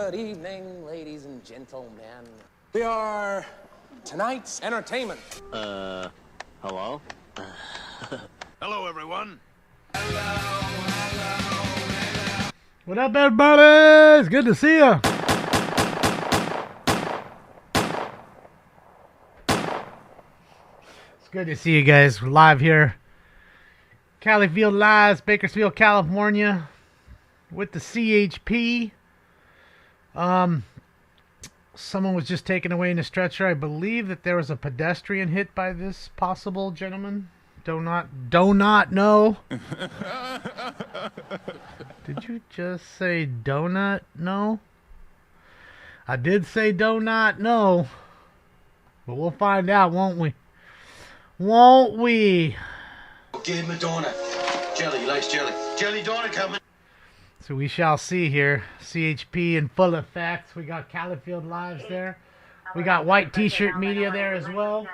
Good evening, ladies and gentlemen. We are tonight's entertainment. Hello? Hello, everyone. What up, everybody? It's good to see you. It's good to see you guys. We're live here. Califield Lives, Bakersfield, California, with the CHP. Someone was just taken away in a stretcher. I believe that there was a pedestrian hit by this possible gentleman. Do not know. Did you just say donut? No? I did say do not know. But we'll find out, won't we? Won't we? Give him a donut. Jelly, he likes jelly. Jelly donut coming. So we shall see here. CHP in full effect. We got Califield Lives there. We got White T-shirt media there as well.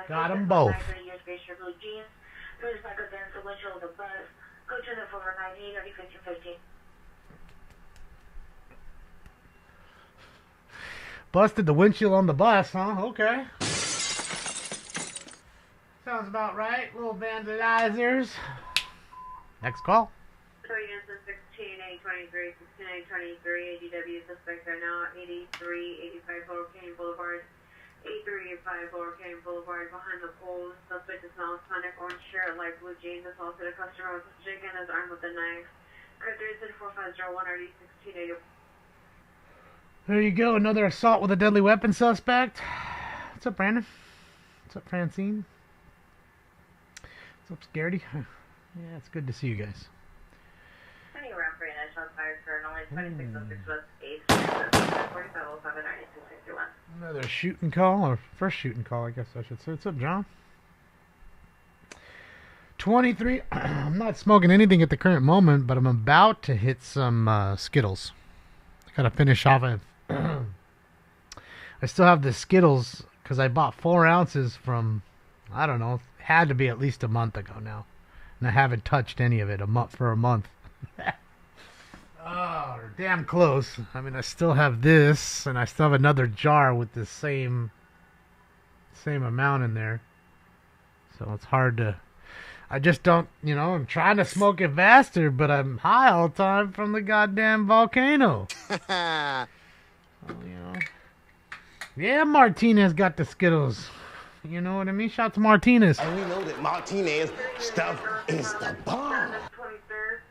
Got them both. Busted the windshield on the bus, huh? Okay. Sounds about right. Little vandalizers. Next call. 16-823, 16-823, ADW suspects are now 83-85 Lower Canyon Boulevard, 83-85 Lower Canyon Boulevard, behind the poles. Suspect is now Sonic orange shirt, light blue jeans. Assaulted a customer with a stick and is armed with a knife. Code 34501 RD 1680. There you go. Another assault with a deadly weapon suspect. What's up, Brandon? What's up, Francine? What's up, Scaredy? Yeah, it's good to see you guys. Turning around for an shot fired for only 2606 West 8th, 4507 9661. Another shooting call, or first shooting call, I guess I should say. What's up, John? 23. I'm not smoking anything at the current moment, but I'm about to hit some Skittles. I gotta finish off. I still have the Skittles because I bought 4 ounces from, I don't know, had to be at least a month ago now, and I haven't touched any of it for a month. Oh, they're damn close. I mean, I still have this, and I still have another jar with the same amount in there. So it's hard to. I just don't, I'm trying to smoke it faster, but I'm high all the time from the goddamn volcano. Yeah, Martinez got the Skittles. You know what I mean? Shout out to Martinez. And we know that Martinez stuff is the bomb. 23rd.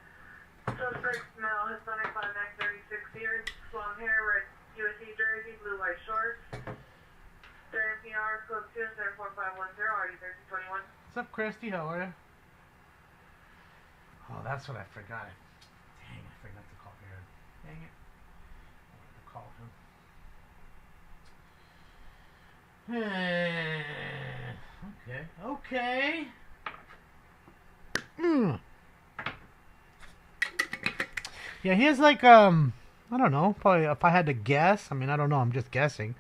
Suspect male, Hispanic, 5'9", 36 years, long hair, red USC jersey, blue white shorts. Their NPR code 27451 RD 1321. What's up, Christy? How are you? Oh, that's what I forgot. Dang, I forgot to call Aaron. Dang it. I wanted to call him. Okay. Yeah, he has like, I don't know, probably if I had to guess, I don't know, I'm just guessing.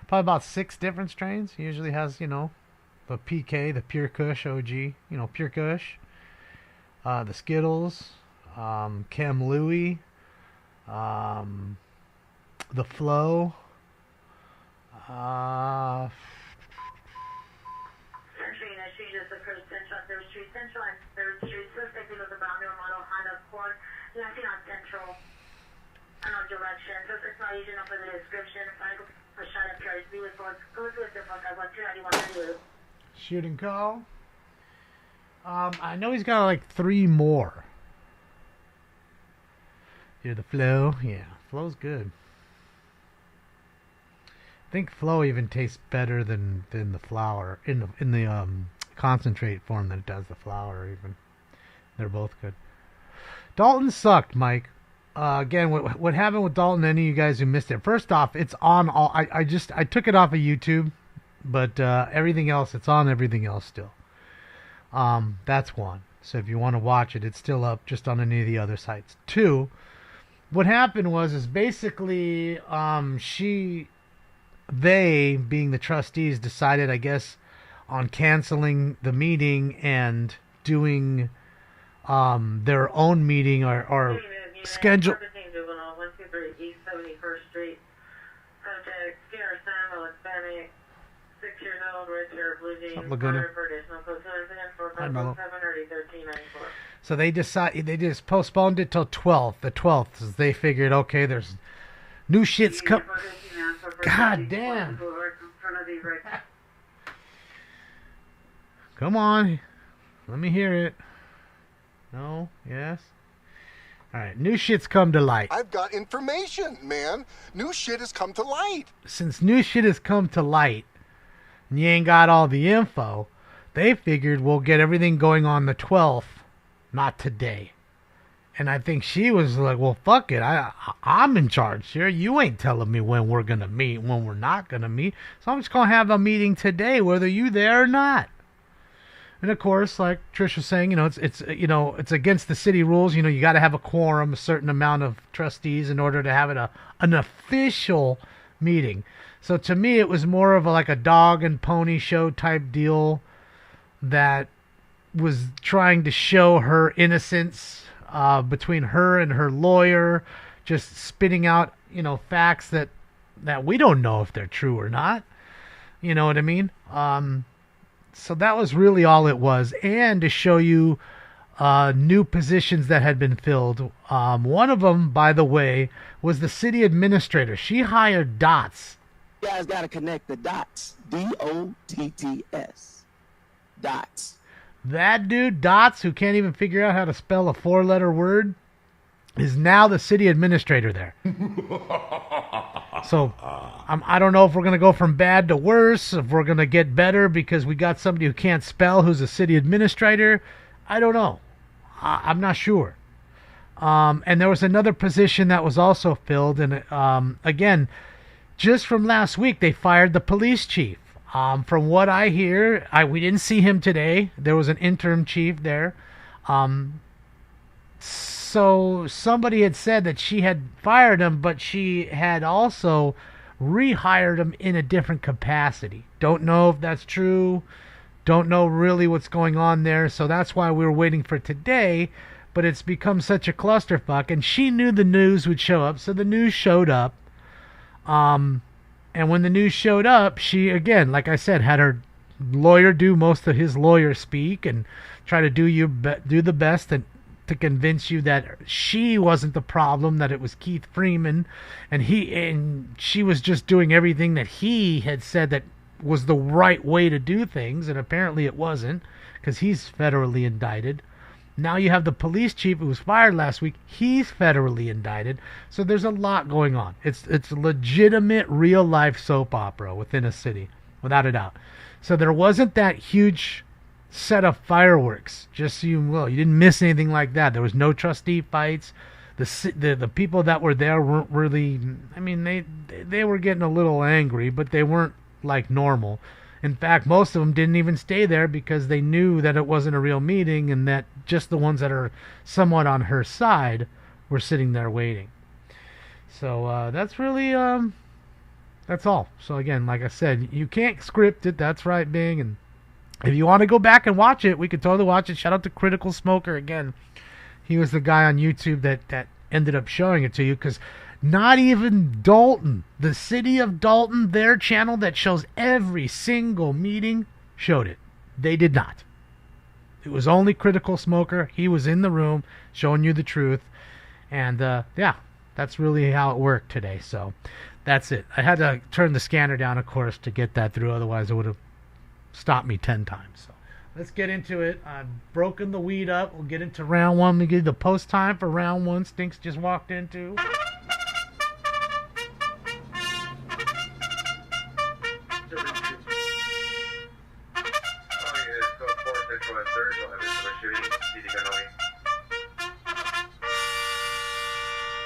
Probably about 6 different strains. He usually has, the PK, the Pure Kush OG, Pure Kush. The Skittles, Cam Louie, the Flow, direction. So it's not easy enough for the description. If I go a shot up here, be with both. Go to the fuck. I want 291. Shooting call. I know he's got like 3 more. Here, the Flow. Yeah, Flow's good. I think Flow even tastes better than the flower in the concentrate form than it does the flower even. They're both good. Dalton sucked, Mike. Again, what happened with Dalton? Any of you guys who missed it? First off, it's on all. I took it off of YouTube, but everything else, it's on everything else still. That's one. So if you want to watch it, it's still up just on any of the other sites. 2, what happened is basically they being the trustees decided, I guess, on canceling the meeting and doing their own meeting or schedule. 123 East 71st Street. Subject, Sierra Samuel, Hispanic, 6 years old, red hair, blue jeans, Laguna. for additional code 7 Mellow. 1394. So they just postponed it till 12th. The 12th, as they figured, okay, there's new shit's coming. God damn. Come on. Let me hear it. No? Yes? Alright, new shit's come to light. I've got information, man. New shit has come to light. Since new shit has come to light, and you ain't got all the info, they figured we'll get everything going on the 12th, not today. And I think she was like, well, fuck it. I'm in charge here. You ain't telling me when we're going to meet, when we're not going to meet. So I'm just going to have a meeting today, whether you there or not. And of course, like Trish was saying, it's against the city rules. You got to have a quorum, a certain amount of trustees in order to have it an official meeting. So to me, it was more of like a dog and pony show type deal that was trying to show her innocence between her and her lawyer, just spitting out, facts that we don't know if they're true or not. You know what I mean? So that was really all it was. And to show you new positions that had been filled. One of them, by the way, was the city administrator. She hired Dots. You guys got to connect the dots. DOTTS. Dots. That dude, Dots, who can't even figure out how to spell a 4-letter word, is now the city administrator there. So I don't know if we're going to go from bad to worse, if we're going to get better because we got somebody who can't spell who's a city administrator. I don't know. I'm not sure. And there was another position that was also filled. And again, just from last week, they fired the police chief. From what I hear, we didn't see him today. There was an interim chief there. So somebody had said that she had fired him, but she had also rehired him in a different capacity. Don't know if that's true. Don't know really what's going on there. So that's why we were waiting for today. But it's become such a clusterfuck. And she knew the news would show up. So the news showed up. And when the news showed up, she, again, like I said, had her lawyer do most of his lawyer speak and try to do the best and to convince you that she wasn't the problem, that it was Keith Freeman, and she was just doing everything that he had said that was the right way to do things, and apparently it wasn't, because he's federally indicted. Now you have the police chief who was fired last week. He's federally indicted. So there's a lot going on. It's a legitimate, real-life soap opera within a city, without a doubt. So there wasn't that huge set of fireworks, just so you will. You didn't miss anything like that. There was no trustee fights. The people that were there weren't really, I mean, they were getting a little angry, but they weren't like normal. In fact, most of them didn't even stay there because they knew that it wasn't a real meeting and that just the ones that are somewhat on her side were sitting there waiting. So that's really, that's all. So again, like I said, you can't script it. That's right, Bing. And if you want to go back and watch it, we could totally watch it. Shout out to Critical Smoker again. He was the guy on YouTube that ended up showing it to you, because not even Dalton, the city of Dalton, their channel that shows every single meeting, showed it. They did not. It was only Critical Smoker. He was in the room showing you the truth. And yeah, that's really how it worked today. So that's it. I had to turn the scanner down, of course, to get that through. Otherwise, it would have stopped me 10 times. So let's get into it. I've broken the weed up. We'll get into round one. We get the post time for round one. Stinks just walked into.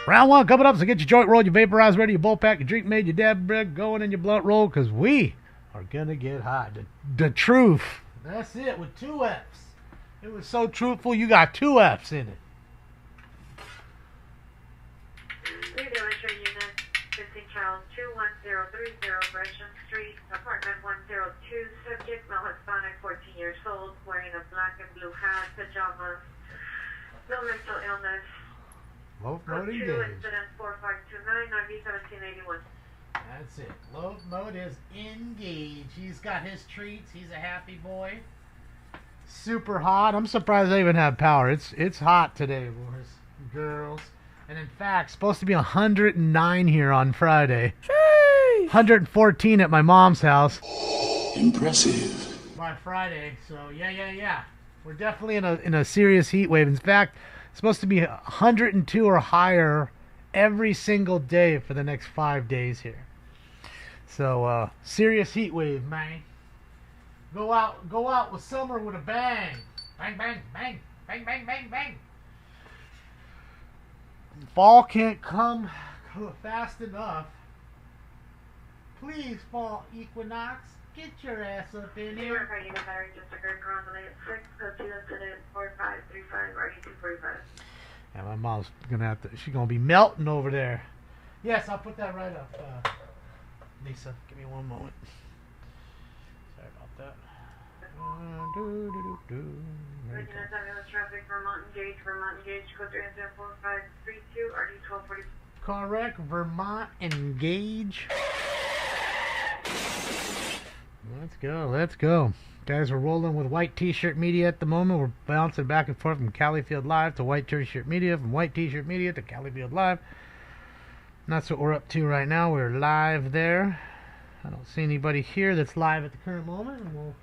Round one coming up, so get your joint rolled, your vaporizer ready, your bowl pack, your drink made, your dab bread going, and your blunt roll, because we are going to get high. The truth. That's it, with 2 F's. It was so truthful, you got 2 F's in it. Redemonstration Unit 15 Charles 21030 Gresham Street, apartment 102, subject male Hispanic, 14 years old, wearing a black and blue hat, pajamas, No mental illness. Low mode Code 2, engaged. incident 4529, IV 1781. That's it. Low mode is engaged. He's got his treats. He's a happy boy. Super hot. I'm surprised they even have power. It's hot today, boys and girls. And in fact, supposed to be 109 here on Friday. 114 at my mom's house. Impressive. By Friday. So yeah. We're definitely in a serious heat wave. In fact, it's supposed to be 102 or higher every single day for the next 5 days here. So serious heat wave, man. Go out with summer with a bang. Bang, bang, bang, bang, bang, bang, bang. Fall can't come fast enough. Please, fall equinox, get your ass up in here. Verify unit battery just occurred around the late 6, code 2, incident 4535, RD 245. Yeah, my mom's she's gonna be melting over there. Yes, I'll put that right up. Lisa, give me one moment. Sorry about that. There you go. Traffic, Vermont engaged, code 3, incident 4532, RD 1240. Correct, Vermont engage. Let's go. Guys, we're rolling with White T-Shirt Media at the moment. We're bouncing back and forth from Califield Live to White T-Shirt Media, from White T-Shirt Media to Califield Live. And that's what we're up to right now. We're live there. I don't see anybody here that's live at the current moment, and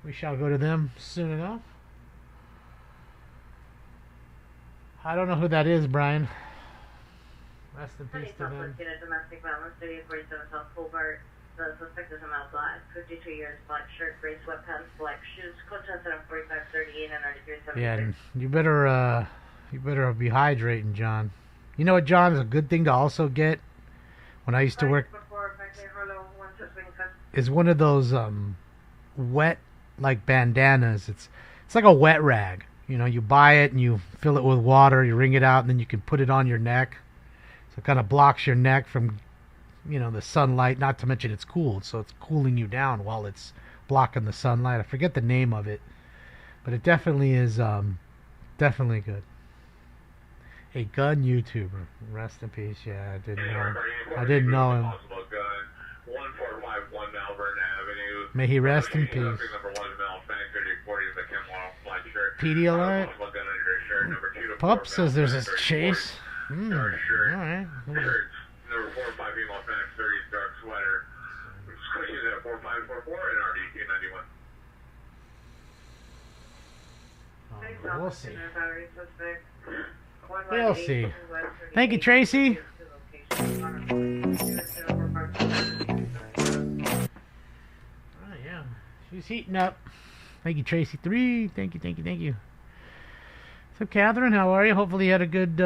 we shall go to them soon enough. I don't know who that is, Brian. Rest in peace to them. Domestic violence, 3847 South Boulevard. The suspect is a male black, 52 years, black shirt, gray sweatpants, black shoes, code 4538 and 9376. Yeah, and you better be hydrating, John. You know what, John, is a good thing to also get when I used to work is one of those wet like bandanas. It's like a wet rag. You know, you buy it and you fill it with water, you wring it out, and then you can put it on your neck. So it kind of blocks your neck from, you know, the sunlight, not to mention it's cooled, so it's cooling you down while it's blocking the sunlight. I forget the name of it, but it definitely is definitely good. A gun YouTuber. Rest in peace. Yeah, I didn't know him. 1451 Malvern Avenue. May he rest in peace. PD alert. Pup says there's a chase. Alright. Number 4 5 female Phoenix 30 dark sweater. Squishes at 4544 and RD 291. We'll see. We'll see. Thank you, Tracy. Oh, yeah. She's heating up. Thank you, Tracy. 3. Thank you. So, Catherine, how are you? Hopefully you had a good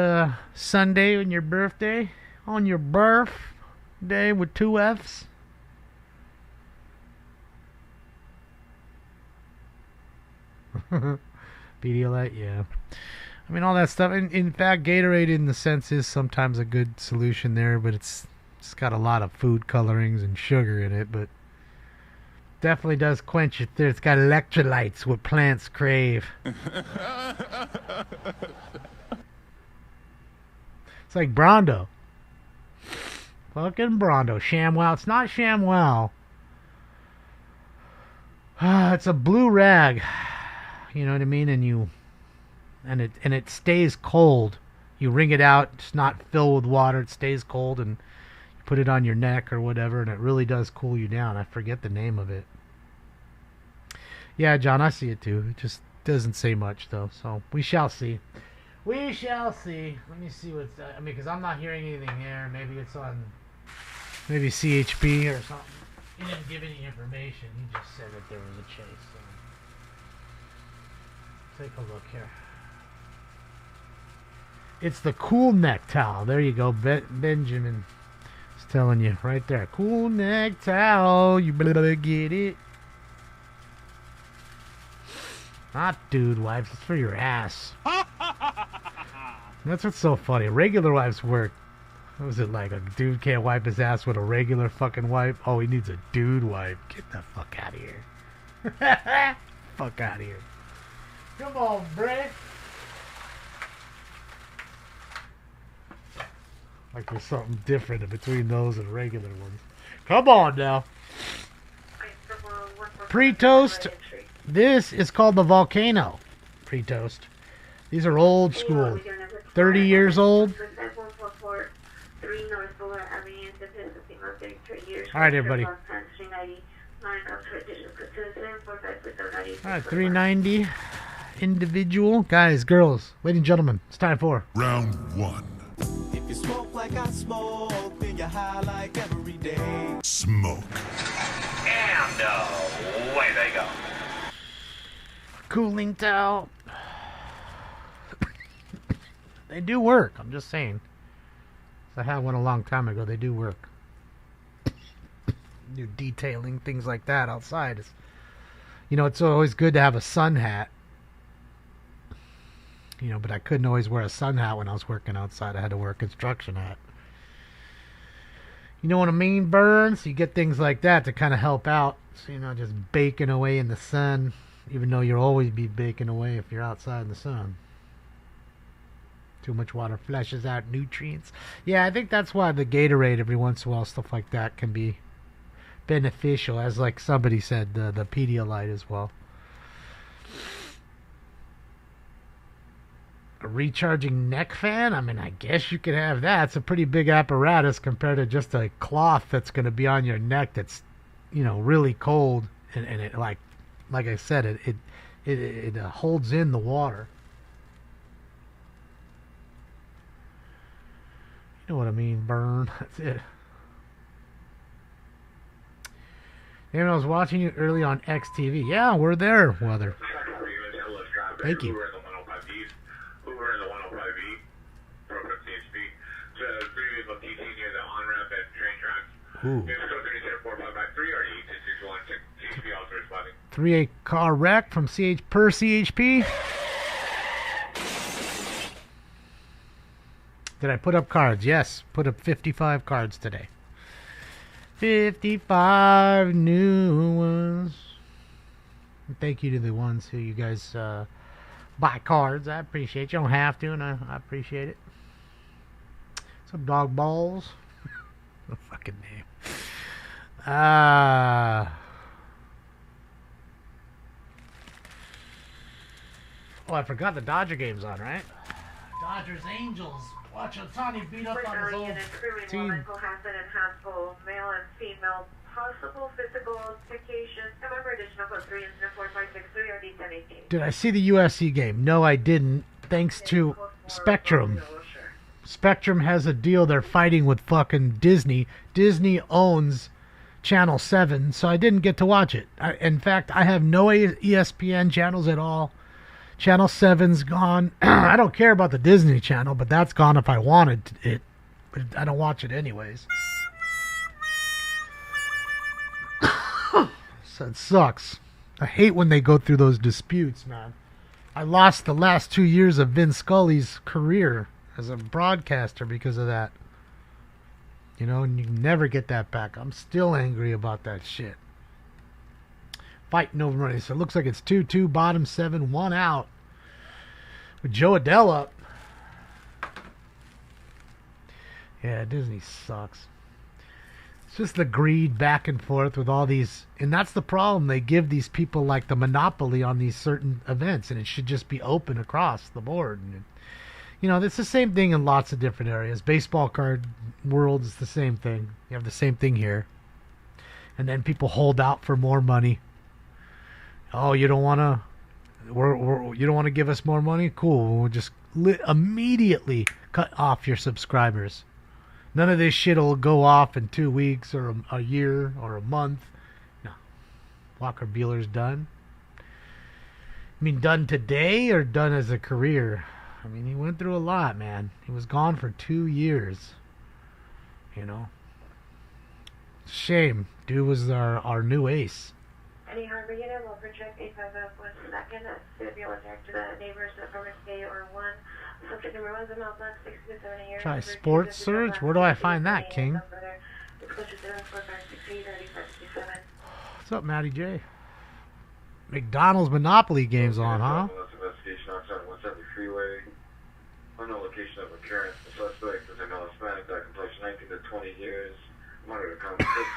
Sunday on your birthday. On your birthday with 2 Fs. Pedialyte, yeah. I mean, all that stuff. In fact, Gatorade, in the sense, is sometimes a good solution there, but it's got a lot of food colorings and sugar in it, but definitely does quench it. It's got electrolytes, what plants crave. It's like Brondo. Fucking Brondo. ShamWow. It's not ShamWow. It's a blue rag. You know what I mean? And it stays cold. You wring it out. It's not filled with water. It stays cold, and you put it on your neck or whatever, and it really does cool you down. I forget the name of it. Yeah, John, I see it too. It just doesn't say much, though. So we shall see. We shall see. Let me see what's... I mean, because I'm not hearing anything there. Maybe it's on... Maybe CHP or something. He didn't give any information. He just said that there was a chase. So. Take a look here. It's the cool neck towel. There you go. Benjamin is telling you right there. Cool neck towel. You better get it. Not dude wipes. It's for your ass. That's what's so funny. Regular wipes work. What was it like? A dude can't wipe his ass with a regular fucking wipe? Oh, he needs a dude wipe. Get the fuck out of here. Fuck out of here. Come on, Brett. Like there's something different between those and regular ones. Come on now. Pre-toast. This is called the Volcano. Pre-toast. These are old school. 30 years old. Alright, everybody. Alright, 390. Individual. Guys, girls, ladies and gentlemen, it's time for Round 1. If you smoke like I smoke, then you're high like every day. Smoke. And away they go. cooling towel. They do work, I'm just saying. I had one a long time ago. They do work. Do detailing, things like that outside. It's always good to have a sun hat. But I couldn't always wear a sun hat when I was working outside. I had to wear a construction hat. You know what I mean, Burns? You get things like that to kind of help out. So you're not just baking away in the sun, even though you'll always be baking away if you're outside in the sun. Too much water flushes out nutrients. Yeah, I think that's why the Gatorade every once in a while, stuff like that, can be beneficial, as like somebody said, the Pedialyte as well. A recharging neck fan? I mean, I guess you could have that. It's a pretty big apparatus compared to just a cloth that's going to be on your neck that's, really cold. And it, like I said, it holds in the water. You know what I mean, Burn? That's it. And I was watching you early on XTV. Yeah, we're there, Weather. Thank you. Who were in the 105E from CHP. So, previous location near the on-ramp at train tracks. Ooh. Maybe go 30453 or 8661 CHP also responding. 3-8 car wreck from per CHP. Did I put up cards? Yes, put up 55 cards today. 55 new ones. Thank you to the ones who you guys buy cards. I appreciate it. You don't have to, and I appreciate it. Some dog balls. No fucking name. Oh, I forgot the Dodger game's on, right? Dodgers Angels. Watch Ohtani beat up on his old team. Male and female, possible physical altercations. However, additional code 3 and 4563 or D1018. Did I see the UFC game? No, I didn't. Thanks to Spectrum. Spectrum has a deal. They're fighting with fucking Disney. Disney owns Channel 7, so I didn't get to watch it. In fact, I have no ESPN channels at all. Channel 7's gone. I don't care about the Disney Channel, but that's gone if I wanted it. But I don't watch it anyways. So it sucks. I hate when they go through those disputes, man. I lost the last 2 years of Vin Scully's career as a broadcaster because of that. And you can never get that back. I'm still angry about that shit. Fighting over money. So it looks like it's 2-2, bottom 7, 1 out. With Joe Adele up. Yeah, Disney sucks. It's just the greed back and forth with all these. And that's the problem. They give these people like the monopoly on these certain events. And it should just be open across the board. And, it's the same thing in lots of different areas. Baseball card world is the same thing. You have the same thing here. And then people hold out for more money. Oh, you don't want to. You don't want to give us more money? Cool. We'll just immediately cut off your subscribers. None of this shit will go off in 2 weeks or a year or a month. No. Walker Bueller's done. I mean, done today or done as a career? I mean, he went through a lot, man. He was gone for 2 years. Shame. Dude was our new ace. Any harbor unit will project 850 1 second. To be able to talk to the neighbors at Permit K or 1. Subject number 1 is about 6 to 7 years. Try sports search? Where do I find that, King? What's up, Matty J? McDonald's Monopoly game's on, huh? Investigation outside 170 freeway. Unknown location of occurrence. The suspect is a Hispanic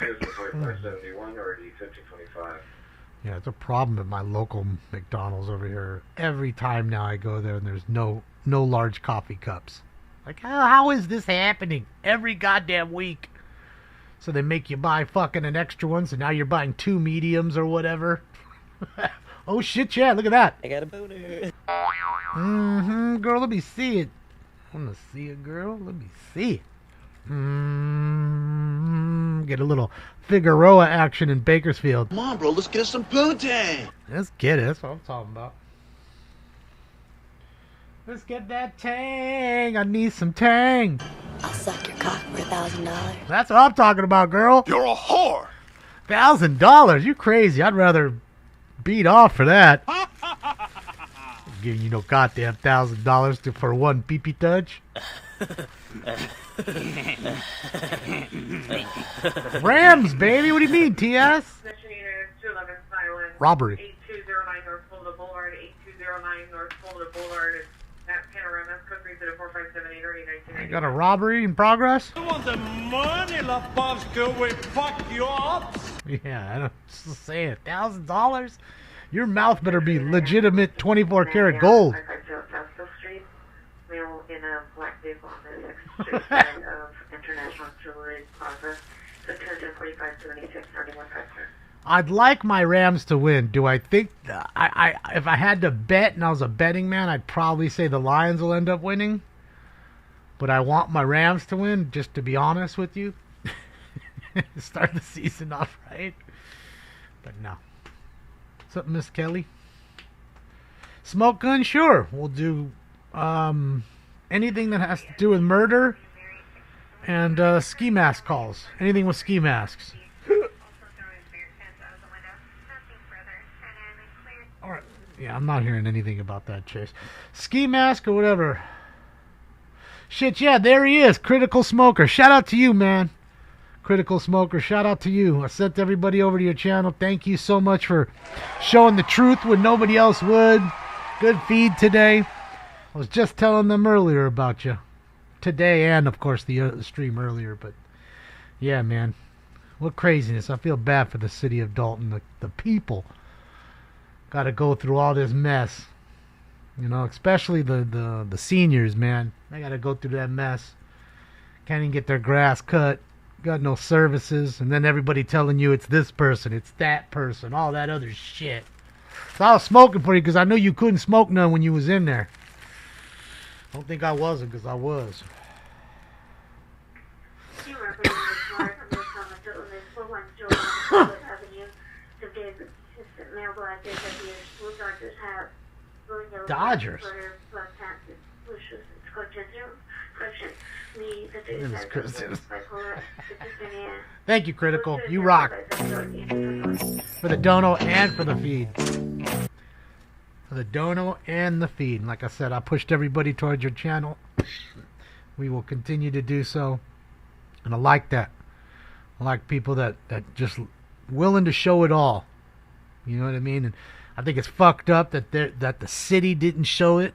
Here's the 4571 or the 1525. Yeah, it's a problem at my local McDonald's over here. Every time now I go there and there's no large coffee cups. Like, how is this happening every goddamn week? So they make you buy fucking an extra one, so now you're buying 2 mediums or whatever. Oh shit, yeah, look at that. I got a boner. Girl, let me see it. I want to see it, girl. Let me see it. Get a little Figueroa action in Bakersfield. Come on, bro, let's get us some poontang. Let's get it. That's what I'm talking about. Let's get that tang. I need some tang. I'll suck your cock for $1,000. That's what I'm talking about, girl. You're a whore. $1,000? You crazy. I'd rather beat off for that. Giving you no goddamn $1,000 for one pee-pee touch. Rams, baby. What do you mean, TS? Robbery. 8209 North Florida Boulevard, 8209 North Florida Boulevard. At Panorama, code 304-578 or 1990. I got a robbery in progress? You want the money, LaBobska? We fuck you up. Yeah, I don't just say it. $1,000? Your mouth better be legitimate 24 karat gold. South Street, male in a black vehicle on the 6th Street side of International Jewelry Plaza. The 104576 9153. I'd like my Rams to win. Do I think if I had to bet and I was a betting man, I'd probably say the Lions will end up winning. But I want my Rams to win, just to be honest with you. Start the season off right. But no. What's up, Miss Kelly? Smoke gun, sure. We'll do anything that has to do with murder and ski mask calls. Anything with ski masks. Alright. Yeah, I'm not hearing anything about that, Chase. Ski mask or whatever. Shit, yeah, there he is. Critical Smoker. Shout out to you, man. Critical Smoker, shout out to you. I sent everybody over to your channel. Thank you so much for showing the truth when nobody else would. Good feed today. I was just telling them earlier about you. Today and, of course, the stream earlier. But, yeah, man. What craziness. I feel bad for the city of Dalton. The people got to go through all this mess. You know, especially the seniors, man. They got to go through that mess. Can't even get their grass cut. Got no services. And then everybody telling you it's this person, it's that person, all that other shit. So I was smoking for you because I knew you couldn't smoke none when you was in there. Don't think I wasn't, because I was. You are being required from the Thomas Dillon 41 Avenue to give assistant mail black Blue Dodgers have Dodgers. Thank you, Critical. You rock. For the dono and for the feed. For the dono and the feed. And like I said, I pushed everybody towards your channel. We will continue to do so. And I like that. I like people that just willing to show it all. You know what I mean? And I think it's fucked up that the city didn't show it.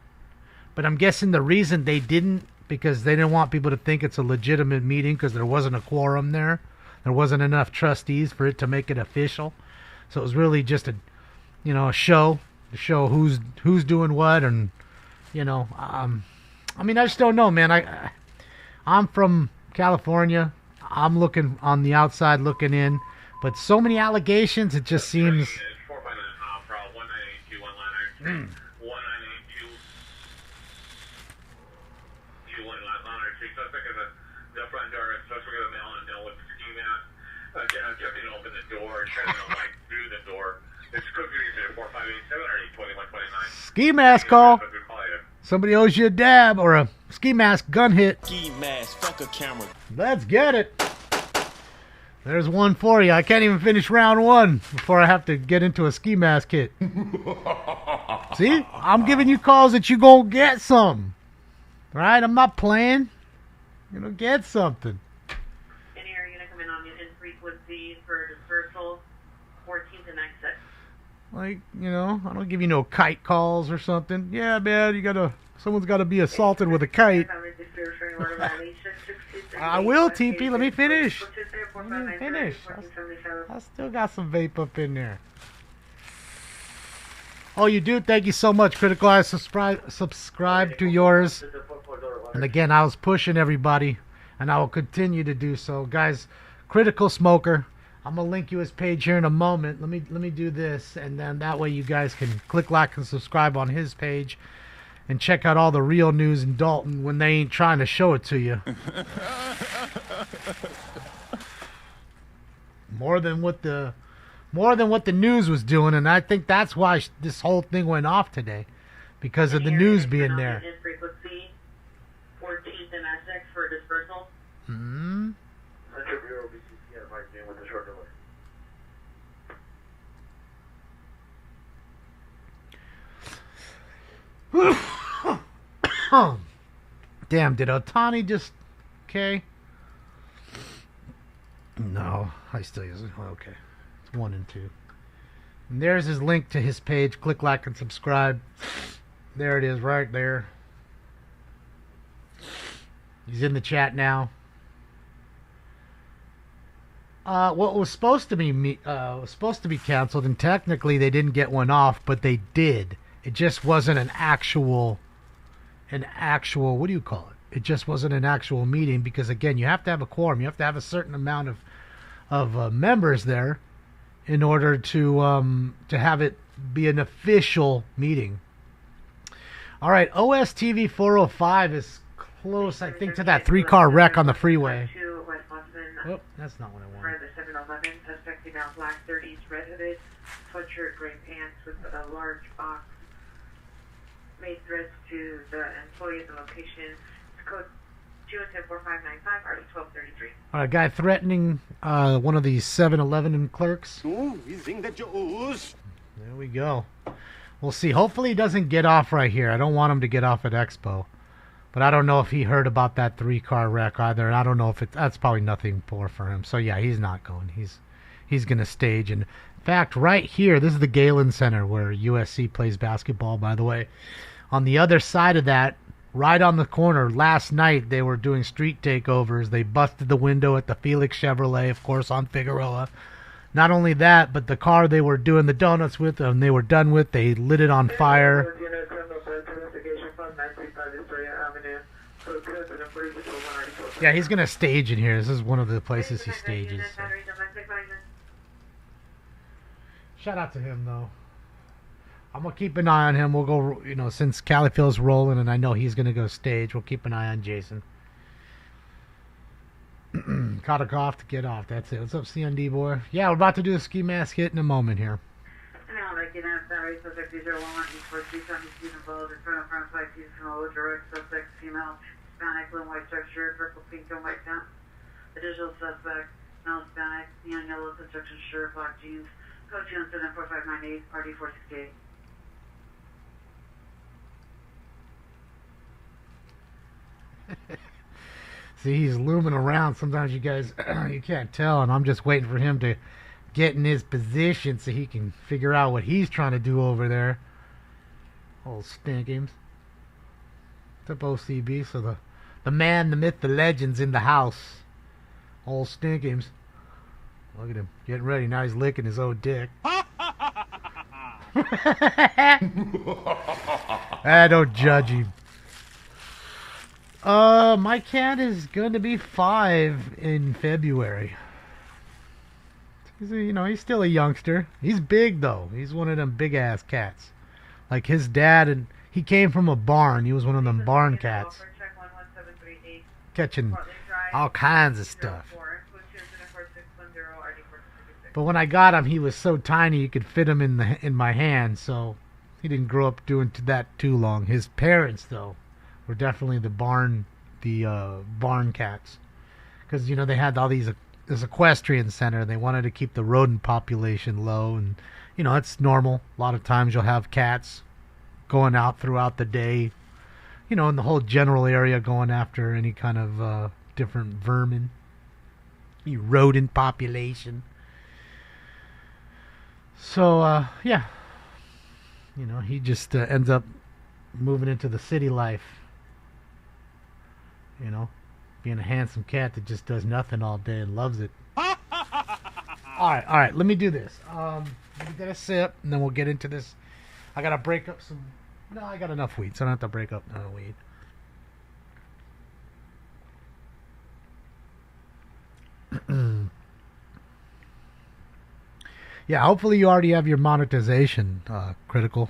But I'm guessing the reason they didn't, because they didn't want people to think it's a legitimate meeting because there wasn't a quorum there. There wasn't enough trustees for it to make it official. So it was really just a show to show who's doing what. And, I mean, I just don't know, man. I'm from California. I'm looking on the outside looking in. But so many allegations, it just seems... 1982 suspect in the front door, suspect with a mail and no with the ski mask. Attempting to open the door, trying to light through the door. It's code 4587 or 2129. Ski mask call. Somebody owes you a dab or a ski mask gun hit. Ski mask, fuck a camera. Let's get it. There's one for you. I can't even finish round one before I have to get into a ski mask hit. See? I'm giving you calls that you gonna get some. Right? I'm not playing. You're gonna get something. And here you're gonna come in on in frequency for dispersal 14 to 96. Like, I don't give you no kite calls or something. Yeah, man, someone's gotta be assaulted with a kite. I will, TP. Let me finish. didn't finish. I still got some vape up in there. Oh, you do? Thank you so much, Critical Eye. Subscribe to yours. And again, I was pushing everybody, and I will continue to do so. Guys, Critical Smoker, I'm going to link you his page here in a moment. Let me do this, and then that way you guys can click like and subscribe on his page and check out all the real news in Dalton when they ain't trying to show it to you. More than what the news was doing, and I think that's why this whole thing went off today, because of the news being there. Frequency 14th and Essex for dispersal. Hmm. Central Bureau BCC at Mike Jane with a short delay. Damn, did Otani just... Okay. No, I still use it. Okay. It's 1 and 2. And there's his link to his page. Click like and subscribe. There it is right there. He's in the chat now. What was supposed to be canceled, and technically they didn't get one off, but they did. It just wasn't an actual, what do you call it? It just wasn't an actual meeting, because again, you have to have a quorum. You have to have a certain amount of members there in order to have it be an official meeting. All right, OSTV 405 is close, I think, to that 3-car wreck on the freeway. Oh, that's not what I wanted. The 7-Eleven, suspect female, black 30s, red hooded, sweatshirt, gray pants with a large box. Made threats to the employee at the location. It's code 2104595, RD 1233. All right, guy threatening one of these 7-Eleven clerks. Oh, you think that you There we go. We'll see. Hopefully he doesn't get off right here. I don't want him to get off at Expo. But I don't know if he heard about that 3-car wreck either. And I don't know if that's probably nothing more for him. So yeah, he's not going. He's going to stage. And in fact, right here, this is the Galen Center where USC plays basketball, by the way. On the other side of that, right on the corner, last night they were doing street takeovers. They busted the window at the Felix Chevrolet, of course, on Figueroa. Not only that, but the car they were doing the donuts with and they were done with, they lit it on fire. Yeah, he's going to stage in here. This is one of the places he stages. So. Shout out to him, though. I'm going to keep an eye on him. We'll go, since Califield's rolling and I know he's going to go stage, we'll keep an eye on Jason. Caught a cough to get off. That's it. What's up, CND boy? Yeah, we're about to do a ski mask hit in a moment here. Now, like, suspect 011, for 270 involved in front of front flight, direct suspect, female, Hispanic, blue and white structure, purple, pink, and white pants. Additional suspect, male Hispanic, neon yellow construction shirt, black jeans, code 2174598, RD 468. See, he's looming around. Sometimes you guys, you can't tell, and I'm just waiting for him to get in his position so he can figure out what he's trying to do over there. Old Stinkings. What's up, OCB? So the man, the myth, the legend's in the house. Old Stinkings. Look at him, getting ready. Now he's licking his own dick. Don't judge him. My cat is going to be 5 in February. He's still a youngster. He's big, though. He's one of them big-ass cats. Like his dad, and he came from a barn. He was one of them barn cats. Catching all kinds of stuff. But when I got him, he was so tiny you could fit him in my hand, so he didn't grow up doing that too long. His parents, though, were definitely the barn cats, because they had all this equestrian center. They wanted to keep the rodent population low, and it's normal. A lot of times you'll have cats going out throughout the day, in the whole general area, going after any kind of different vermin, rodent population. So yeah, he just ends up moving into the city life. Being a handsome cat that just does nothing all day and loves it. All right. Let me do this. Let me get a sip, and then we'll get into this. I gotta break up some. No, I got enough weed, so I don't have to break up no weed. Yeah, hopefully you already have your monetization critical.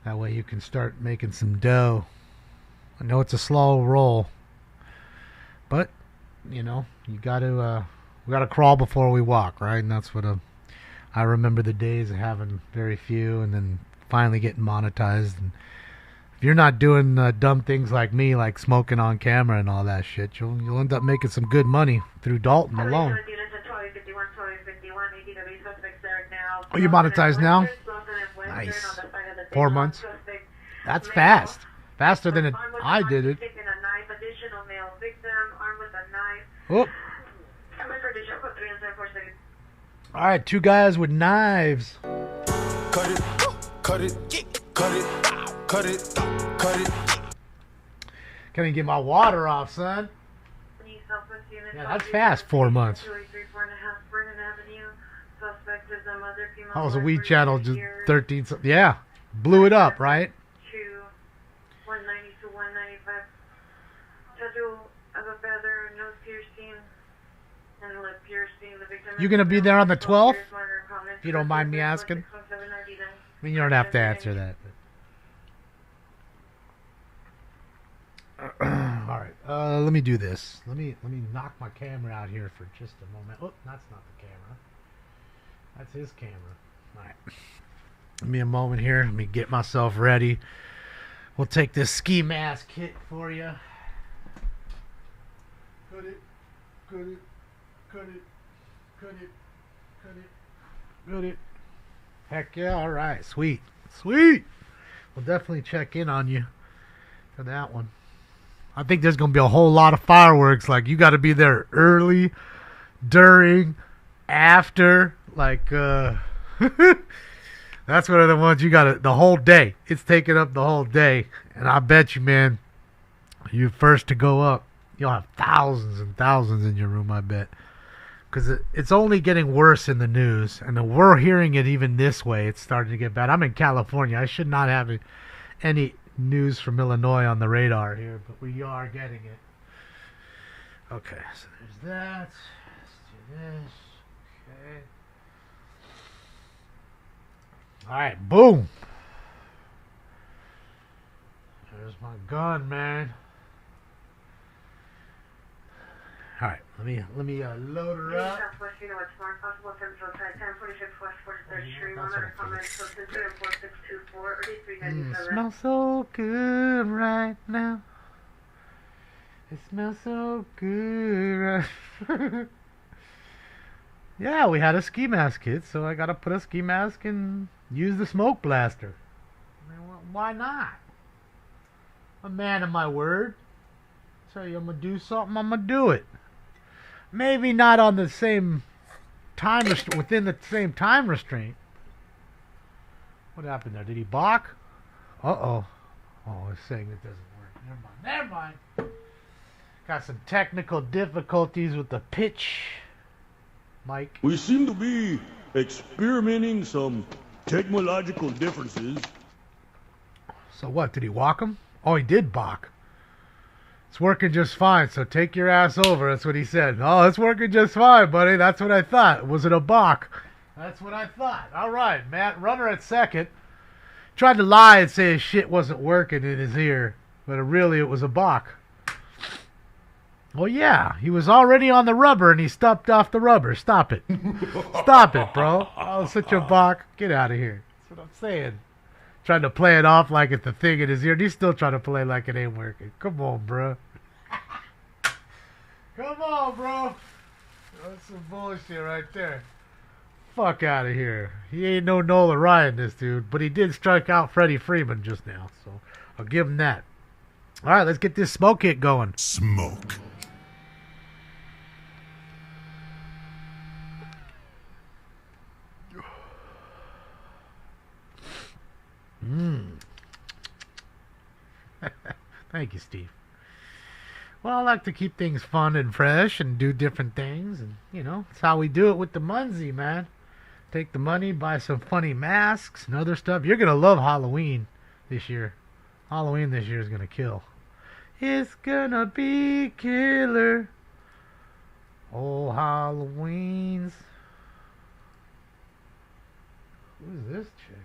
That way you can start making some dough. I know it's a slow roll, but you know we gotta crawl before we walk, right? And that's what I remember the days of having very few, and then finally getting monetized. And if you're not doing dumb things like me, like smoking on camera and all that shit, you'll end up making some good money through Dalton alone. Are you monetized now? Nice. 4 months. That's fast. Faster than I did it. Oh. All right, 2 guys with knives. Cut it, cut it, cut it, cut it, cut it. Can't even get my water off, son. Yeah, that's fast. 4 months. That was a weed channel, just 13. Yeah, blew it up, right? 190 to 195. Tattoo of a feather, nose piercing, and lip piercing. The victim. You gonna be there on the 12th? If you don't mind me asking. I mean, you don't have to answer that. All right, let me do this. Let me knock my camera out here for just a moment. Oh, that's not the camera. That's his camera. All right. Give me a moment here. Let me get myself ready. We'll take this ski mask kit for you. Cut it. Cut it. Cut it. Cut it. Cut it. Cut it. Heck yeah. All right. Sweet. Sweet. We'll definitely check in on you for that one. I think there's going to be a whole lot of fireworks. Like, you got to be there early, during, after. Like, that's one of the ones you got to, the whole day. It's taking up the whole day. And I bet you, man, you first to go up, you'll have thousands and thousands in your room, I bet. Because it's only getting worse in the news. And we're hearing it even this way. It's starting to get bad. I'm in California. I should not have any news from Illinois on the radar here, but we are getting it. Okay, so there's that. Let's do this. Okay. Alright, boom. There's my gun, man. Alright, let me load her up. Smells so good right now. It smells so good. Yeah, we had a ski mask kit, so I gotta put a ski mask and use the smoke blaster. I mean, why not? I'm a man of my word. Tell you I'm gonna do something, I'm gonna do it. Maybe not on the same time within the same time restraint. What happened there? Did he balk? Uh-oh. Oh, it's saying it doesn't work. Never mind. Got some technical difficulties with the pitch. Mike. We seem to be experimenting some technological differences. So what? Did he walk him? Oh, he did balk. It's working just fine, so take your ass over. That's what he said. Oh, it's working just fine, buddy. That's what I thought. Was it a balk? That's what I thought. All right, Matt. Runner at second. Tried to lie and say his shit wasn't working in his ear, but really it was a balk. Well, yeah. He was already on the rubber, and he stepped off the rubber. Stop it. Stop it, bro. Oh, such a balk. Get out of here. That's what I'm saying. Trying to play it off like it's the thing in his ear. And he's still trying to play like it ain't working. Come on, bro. Come on, bro. That's some bullshit right there. Fuck out of here. He ain't no Nolan Ryan, this dude. But he did strike out Freddie Freeman just now. So I'll give him that. All right, let's get this smoke hit going. Smoke. Thank you, Steve. Well, I like to keep things fun and fresh and do different things. And, you know, it's how we do it with the Munzie, man. Take the money, buy some funny masks and other stuff. You're going to love Halloween this year. Halloween this year is going to kill. It's going to be killer. Oh, Halloween's. Who's this chick?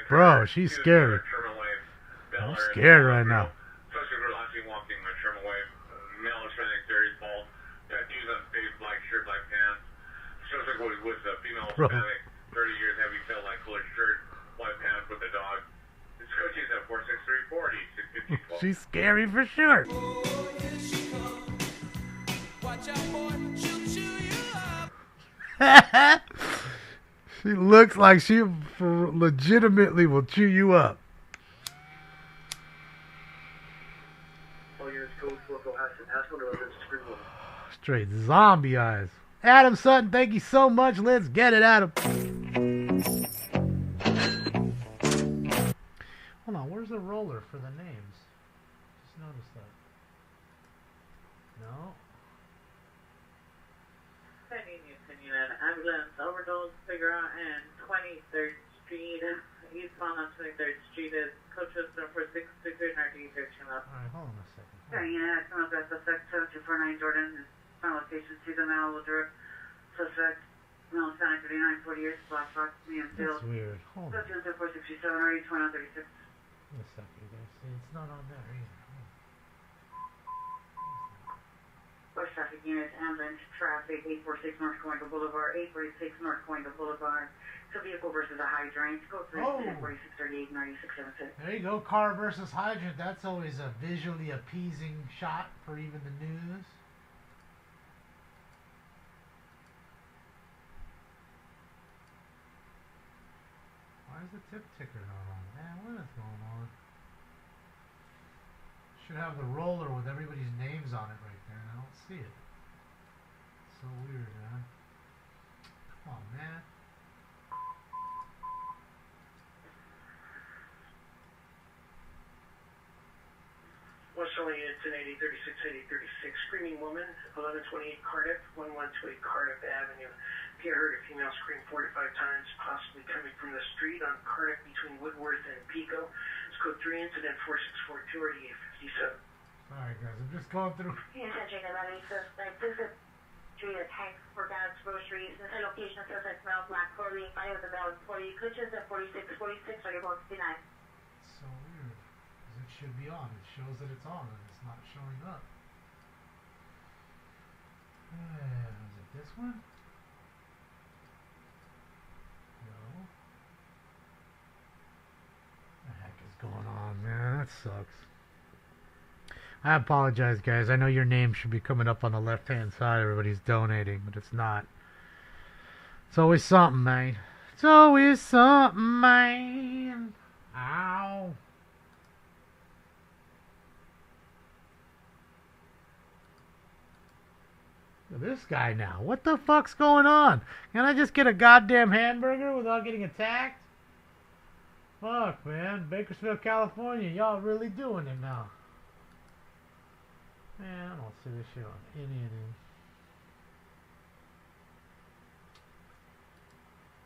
Bro, she's scary. I'm scared right now. Bro. 30 years heavy tail like colored shirt, white pants with a dog. It's coaches at 46340 654. She's scary for sure. Watch out, boy. She'll chew you up. She looks like she legitimately will chew you up. Straight zombie eyes. Adam Sutton, thank you so much. Let's get it, Adam. Hold on, where's the roller for the names? Just noticed that. No. Sending you opinion an ambulance overdose figure out and 23rd Street. Eastbound on 23rd Street is Coach Wisdom for 663 RD 13 up. Alright, hold on a second. Sending you an criminal justice suspect 7249 Jordan. Final location to the Malibu Drift. Suspect, male, 39, 40 years, Black Fox, Liam Field. That's weird. Hold on. 467 or 2136. Wait a second, guys. See, it's not on there either. West traffic units, ambulance, traffic, 846 North Coingo Boulevard, 846 North Coingo Boulevard. So vehicle versus a hydrant. Go 3 46 38 96 76. There you go, car versus hydrant. That's always a visually appeasing shot for even the news. Why is the tip ticker not on? Man, what is going on? Should have the roller with everybody's names on it right there, and I don't see it. So weird, man. Come on, man. Westerly units in 8036, 8036. Screaming woman, 1128 Cardiff, 1128 Cardiff Avenue. Pierre heard a female scream 4 to 5 times, possibly coming from the street on Cardiff between Woodworth and Pico. It's code 3 incident 4642 or 857. Alright guys, I'm just going through. Attention about any suspect. This is street attack for God's groceries. This location of suspect male black clothing. I have the male employee. Coaches at 4646 or your 69. So weird. Because it should be on. It shows that it's on and it's not showing up. Is it this one? No. What the heck is going on, man? That sucks. I apologize, guys. I know your name should be coming up on the left-hand side. Everybody's donating, but it's not. It's always something, man. It's always something, man. Ow. Look at this guy now. What the fuck's going on? Can I just get a goddamn hamburger without getting attacked? Fuck, man. Bakersfield, California. Y'all really doing it now. Man, I don't see this shit on any.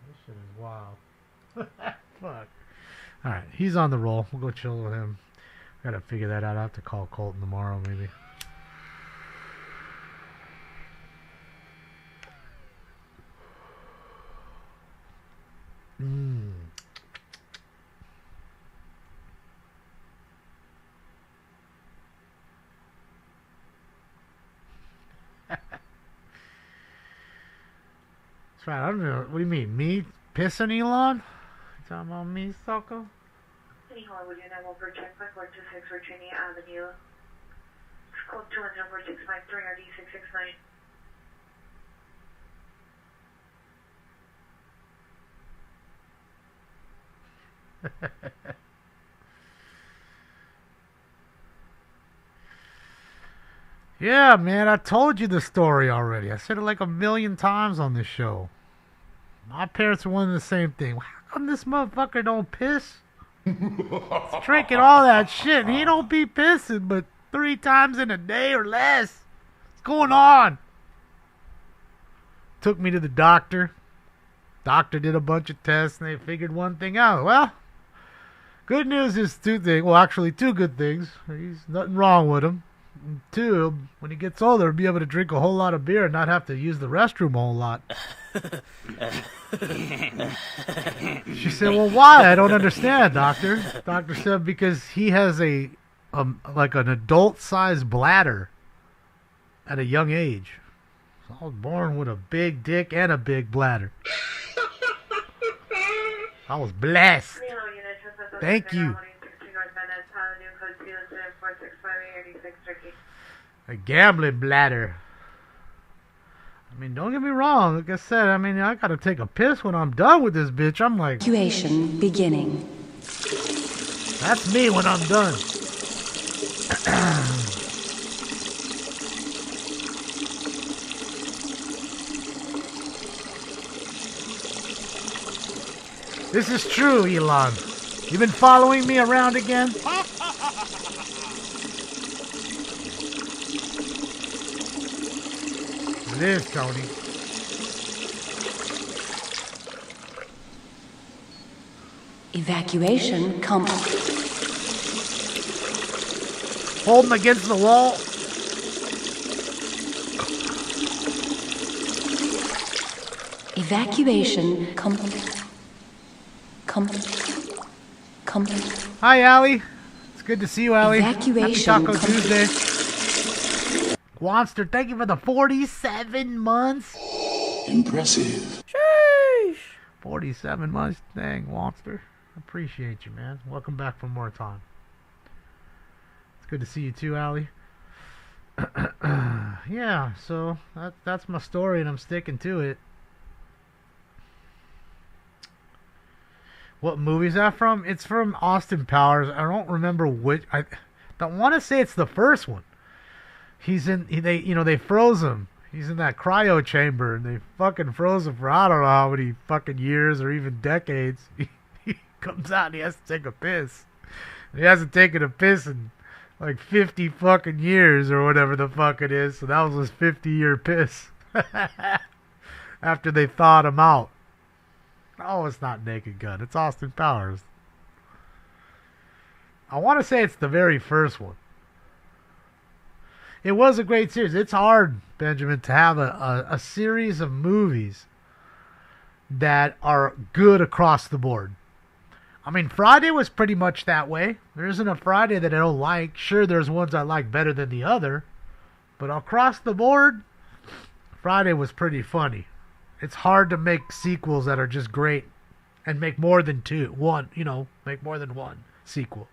This shit is wild. Fuck. Alright, he's on the roll. We'll go chill with him. Gotta figure that out. I'll have to call Colton tomorrow, maybe. That's right. I don't know. What do you mean? Me pissing Elon? You talking about me, Soko? City Hall, would you know over checkpoint 126 Virginia Avenue? It's code 2004653 or D669. Yeah, man, I told you the story already. I said it like 1,000,000 times on this show. My parents were wondering the same thing. How come this motherfucker don't piss? He's drinking all that shit, and he don't be pissing but 3 times in a day or less. What's going on? Took me to the doctor. Doctor did a bunch of tests, and they figured one thing out. Well, good news is 2 things. Well, actually 2 good things. There's nothing wrong with him. And 2, when he gets older, he'll be able to drink a whole lot of beer and not have to use the restroom a whole lot. She said, well, why? I don't understand, doctor. Doctor said because he has like an adult-sized bladder at a young age. So I was born with a big dick and a big bladder. I was blessed. Thank you. A gambling bladder. I mean, don't get me wrong. Like I said, I mean, I gotta take a piss when I'm done with this bitch. I'm like... Evacuation beginning. That's me when I'm done. This is true, Elon. You been following me around again? It is, Tony. Evacuation complete. Hold him against the wall. Evacuation complete. Hi, Allie. It's good to see you, Allie. Evacuation Happy Taco Tuesday. Monster, thank you for the 47 months. Impressive. Sheesh. 47 months. Dang, Monster. Appreciate you, man. Welcome back for more time. It's good to see you too, Allie. Yeah, so that's my story, and I'm sticking to it. What movie is that from? It's from Austin Powers. I don't remember which. I want to say it's the first one. They froze him. He's in that cryo chamber, and they fucking froze him for I don't know how many fucking years or even decades. He comes out and he has to take a piss. And he hasn't taken a piss in like 50 fucking years or whatever the fuck it is. So that was his 50-year piss. After they thawed him out. Oh, it's not Naked Gun. It's Austin Powers. I want to say it's the very first one. It was a great series. It's hard, Benjamin, to have a series of movies that are good across the board. I mean, Friday was pretty much that way. There isn't a Friday that I don't like. Sure, there's ones I like better than the other. But across the board, Friday was pretty funny. It's hard to make sequels that are just great and make more than make more than one sequel.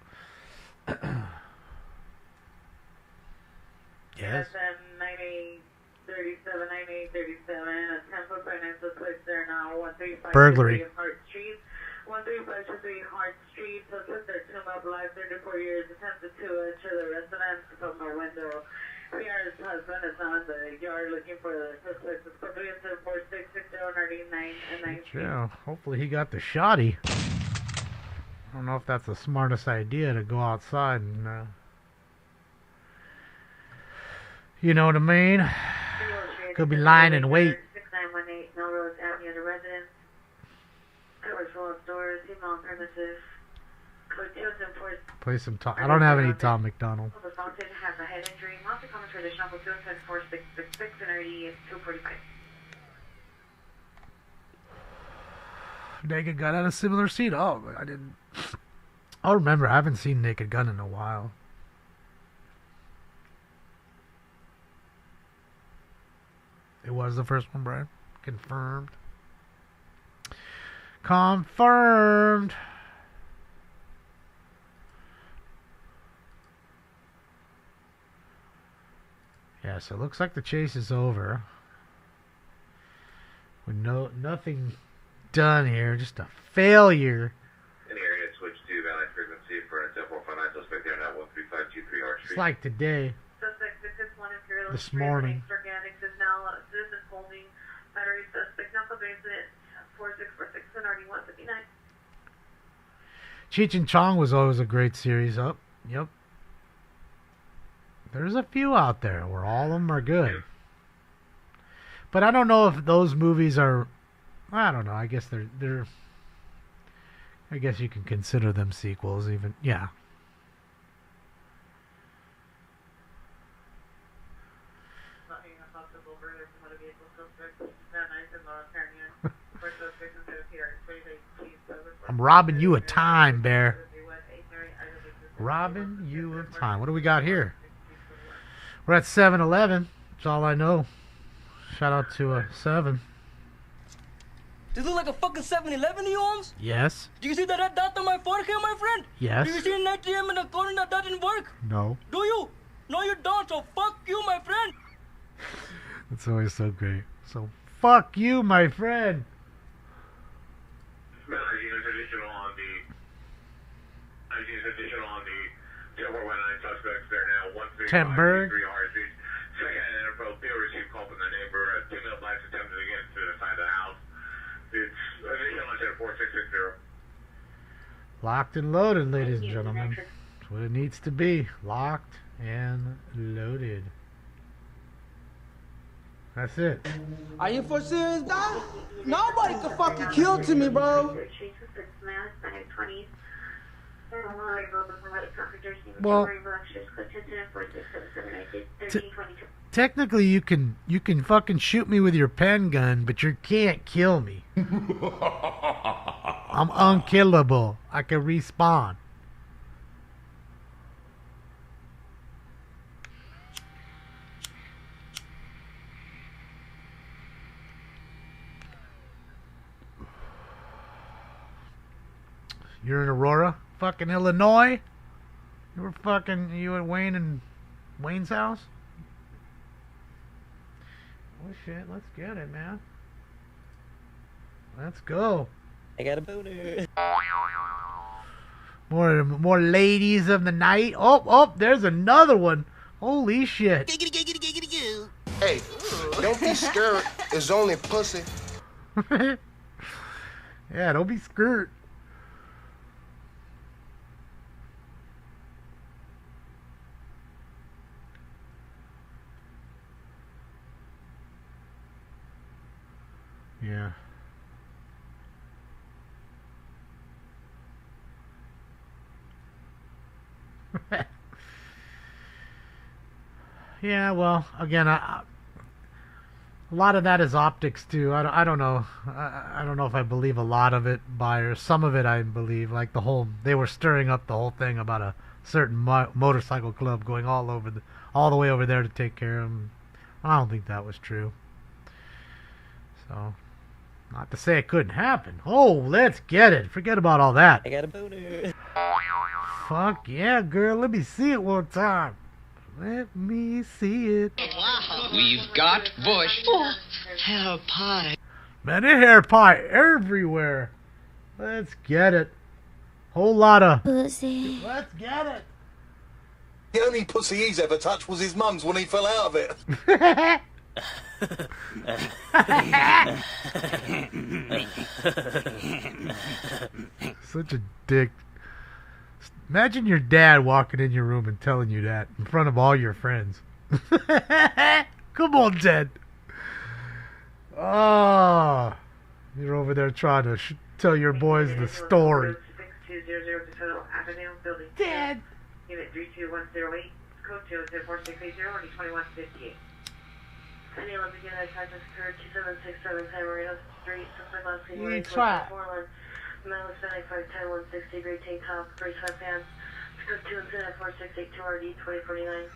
Yes. 9837, 9837, a 10-foot financial switch there now, 135 Burglary. Hart Street, 135 Hart Street, suspect there, 2 months life, 34 years, attempted to enter the residence from a window. PR's husband is now in the yard looking for the suspect. It's 346 and 19. Yeah, hopefully he got the shotty. I don't know if that's the smartest idea to go outside and, you know what I mean? Could be lying in wait. 6918 Melrose Avenue, the residence. Covers full of doors, email premises. Play some Tom. I don't have any Tom McDonald. Has a head injury. Monster comments for additional 24666 and 245. Naked Gun had a similar scene. Oh, I didn't. I'll remember. I haven't seen Naked Gun in a while. It was the first one, Brian. Confirmed. Confirmed. Yeah, so it looks like the chase is over. With nothing done here, just a failure. In the area, switch to Valley frequency for a 10-459 suspect there now 13523 Arch Street. It's like today. Suspect 661 Imperial This Street, morning. Organics is now citizen holding battery suspect now for incident 4646 and already 159. Cheech and Chong was always a great series. Oh, yep. There's a few out there where all of them are good. But I don't know if those movies are... I don't know. I guess they're... I guess you can consider them sequels even. Yeah. I'm robbing you of time, Bear. Robbing you of time. What do we got here? We're at 7-Eleven. That's all I know. Shout out to 7. This look like a fucking 7-Eleven, you Holmes? Yes. Do you see that dot on my forehead, my friend? Yes. Do you see an ATM and a code and that doesn't work? No. Do you? No, you don't, so fuck you, my friend. It's always so great. So, fuck you, my friend. Additional on the 0419 suspects. They're now 135 Temberg. 3 RCs. Second NFL field received call from the neighbor. 2 male blacks attempted again to find the house. It's additional at 4660. Locked and loaded, ladies and gentlemen. That's what it needs to be. Locked and loaded. That's it. Are you for serious, dog? Nobody can fucking kill to me, bro. Well, technically you can fucking shoot me with your pen gun, but you can't kill me. I'm unkillable. I can respawn. You're in Aurora, fucking Illinois. You at Wayne and Wayne's house. Oh shit, let's get it, man. Let's go. I got a boner. More ladies of the night. Oh, there's another one. Holy shit. Hey, don't be scared. It's only pussy. Yeah, don't be scared. Yeah. Yeah, well, again, a lot of that is optics too. I don't know. I don't know if I believe a lot of it, or some of it I believe. Like they were stirring up the whole thing about a certain motorcycle club going all the way over there to take care of them. I don't think that was true. So. Not to say it couldn't happen. Oh, let's get it. Forget about all that. I got a boner. Fuck yeah, girl. Let me see it one time. Let me see it. Wow. We've got Bush. Oh, hair pie. Man, there's hair pie everywhere. Let's get it. Whole lot of pussy. Let's get it. The only pussy he's ever touched was his mum's when he fell out of it. Such a dick. Imagine your dad walking in your room and telling you that in front of all your friends. Come on, Dad. Oh, you're over there trying to tell your boys the story. Dad. Unit 32108, code 20468, 2158. Any 11 again, I tried to secure 2767 San Marino Street, suspect last seen wearing 441, Malice 9510 160, Great Tank Top, 35 fans, code 2 incident 4682 RD 2049.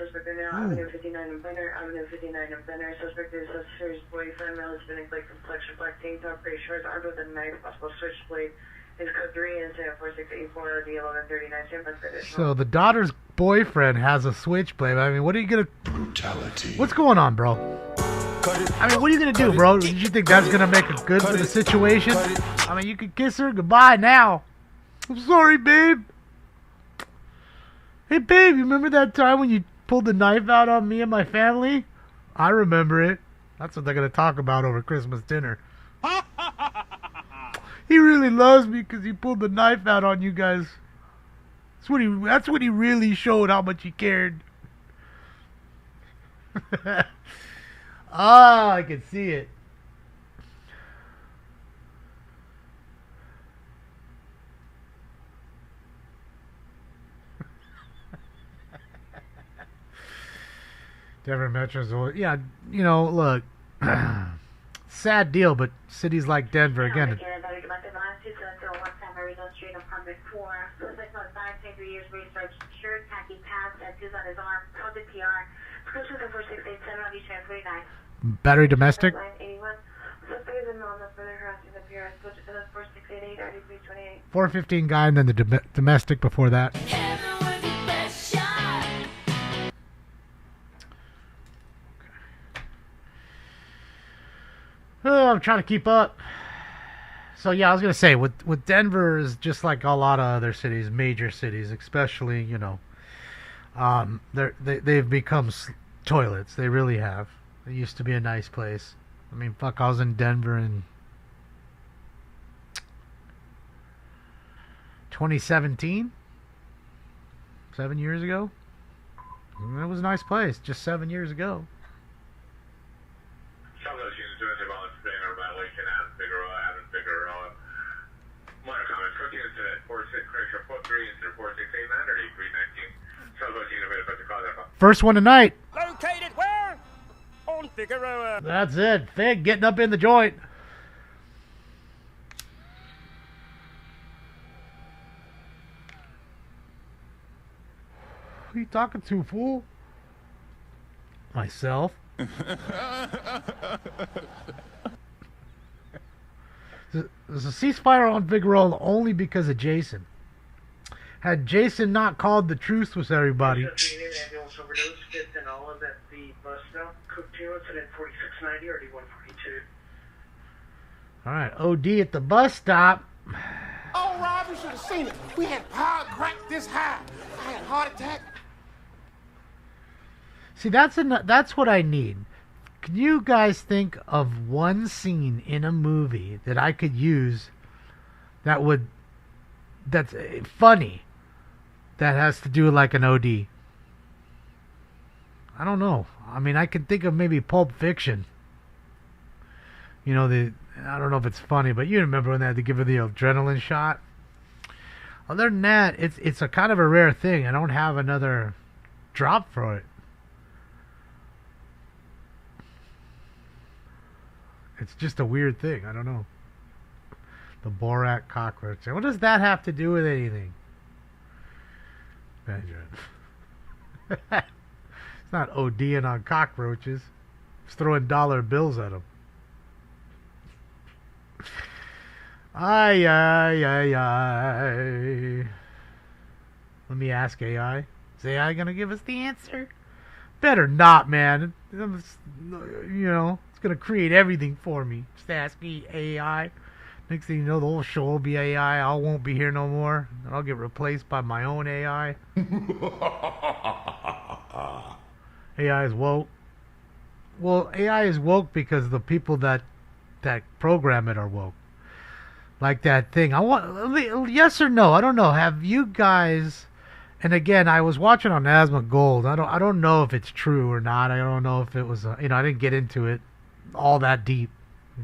Suspect are now Avenue 59 in Benner, Avenue 59 in Benner. Suspect is Suspect's boyfriend, male spinning blade complexion, black tank top, gray shorts, armed with a knife, possible switchblade. Is code 3 incident 4684 RD 1139 San Francisco. So the daughter's boyfriend has a switchblade. I mean, what are you gonna? Brutality. What's going on, bro? I mean, what are you gonna do, bro? Did you think that's gonna make it good for the situation? I mean, you could kiss her goodbye now. I'm sorry, babe. Hey, babe, you remember that time when you pulled the knife out on me and my family? I remember it. That's what they're gonna talk about over Christmas dinner. He really loves me because he pulled the knife out on you guys. That's when he really showed how much he cared. Ah, I can see it. Denver Metro's, yeah, you know, look, sad deal, but cities like Denver, again. Battery domestic? 415 guy, and then the domestic before that. Oh, I'm trying to keep up. So yeah, I was gonna say with Denver is just like a lot of other cities, major cities, especially, you know, they've become toilets. They really have. It used to be a nice place. I mean, fuck, I was in Denver in 2017, 7 years ago. And it was a nice place just 7 years ago. Some of those units doing their volunteer violation as Figueroa. Minor comments. Cook incident 46 Crenshaw 43 incident 4689 or 8319. Some of those units about to call that. First one tonight. Located where? On Figueroa. That's it. Fig getting up in the joint. Who you talking to, fool? Myself. There's a ceasefire on Figueroa only because of Jason. Had Jason not called the truce with everybody. Alright, OD at the bus stop. Oh, Rob, you should have seen it. We had power cracked this high. I had a heart attack. See, that's what I need. Can you guys think of one scene in a movie that I could use that's funny, that has to do with like an OD? I don't know. I mean, I can think of maybe Pulp Fiction. You know, I don't know if it's funny, but you remember when they had to give her the adrenaline shot? Other than that, it's a kind of a rare thing. I don't have another drop for it. It's just a weird thing. I don't know. The Borat cockroach. What does that have to do with anything? Benjamin. It's not ODing on cockroaches. It's throwing dollar bills at them. Ay. Let me ask AI. Is AI gonna give us the answer? Better not, man. You know, it's gonna create everything for me. Just ask me AI. Next thing you know, the whole show will be AI. I won't be here no more. I'll get replaced by my own AI. AI is woke. Well, AI is woke because the people that program it are woke. Like that thing. Yes or no? I don't know. Have you guys? And again, I was watching on Asthma Gold. I don't know if it's true or not. I don't know if it was. I didn't get into it all that deep.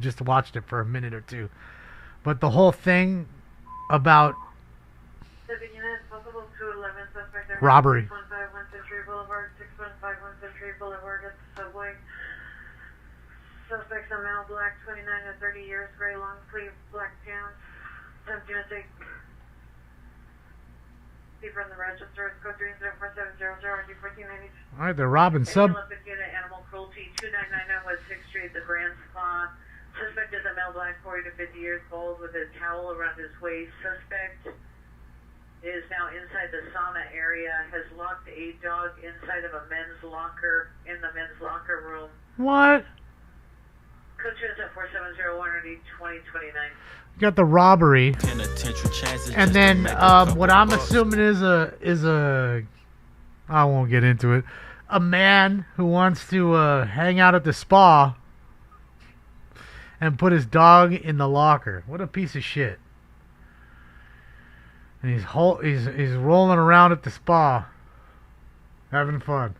Just watched it for a minute or two. But the whole thing about robbery. 615 Century Boulevard, 6151 Century Boulevard at the subway. Suspects are male, black, 29 to 30 years, gray, long sleeve, black pants. Attempting to take deeper in the register. It's code 30470 RG1490. All right, they're robbing sub. Olympic Unit, Animal Cruelty, 2999 West 6th Street, the Grand Spa. Suspect is a male, black, 40 to 50 years, bald with a towel around his waist. Suspect is now inside the sauna area, has locked a dog inside of a men's locker in the men's locker room. What? Code is at 4701-2029. Got the robbery, and then what I'm assuming is a I won't get into it. A man who wants to hang out at the spa, and put his dog in the locker. What a piece of shit. And he's rolling around at the spa, having fun.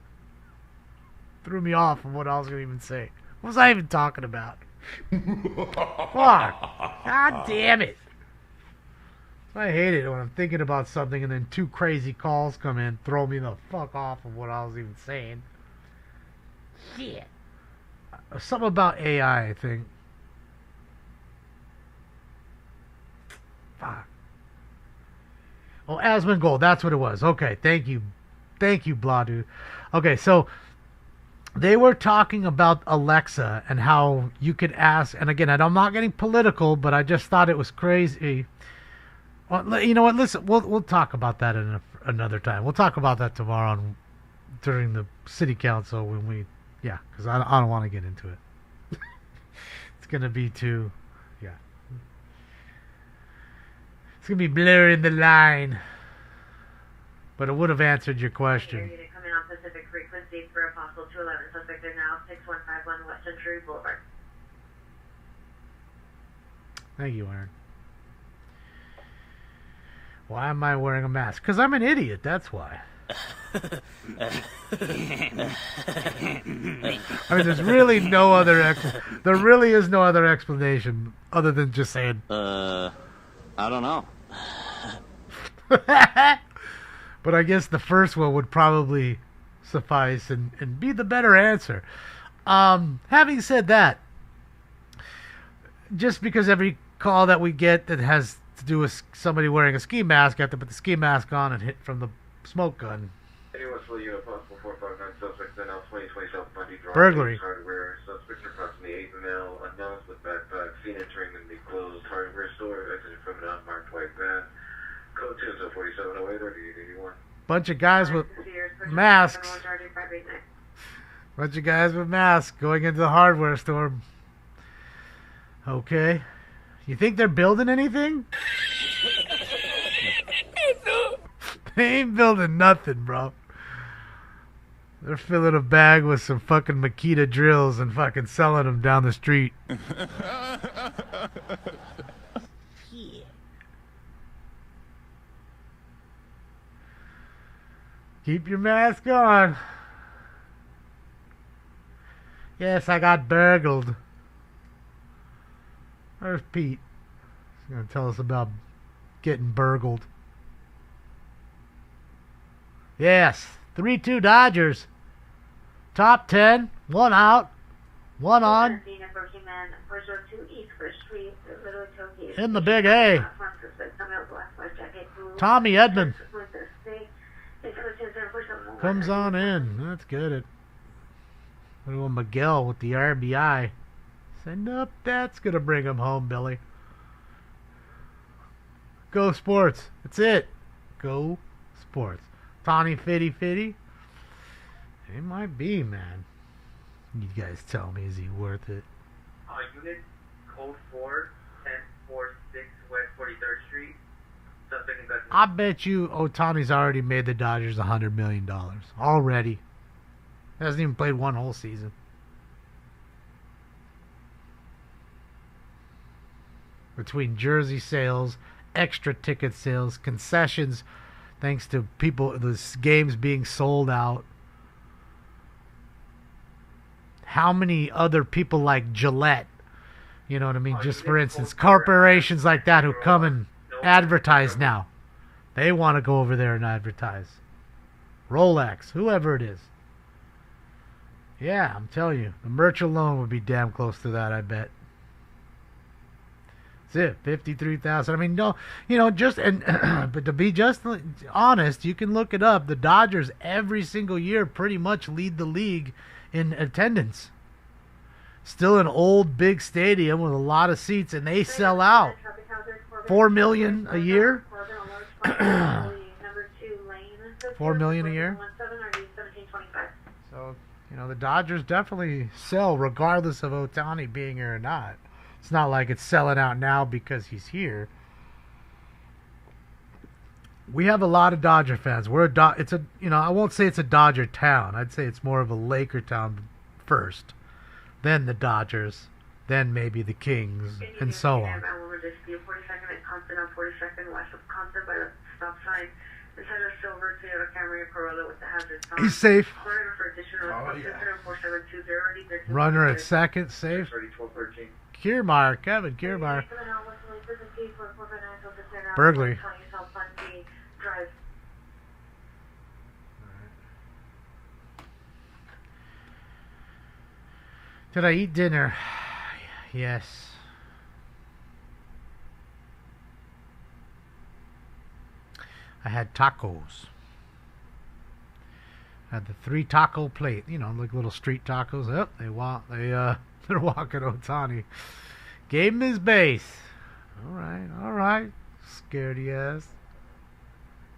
Threw me off from what I was going to even say. What was I even talking about? Fuck. God damn it. I hate it when I'm thinking about something and then two crazy calls come in, throw me the fuck off of what I was even saying. Shit. Something about AI, I think. Fuck. Oh, Asmongold, that's what it was. Okay, thank you. Thank you, Bladu. Okay, so they were talking about Alexa and how you could ask, and again, I'm not getting political, but I just thought it was crazy. Well, you know what? Listen, we'll talk about that another time. We'll talk about that tomorrow during the city council because I don't want to get into it. It's gonna be too, it's gonna be blurring the line. But it would have answered your question. Coming off Pacific frequency for Apostle 211, suspect are now 6151 West Century Boulevard. Thank you, Aaron. Why am I wearing a mask? Because I'm an idiot, that's why. I mean, there's really no other there really is no other explanation other than just saying I don't know. But I guess the first one would probably suffice and be the better answer. Having said that, just because every call that we get that has to do with somebody wearing a ski mask, I have to put the ski mask on and hit from the smoke gun. Burglary. Hardware. Suspect approximately 8 male, unknown with backpack, seen entering in the closed hardware store, exiting from an unmarked white van. Code 24708 or 881. Bunch of guys with masks. Bunch of guys with masks going into the hardware store. Okay. You think they're building anything? They ain't building nothing, bro. They're filling a bag with some fucking Makita drills and fucking selling them down the street. Keep your mask on. Yes, I got burgled. Where's Pete? He's going to tell us about getting burgled. Yes, 3-2 Dodgers. Top 10, one out, one on. In the Big A. Tommy Edmond comes on in. That's good. Little Miguel with the RBI. Send up. That's going to bring him home, Billy. Go Sports. That's it. Go Sports. Tawny Fitty. It might be, man. You guys tell me, is he worth it? Unit code 4, 1046 West 43rd Street. I bet you Ohtani's already made the Dodgers $100 million. Already. Hasn't even played one whole season. Between jersey sales, extra ticket sales, concessions, thanks to people, the games being sold out. How many other people like Gillette, you know what I mean? Just for instance, corporations like that who come and advertise now. They want to go over there and advertise. Rolex, whoever it is. Yeah, I'm telling you, the merch alone would be damn close to that, I bet. That's it, 53,000. I mean, no, you know, just and but to be just honest, you can look it up. The Dodgers every single year pretty much lead the league in attendance. Still an old big stadium with a lot of seats, and they sell out. 4 million a year. 4 million a year. So, you know, the Dodgers definitely sell regardless of Ohtani being here or not. It's not like it's selling out now because he's here. We have a lot of Dodger fans. I won't say it's a Dodger town. I'd say it's more of a Laker town first, then the Dodgers, then maybe the Kings, and so on. Over this 42nd and Compton on 42nd west of Compton by the stop sign. Inside a silver Toyota Camry Corolla with the hazard sign. He's safe. Runner for additional 4720 Runner at second, safe. Kiermaier, Kevin Kiermaier. Burglary. Did I eat dinner? Yes. I had tacos. I had the 3 taco plate, you know, like little street tacos. Oh, they're walking Ohtani. Gave him his base. All right. Scaredy ass.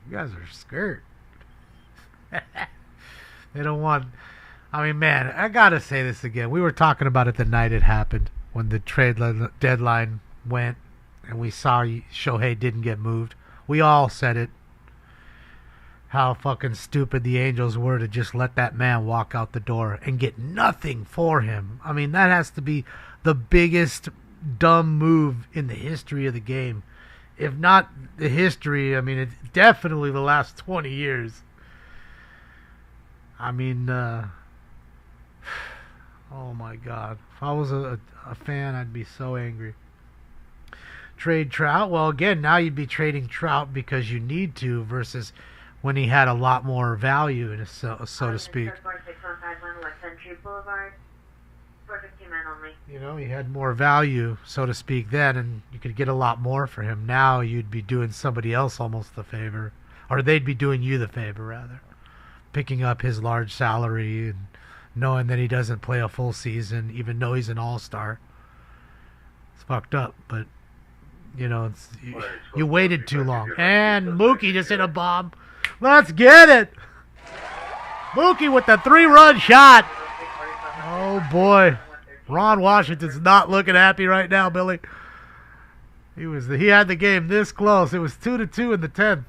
You guys are scared. They don't want. I mean, man, I gotta say this again. We were talking about it the night it happened, when the trade deadline went, and we saw Shohei didn't get moved. We all said it. How fucking stupid the Angels were to just let that man walk out the door and get nothing for him. I mean, that has to be the biggest dumb move in the history of the game. If not the history, I mean, it's definitely the last 20 years. I mean, oh my God. If I was a fan, I'd be so angry. Trade Trout. Well, again, now you'd be trading Trout because you need to versus when he had a lot more value, so to speak. You know, he had more value, so to speak, then, and you could get a lot more for him. Now you'd be doing somebody else almost the favor, or they'd be doing you the favor, rather. Picking up his large salary and knowing that he doesn't play a full season, even though he's an all-star. It's fucked up, but, you know, you waited too long. And Mookie just hit a bomb. Let's get it! Mookie with the 3-run shot. Oh, boy. Ron Washington's not looking happy right now, Billy. He had the game this close. It was 2-2 in the 10th.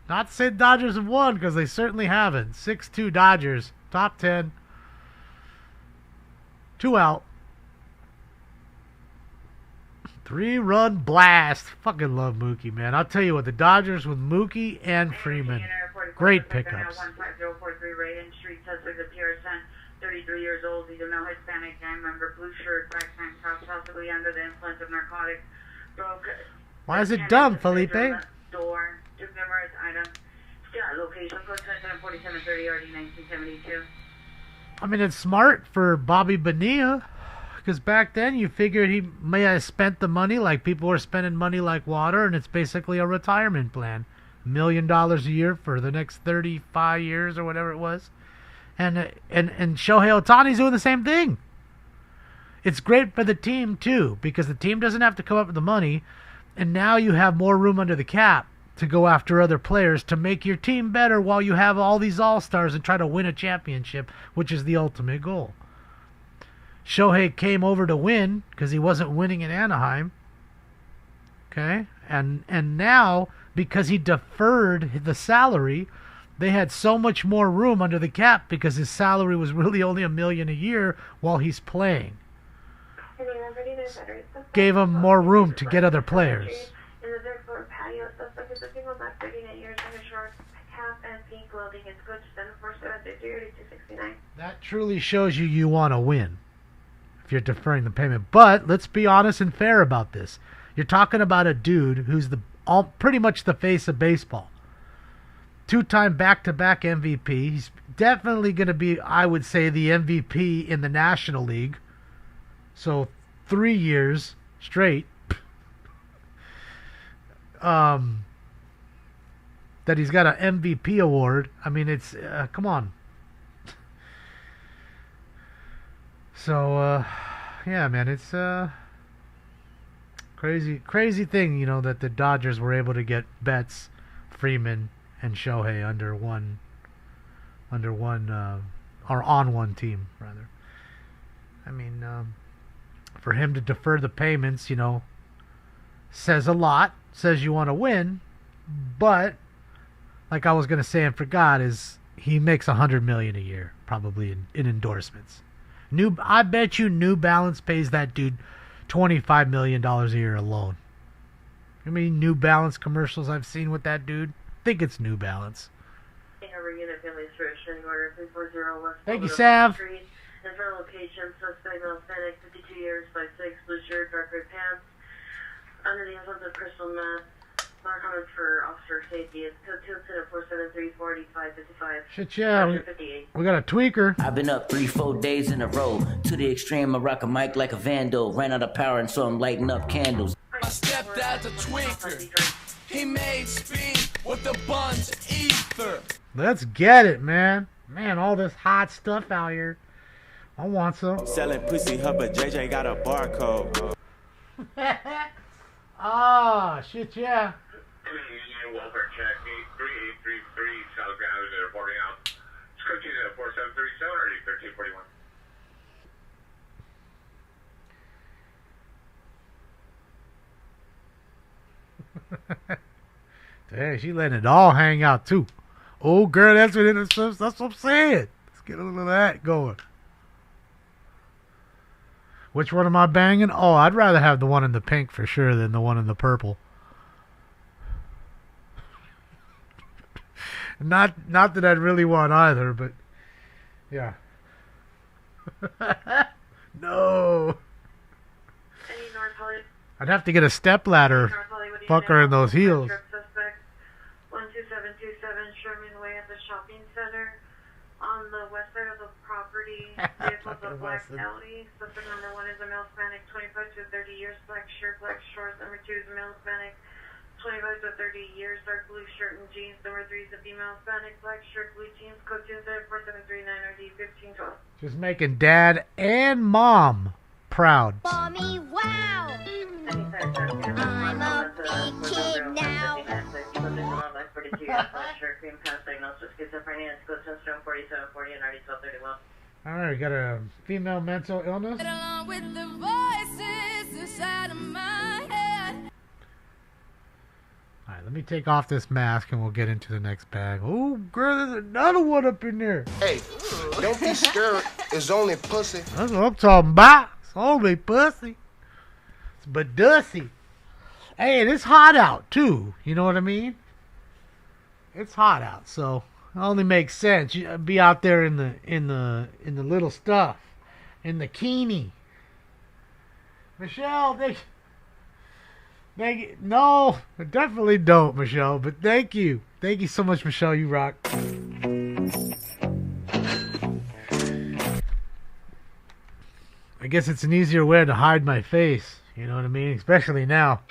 Not to say the Dodgers have won, because they certainly haven't. 6-2 Dodgers. Top 10. 2 out. 3-run blast. Fucking love Mookie, man. I'll tell you what, the Dodgers with Mookie and Freeman. Great pickups. 15043 Raiden Street, suspect appears 33 years old. He's a male Hispanic gang member, blue shirt, black tank top, possibly under the influence of narcotics. Why is it dumb, Felipe? Door, took numerous items. Still at location, code 4730 RD 1972. I mean, it's smart for Bobby Bonilla, because back then you figured he may have spent the money like people were spending money like water, and it's basically a retirement plan. $1 million a year for the next 35 years or whatever it was. And Shohei Ohtani's doing the same thing. It's great for the team, too, because the team doesn't have to come up with the money, and now you have more room under the cap to go after other players to make your team better while you have all these all-stars and try to win a championship, which is the ultimate goal. Shohei came over to win because he wasn't winning in Anaheim. Okay? And now, because he deferred the salary, they had so much more room under the cap because his salary was really only $1 million a year while he's playing. Gave him more room to get other players. In the third floor patio, suspect is a single black 39 years in a short cap and pink clothing. It's good to 747-269. That truly shows you want to win if you're deferring the payment. But let's be honest and fair about this. You're talking about a dude who's pretty much the face of baseball. 2-time back-to-back MVP. He's definitely going to be, I would say, the MVP in the National League. So 3 years straight. That he's got an MVP award. I mean, it's come on. So yeah, man, it's crazy thing, you know, that the Dodgers were able to get Betts, Freeman, and Shohei under one or on one team rather. I mean, for him to defer the payments, you know, says a lot. Says you want to win, but like I was gonna say and forgot, is he makes $100 million a year probably in endorsements. I bet you New Balance pays that dude $25 million a year alone. How many New Balance commercials I've seen with that dude? I think it's New Balance. Thank you, Sav. And for location, suspect Hispanic, 52 years, 5'6", blue shirt, dark red pants. Under the influence of crystal meth. Narcotics for officer safety. It's code 2-473-485-55. Shit, yeah. We got a tweaker. I've been up 3-4 days in a row. To the extreme, I rock a mic like a vandal. Ran out of power and so I'm lighting up candles. My stepdad's a tweaker. He made speed with a bunch of ether. Let's get it, man. Man, all this hot stuff out here. I want some. Selling pussy, her, but JJ got a barcode. Ah, shit, yeah. Welfare check 3833 South Avenue reporting out. It's coaching at 4737 or 1341. Hey, she letting it all hang out too. Oh, girl, that's what I'm saying. Let's get a little of that going. Which one am I banging? Oh, I'd rather have the one in the pink for sure than the one in the purple. Not that I'd really want either, but yeah. No. I'd have to get a step ladder. Fuck her in those heels. 12727 Sherman Way at the shopping center. On the west side of the property, vehicles of black alley. Suspect number 1 is a male Hispanic, 25 to 30 years, black shirt, black shorts. Number 2 is a male Hispanic, 25 to 30 years, dark blue shirt and jeans. Number 3 is a female Hispanic, black shirt, blue jeans. Code 2-4739 RD 1512. Just making dad and mom proud. Mommy, wow! I'm a big kid now. Alright, we got a female mental illness. Along with the voices inside of my head. Alright, let me take off this mask and we'll get into the next bag. Oh, girl, there's another one up in there. Hey, don't be scared. It's only pussy. That's what I'm talking about. It's only pussy. It's badussy. Hey, and it's hot out, too. You know what I mean? It's hot out, so it only makes sense. You be out there in the little stuff, in the bikini. Michelle, no, definitely don't, Michelle. But thank you so much, Michelle. You rock. I guess it's an easier way to hide my face. You know what I mean? Especially now.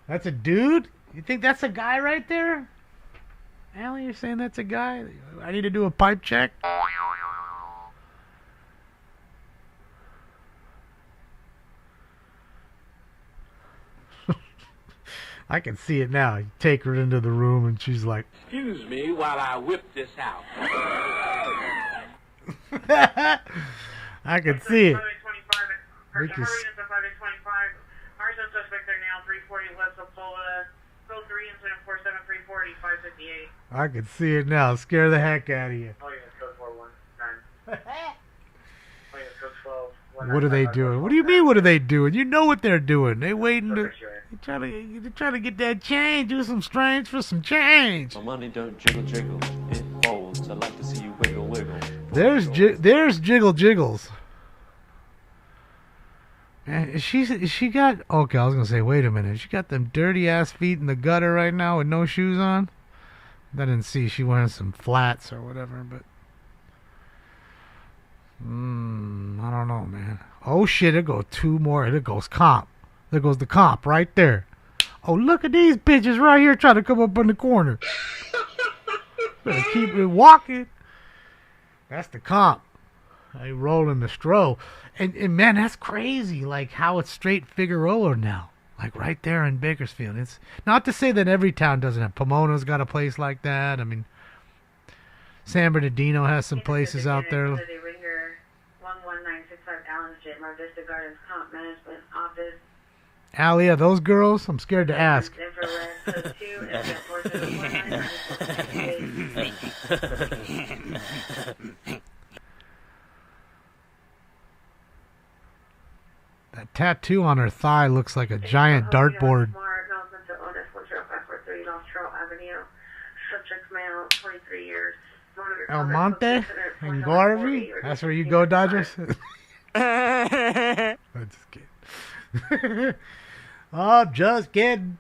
That's a dude? You think that's a guy right there? Allie, you're saying that's a guy? I need to do a pipe check? I can see it now. You take her into the room and she's like, "Excuse me while I whip this out." I can see it. Our suspect are now 340 West Apollo, code 3 incident 47340 558. I can see it now. Scare the heck out of you. Oh, yeah, code 419. Oh, yeah, code 12. What are they doing? What do you mean, what are they doing? You know what they're doing. They waiting to... They're trying to get that change. Do some strange for some change. My money don't jiggle jiggle. It folds. I like to see you wiggle wiggle. There's Jiggle Jiggles. Man, is she got... Okay, I was going to say, wait a minute. She got them dirty-ass feet in the gutter right now with no shoes on? I didn't see. She wearing some flats or whatever, but... I don't know, man. Oh, shit, it goes two more. There goes comp. There goes the comp right there. Oh, look at these bitches right here trying to come up in the corner. Better keep it walking. That's the comp. They rolling the stroll. And man, that's crazy. Like how it's straight Figueroa now. Like right there in Bakersfield. It's not to say that every town doesn't have. Pomona's got a place like that. I mean, San Bernardino has some places out there. 11965 Allen Street, Mar Vista Gardens Comp Management Office. Allie, are those girls? I'm scared to ask. That tattoo on her thigh looks like a giant dartboard. Subject male, 23 years. El Monte and Garvey? That's where you go, Dodgers? I'm just kidding. Oh, just kidding.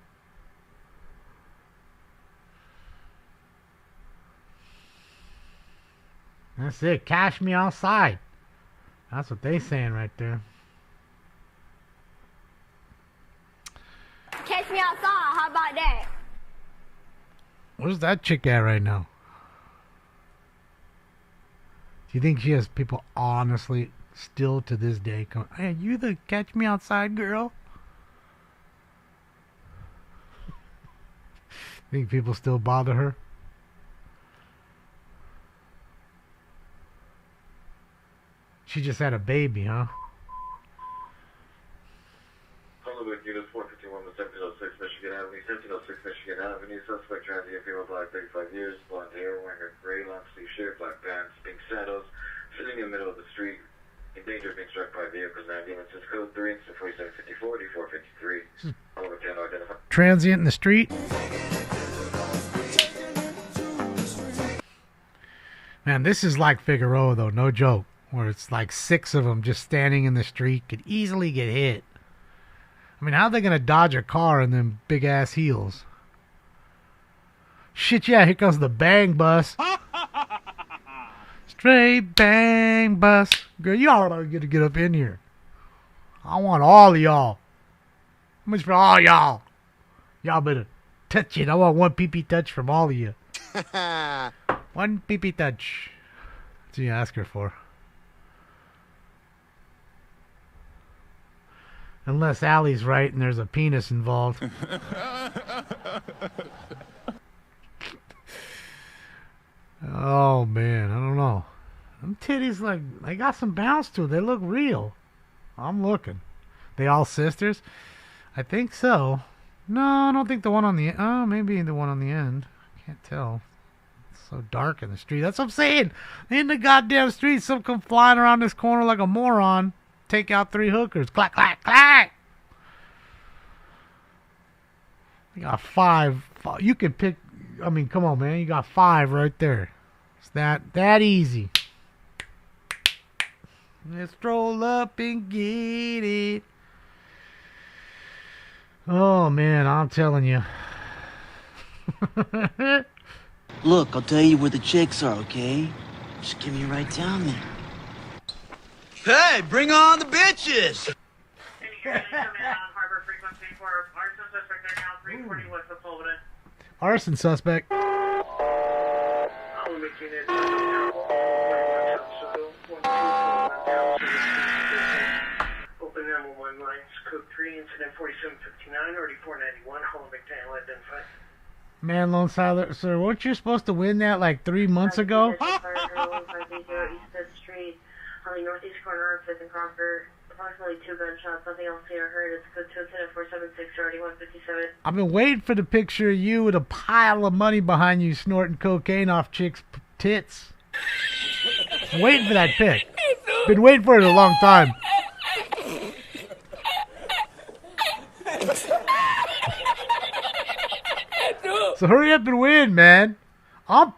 That's it. Cash me outside. That's what they saying right there. Catch me outside. How about that? Where's that chick at right now? Do you think she has people honestly still to this day come, hey, you the catch me outside girl? Think people still bother her? She just had a baby, huh? Hollywood Unit 451 with 1706 Michigan Avenue, 1706 Michigan Avenue. Suspect transient female, black, 35 years, blonde hair, wearing a gray long sleeve shirt, black pants, pink sandals, sitting in the middle of the street, in danger of being struck by vehicles. Ambulances code 3 and 4754 D453. Hollywood 10 identified. Transient in the street? Man, this is like Figueroa, though, no joke. Where it's like 6 of them just standing in the street, could easily get hit. I mean, how are they going to dodge a car in them big-ass heels? Shit, yeah, here comes the bang bus. Straight bang bus. Girl, y'all are going to get up in here. I want all of y'all. How much for all y'all? Y'all better touch it. I want one pee-pee touch from all of you. One pee-pee touch. That's what you ask her for. Unless Allie's right and there's a penis involved. Oh, man. I don't know. Them titties, like, they got some bounce to it. They look real. I'm looking. They all sisters? I think so. No, I don't think the one on the... Oh, maybe the one on the end. Can't tell. It's so dark in the street. That's what I'm saying. In the goddamn street, some come flying around this corner like a moron. Take out 3 hookers. Clack, clack, clack. You got 5. You can pick. I mean, come on, man. You got 5 right there. It's that easy. Let's stroll up and get it. Oh, man. I'm telling you. Look, I'll tell you where the chicks are, okay? Just get me right down there. Hey, bring on the bitches! Arson suspect. Open 911 lines, code 3, incident 4759, already 491, Holland McDaniel identified. Man, Lone Siler, sir, weren't you supposed to win that like 3 months ago? On the northeast corner of 5th and Crawford, approximately 2 gunshots, nothing else seen or heard. It's code 2 incident 476, already 157. I've been waiting for the picture of you with a pile of money behind you snorting cocaine off chicks' tits. I'm waiting for that pic. Been waiting for it a long time. So hurry up and win, man. I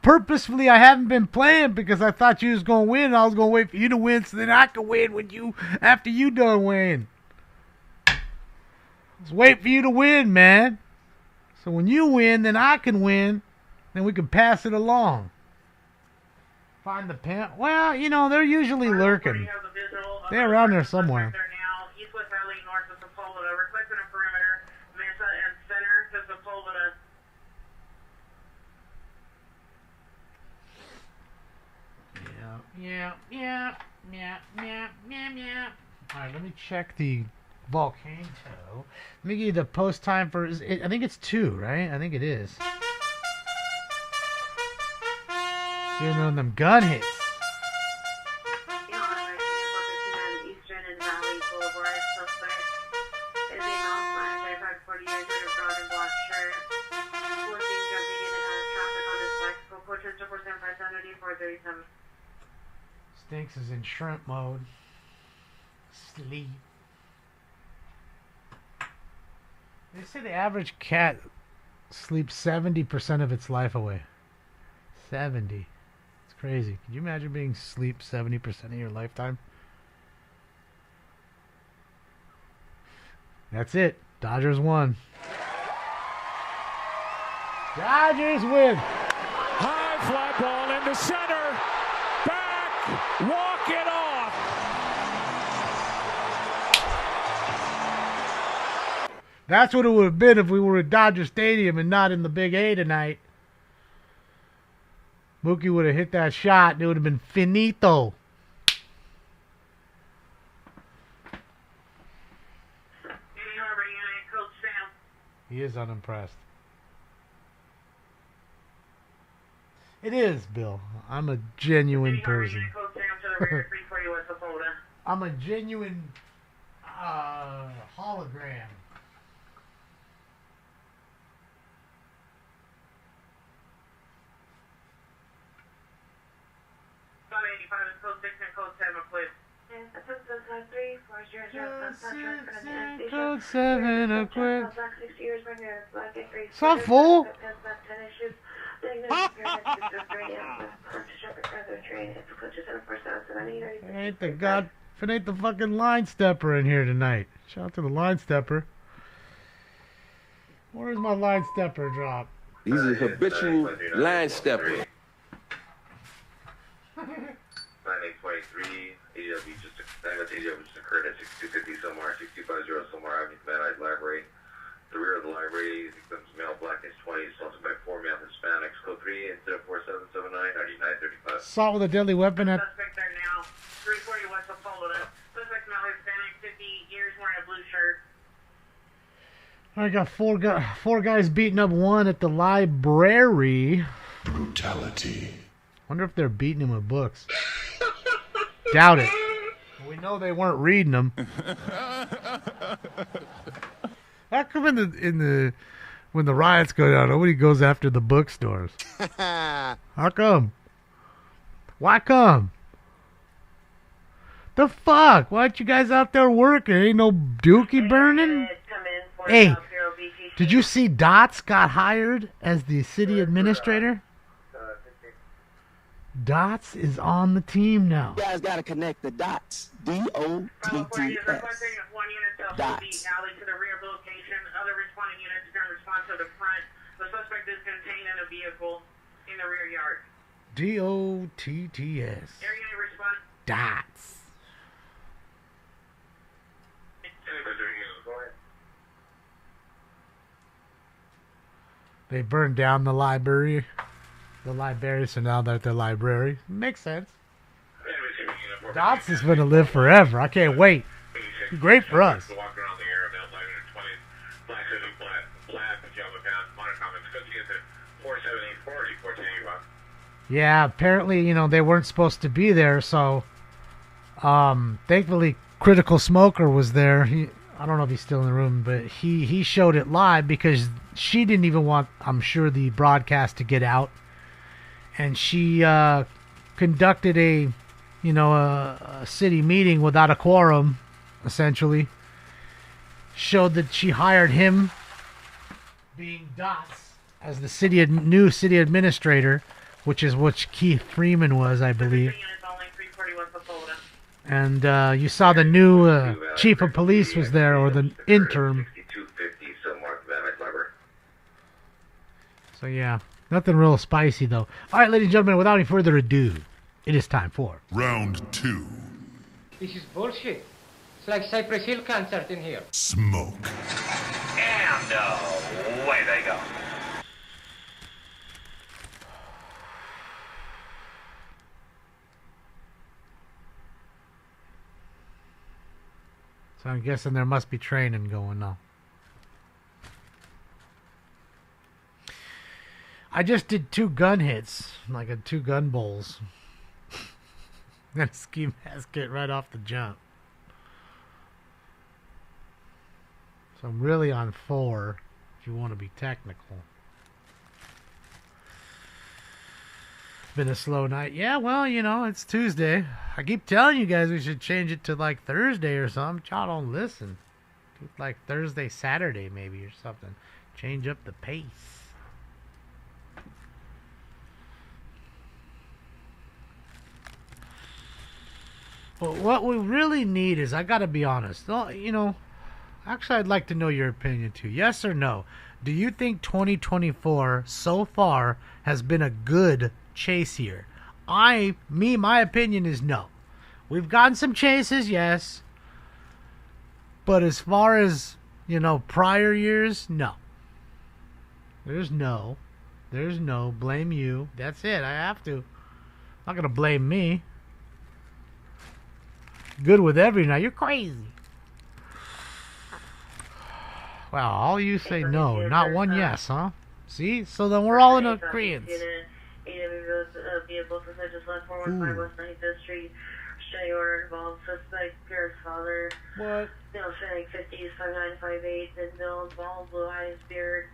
haven't been playing because I thought you was going to win and I was going to wait for you to win so then I could win with you after you done win. Just wait for you to win, man. So when you win, then I can win. Then we can pass it along. Find the pimp. Well, you know, they're usually lurking. They're around there somewhere. Yeah. Alright, let me check the Volcano. Let me give you the post time for... I think it's 2, right? I think it is. Doing on them gun hits. Stinks is in shrimp mode. Sleep. They say the average cat sleeps 70% of its life away. 70. It's crazy. Can you imagine being asleep 70% of your lifetime? That's it. Dodgers won. Dodgers win. High fly ball into center. Back. Walk it off. That's what it would have been if we were at Dodger Stadium and not in the Big A tonight. Mookie would have hit that shot and it would have been finito. He is unimpressed. It is, Bill. I'm a genuine person. I'm a genuine hologram. Code 7 equipped. Some fool. Ain't the god. If it ain't the fucking line stepper in here tonight. Shout out to the line stepper. Where's my line stepper drop? He's a habitual line stepper. 9823, AW just occurred at 6250 somewhere, 6250 somewhere, Avenue Command Library. The rear of the library becomes male blackness 20, sponsored by 4 male Hispanics, code 3, instead of 4779, 9935. Assault with a deadly weapon at... Suspect there now, 340 West of Florida. Suspect male Hispanic, 50 years, wearing a blue shirt. I got four guys beating up one at the library. Brutality. Wonder if they're beating him with books. Doubt it. We know they weren't reading them. How come when the riots go down, nobody goes after the bookstores? How come? Why come? The fuck? Why aren't you guys out there working? Ain't no dookie burning? Hey, did you see Dots got hired as the city administrator? Dots is on the team now. You guys gotta connect the dots. D-O-T-T-S. Dots. Other responding units can respond to the front. The suspect is contained in a vehicle in the rear yard. D-O-T-T-S. Dots. They burned down the library. The library, so now they're at the library. Makes sense. Dots is going to live forever. I can't wait. Great for us. Yeah, apparently, they weren't supposed to be there, so thankfully Critical Smoker was there. I don't know if he's still in the room, but he showed it live because she didn't even want, I'm sure, the broadcast to get out. And she conducted a city meeting without a quorum, essentially. Showed that she hired him, being Dots, as the new city administrator, which is what Keith Freeman was, I believe. And you saw the new chief of police was there, or the interim. So yeah. Nothing real spicy, though. All right, ladies and gentlemen, without any further ado, it is time for... Round 2. This is bullshit. It's like Cypress Hill concert in here. Smoke. And away they go. So I'm guessing there must be training going now. I just did 2 gun hits, like 2 gun bowls. And a ski mask hit right off the jump. So I'm really on 4, if you want to be technical. It's been a slow night. Yeah, well, it's Tuesday. I keep telling you guys we should change it to like Thursday or something. Y'all don't listen. Shoot like Thursday, Saturday maybe or something. Change up the pace. But what we really need is, I gotta be honest, actually I'd like to know your opinion too. Yes or no? Do you think 2024 so far has been a good chase year? My opinion is no. We've gotten some chases, yes. But as far as, prior years, no. There's no. Blame you. That's it. I have to. Not gonna blame me. Good with every now. You're crazy. Wow, all you say no, not one yes, huh? See? So then we're all in agreement. Vehicle suspect left 415 West 95th Street. Restraining order involved suspect, Pierre's father. What? Male Fennec 50s 5958. Then build, bald, blue eyes, beard.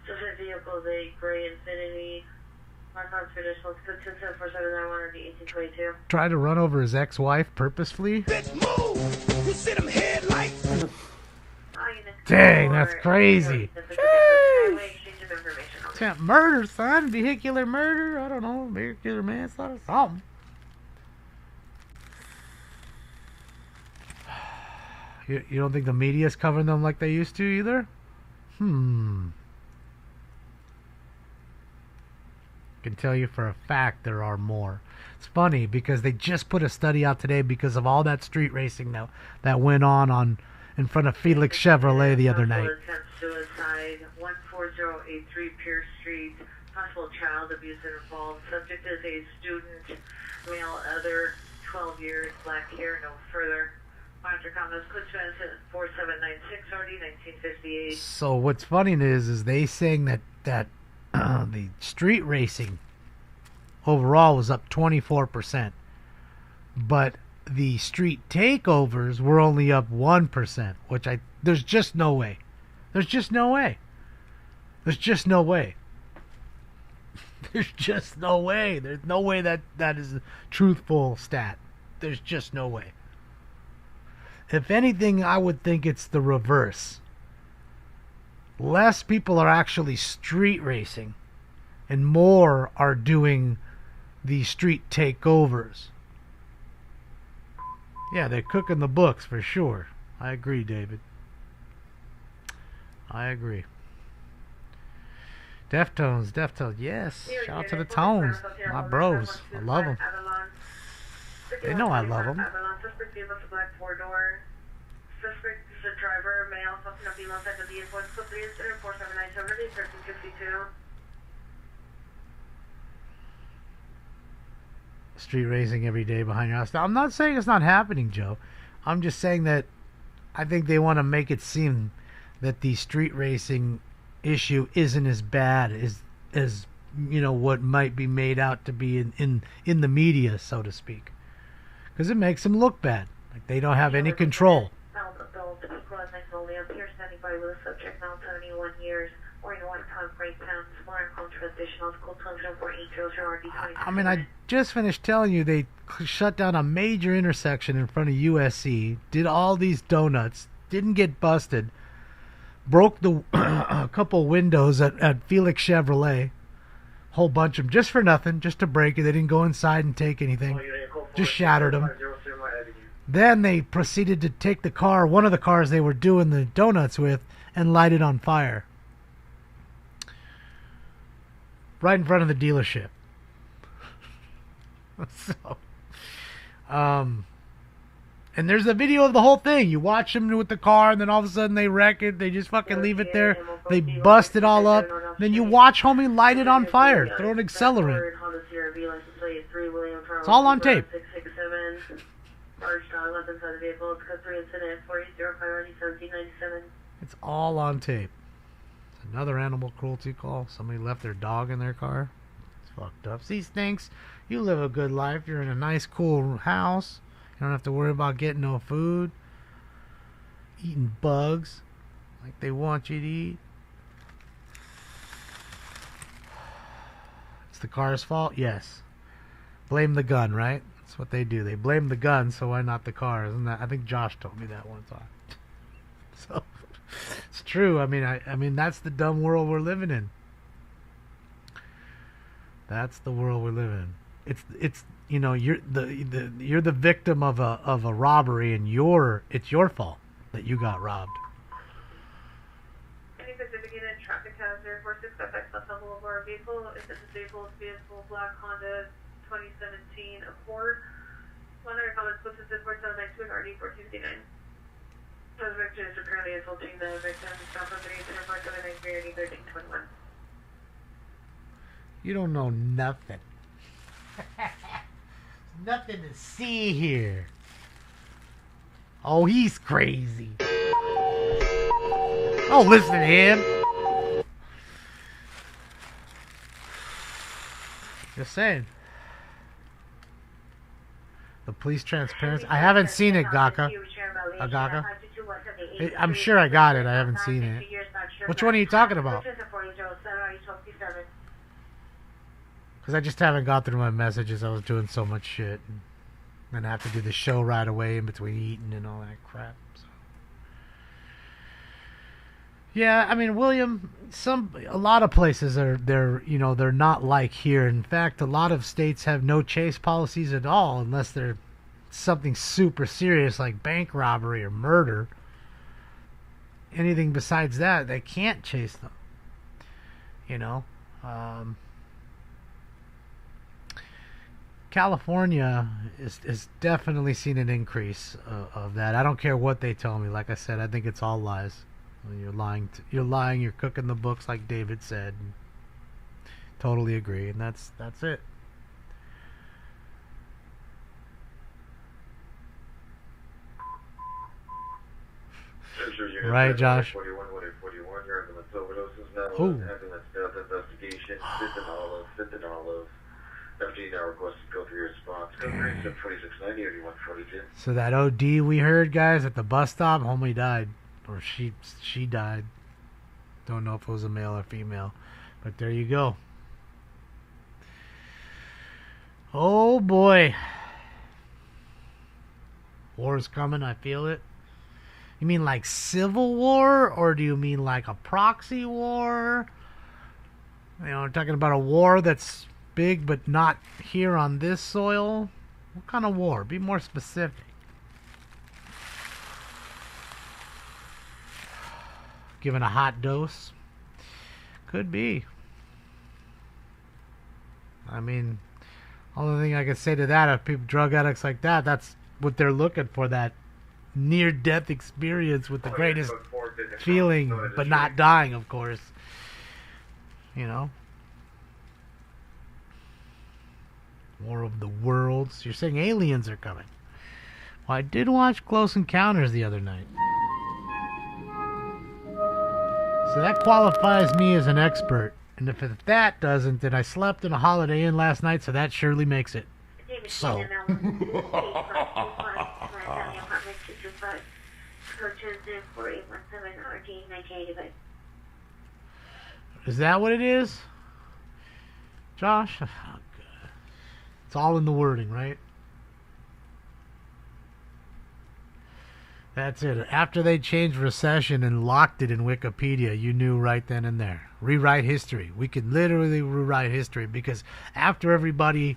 Suspect vehicle is a gray Infinity. Marcon traditional. Code 107479 Try to run over his ex-wife purposefully? Bitch, move! You see them headlights? Dang, that's crazy. Attempt murder, son. Vehicular murder. I don't know. Vehicular manslaughter. Something. You don't think the media's covering them like they used to either? Can tell you for a fact there are more. It's funny because they just put a study out today because of all that street racing that went on in front of Felix Chevrolet the other night. Suicide, 14083 Pierce Street. Possible child abuse involved. Subject is a student, male, other, 12 years, black hair, no further. Monitor comments, code 4796 RD 1958. So what's funny is they saying that the street racing overall was up 24%, but the street takeovers were only up 1%, which there's just no way. There's just no way. There's just no way. There's just no way. There's no way that is a truthful stat. There's just no way. If anything, I would think it's the reverse. Less people are actually street racing, and more are doing the street takeovers. Yeah, they're cooking the books for sure. I agree, David. I agree. Deftones, yes. Shout out to the Tones, my bros. I love them. They know I love them. Suspect vehicle is a black four-door. Suspect is a driver, male, fucking up email type of vehicle. It's code 4797 1352. Street racing every day behind your house. Now, I'm not saying it's not happening, Joe. I'm just saying that I think they want to make it seem that the street racing issue isn't as bad as what might be made out to be in the media, so to speak, because it makes them look bad, like they don't have any control. Only up here standing by with a subject now 71 years. I mean, I just finished telling you they shut down a major intersection in front of USC, did all these donuts, didn't get busted, broke a couple windows at Felix Chevrolet, whole bunch of them, just for nothing, just to break it. They didn't go inside and take anything, just shattered them. Then they proceeded to take the car, one of the cars they were doing the donuts with, and light it on fire. Right in front of the dealership. So, and there's a video of the whole thing. You watch them with the car, and then all of a sudden they wreck it. They just fucking leave it there. They bust it all up. Then you watch homie light it on fire. Throw an accelerant. It's all on tape. It's all on tape. It's another animal cruelty call. Somebody left their dog in their car. It's fucked up. See, Stinks, you live a good life. You're in a nice, cool house. You don't have to worry about getting no food. Eating bugs like they want you to eat. It's the car's fault? Yes. Blame the gun, right? That's what they do. They blame the gun, so why not the car? Isn't that? I think Josh told me that one time. So it's true. I mean that's the dumb world we're living in. That's the world we're living in. It's you know, you're the victim of a robbery, and it's your fault that you got robbed. Any Pacific unit, traffic hazard, 46 FX left on Boulevard vehicle. Is it disabled vehicle, black Honda 2017 Accord? 100 comments, what's this report on 92 RD 1459? The victim is apparently assaulting the victim. Stop on the report on 93 RD 1321. You don't know nothing. Nothing to see here. Oh, he's crazy. Oh, listen to him. Just saying. The police transparency. I haven't seen it, Gaka. Agaka. I'm sure I got it. I haven't seen it. Which one are you talking about? Because I just haven't got through my messages. I was doing so much shit. And I have to do the show right away in between eating and all that crap. So. Yeah, I mean, William, a lot of places they're not like here. In fact, a lot of states have no chase policies at all unless they're something super serious like bank robbery or murder. Anything besides that, they can't chase them. You know? California is definitely seen an increase of that. I don't care what they tell me. Like I said, I think it's all lies. You're lying. You're cooking the books, like David said. Totally agree, and that's it. Right, Josh. 41, 41, your ambulance overdoses now. Ooh. Ambulance death investigation. Fentanyl. FD now requested go through your response. Go through 2690 or 142. So that OD we heard, guys, at the bus stop, homie died. Or she died. Don't know if it was a male or female. But there you go. Oh boy. War's coming, I feel it. You mean like civil war? Or do you mean like a proxy war? You know, we're talking about a war that's big but not here on this soil. What kind of war? Be more specific. Given a hot dose? Could be. I mean, only thing I could say to that, if people, drug addicts like that, that's what they're looking for, that near-death experience with the greatest feeling, but not dying, of course. You know? War of the Worlds. You're saying aliens are coming. Well, I did watch Close Encounters the other night. So that qualifies me as an expert. And if that doesn't, then I slept in a Holiday Inn last night, so that surely makes it so. Is that what it is? Josh? Oh, God. It's all in the wording, right? That's it. After they changed recession and locked it in Wikipedia, you knew right then and there. Rewrite history. We could literally rewrite history, because after everybody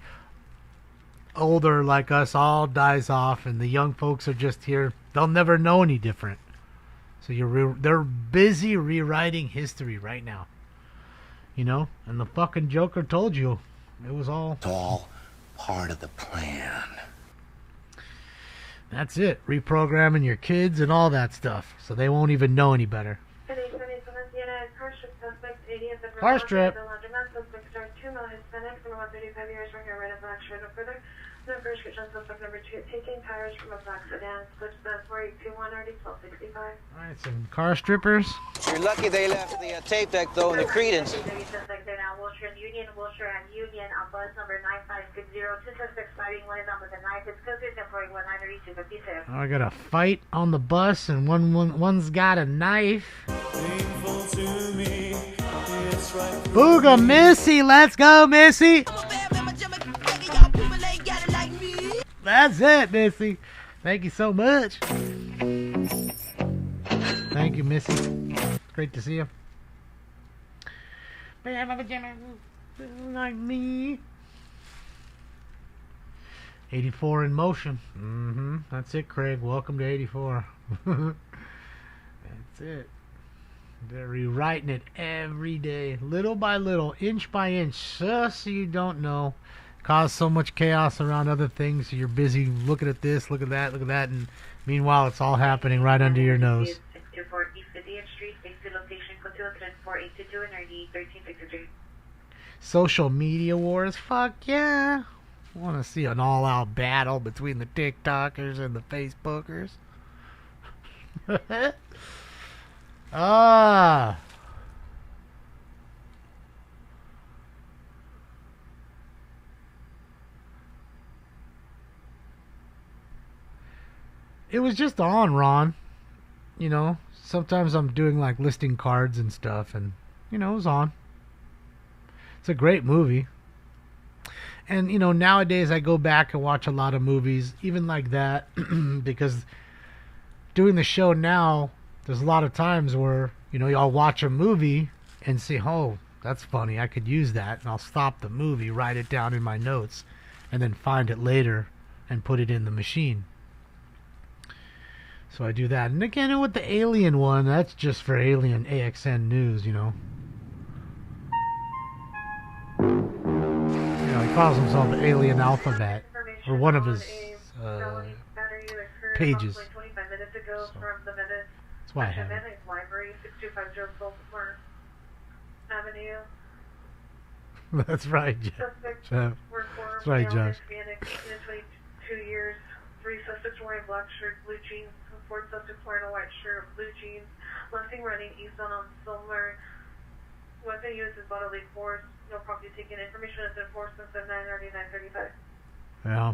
older like us all dies off and the young folks are just here, they'll never know any different. So they're busy rewriting history right now. You know? And the fucking Joker told you. It was all... It's all part of the plan. That's it. Reprogramming your kids and all that stuff. So they won't even know any better. Car strip. Alright, some car strippers. You're lucky they left the tape deck, though, in the Credence. Union, Wilshire, and Union on bus number 9560. 2 suspects fighting, one is on with a knife. It's closer to 419256. I got a fight on the bus, and one's got a knife. Booga Missy, let's go, Missy. That's it, Missy. Thank you so much. Thank you, Missy. Great to see you. May I have a pajama like me? 84 in motion. That's it, Craig. Welcome to 84. That's it. They're rewriting it every day, little by little, inch by inch, just so you don't know. Cause so much chaos around other things, so you're busy looking at this, look at that, and meanwhile it's all happening right under your nose. 624 East 50th Street, basic location, code 24822 and ID 1363. Social media wars, fuck yeah. I want to see an all-out battle between the TikTokers and the Facebookers. Ah. It was just on, Ron. You know, sometimes I'm doing like listing cards and stuff, and you know, it was on. It's a great movie. And you know, nowadays I go back and watch a lot of movies, even like that, because doing the show now, there's a lot of times where, you know, I'll watch a movie and say, oh, that's funny, I could use that, and I'll stop the movie, write it down in my notes, and then find it later and put it in the machine. So I do that. And again, with the Alien one, that's just for Alien AXN News, you know. You know, he calls himself the Alien Alphabet, or one of his pages. So, that's why I have it. Library, 6250 Baltimore Avenue. That's right, Jeff. That's right, Josh. 22 years, 3 suspects wearing black shirt, blue jeans, 4 suspects wearing a white shirt, blue jeans, last thing running eastbound on Silver. Weapon used is bodily force, no property taken. Information is enforcement of 99935. Yeah.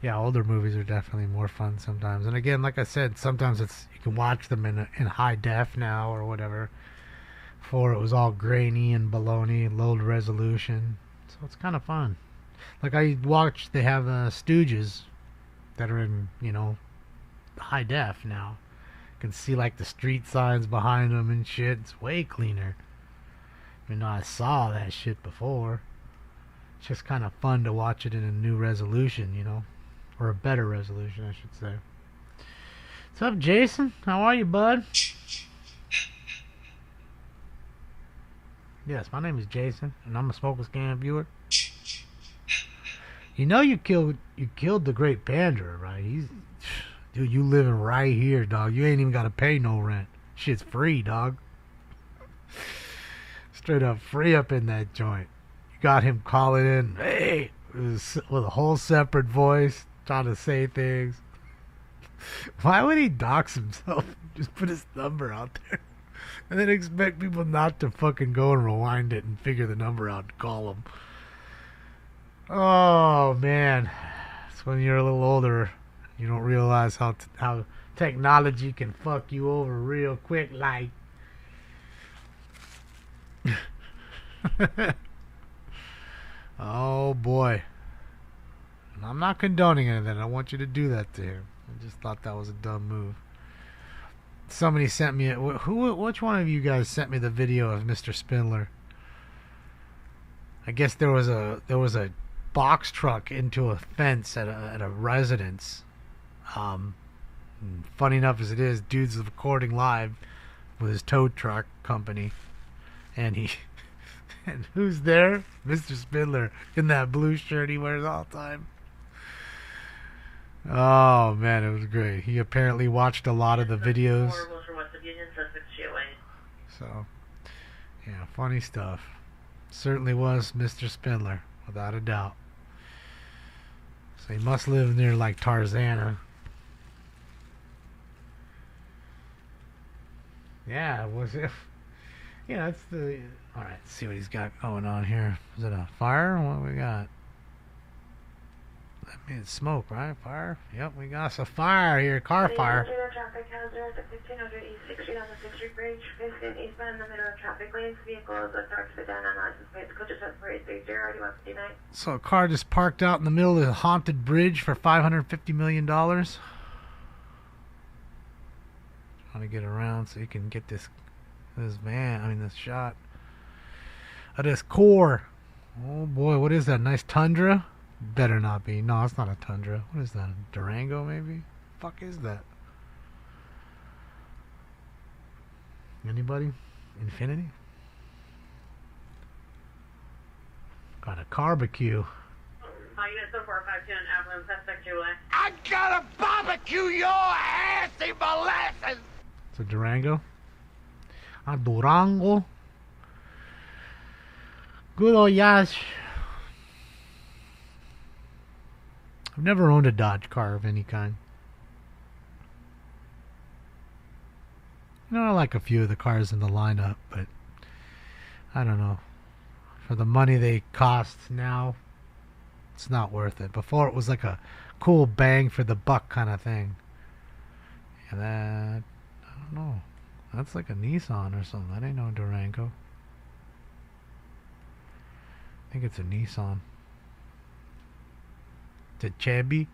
Yeah, older movies are definitely more fun sometimes. And again, like I said, sometimes it's you can watch them in high def now or whatever. Before it was all grainy and baloney, low resolution. So it's kind of fun. Like I watched, they have Stooges that are in, you know, high def now. You can see like the street signs behind them and shit. It's way cleaner. You know, I saw that shit before. It's just kind of fun to watch it in a new resolution, you know. Or a better resolution, I should say. What's up, Jason? How are you, bud? Yes, my name is Jason, and I'm a Smokeless Can viewer. You know you killed the Great Pandora, right? Dude, you living right here, dog. You ain't even got to pay no rent. Shit's free, dog. Straight up free up in that joint. You got him calling in, hey, with a whole separate voice, trying to say things. Why would he dox himself? Just put his number out there. And then expect people not to fucking go and rewind it and figure the number out and call him. Oh, man. It's when you're a little older, you don't realize how technology can fuck you over real quick, like. Oh, boy. And I'm not condoning anything. I want you to do that to him. I just thought that was a dumb move. Somebody sent me which one of you guys sent me the video of Mr. Spindler? I guess there was a box truck into a fence at a residence. Funny enough as it is, dude's recording live with his tow truck company, and who's there? Mr. Spindler in that blue shirt he wears all the time. Oh man, it was great. He apparently watched a lot of the videos. So, yeah, funny stuff. Certainly was Mr. Spindler, without a doubt. So he must live near like Tarzana. Yeah, was it? Yeah, that's the. All right, let's see what he's got going on here. Is it a fire? What we got? That means smoke, right? Fire? Yep, we got some fire here. Car fire. Traffic hazard at 1500 East 6th Street on the 6th Street Bridge. Facing eastbound in the middle of traffic lanes. Vehicles are dark sedan and license plates. Coaches at 4830 9159. So a car just parked out in the middle of a haunted bridge for $550 million. Trying to get around so you can get this van. I mean, this shot of this core. Oh boy, what is that? Nice Tundra? Better not be. No, it's not a Tundra. What is that? A Durango, maybe? Fuck is that? Anybody? Infinity? Got a barbecue. I gotta barbecue your ass in molasses. It's a Durango. A Durango. Good old Yash. I've never owned a Dodge car of any kind. You know, I like a few of the cars in the lineup, but I don't know. For the money they cost now, it's not worth it. Before it was like a cool bang for the buck kind of thing. And that, I don't know. That's like a Nissan or something. That ain't no Durango. I think it's a Nissan. It's a Chevy.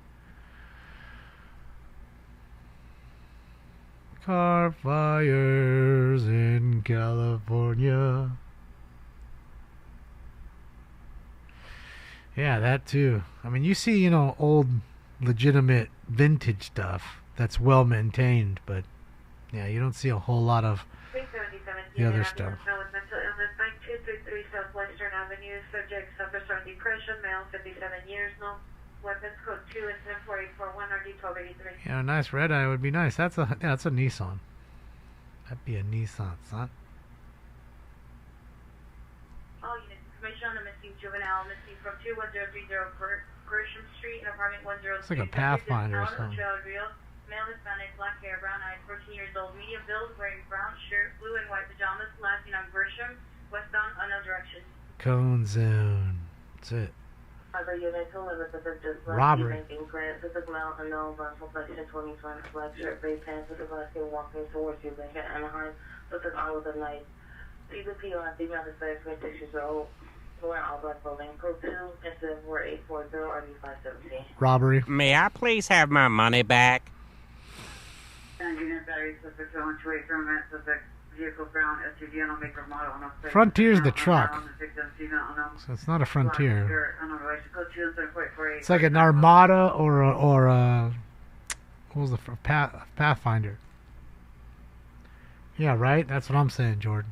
Car fires in California. Yeah, that too. I mean, you see, you know, old, legitimate vintage stuff that's well maintained, but yeah, you don't see a whole lot of the other stuff. Southwestern Avenue, subject suffers from depression, male, 57 years, no weapons, code 2 is 10481 RD 1283. Yeah, a nice red eye would be nice. That's a Nissan. That'd be a Nissan, son. All units, information on a missing juvenile, missing from 21030 Gresham Street, apartment 103. It's like a Pathfinder or something. Male, Hispanic, black hair, brown eyes, 14 years old, medium build, wearing brown shirt, blue and white pajamas, last seen on Gresham, westbound, unknown direction. Cone Zone. That's it. Other units, who live at the victim, Robbery. Pacific Male, unknown, brown complexion, 25, black shirt, gray pants, with a basket, walking towards you, Lincoln, Anaheim, Pacific all of the night. Either POI, female, Hispanic, 26 years old, wearing all black clothing, code 2, incident 4840, RD 517. Robbery. May I please have my money back? Frontier's the truck. So it's not a Frontier. It's like an Armada or a what was the Pathfinder? Yeah, right? That's what I'm saying, Jordan.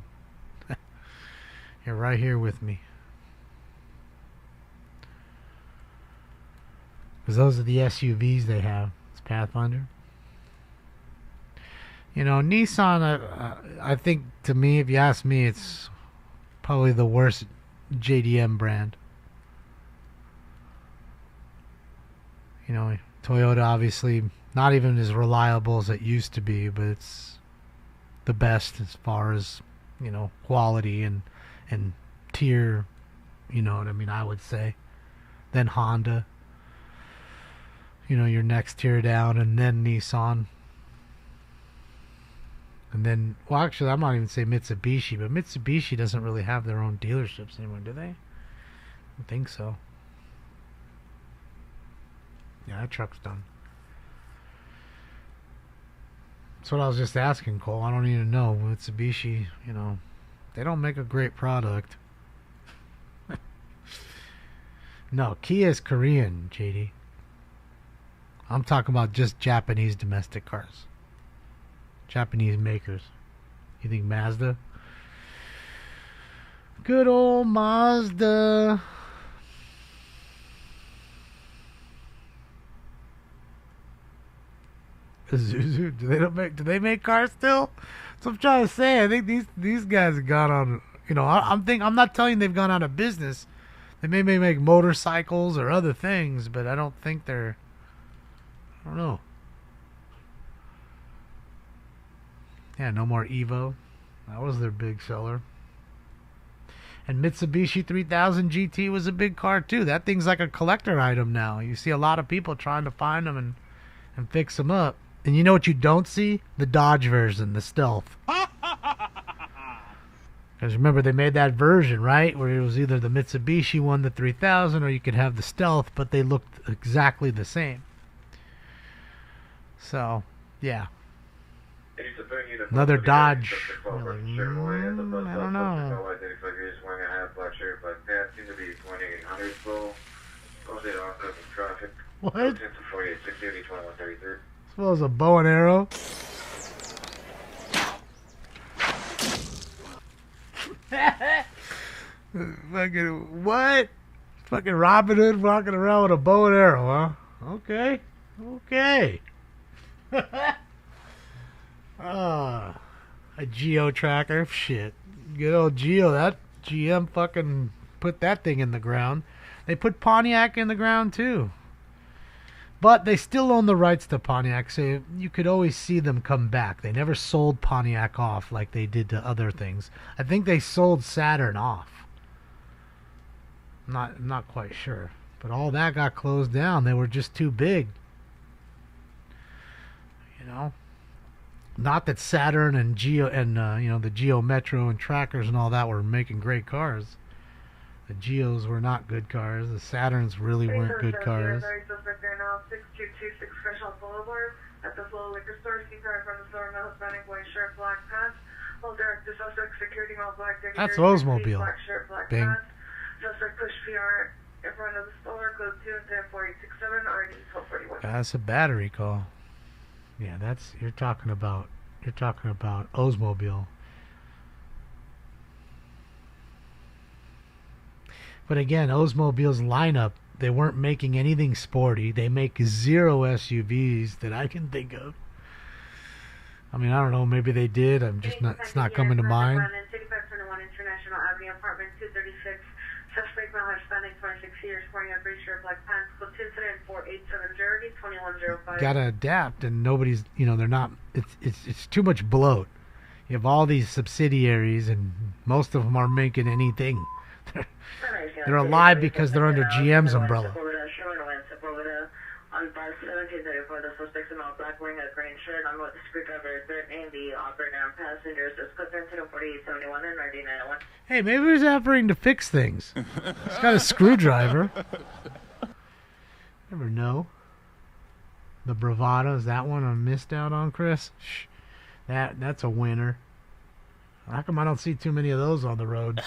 You're right here with me. Because those are the SUVs they have. It's Pathfinder. You know, Nissan, I think, to me, if you ask me, it's probably the worst JDM brand. You know, Toyota, obviously, not even as reliable as it used to be, but it's the best as far as, you know, quality and tier, you know what I mean, I would say. Then Honda, you know, your next tier down, and then Nissan. And then, well, actually, I'm not even saying Mitsubishi, but Mitsubishi doesn't really have their own dealerships anymore, do they? I don't think so. Yeah, that truck's done. That's what I was just asking, Cole. I don't even know. Mitsubishi, you know, they don't make a great product. No, Kia is Korean, JD. I'm talking about just Japanese domestic cars. Japanese makers. You think Mazda? Good old Mazda. Isuzu. Do they make cars still? So I'm trying to say, I think these guys have gone on. You know, I'm not telling you they've gone out of business. They may make motorcycles or other things, but I don't think they're. I don't know. Yeah, no more Evo. That was their big seller. And Mitsubishi 3000 GT was a big car too. That thing's like a collector item now. You see a lot of people trying to find them and fix them up. And you know what you don't see? The Dodge version, the Stealth. Because remember, they made that version, right? Where it was either the Mitsubishi one, the 3000, or you could have the Stealth, but they looked exactly the same. So, yeah. Another Dodge. You're like, I don't know. What? Suppose a bow and arrow. Fucking what? Fucking Robin Hood walking around with a bow and arrow, huh? Okay. Okay. A Geo tracker. Shit. Good old Geo. That GM fucking put that thing in the ground. They put Pontiac in the ground too. But they still own the rights to Pontiac, so you could always see them come back. They never sold Pontiac off like they did to other things. I think they sold Saturn off. I'm not quite sure. But all that got closed down. They were just too big. You know? Not that Saturn and Geo and the Geo Metro and Trackers and all that were making great cars. The Geos were not good cars. The Saturns really weren't good cars. 6226 Freshall Boulevard at the Flow Liquor Store. Car from the store, no Hispanic, white shirt, black pants. Hold direct to suspect, security, all black. That's Oldsmobile. Black shirt, black Bing. pants. Suspect push PR in front of the store. Code 2 and 104867. RD 1241. That's a battery call. Yeah, that's you're talking about Oldsmobile. But again, Oldsmobile's lineup, they weren't making anything sporty. They make 0 SUVs that I can think of. I mean, I don't know, maybe they did. It's not coming to mind. 3521 International Avenue, apartment 236. Suspect male Hispanic, 26 years, wearing a gray shirt, black pants. Code incident 4870 2105. Gotta adapt, and nobody's, they're not. It's too much bloat. You have all these subsidiaries, and most of them aren't making anything. They're alive because they're under GM's umbrella. On bus 1734, the suspects in all black wearing a green shirt on with the screwdriver threatening the operator and passengers. It's code 4871 and 991. Hey, maybe he's offering to fix things. He's got a screwdriver. Never know. The Bravada, is that one I missed out on, Chris? Shh. That's a winner. How come I don't see too many of those on the road?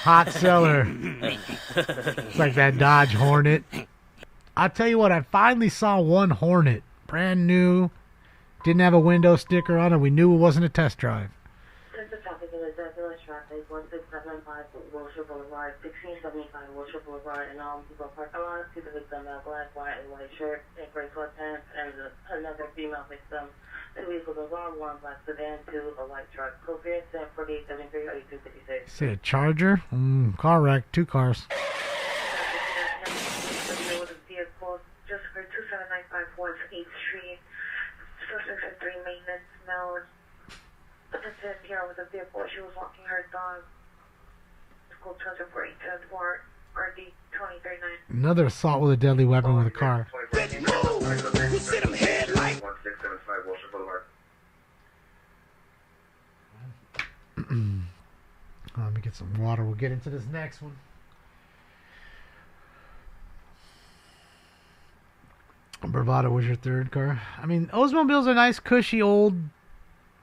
Hot seller. It's like that Dodge Hornet. I'll tell you what, I finally saw one Hornet. Brand new. Didn't have a window sticker on it. We knew it wasn't a test drive. The traffic is Village traffic, 1675 Wilshire Boulevard, 1675 Wilshire Boulevard, and all people parking lots. See the victim in a black, white, and white shirt, and gray sweatpants, and another female victim. Two vehicles of all, one black sedan, two a white truck. Code 4873 8256. See a Charger? Car wreck. 2 cars. Just for 2795 West 8th Street. Suspects at 3 maintenance mode. Incident here with a vehicle. She was walking her dog. School transfer for 810 Ward. RD 2039. Another assault with a deadly weapon with a car. Let's move! You see them headlights? 1675 Wilshire Boulevard. Let me get some water. We'll get into this next one. Bravada was your third car. I mean, Oldsmobile's a nice, cushy, old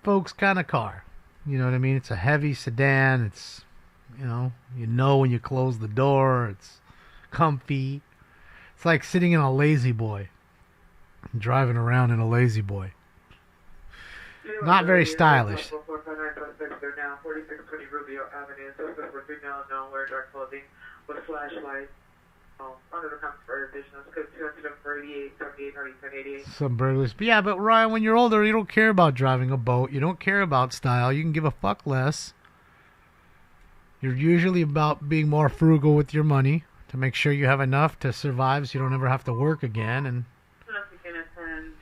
folks kind of car. You know what I mean? It's a heavy sedan. It's, you know when you close the door. It's comfy. It's like sitting in a Lazy Boy. Driving around in a Lazy Boy. Not very stylish. 4620 Rubio Avenue. Suspect for female, no wear dark clothing with a flashlight. Under the count for additional code 238 78 88. Some burglars. But yeah, but Ryan, when you're older, you don't care about driving a boat. You don't care about style. You can give a fuck less. You're usually about being more frugal with your money to make sure you have enough to survive so you don't ever have to work again. And 2839,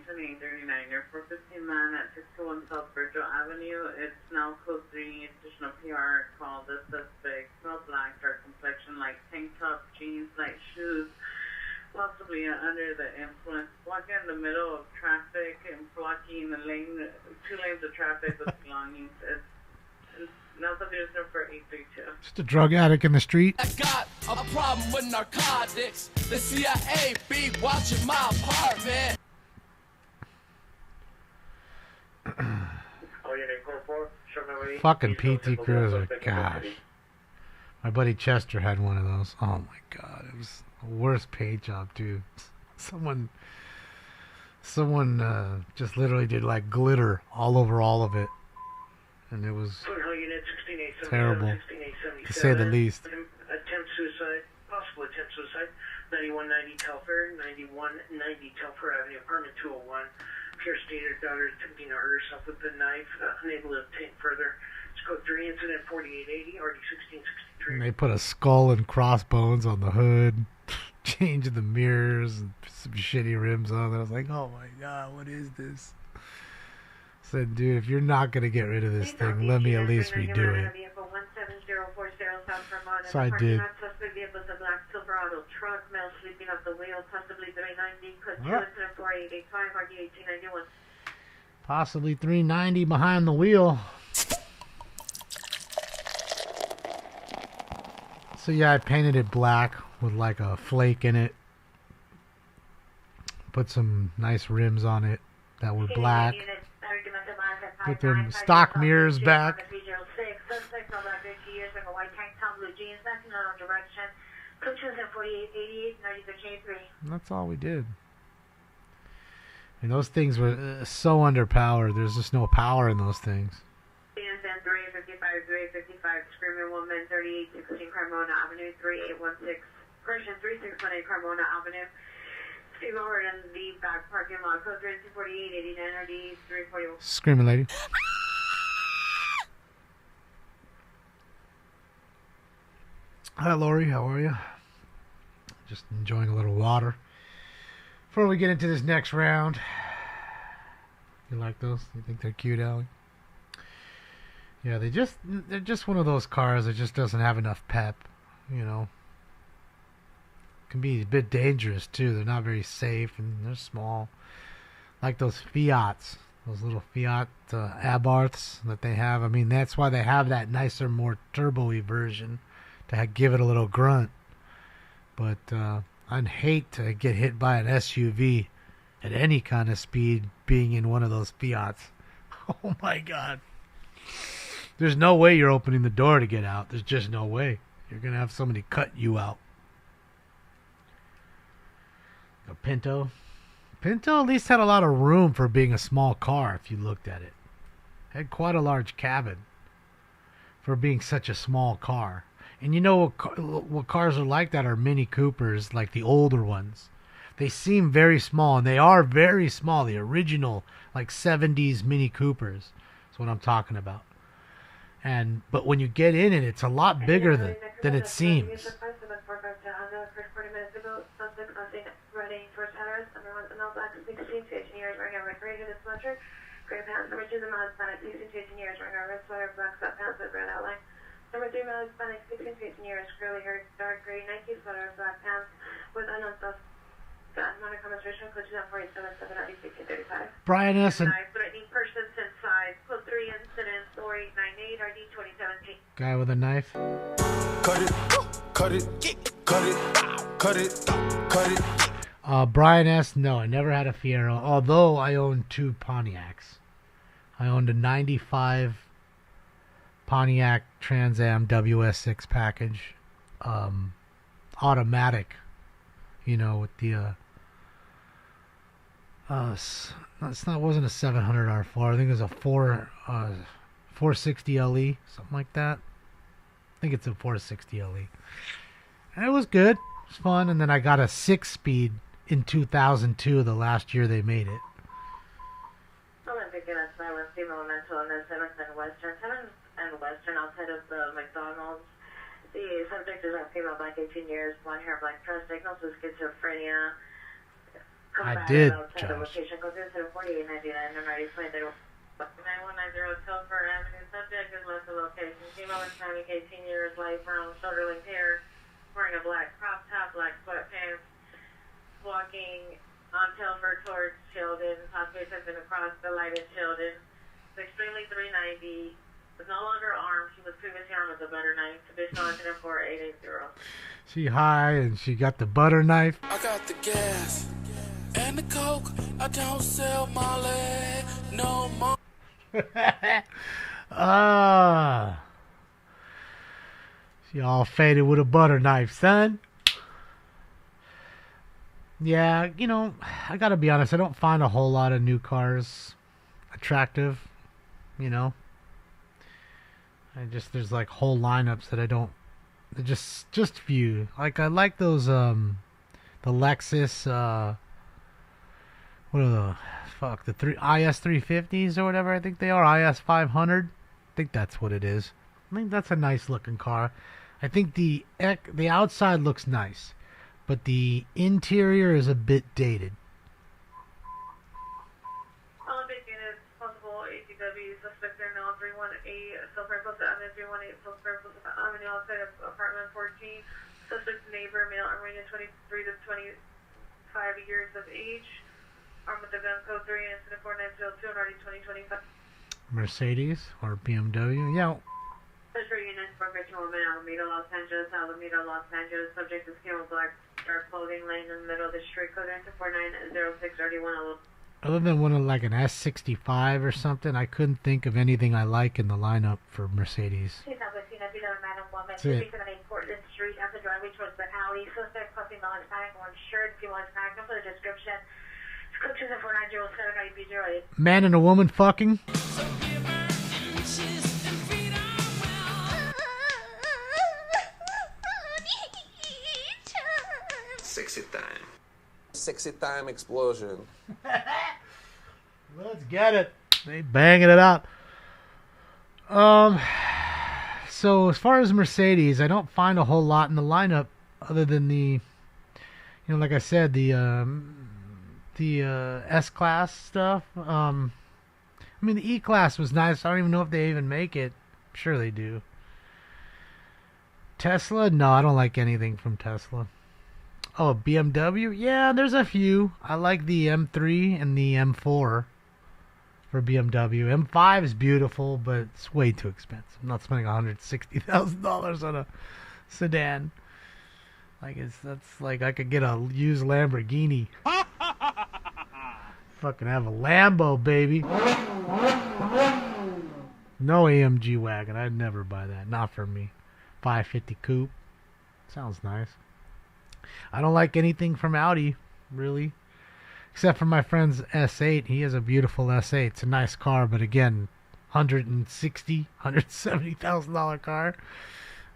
2839. You're 415 man at 621 South Virgil Avenue. It's now code 3. Additional PR called the suspect. Smell black, dark complexion, like tank top, jeans, light shoes. Possibly under the influence. Walking in the middle of traffic and blocking the lane, 2 lanes of traffic with belongings. It's now the news number 832. Just a drug addict in the street. I got a problem with narcotics. The CIA be watching my apartment. Fucking PT Cruiser, gosh. My buddy Chester had one of those. Oh my god, it was the worst paint job, too. Someone just literally did like glitter all over all of it, and it was terrible, to say the least. Attempt suicide, possible attempt suicide. 9190 Telfair, 9190 Telfair Avenue, apartment 201. Pierce stated her daughter attempting to hurt herself with the knife, unable to obtain further. It's code 3, incident 4880, RD 1663. And they put a skull and crossbones on the hood, changed the mirrors, and some shitty rims on it. I was like, oh my god, what is this? I said, dude, if you're not going to get rid of this thing, let me at least redo it. So I did. Possibly 390 behind the wheel. So yeah, I painted it black with like a flake in it. Put some nice rims on it that were black. Put them stock mirrors back. That's all we did. And those things were so underpowered. There's just no power in those things. CSN 355, Screaming Woman, 3816 Carmona Avenue, 3816, Correction 3618 Carmona Avenue. Steve Howard in the back parking lot, code 3248, 89 RD 341. Screaming lady. Hi, Lori. How are you? Just enjoying a little water before we get into this next round. You like those? You think they're cute, Allie? Yeah, they're just one of those cars that just doesn't have enough pep, you know. Can be a bit dangerous too. They're not very safe and they're small. Like those Fiats, those little Fiat Abarths that they have. I mean, that's why they have that nicer, more turbo-y version to give it a little grunt. But I'd hate to get hit by an SUV at any kind of speed being in one of those Fiats. Oh my God. There's no way you're opening the door to get out. There's just no way. You're going to have somebody cut you out. A Pinto. Pinto at least had a lot of room for being a small car if you looked at it. Had quite a large cabin for being such a small car. And you know what cars are like that are Mini Coopers, like the older ones. They seem very small, and they are very small. The original, like 70s Mini Coopers is what I'm talking about. But when you get in it, it's a lot bigger than it seems. Number 3 male Hispanic, 16 feet in years, curly hair, dark gray, Nike sweater, black pants, with unknown Monica Administration, code 247 Brian S. and threatening persons inside, code 3 incident 4898 RD 2017. Guy with a knife. Cut it, cut it, cut it, cut it, cut it. Brian S. No, I never had a Fiero, although I owned 2 Pontiacs. I owned a 95 Pontiac Trans Am WS6 package, automatic, you know, with the wasn't a 700 R4. I think it was a 460 LE, something like that. I think it's a 460 LE, and it was good. It was fun. And then I got a 6-speed in 2002, the last year they made it. Olympic units, my one female mental illness, 7th and Western, 7th and Western outside of the McDonald's. The subject is a female, black, 18 years, blonde hair, black dress, diagnosis schizophrenia. I did, outside the location, goes into 4899 and already explained that 9190 Telfair Avenue. Subject is left the location. Female, Hispanic, 18 years, light brown, shoulder-length hair, wearing a black crop top, black sweatpants, walking on Telfair towards Sheldon. Hospital has been across the light in Sheldon. It's extremely 390. Was no longer armed. She was previously armed with a butter knife. Additional incident 4880. She high and she got the butter knife. I got the gas and the coke. I don't sell Molly no more. She all faded with a butter knife, son. Yeah, you know, I gotta be honest, I don't find a whole lot of new cars attractive, you know. There's like whole lineups that I don't, just few. Like I like those, the Lexus, what are the IS 350s or whatever I think they are, IS 500. I think that's what it is. I think that's a nice looking car. I think the outside looks nice, but the interior is a bit dated. Olympic units, possible ATW, suspect there now 318, Silver Post Avenue 318, Silver Post Avenue outside of apartment 14, suspect neighbor, male, Armenian 23 to 25 years of age, armed with the gun code 3, incident 4902, already 2025. Mercedes or BMW, yeah. Pleasure units, professional woman, Alameda, Los Angeles, subject to skin with black, dark clothing, laying in the middle of the street, code enter 4906, already one. Other than one of like an S65 or something, I couldn't think of anything I like in the lineup for Mercedes. That's it. Portland Street, at the driveway towards the alley, suspect puffing on Hispanic, orange shirt, if you want Hispanic, for the description. It's code 24907, IB08. Man and a woman fucking. Sexy time. Sexy time explosion. Let's get it. They banging it out. So as far as Mercedes, I don't find a whole lot in the lineup other than the, like I said, the S-Class stuff. I mean, the E-Class was nice. I don't even know if they even make it. I'm sure they do. Tesla? No, I don't like anything from Tesla. Oh, BMW? Yeah, there's a few. I like the M3 and the M4 for BMW. M5 is beautiful, but it's way too expensive. I'm not spending $160,000 on a sedan. That's like I could get a used Lamborghini. Fucking have a Lambo, baby. No AMG wagon. I'd never buy that. Not for me. 550 coupe. Sounds nice. I don't like anything from Audi, really. Except for my friend's S8. He has a beautiful S8. It's a nice car, but again, $170,000 car.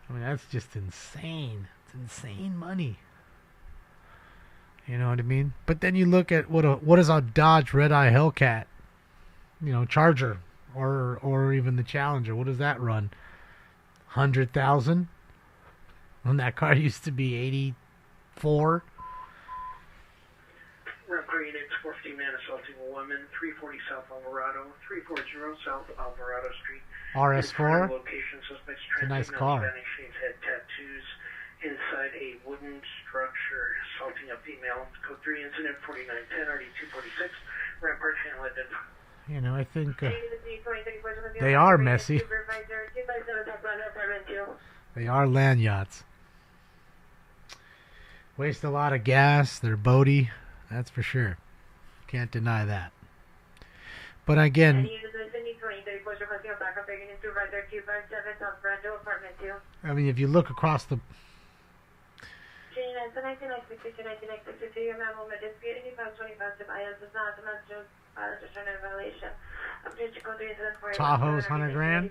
I mean, that's just insane. It's insane money. You know what I mean? But then you look at what is a Dodge Red-Eye Hellcat, Charger, or even the Challenger. What does that run? 100,000. When that car used to be 84. Car units, 450 man assaulting a woman, 340 South Alvarado, 340 South Alvarado Street. RS4. Location suspects It's a nice car. Spanish face had tattoos inside a wooden structure, assaulting a female. Code 3 incident 4910 RD246. Rampart Hamlet. I think they are messy. They are land yachts. Waste a lot of gas. They're boaty. That's for sure. Can't deny that. But again, I mean, if you look across the... Tahoe's $100,000.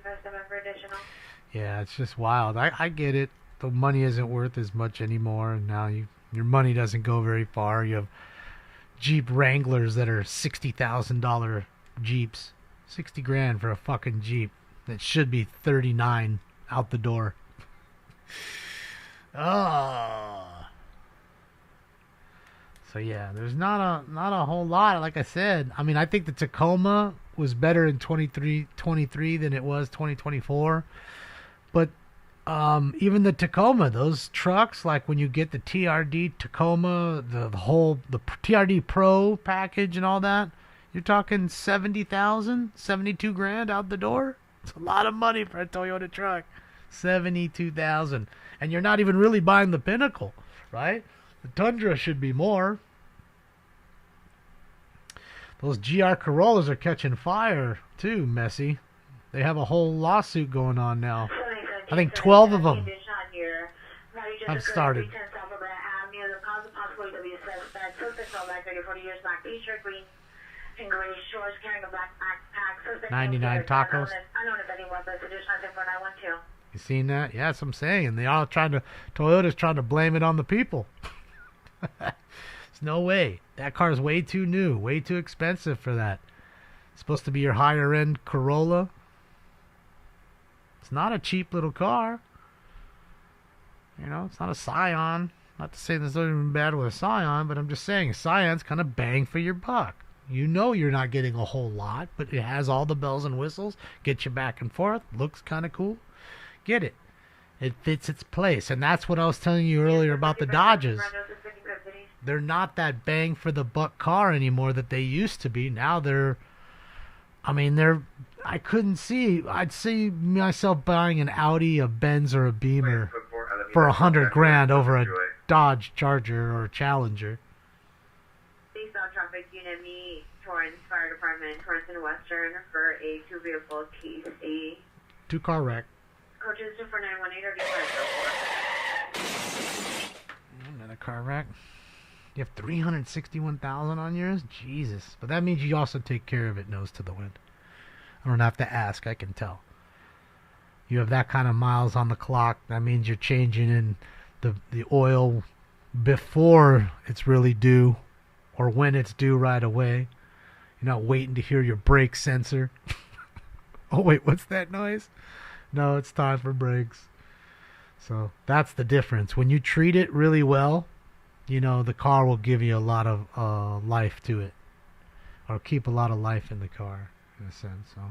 Yeah, it's just wild. I get it. The money isn't worth as much anymore, and now your money doesn't go very far. You have Jeep Wranglers that are $60,000 Jeeps. $60,000 for a fucking Jeep that should be $39,000 out the door. Oh. So yeah, there's not a whole lot. Like I said, I mean, I think the Tacoma was better in 2023 than it was 2024. But even the Tacoma, those trucks, like when you get the TRD Tacoma, the TRD Pro package and all that, you're talking $70,000, $72,000 out the door. It's a lot of money for a Toyota truck. $72,000, and you're not even really buying the Pinnacle, right? The Tundra should be more. Those GR Corollas are catching fire too, Messy. They have a whole lawsuit going on now. I think 12 of them have started. $99 tacos. You seen that? Yeah, that's what I'm saying. They all Toyota's trying to blame it on the people. There's no way. That car is way too new, way too expensive for that. It's supposed to be your higher end Corolla. It's not a cheap little car. You know, it's not a Scion. Not to say there's nothing bad with a Scion, but I'm just saying a Scion's kind of bang for your buck. You know you're not getting a whole lot, but it has all the bells and whistles. Gets you back and forth. Looks kind of cool. Get it. It fits its place. And that's what I was telling you earlier about the Dodges. They're not that bang for the buck car anymore that they used to be. Now I couldn't see. I'd see myself buying an Audi, a Benz, or a Beamer for $100,000 over a Dodge Charger or Challenger. Eastbound traffic unit me, Torrance Fire Department, Torrance and Western for a two-vehicle case. A 2-car wreck. Coaches 24918 or Another car wreck. You have 361,000 on yours? Jesus. But that means you also take care of it nose to the wind. I don't have to ask. I can tell. You have that kind of miles on the clock. That means you're changing in the oil before it's really due or when it's due right away. You're not waiting to hear your brake sensor. Oh, wait, what's that noise? No, it's time for brakes. So that's the difference. When you treat it really well, you know, the car will give you a lot of life to it. Or keep a lot of life in the car, in a sense. So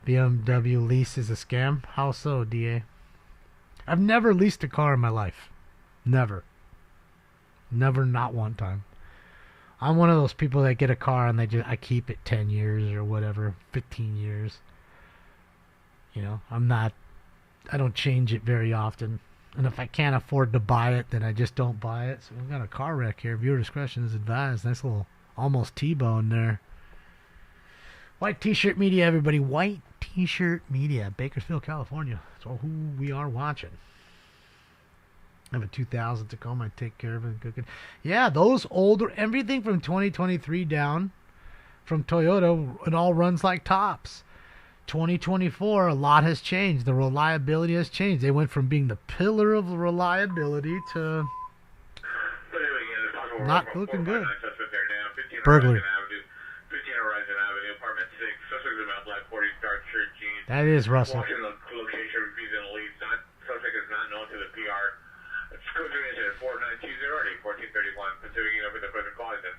BMW lease is a scam? How so, DA? I've never leased a car in my life. Never. Never, not one time. I'm one of those people that get a car and I keep it 10 years or whatever, 15 years. You know, I don't change it very often. And if I can't afford to buy it, then I just don't buy it. So we've got a car wreck here. Viewer discretion is advised. Nice little almost T-bone there. White T-shirt media, everybody. White T-shirt media, Bakersfield, California. That's who we are watching. I have a 2000 Tacoma. I take care of it and cook it. Yeah, those older, everything from 2023 down from Toyota, it all runs like tops. 2024, a lot has changed. The reliability has changed. They went from being the pillar of reliability to not looking good. Burglary. That is Russell.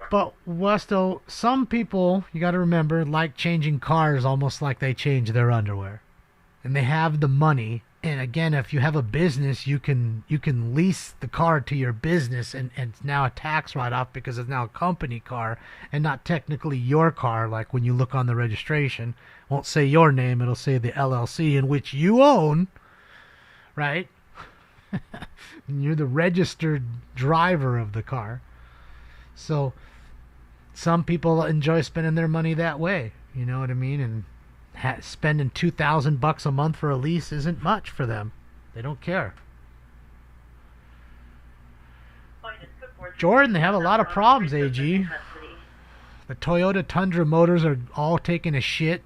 But Westo, some people, you got to remember, like changing cars almost like they change their underwear, and they have the money. And again, if you have a business, you can lease the car to your business, and it's now a tax write-off because it's now a company car and not technically your car. Like when you look on the registration, it won't say your name; it'll say the LLC in which you own, right? And you're the registered driver of the car. So some people enjoy spending their money that way. You know what I mean? And spending $2,000 a month for a lease isn't much for them. They don't care. Jordan, they have a lot of problems, AG. The Toyota Tundra motors are all taking a shit.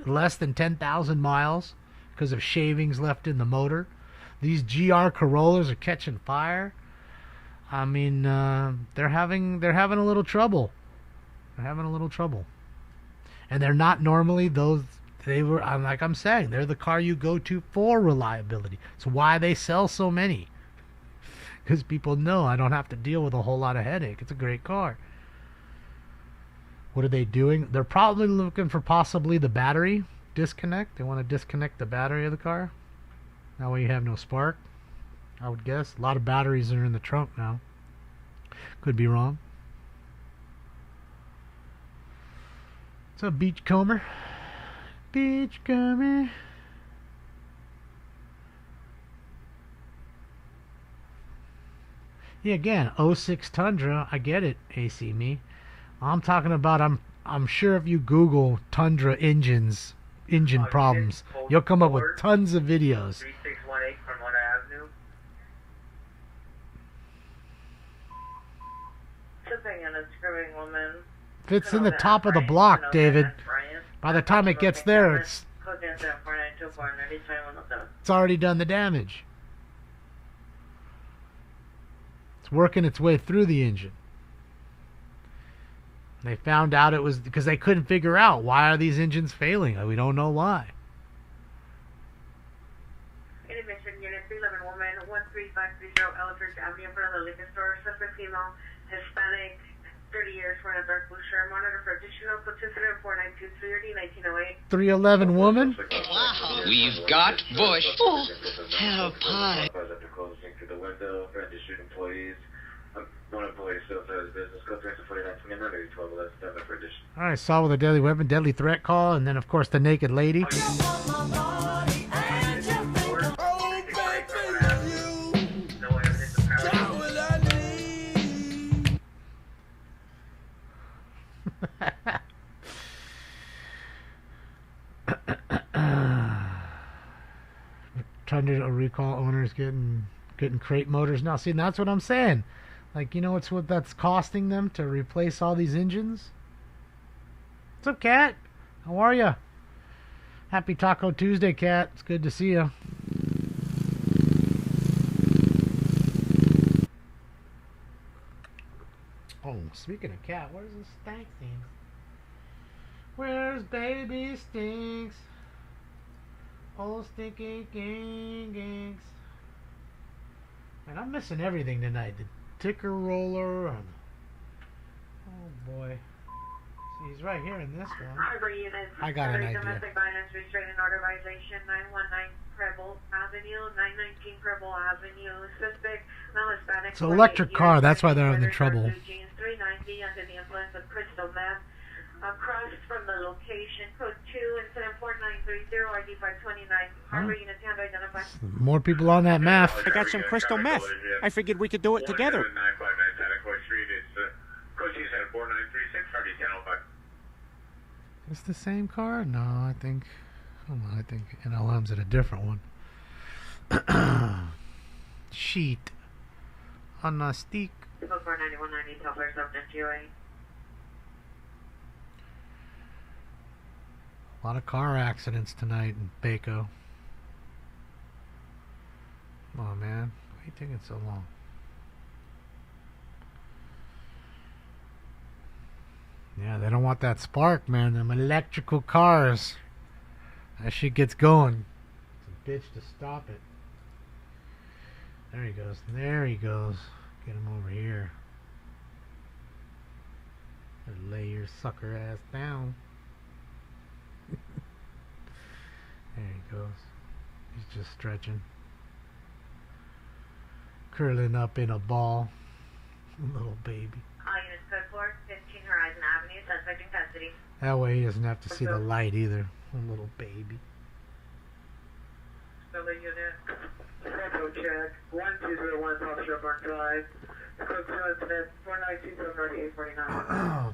Less than 10,000 miles because of shavings left in the motor. These GR Corollas are catching fire. I mean, they're having a little trouble. They're having a little trouble. And they're not normally those. Like I'm saying, they're the car you go to for reliability. It's why they sell so many. Because people know I don't have to deal with a whole lot of headache. It's a great car. What are they doing? They're probably looking for possibly the battery disconnect. They want to disconnect the battery of the car. That way you have no spark, I would guess. A lot of batteries are in the trunk now. Could be wrong. What's up, Beachcomber? Beachcomber. Yeah, again, 06 Tundra. I get it, AC me. I'm talking about I'm sure if you Google Tundra engine problems, you'll come up with tons of videos. 3618 Cremona Avenue. Something in a screaming woman. If it's in the top of the block, David, by the time it gets there, it's already done the damage. It's working its way through the engine. They found out it was because they couldn't figure out why are these engines failing. We don't know why. Intervention Unit 311 woman 13530 Eldridge Avenue in front of the liquor store. Suspect female, Hispanic, 30 years, wearing a dark blue shirt. Monitor for additional participant 4923 1908. 311 woman. Wow. We've got Bush. Oh, have pie. Closing through the window, friend to shoot employees. One employee still says business. Go 349 maybe 12 less than for addition. All right, saw with a deadly weapon, deadly threat call, and then of course the naked lady. Trying to recall owners getting crate motors now. See, that's what I'm saying. Like, you know, it's what that's costing them to replace all these engines. What's up, Cat? How are you? Happy Taco Tuesday, Cat. It's good to see you. Oh, speaking of Cat, where's this stank thing? Where's baby stinks? Oh, stinky gangs. Man, I'm missing everything tonight. The ticker roller and oh boy. See, he's right here in this one. I got an idea. Domestic violence restraining order violation 919 Preble Avenue, 919 Preble Avenue. Suspect, male Hispanic. It's an electric car, that's why they're in the trouble. 390 under the influence of crystal meth. Across from the location, code 2, incident 4930, ID 529. Harbor unit hand identified. More people on that meth. I got some crystal meth. I figured we could do it together. 959 Santa Street. It's code 2 at 4936, Hardy 1005. It's the same car? No, I think NLM's at a different one. Sheet on a stick. 49190, tell her subject UA. A lot of car accidents tonight in Baco. Come on, man. Why are you taking so long? Yeah, they don't want that spark, man. Them electrical cars. That shit gets going. It's a bitch to stop it. There he goes. There he goes. Get him over here. Lay your sucker ass down. There he goes. He's just stretching. Curling up in a ball. Little baby. All units code 4, 15 Horizon Avenue, suspect in custody. That way he doesn't have to see the light either. A little baby. Another unit. Photo check. 1201 Officer Burnside. Code 2 incident 4927 3849.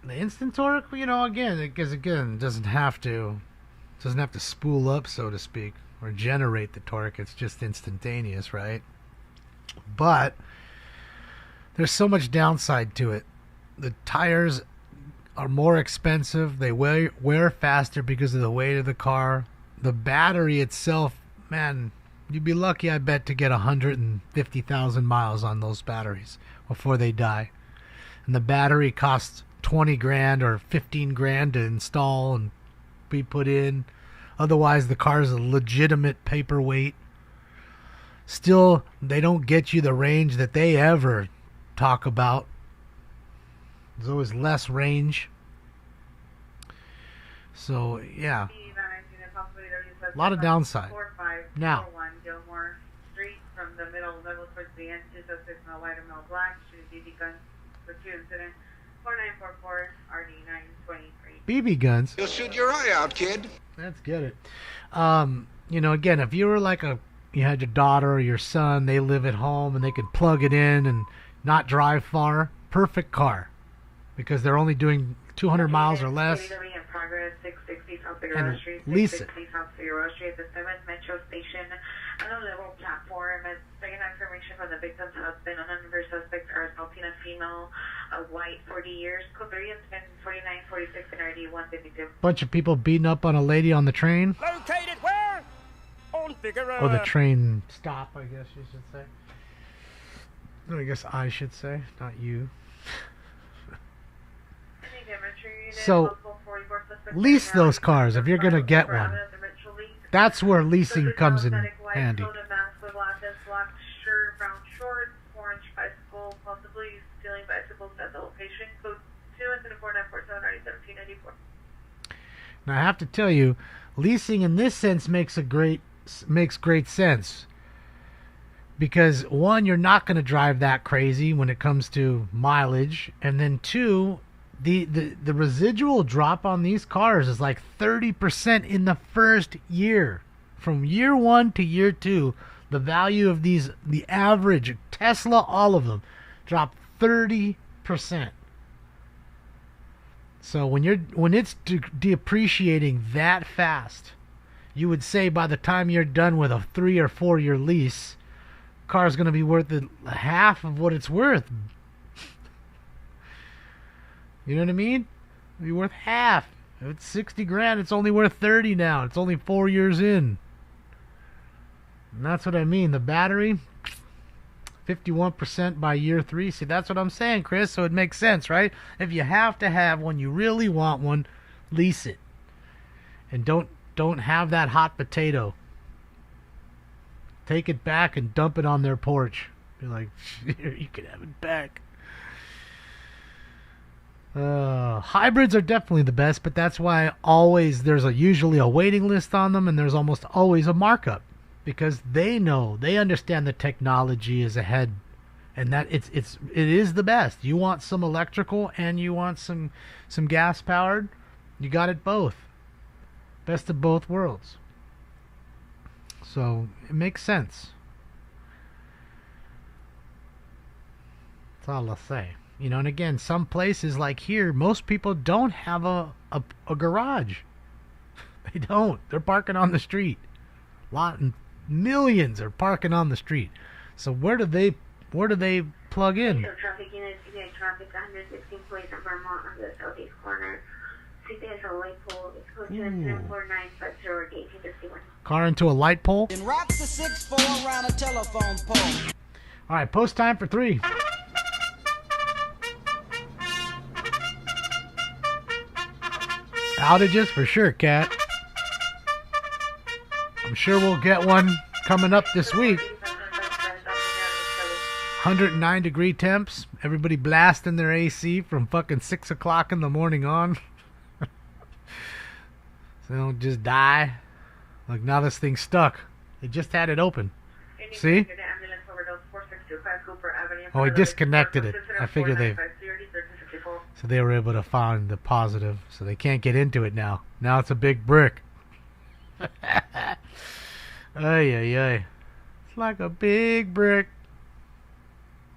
The instant torque, you know, again, it doesn't have to spool up, so to speak, or generate the torque. It's just instantaneous, right? But there's so much downside to it. The tires are more expensive. They wear faster because of the weight of the car. The battery itself, man, you'd be lucky, I bet, to get 150,000 miles on those batteries before they die. And the battery costs 20 grand or 15 grand to install and be put in. Otherwise, the car is a legitimate paperweight. Still, they don't get you the range that they ever talk about. There's always less range. So, yeah. A lot of downside. Now. Gilmore Street, from the middle level towards the end, two suspects, male white and male black, shooting BB guns for 2 incidents. 4944 RD 923. BB guns. You'll shoot your eye out, kid. Let's get it. You know, again, if you were like a you had your daughter or your son, they live at home and they could plug it in and not drive far. Perfect car. Because they're only doing 200 miles or less. And lease it. South Figueroa Street, the 7th Metro Station, on a level platform. As second information from the victim's husband, unknown suspects are assaulting a female, a white, 40 years, code 3 and 49, 46, and ID 152. Bunch of people beating up on a lady on the train. Located where? On Figueroa. Or the train stop, I guess you should say. No, I guess I should say, not you. So, lease those cars if you're going to get one. That's where leasing comes in handy. Now I have to tell you, leasing in this sense makes great sense. Because one, you're not going to drive that crazy when it comes to mileage, and then two, the residual drop on these cars is like 30% in the first year. From year 1 to year 2, the value of these, the average Tesla, all of them, drop 30%. So when it's depreciating that fast, you would say by the time you're done with a 3 or 4 year lease, car's going to be worth half of what it's worth. You know what I mean? It'll be worth half. If it's 60 grand, it's only worth 30 now. It's only 4 years in. And that's what I mean. The battery, 51% by year 3. See, that's what I'm saying, Chris. So it makes sense, right? If you have to have one, you really want one, lease it. And don't have that hot potato. Take it back and dump it on their porch. Be like, here, you can have it back. Hybrids are definitely the best, but that's why always there's usually a waiting list on them, and there's almost always a markup because they understand the technology is ahead, and that it is the best. You want some electrical and you want some gas powered, you got it both. Best of both worlds. So it makes sense. That's all I'll say. You know, and again, some places like here, most people don't have a garage. They don't. They're parking on the street. Millions are parking on the street. So where do they plug in? So traffic units, traffic 116 place in Vermont on the southeast corner. See, there's a light pole. It's code 24950 1851. Car into a light pole. And rock the 6-4 around a telephone pole. All right, post time for 3. Outages for sure, Cat. I'm sure we'll get one coming up this week. 109-degree temps. Everybody blasting their AC from fucking 6 o'clock in the morning on. So they don't just die. Like now this thing's stuck. They just had it open. See? Oh, he disconnected it. I figured so they were able to find the positive. So they can't get into it now. Now it's a big brick. Ay, ay, ay. It's like a big brick.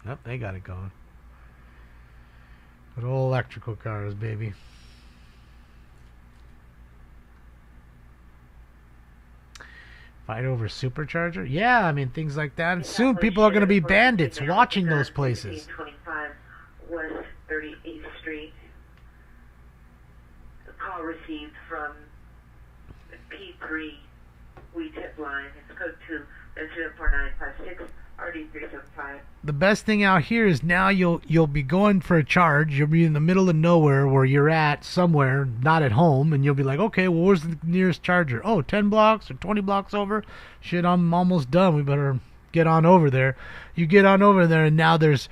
Yep, they got it going. Good old electrical cars, baby. Fight over supercharger? Yeah, I mean, things like that. And soon people are going to be bandits watching those places. 25 West 38th Street. A call received from P3 WeTip line. It's code 2 4956 RD375. The best thing out here is now you'll be going for a charge. You'll be in the middle of nowhere where you're at somewhere, not at home, and you'll be like, okay, well, where's the nearest charger? Oh, 10 blocks or 20 blocks over? Shit, I'm almost done. We better get on over there. You get on over there, and now there's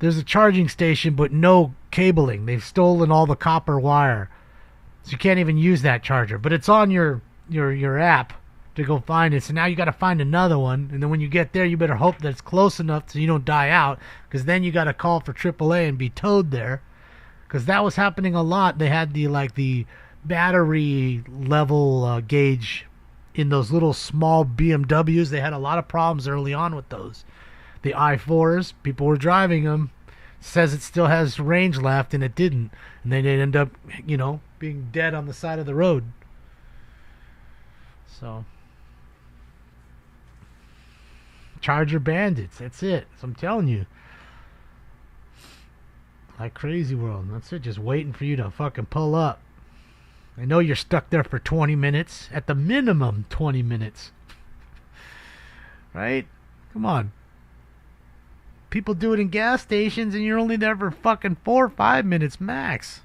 a charging station, but no cabling. They've stolen all the copper wire, so you can't even use that charger. But it's on your app to go find it. So now you got to find another one, and then when you get there, you better hope that it's close enough so you don't die out, because then you got to call for AAA and be towed there, because that was happening a lot. They had the battery level gauge in those little small BMWs. They had a lot of problems early on with those. The i4s, people were driving them. Says it still has range left, and it didn't. And then they end up, being dead on the side of the road. So, Charger Bandits, that's it. So I'm telling you. Like Crazy World, that's it. Just waiting for you to fucking pull up. I know you're stuck there for 20 minutes. At the minimum, 20 minutes. Right? Come on. People do it in gas stations, and you're only there for fucking 4 or 5 minutes max.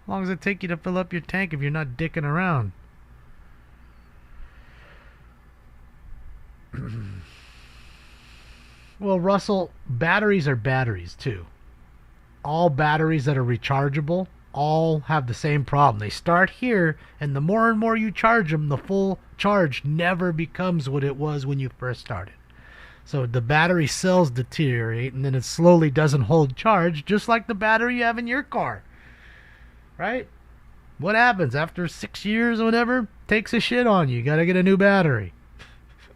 How long does it take you to fill up your tank if you're not dicking around? Well, Russell, batteries are batteries, too. All batteries that are rechargeable all have the same problem. They start here, and the more and more you charge them, the full charge never becomes what it was when you first started. So the battery cells deteriorate, and then it slowly doesn't hold charge, just like the battery you have in your car. Right? What happens after 6 years or whatever? Takes a shit on you. You got to get a new battery.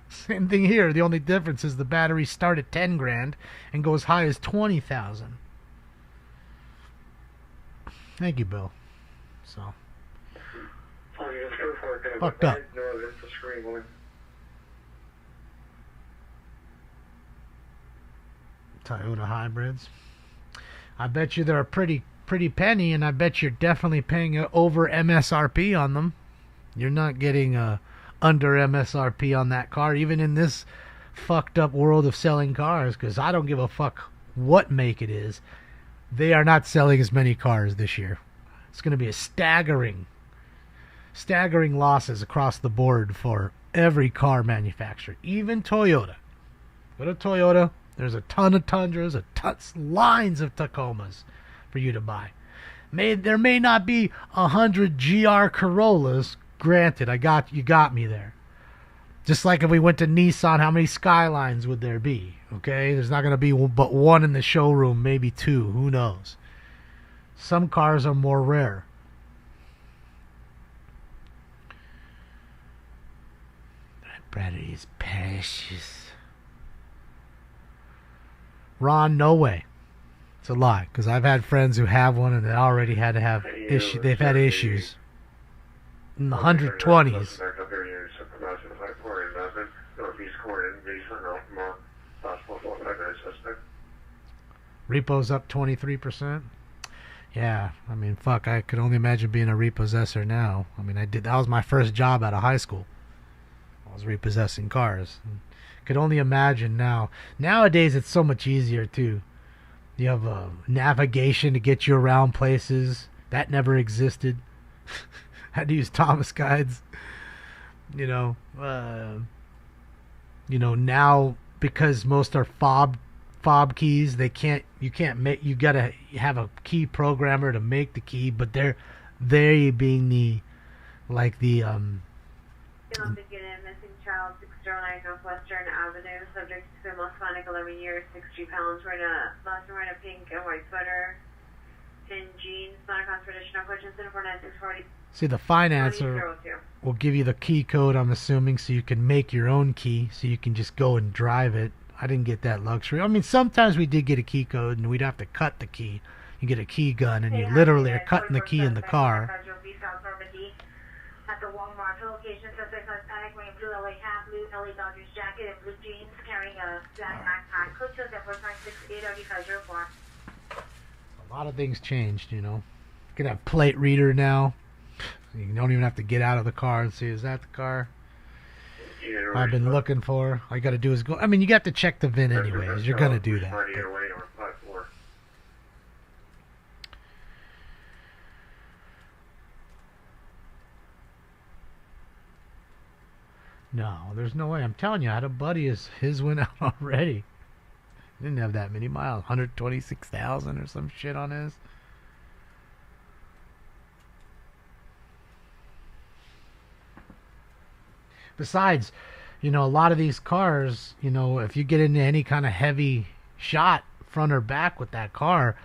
Same thing here. The only difference is the batteries start at 10 grand and go as high as 20,000. Thank you, Bill. So. Fucked up. Toyota hybrids. I bet you they're a pretty penny, and I bet you're definitely paying over MSRP on them. You're not getting under MSRP on that car, even in this fucked up world of selling cars, because I don't give a fuck what make it is. They are not selling as many cars this year. It's going to be a staggering losses across the board for every car manufacturer, even Toyota. Go to Toyota. There's a ton of Tundras, lines of Tacomas for you to buy. There may not be 100 GR Corollas. Granted, you got me there. Just like if we went to Nissan, how many Skylines would there be? Okay, there's not going to be but one in the showroom, maybe two. Who knows? Some cars are more rare. That battery is precious. Ron, no way. It's a lie, because I've had friends who have one and they already had to have issues. They've had issues in the 120s. Repo's up 23%. Yeah, I mean, fuck, I could only imagine being a repossessor now. I mean, that was my first job out of high school. I was repossessing cars. Could only imagine now. Nowadays, it's so much easier, too. You have navigation to get you around places. That never existed. Had to use Thomas guides. Now, because most are fob keys, you gotta have a key programmer to make the key, but they're being the missing child, 609 Northwestern Avenue, subject to Masonic, 11 years, 60 pounds, wearing a pink and white sweater, and jeans, not a constitutional question, 49640. See, the financer will give you the key code, I'm assuming, so you can make your own key, so you can just go and drive it. I didn't get that luxury. I mean, sometimes we did get a key code, and we'd have to cut the key. You get a key gun, and you literally are cutting the key in the car. At the Walmart location, suspect has panic wearing blue LA hat, blue LA Dodgers jacket, and blue jeans, carrying a black backpack. Code to 496-80504. A lot of things changed, You can have plate reader now. You don't even have to get out of the car and see, is that the car I've been looking for? All you got to do is go. I mean, you got to check the VIN anyways. You're going to do that. No, there's no way. I'm telling you, I had a buddy, his went out already. He didn't have that many miles. 126,000 or some shit on his. Besides, a lot of these cars, if you get into any kind of heavy shot, front or back with that car,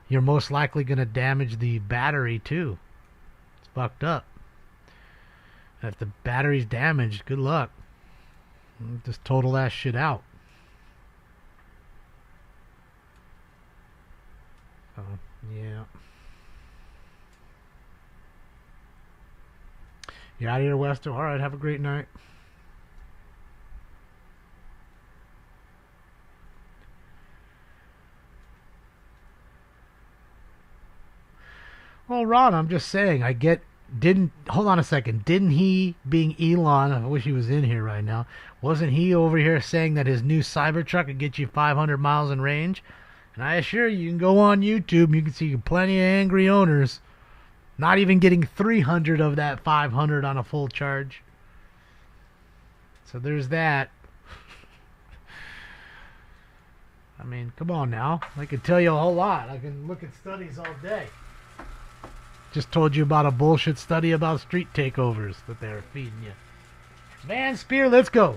you're most likely going to damage the battery too. It's fucked up. If the battery's damaged, good luck. Just total that shit out. So, yeah. You out of here, Westo? Alright, have a great night. Well, Ron, I'm just saying, hold on a second, didn't he, being Elon, I wish he was in here right now, wasn't he over here saying that his new Cybertruck could get you 500 miles in range? And I assure you, you can go on YouTube and you can see plenty of angry owners not even getting 300 of that 500 on a full charge. So there's that. I mean, come on now. I can tell you a whole lot. I can look at studies all day. Just told you about a bullshit study about street takeovers that they were feeding you. Van Spear, let's go.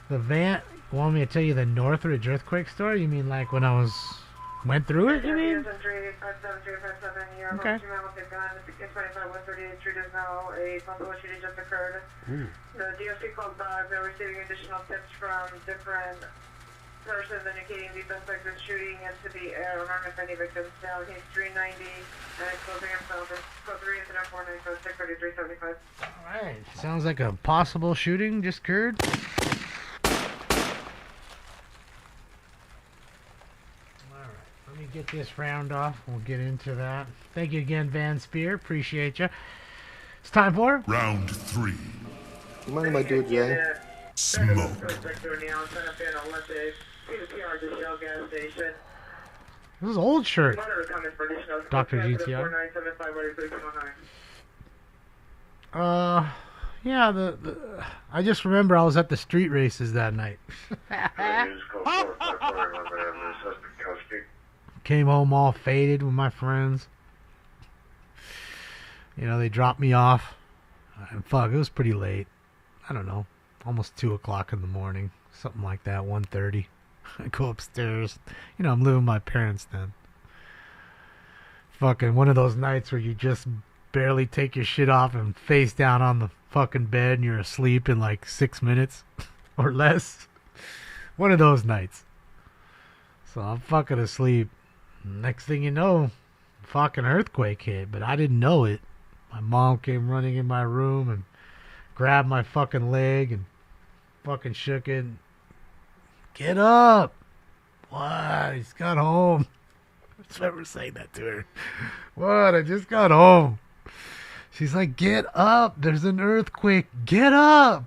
The van... Want me to tell you the Northridge earthquake story? You mean like when I went through it, you mean? Okay. The DOC called back. They're receiving additional tips from different persons indicating the suspect is shooting into the air. Remember, if any victims down, he's 390 and exposing himself. Code 3 incident 496 3375. Alright. Sounds like a possible shooting just occurred. Let me get this round off. We'll get into that. Thank you again, Van Spear. Appreciate you. It's time for round 3. You mind if I do it, Jay? Smoke. This is old shirt. Dr. GTR. Yeah, I just remember I was at the street races that night. Came home all faded with my friends. You know, they dropped me off. And fuck, it was pretty late. I don't know. Almost 2 o'clock in the morning. Something like that, 1:30. I go upstairs. You know, I'm living with my parents then. Fucking one of those nights where you just barely take your shit off and face down on the fucking bed and you're asleep in like 6 minutes or less. One of those nights. So I'm fucking asleep. Next thing you know, fucking earthquake hit, but I didn't know it. My mom came running in my room and grabbed my fucking leg and fucking shook it. Get up! What? I just got home. I just remember saying that to her. What? I just got home. She's like, get up! There's an earthquake. Get up!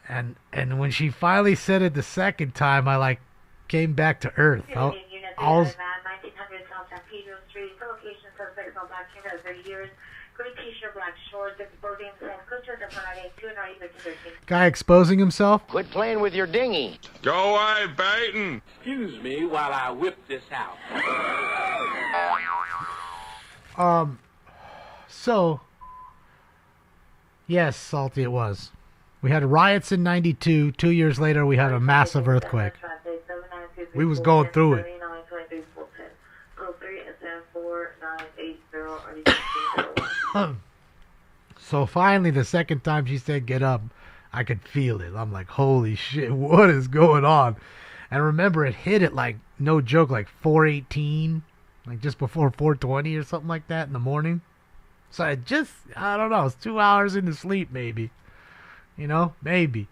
And when she finally said it the second time, I like came back to earth. I was. 1900 South San Pedro Street. The location suspects on black as 30 years. Green t-shirt, black shorts, exposing himself. Coaches at 192 and already 13. Guy exposing himself. Quit playing with your dinghy. Go away, Baton. Excuse me while I whip this out. So. Yes, Salty, it was. We had riots in 92. 2 years later, we had a massive earthquake. We was going through it. So finally, the second time she said get up, I could feel it. I'm like, holy shit, what is going on? And remember, it hit at like, no joke, like 4:18, like just before 4:20 or something like that in the morning. So I don't know, it's 2 hours into sleep maybe. You know, maybe.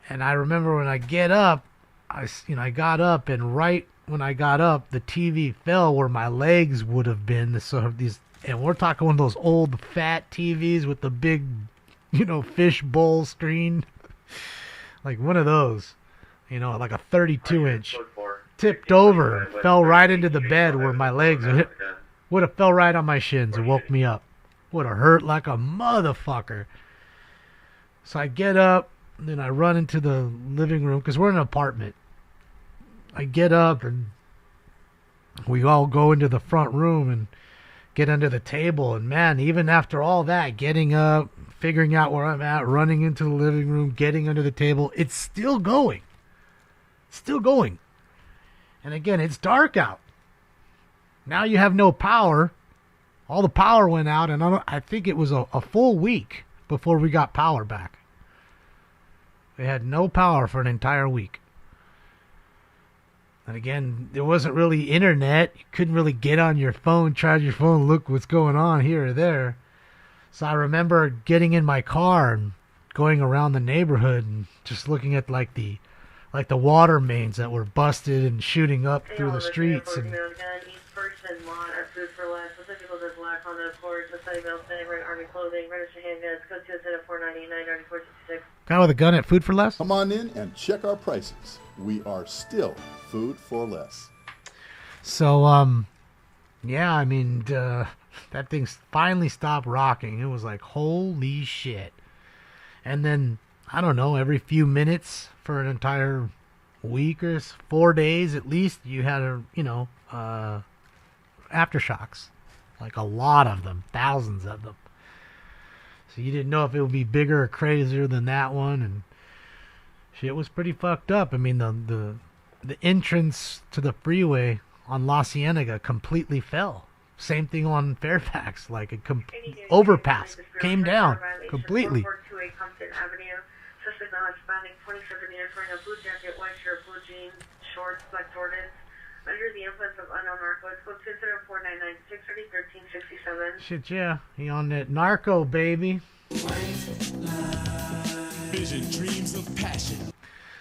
And I remember when I get up, I got up, and right when I got up, the TV fell where my legs would have been. So these, and we're talking one of those old fat TVs with the big, fish bowl screen, like one of those, like a 32-inch, tipped over and fell right into the bed where my legs would have fell right on my shins and woke me up. Would have hurt like a motherfucker. So I get up, and then I run into the living room, because we're in an apartment. I get up, and we all go into the front room and get under the table. And man, even after all that, getting up, figuring out where I'm at, running into the living room, getting under the table, it's still going. Still going. And again, it's dark out. Now you have no power. All the power went out, and I think it was a full week before we got power back. We had no power for an entire week. And again, there wasn't really internet. You couldn't really get on your phone, charge your phone, look what's going on here or there. So I remember getting in my car and going around the neighborhood and just looking at like the water mains that were busted and shooting up through the streets. And guy with a gun at Food for Less? Come on in and check our prices. We are still Food for Less. So, yeah, I mean, that thing finally stopped rocking. It was like, holy shit. And then, I don't know, every few minutes for an entire week or 4 days at least, you had aftershocks. Like a lot of them, thousands of them. So you didn't know if it would be bigger or crazier than that one, and shit was pretty fucked up. I mean, the entrance to the freeway on La Cienega completely fell. Same thing on Fairfax, like a overpass came down completely. Suspect now expanding 27 meters wearing a blue jacket, white shirt, blue jeans, shorts, black Jordans. Under the influence of unknown narcotics, was considered 499 630 1367. Shit, yeah. He on that narco, baby. Vision, dreams of passion.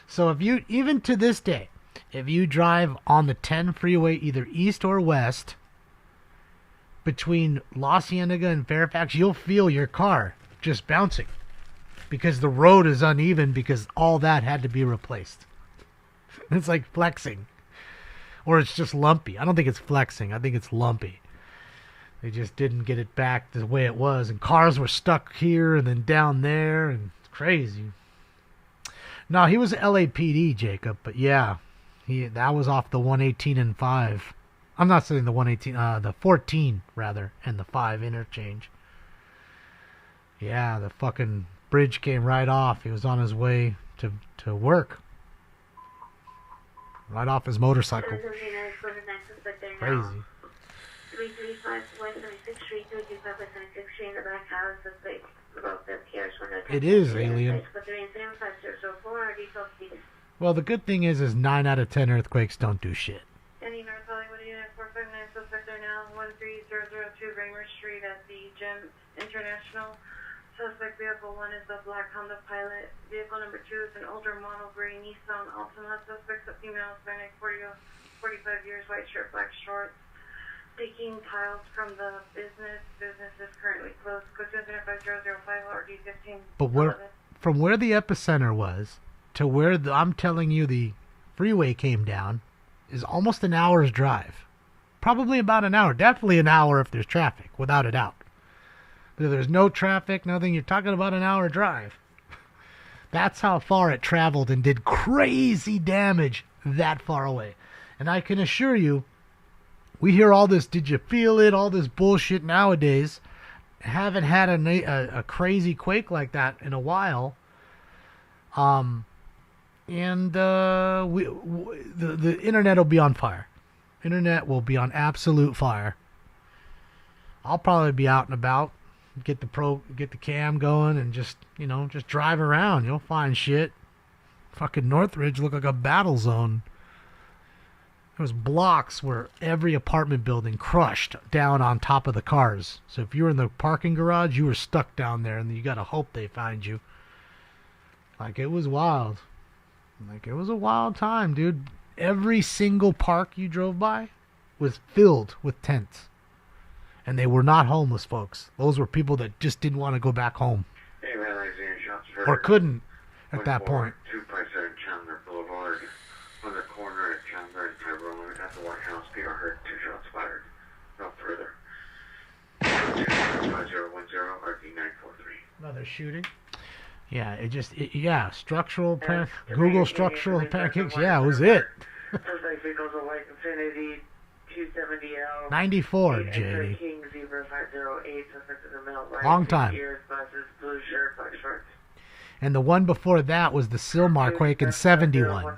So if you, even to this day, if you drive on the 10 freeway either east or west between La Cienega and Fairfax, you'll feel your car just bouncing because the road is uneven because all that had to be replaced. It's like flexing. Or it's just lumpy. I don't think it's flexing. I think it's lumpy. They just didn't get it back the way it was. And cars were stuck here and then down there. And it's crazy. No, he was LAPD, Jacob. But yeah, that was off the 118 and 5. I'm not saying the 118, the 14, rather, and the 5 interchange. Yeah, the fucking bridge came right off. He was on his way to work. Right off his motorcycle. Crazy. 335 West 76th Street, 225 West 76th Street, in the back house, suspect about the cares when it is alien. Well, the good thing is 9 out of 10 earthquakes don't do shit. Any North Hollywood Unit 459 suspect are now 13002 Raymer Street at the Gem International. Suspect vehicle 1 is the black Honda Pilot. Vehicle number 2 is an older model gray Nissan Altima. Suspect's a female, Hispanic, 45 years, white shirt, black shorts. Taking tiles from the business. Business is currently closed. Go to 5005 or D15. But from where the epicenter was to where I'm telling you the freeway came down is almost an hour's drive. Probably about an hour. Definitely an hour if there's traffic, without a doubt. But if there's no traffic, nothing, you're talking about an hour drive. That's how far it traveled and did crazy damage that far away. And I can assure you, we hear all this, did you feel it, all this bullshit nowadays. Haven't had a crazy quake like that in a while. The internet will be on fire. Internet will be on absolute fire. I'll probably be out and about. Get the cam going and just drive around. You'll find shit. Fucking Northridge looked like a battle zone. There was blocks where every apartment building crushed down on top of the cars. So if you were in the parking garage, you were stuck down there and you gotta hope they find you. Like, it was wild. Like, it was a wild time, dude. Every single park you drove by was filled with tents. And they were not homeless folks. Those were people that just didn't want to go back home. Hey, man, Alexander, shots heard. Or couldn't at that point. 257 Chandler Boulevard, on the corner at Chandler and Tyrone at the White House. PR heard 2 shots fired. No further. 5010 RD943. Another shooting? Yeah, structural Google structural pancakes. Yeah, it was it. 94, JD. Long time. And the one before that was the Sylmar quake in 71.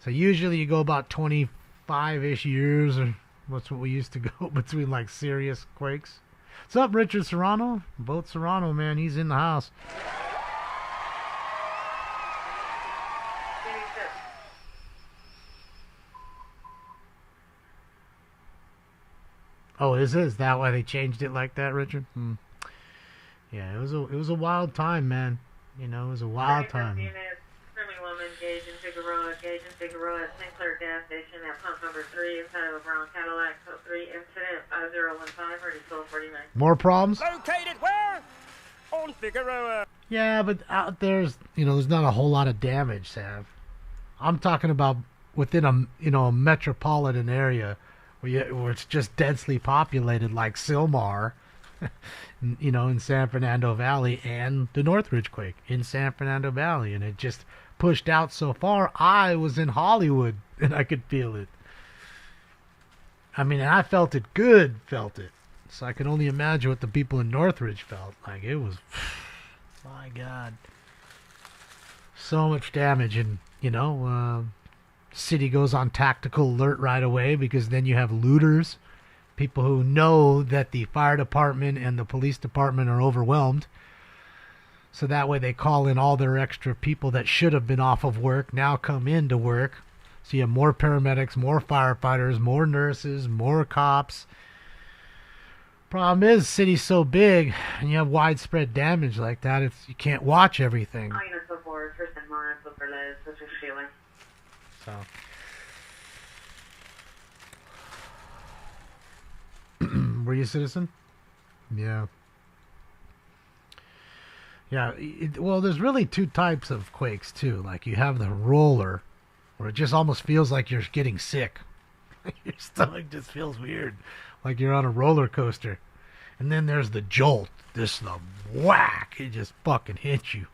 So usually you go about 20 5-ish years, or what's what we used to go between like serious quakes. What's up, Richard Serrano? Boat Serrano, man, he's in the house. Oh, is that why they changed it like that, Richard? Yeah, it was a wild time, man. You know, it was a wild time. Screaming woman, Gage and Figueroa at St. Clair gas station at pump number 3 inside of a brown Cadillac, code 3, incident 5015, already sold 49. More problems? Located where? On Figueroa. Yeah, but out there's not a whole lot of damage, Sav. I'm talking about within a metropolitan area where it's just densely populated, like Sylmar, in San Fernando Valley, and the Northridge quake in San Fernando Valley, and it just pushed out so far. I was in Hollywood and I could feel it. I mean, I felt it good, so I can only imagine what the people in Northridge felt. Like, it was, my God, so much damage. And city goes on tactical alert right away, because then you have looters, people who know that the fire department and the police department are overwhelmed. So that way they call in all their extra people that should have been off of work, now come in to work. So you have more paramedics, more firefighters, more nurses, more cops. Problem is, city's so big, and you have widespread damage like that, you can't watch everything. So. Were you a citizen? Yeah. Yeah, well, there's really two types of quakes, too. Like, you have the roller, where it just almost feels like you're getting sick. Your stomach just feels weird, like you're on a roller coaster. And then there's the jolt, the whack, it just fucking hits you.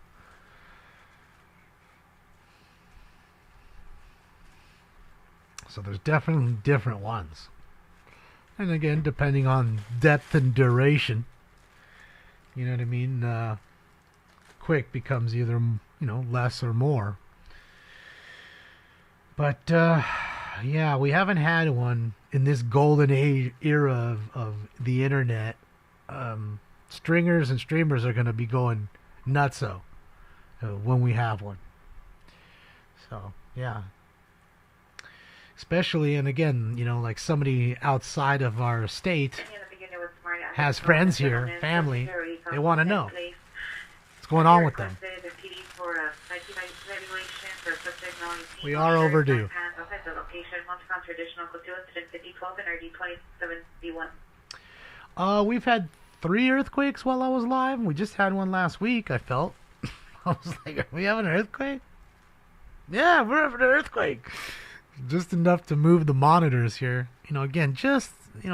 So there's definitely different ones. And again, depending on depth and duration, you know what I mean? Quake becomes either, less or more. But, yeah, we haven't had one in this golden age era of the internet. Stringers and streamers are going to be going nutso when we have one. So, yeah. Especially, and again, like somebody outside of our state has friends here, family, they want to know what's going on with them. We are overdue. We've had 3 earthquakes while I was live. We just had one last week, I felt. I was like, are we having an earthquake? Yeah, we're having an earthquake. Just enough to move the monitors here. Again, just,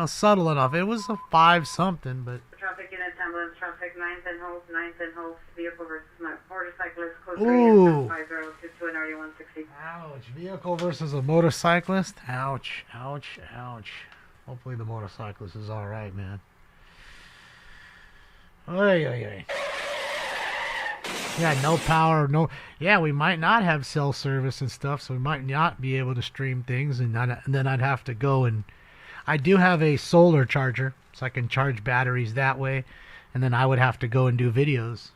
subtle enough. It was a 5-something, but... Traffic units, ambulance traffic, 9th and Hope, vehicle versus motorcyclist, code 3, Ooh. 5022 and RD160. Ouch, vehicle versus a motorcyclist? Ouch, ouch, ouch. Hopefully the motorcyclist is alright, man. Oy, oy, oy. Yeah, no power, no... Yeah, we might not have cell service and stuff, so we might not be able to stream things, and then I'd have to go and... I do have a solar charger, so I can charge batteries that way, and then I would have to go and do videos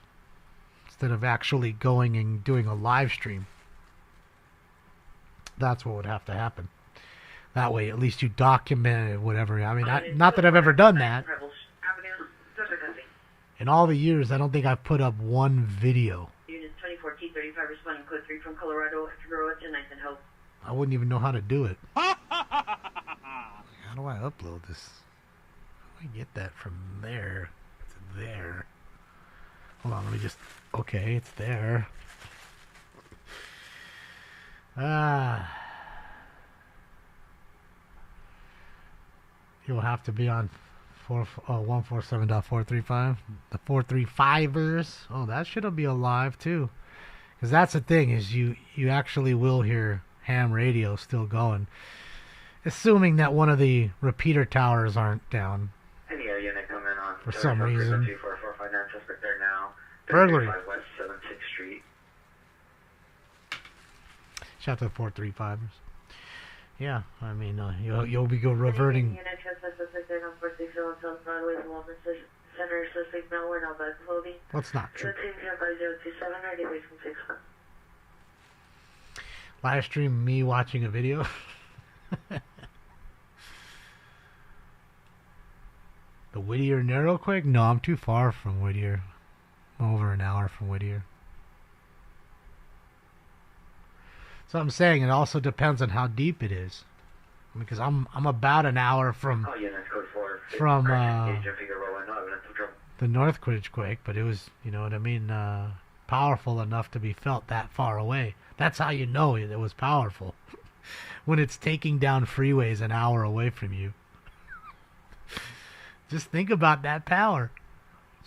instead of actually going and doing a live stream. That's what would have to happen. That way, at least you document it, whatever. I mean, not that I've ever done that. In all the years, I don't think I've put up one video. Unit 24T35 responding code 3 from Colorado, Figueroa to 9th and Hope. I wouldn't even know how to do it. How do I upload this? How do I get that from there to there? Hold on, let me just... Okay, it's there. You'll have to be on 147.435. The 435ers. Oh, that should be alive too. Because that's the thing, is you actually will hear ham radio still going. Assuming that one of the repeater towers aren't down. Any unit come in on for some reason. 24459, suspect there now. Burglary. West 76th Street. Shout out to the 435ers. Yeah, I mean, you'll be go reverting. That's not true. Live stream me watching a video. The Whittier Narrow Quake? No, I'm too far from Whittier. I'm over an hour from Whittier. So I'm saying it also depends on how deep it is, because I'm about an hour from the Northridge quake, but it was, you know what I mean, powerful enough to be felt that far away. That's how you know it was powerful, when it's taking down freeways an hour away from you. Just think about that power.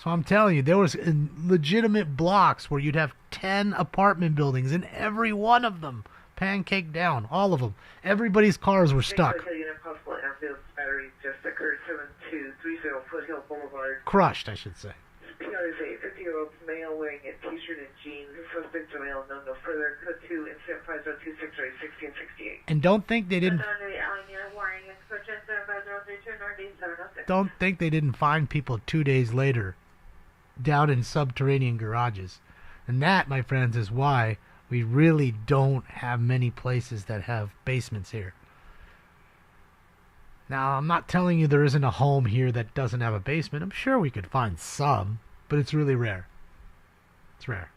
So I'm telling you, there was legitimate blocks where you'd have 10 apartment buildings, and every one of them pancaked down, all of them. Everybody's cars were stuck. Crushed, I should say. PRSA, 50-year-old male wearing a t-shirt and jeans. Suspect to male known no further. Code 2, incident 5026 and 68. And don't think they didn't. Don't think they didn't find people 2 days later down in subterranean garages. And that, my friends, is why we really don't have many places that have basements here. Now, I'm not telling you there isn't a home here that doesn't have a basement. I'm sure we could find some, but it's really rare. It's rare.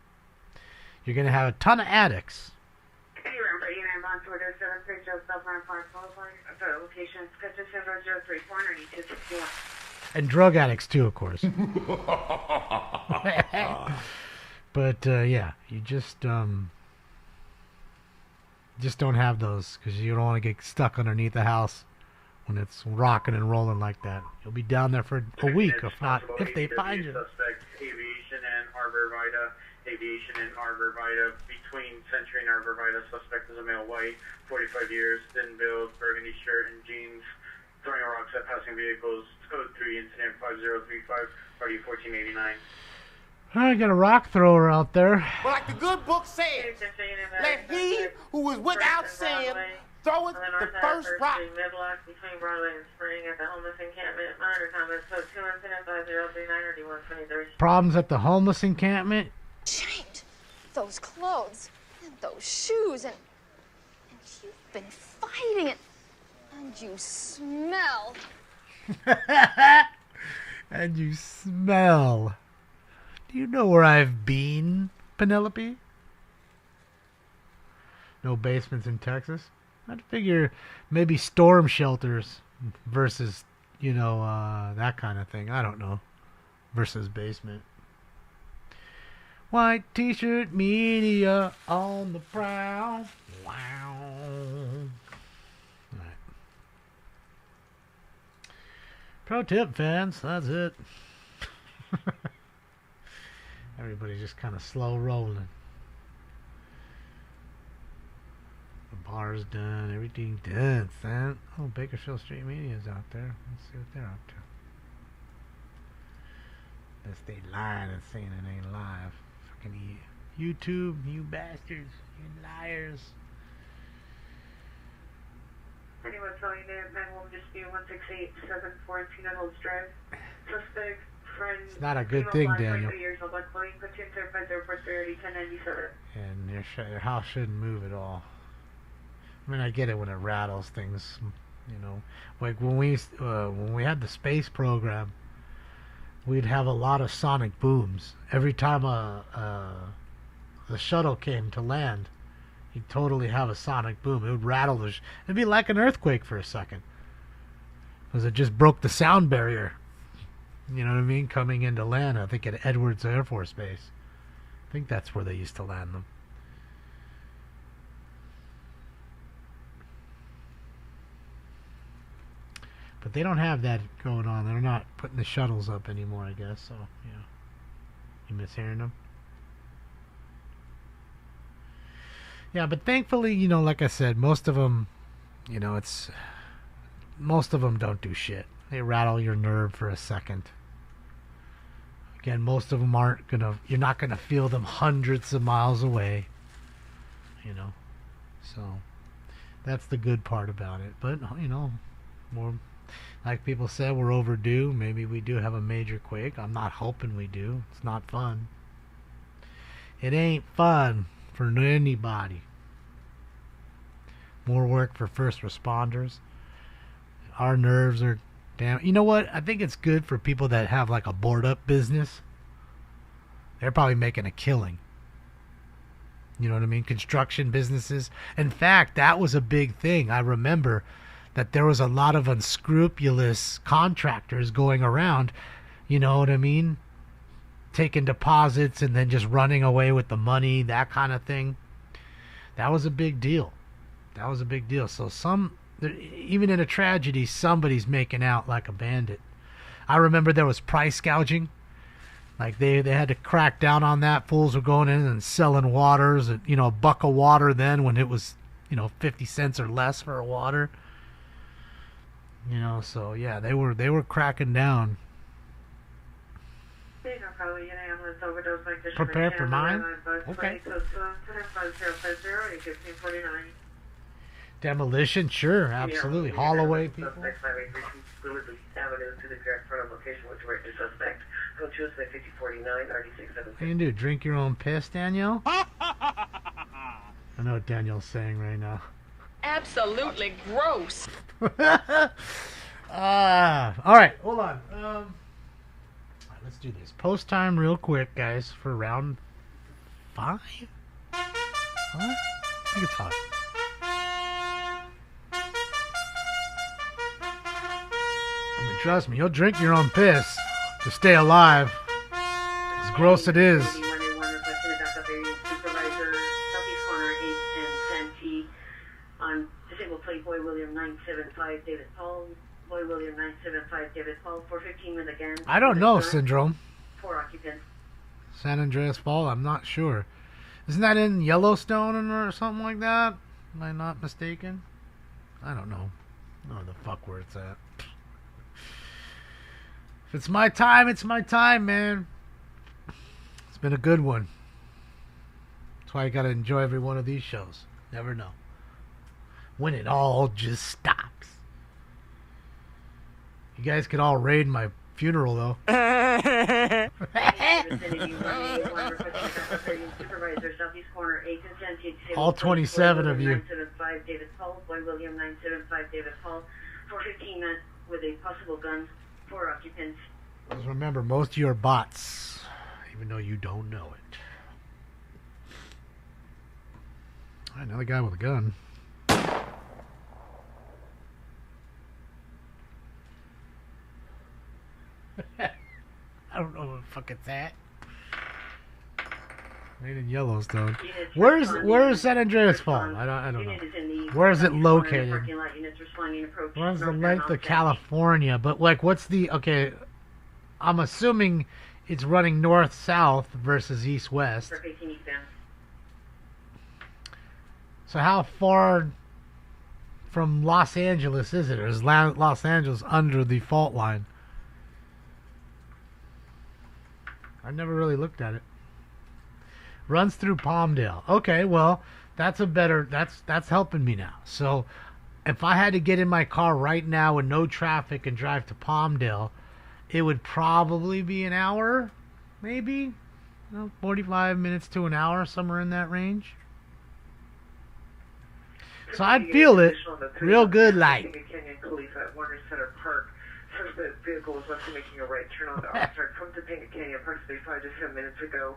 You're going to have a ton of attics. And drug addicts too, of course. But yeah, you just don't have those, because you don't want to get stuck underneath the house when it's rocking and rolling like that. You'll be down there for a week, if they find you. Suspect Aviation and Arborvita. Aviation and Arborvita. Between Century and Arborvita. Suspect is a male, white, 45 years, thin build, burgundy shirt and jeans, throwing rocks at passing vehicles. Code 3, incident 5035, party 1489. I got a rock thrower out there. Well, like the good book says, let he who is without sin throw it the first rock. Between Broadway and Spring at the homeless encampment. Monitor comments. Code 2, incident 5039 or D123. Problems at the homeless encampment? Shite. Those clothes and those shoes and you've been fighting and you smell. And you smell. Do you know where I've been, Penelope? No basements in Texas? I'd figure maybe storm shelters versus, you know, that kind of thing. I don't know. Versus basement. White t-shirt media on the prowl. Wow. Right. Pro tip, fans. That's it. Everybody's just kind of slow rolling. The bar's done. Everything's done, son. Oh, Bakersfield Street Media's out there. Let's see what they're up to. Unless they lying and saying it ain't live. Fucking YouTube, you bastards. You liars. Anyone telling you that man will dispute 168-714 Holds Drive. Suspect, friend. It's not a good thing, Daniel. And your house shouldn't move at all. I mean, I get it when it rattles things, you know. Like when we had the space program, we'd have a lot of sonic booms. Every time the shuttle came to land, you'd totally have a sonic boom. It would rattle. It'd be like an earthquake for a second, because it just broke the sound barrier. You know what I mean? Coming into land, I think at Edwards Air Force Base. I think that's where they used to land them. But they don't have that going on. They're not putting the shuttles up anymore, I guess. So, yeah. You miss hearing them? Yeah, but thankfully, you know, like I said, most of them, you know, most of them don't do shit. They rattle your nerve for a second. Again, most of them you're not gonna feel them hundreds of miles away. You know, so That's the good part about it. But, you know, more like people said, we're overdue. Maybe we do have a major quake. I'm not hoping we do. It's not fun. It ain't fun for anybody. More work for first responders. Our nerves are damn. You know what? I think it's good for people that have like a board up business. They're probably making a killing. You know what I mean? Construction businesses. In fact, that was a big thing. I remember that there was a lot of unscrupulous contractors going around, you know what I mean? Taking deposits and then just running away with the money, that kind of thing. That was a big deal. That was a big deal. So even in a tragedy, somebody's making out like a bandit. I remember there was price gouging. Like they had to crack down on that. Fools were going in and selling waters, you know, a buck of water then when it was, you know, 50 cents or less for a water. You know, so yeah, they were cracking down. Prepare for mine? Okay. Demolition, sure, absolutely. Haul away people. What you can do? Drink your own piss, Danielle? I know what Danielle's saying right now. Absolutely gross. All right, hold on. All right, let's do this. Post time real quick, guys, for round 5? Huh? I think it's 5. I mean, trust me, you'll drink your own piss to stay alive. As gross it is. Boy William 975 David Paul. Boy William 975 David Paul. 415 with again. I don't know, Syndrome. 4 occupants. San Andreas Fault, I'm not sure. Isn't that in Yellowstone or something like that? Am I not mistaken? I don't know. I don't know the fuck where it's at. If it's my time, it's my time, man. It's been a good one. That's why I gotta enjoy every one of these shows. Never know when it all just stops. You guys could all raid my funeral, though. All 27 of you. 975 David Paul. Boy William 975 David Paul. 415 with a possible gun. 4 occupants. Just remember, most of you are bots, even though you don't know it. All right, another guy with a gun. I don't know what the fuck it's at. Made in Yellowstone. Where's San Andreas Fault? I don't know. Where is it located? Where's the length of California? But like, what's the okay? I'm assuming it's running north-south versus east-west. So how far from Los Angeles is it? Or is Los Angeles under the fault line? I never really looked at it. Runs through Palmdale. Okay, well, that's helping me now. So if I had to get in my car right now with no traffic and drive to Palmdale, it would probably be an hour, maybe, 45 minutes to an hour, somewhere in that range. So I'd feel it real good, like. The vehicle was left making a right turn on the officer from Topanga Canyon approximately 5 to 7 minutes ago.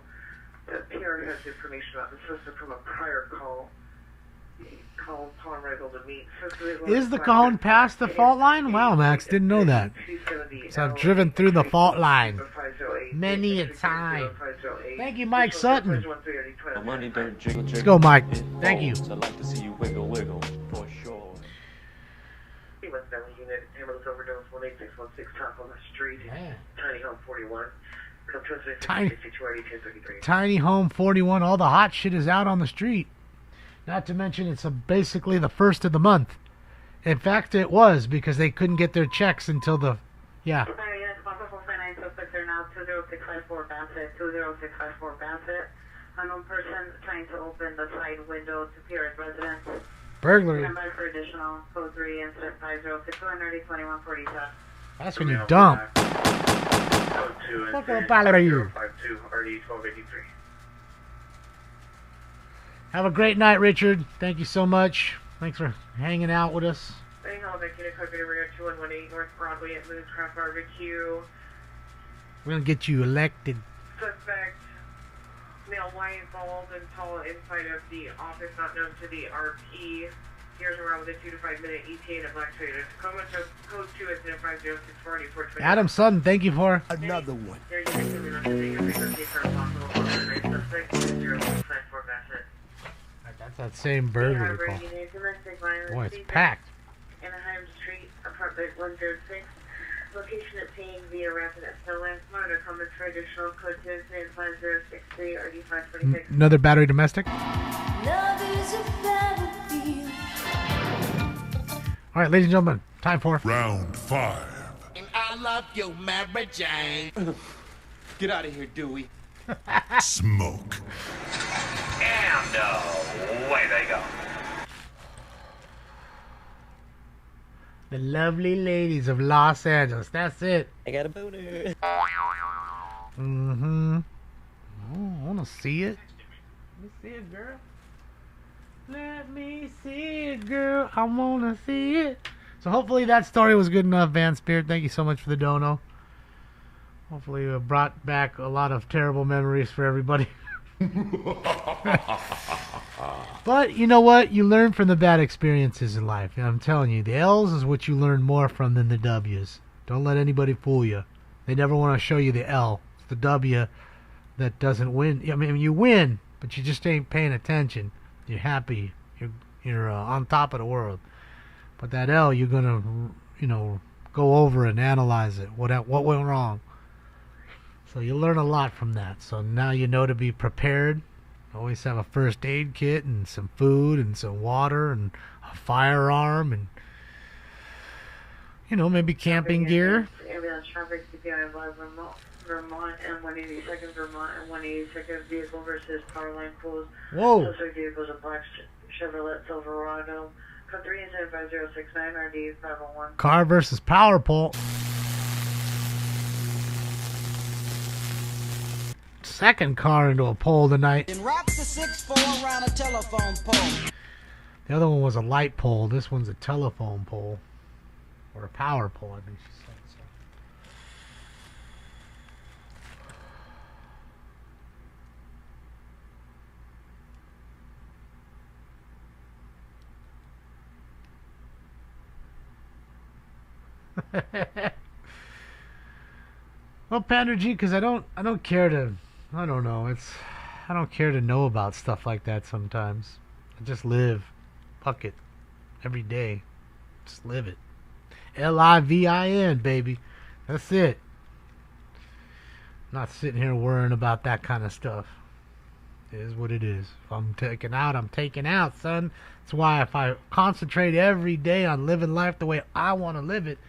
The PR has information about the suspect from a prior call. Call upon arrival to meet. Is the Cajon past the fault line? Wow, Max, didn't know that. So I've driven through the fault line many a time. Thank you, Mike Sutton. Let's go, Mike. Thank you. I'd like to see you wiggle, wiggle, for sure. Unit, ambulance overdose 18616 top on the street. Tiny Home 41. Tiny Home 41. All the hot shit is out on the street. Not to mention it's basically the first of the month. In fact, it was because they couldn't get their checks until the... Yeah. They're now 20654 Bassett. 20654 Bassett. Unknown person trying to open the side window to Pierre's residence. Burglary. Stand by for additional code 3 incident 5061 RD 2147. That's when you dump. Code 2 What incident the hell are you? 5052 RD 1283. Have a great night, Richard. Thank you so much. Thanks for hanging out with us. Lane Hall, Vacated Code Area 2118 North Broadway at Moon's Craft Barbecue. We're gonna get you elected. Suspect, male, white, bald, and tall inside of the office, not known to the RP. Here's around with a 2 to 5 minute ETA in a black Toyota Tacoma. Code 2 incident 50640 420. Adam Sutton, thank you for another one. There you go. We're representing a frequency for a possible suspect 064 Bassett. That's that same burglary call. Domestic violence. Boy, it's packed. Anaheim Street, apartment 106. Location obtained via rapid SLS. Monitor comments for additional code 2 incident 5063 RD 546. Another battery domestic. Love is a battlefield. All right, ladies and gentlemen, time for round 5. And I love you, Mary Jane. Get out of here, Dewey. Smoke. And away they go. the lovely ladies of Los Angeles. That's it. I got a boner. Mm-hmm. Oh, I want to see it. Let me see it, girl. Let me see it, girl. I want to see it. So hopefully that story was good enough, Van Spirit. Thank you so much for the dono. Hopefully it brought back a lot of terrible memories for everybody. But you know what? You learn from the bad experiences in life. And I'm telling you, the L's is what you learn more from than the W's. Don't let anybody fool you. They never want to show you the L. It's the W that doesn't win. I mean, you win, but you just ain't paying attention. You're happy. You're on top of the world. But that L, you're gonna, go over and analyze it. What went wrong? So you learn a lot from that. So now you know to be prepared. Always have a first aid kit and some food and some water and a firearm and maybe camping gear. Ambulance traffic CPI Live Vermont and 182nd Vermont and 182nd vehicle versus Powerline pools. Whoa. Suspect vehicles a black Chevrolet Silverado. Code 3-75069 RD 501. Car versus power pole. Second car into a pole tonight. And rock the 6-4 around a telephone pole. The other one was a light pole. This one's a telephone pole. Or a power pole, I think she said. Well, Panda G, because I don't care to, I don't know, I don't care to know about stuff like that sometimes. I just live, fuck it, every day, just live it. LIVIN, baby, that's it. Not sitting here worrying about that kind of stuff. It is what it is. If I'm taking out, I'm taking out, son. That's why if I concentrate every day on living life the way I want to live it,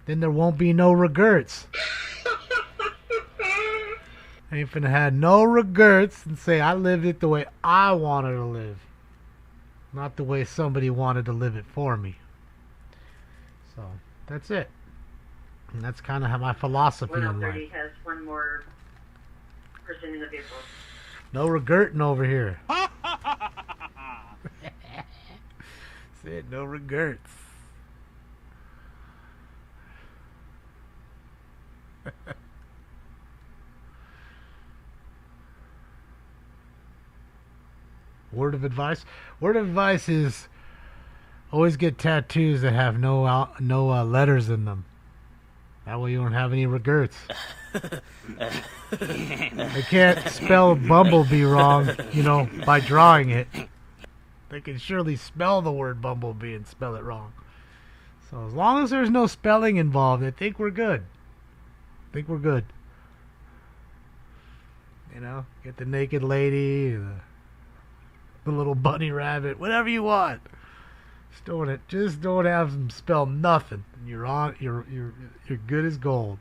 then there won't be no regrets. I ain't finna have no regrets and say I lived it the way I wanted to live. Not the way somebody wanted to live it for me. So, that's it. And that's kind of how my philosophy in life. 130 has one more person in the vehicle. No regretting over here. That's it, no regrets. Word of advice? Word of advice is always get tattoos that have no letters in them. That way you don't have any regrets. They can't spell bumblebee wrong, by drawing it. They can surely spell the word bumblebee and spell it wrong. So as long as there's no spelling involved, I think we're good. Get the naked lady, the little bunny rabbit, whatever you want. Just don't have them spell nothing. And you're good as gold.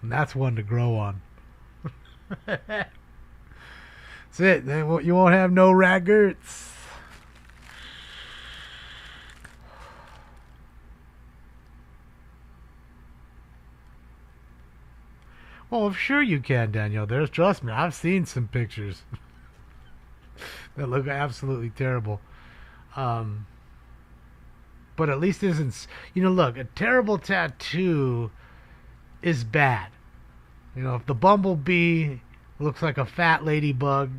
And that's one to grow on. That's it. Then you won't have no regrets. Oh, sure you can, Daniel. Trust me, I've seen some pictures that look absolutely terrible. But at least isn't, look, a terrible tattoo is bad. If the bumblebee looks like a fat ladybug,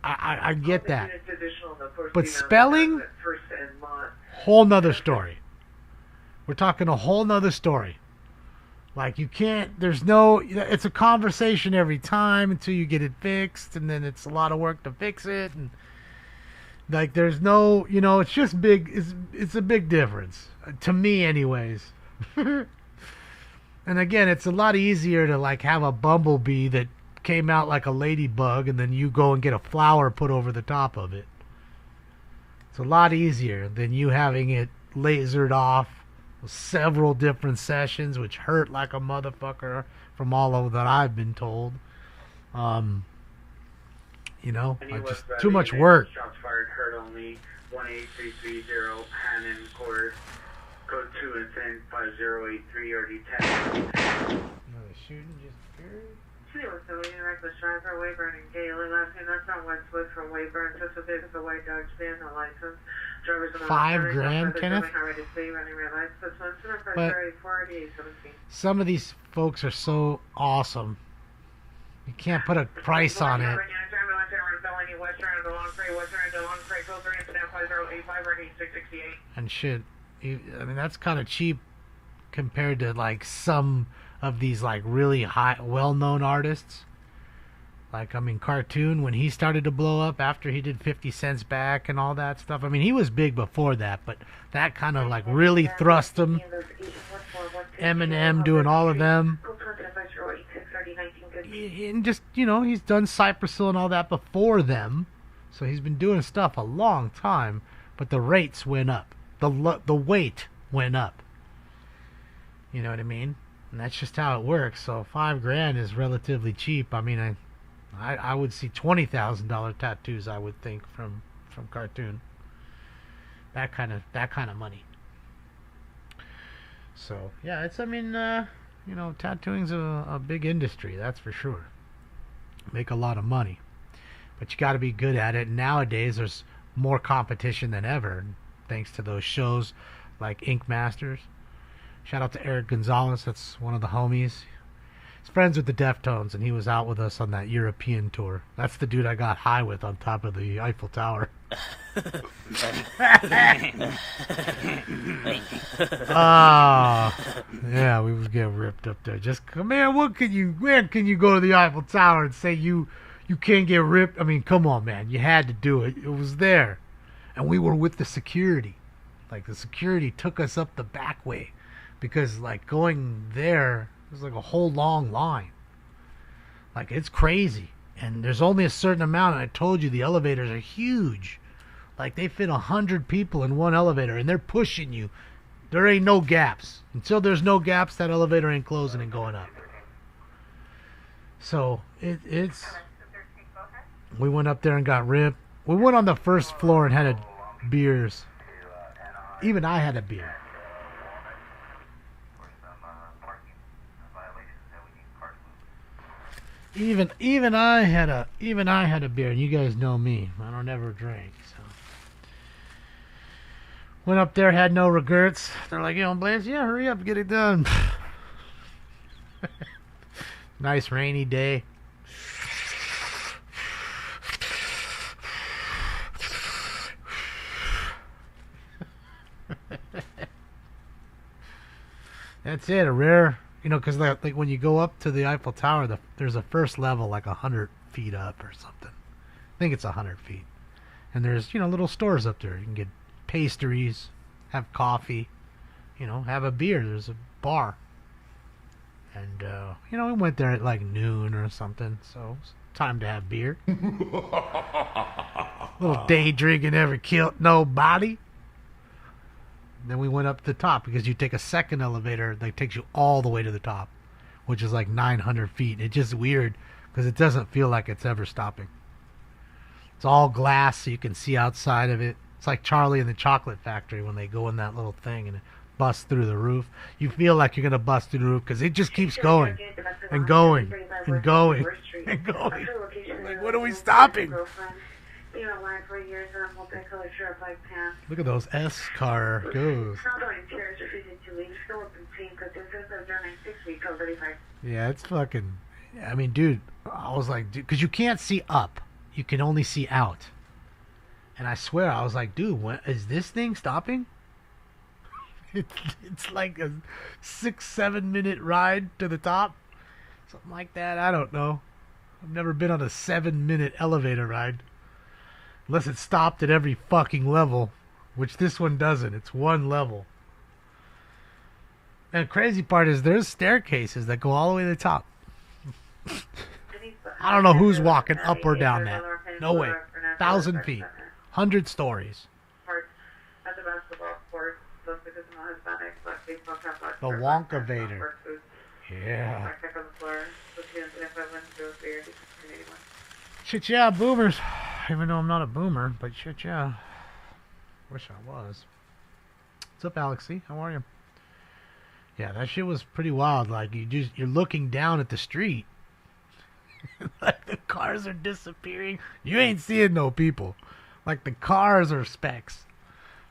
I get that. But spelling, whole nother story. We're talking a whole nother story. Like, you can't, it's a conversation every time until you get it fixed, and then it's a lot of work to fix it, and like, there's no, it's just big, it's a big difference, to me anyways. And again, it's a lot easier to, like, have a bumblebee that came out like a ladybug, and then you go and get a flower put over the top of it. It's a lot easier than you having it lasered off with several different sessions, which hurt like a motherfucker from all of that I've been told. Just too much work. Shots fired, hurt only, 18330, Hannon, course, code 2 and 10, 5083, already 10. Another shooting just appeared. She was the leading reckless driver, Wayburn and Gailey, last name, that's on Westwood from Wayburn, Chesapeake is a white Dodge van, no license. Drivers on $5,000, Kenneth? But some of these folks are so awesome. You can't put a price on it. And shit, that's kind of cheap compared to, like, some of these, like, really high, well-known artists. Like, Cartoon, when he started to blow up after he did 50 Cents Back and all that stuff. He was big before that, but that kind of, like, really thrust him. Eminem doing all of them. And just, he's done Cypress Hill and all that before them. So he's been doing stuff a long time, but the rates went up. The weight went up. You know what I mean? And that's just how it works. So $5,000 is relatively cheap. I would see $20,000 tattoos, I would think, from Cartoon. That kind of money. So yeah, it's tattooing's a big industry, that's for sure. Make a lot of money, but you got to be good at it. Nowadays, there's more competition than ever, thanks to those shows like Ink Masters. Shout out to Eric Gonzalez, that's one of the homies. He's friends with the Deftones, and he was out with us on that European tour. That's the dude I got high with on top of the Eiffel Tower. Yeah, we would get ripped up there. Just, man, where can you go to the Eiffel Tower and say you can't get ripped? Come on, man. You had to do it. It was there. And we were with the security. Like, the security took us up the back way. Because, like, going there, there's like a whole long line. Like, it's crazy. And there's only a certain amount, and I told you the elevators are huge. Like, they fit 100 people in one elevator, and they're pushing you. There ain't no gaps. Until there's no gaps, that elevator ain't closing and going up. So, it's... We went up there and got ripped. We went on the first floor and had beers. Even I had a beer. Even I had a beer, and you guys know me. I don't ever drink, so. Went up there, had no regrets. They're like, Blaze, yeah, hurry up, get it done. Nice rainy day. That's it, a rare, because like when you go up to the Eiffel Tower, there's a first level like 100 feet up or something. I think it's 100 feet. And there's, little stores up there. You can get pastries, have coffee, have a beer. There's a bar. And, we went there at like noon or something, so it's time to have beer. Little day drinking never killed nobody. Then we went up to the top because you take a second elevator that takes you all the way to the top, which is like 900 feet. It's just weird because it doesn't feel like it's ever stopping. It's all glass so you can see outside of it. It's like Charlie and the Chocolate Factory when they go in that little thing and bust through the roof. You feel like you're gonna bust through the roof because it just keeps going and going and going and going. Like, what are we stopping? Look at those S car goes. Yeah, it's fucking. I mean, dude, I was like, dude, because you can't see up, you can only see out. And I swear, I was like, dude, when, is this thing stopping? It's like a 6-7 minute ride to the top, something like that. I don't know. I've never been on a 7-minute elevator ride. Unless it stopped at every fucking level, which this one doesn't. It's one level. And the crazy part is there's staircases that go all the way to the top. I don't know who's walking up or down that. No way. 1,000 feet. 100 stories. The Wonkavator. Yeah. Shit, yeah, boomers. Even though I'm not a boomer, but shit, yeah. Wish I was. What's up, Alexi? How are you? Yeah, that shit was pretty wild. Like, you're looking down at the street. Like, the cars are disappearing. You ain't seeing no people. Like, the cars are specks.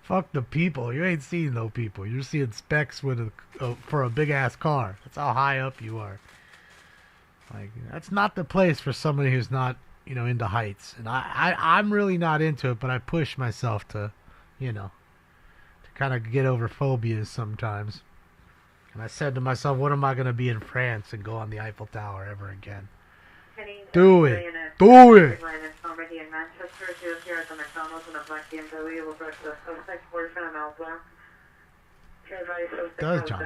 Fuck the people. You ain't seeing no people. You're seeing specks with for a big-ass car. That's how high up you are. Like, that's not the place for somebody who's not, you know, into heights. And I'm really not into it, but I push myself to, you know, to kind of get over phobias sometimes. And I said to myself, what am I going to be in France and go on the Eiffel Tower ever again? Do it. Do it. Does John?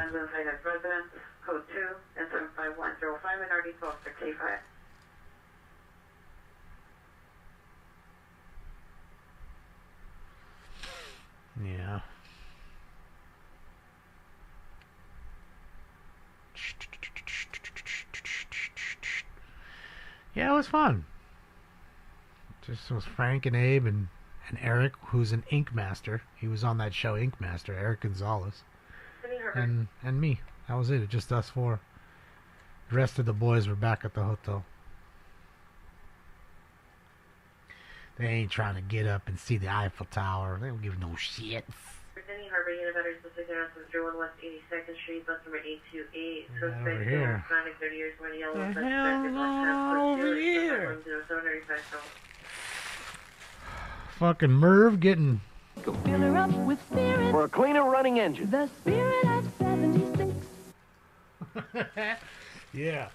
Code 2 and 75105 and RD 1265. Yeah. Yeah, it was fun. Just was Frank and Abe and Eric, who's an Ink Master. He was on that show, Ink Master, Eric Gonzalez. And me. That was it. Just us four. The rest of the boys were back at the hotel. They ain't trying to get up and see the Eiffel Tower. They don't give no shit. Virginia Harbor unit batteries listed down from 01 West 82nd Street, bus number 828. Over here. Hispanic 30 years, one yellow, The hell over here? Fucking Merv getting... Fill her up with spirit. For a cleaner running engine. The Spirit at 76. Yeah.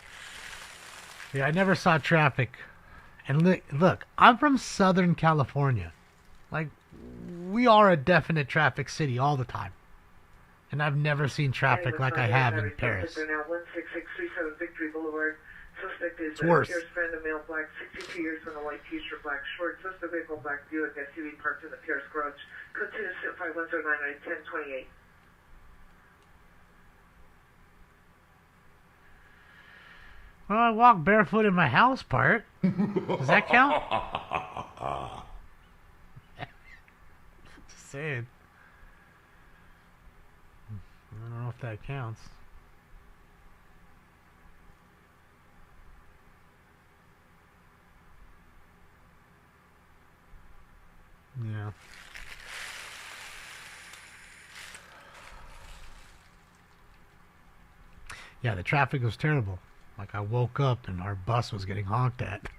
Yeah, I never saw traffic. And look, I'm from Southern California. Like, we are a definite traffic city all the time. And I've never seen traffic like I have in Paris. Victory Boulevard. Suspect is It's worse. Pierce Brandon, male, black, 62 years, from a white t-shirt, black shorts. Suspect vehicle, black Buick SUV parked in the Pierce garage. Continue to 5109 1028. Well, I walk barefoot in my house part. Does that count? Just saying. I don't know if that counts. Yeah. Yeah, the traffic was terrible. Like, I woke up and our bus was getting honked at.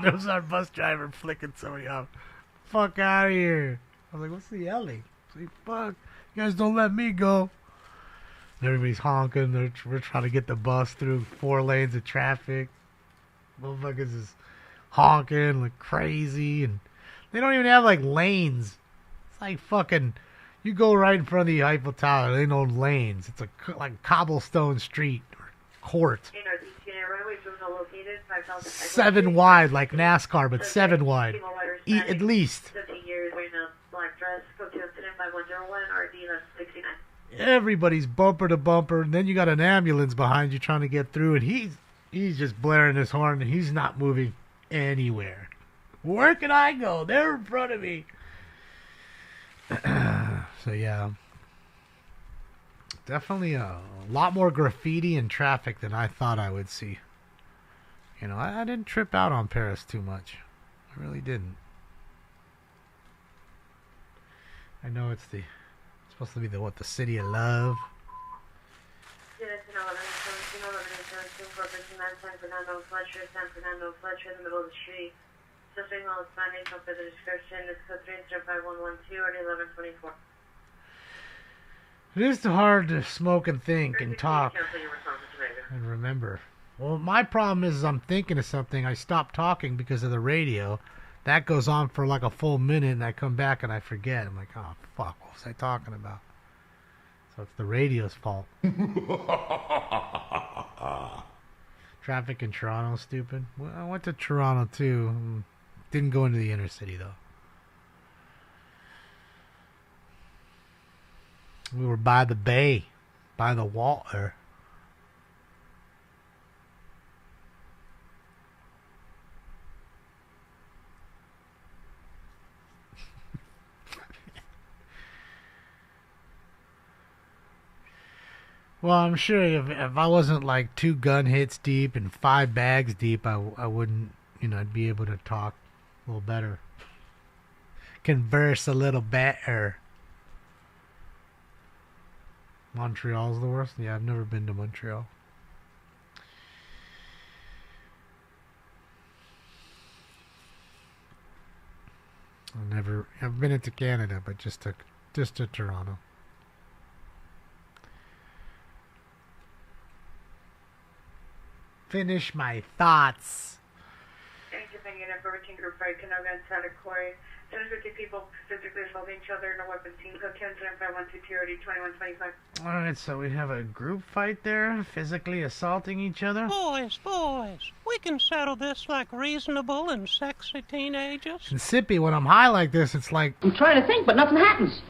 There was our bus driver flicking somebody off. Fuck out of here. I was like, what's the yelling? Say, fuck. You guys don't let me go. And everybody's honking. We're trying to get the bus through 4 lanes of traffic. Motherfuckers is honking like crazy. And they don't even have, like, lanes. It's like fucking... You go right in front of the Eiffel Tower. There ain't no lanes. It's like cobblestone street or court. 7 wide, like NASCAR, but 7 wide. At least. Everybody's bumper to bumper, and then you got an ambulance behind you trying to get through, and he's just blaring his horn, and he's not moving anywhere. Where can I go? They're in front of me. So yeah, definitely a lot more graffiti and traffic than I thought I would see. You know, I didn't trip out on Paris too much. I really didn't. I know it's supposed to be the city of love. San Fernando, Fletcher, in the middle of the street. Suspect on Spanish, no further description. It's code 35112 or 1124. It is too hard to smoke and think and talk and remember. Well, my problem is I'm thinking of something. I stop talking because of the radio. That goes on for like a full minute, and I come back and I forget. I'm like, oh, fuck, what was I talking about? So it's the radio's fault. Traffic in Toronto, stupid. Well, I went to Toronto, too. Didn't go into the inner city, though. We were by the bay, by the water. Well, I'm sure if I wasn't like 2 gun hits deep and 5 bags deep, I wouldn't, I'd be able to talk a little better. Converse a little better. Montreal's the worst? Yeah, I've never been to Montreal. I've been into Canada, but just to Toronto. Finish my thoughts. Thank you for getting up for routine group fight. Canoga and Santa Coy. 10-50 people physically assaulting each other. No weapons. Team code 10-512-2125. Alright, so we have a group fight there, physically assaulting each other. Boys, we can settle this like reasonable and sexy teenagers. And Sippy, when I'm high like this, it's like... I'm trying to think, but nothing happens.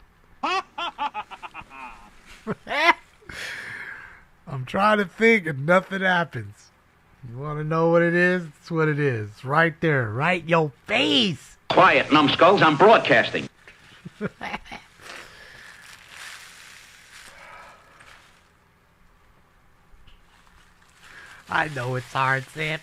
I'm trying to think and nothing happens. You want to know what it is? It's what it is. It's right there. Right in your face. Quiet, numbskulls. I'm broadcasting. I know it's hard, Sip.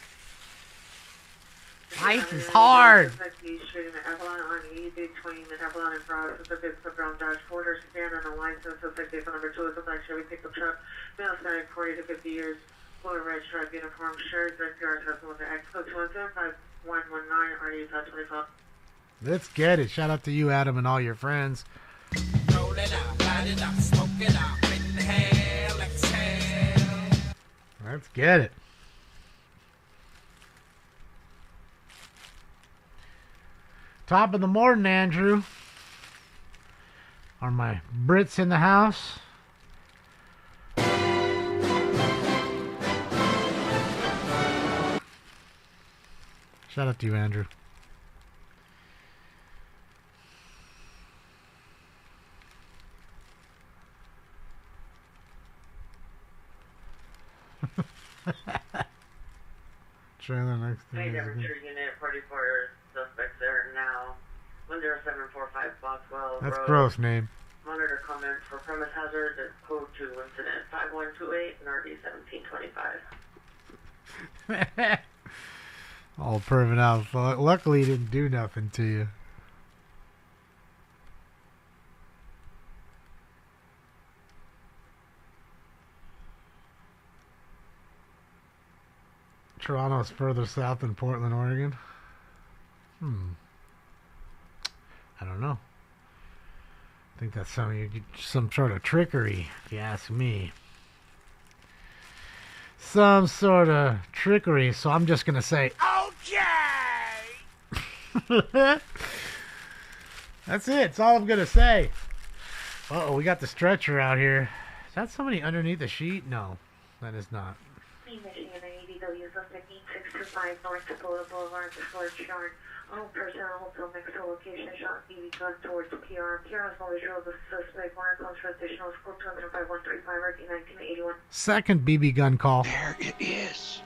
Life is hard. Shooting the Avalon on E between the Avalon and Broad. Suspect is brown dashboard or sedan on a license. Suspect vehicle number 2 is a black Chevy pickup truck. Male starting 40 to 50 years. Blue red stripe uniform shirt. Direct PR testing with the X code 217-5119 RD 525. Let's get it. Shout out to you, Adam, and all your friends. Roll it out, light it up, smoke it out, inhale, exhale. Let's get it. Top of the morning, Andrew. Are my Brits in the house? Shout out to you, Andrew. Trailer next to Hey, Devonshire Unit 44 suspects there now. 10745 Boxwell That's Road. gross name. Monitor comment for premise hazard at code 2 incident 5128 and RD 1725. All perving out. Luckily, he didn't do nothing to you. Toronto's further south than Portland, Oregon. I don't know. I think that's some sort of trickery, if you ask me. Some sort of trickery, so I'm just gonna say, okay! That's it, that's all I'm gonna say. Uh-oh, we got the stretcher out here. Is that somebody underneath the sheet? No, that is not. Michigan ADW suspect 8625 North Dakota Boulevard, Fort Shard. All personnel to Mexico location shot BB gun towards PR. PR is always drove the suspect. Warrant comes for additional scope 25135 RD 1981. Second BB gun call. There it is.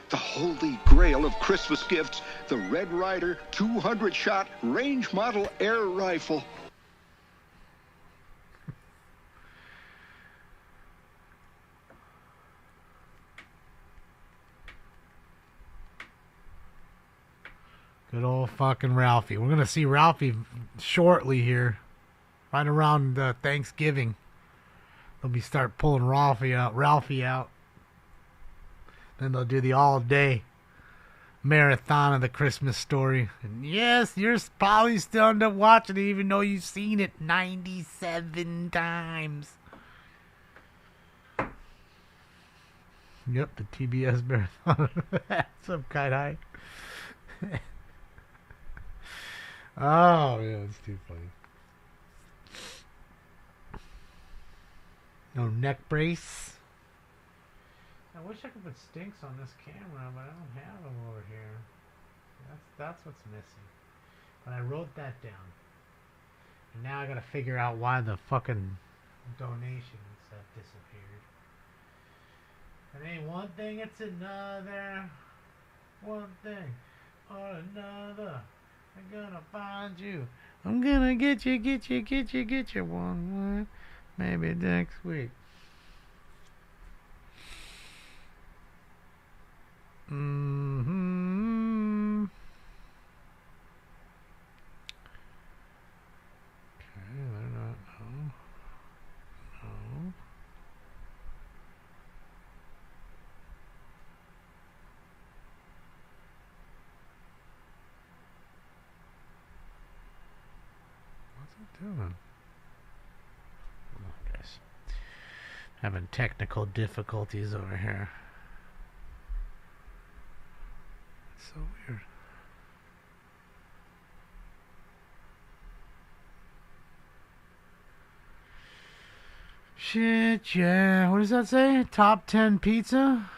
The holy grail of Christmas gifts. The Red Ryder 200-shot range model air rifle. Good old fucking Ralphie. We're going to see Ralphie shortly here. Right around Thanksgiving. They'll be start pulling Ralphie out. Then they'll do the all-day marathon of the Christmas Story. And yes, you're probably still end up watching it even though you've seen it 97 times. Yep, the TBS marathon. Some kind of high. Oh, yeah, it's too funny. No neck brace. I wish I could put stinks on this camera, but I don't have them over here. That's what's missing. But I wrote that down. And now I gotta figure out why the fucking donations have disappeared. It ain't one thing, it's another. One thing or another. I'm gonna find you. I'm gonna get you one more. Maybe next week. Mm-hmm. Okay, they're not. No. What's it doing? Oh, guys. Having technical difficulties over here. So weird. Shit, yeah. What does that say? Top 10 pizza?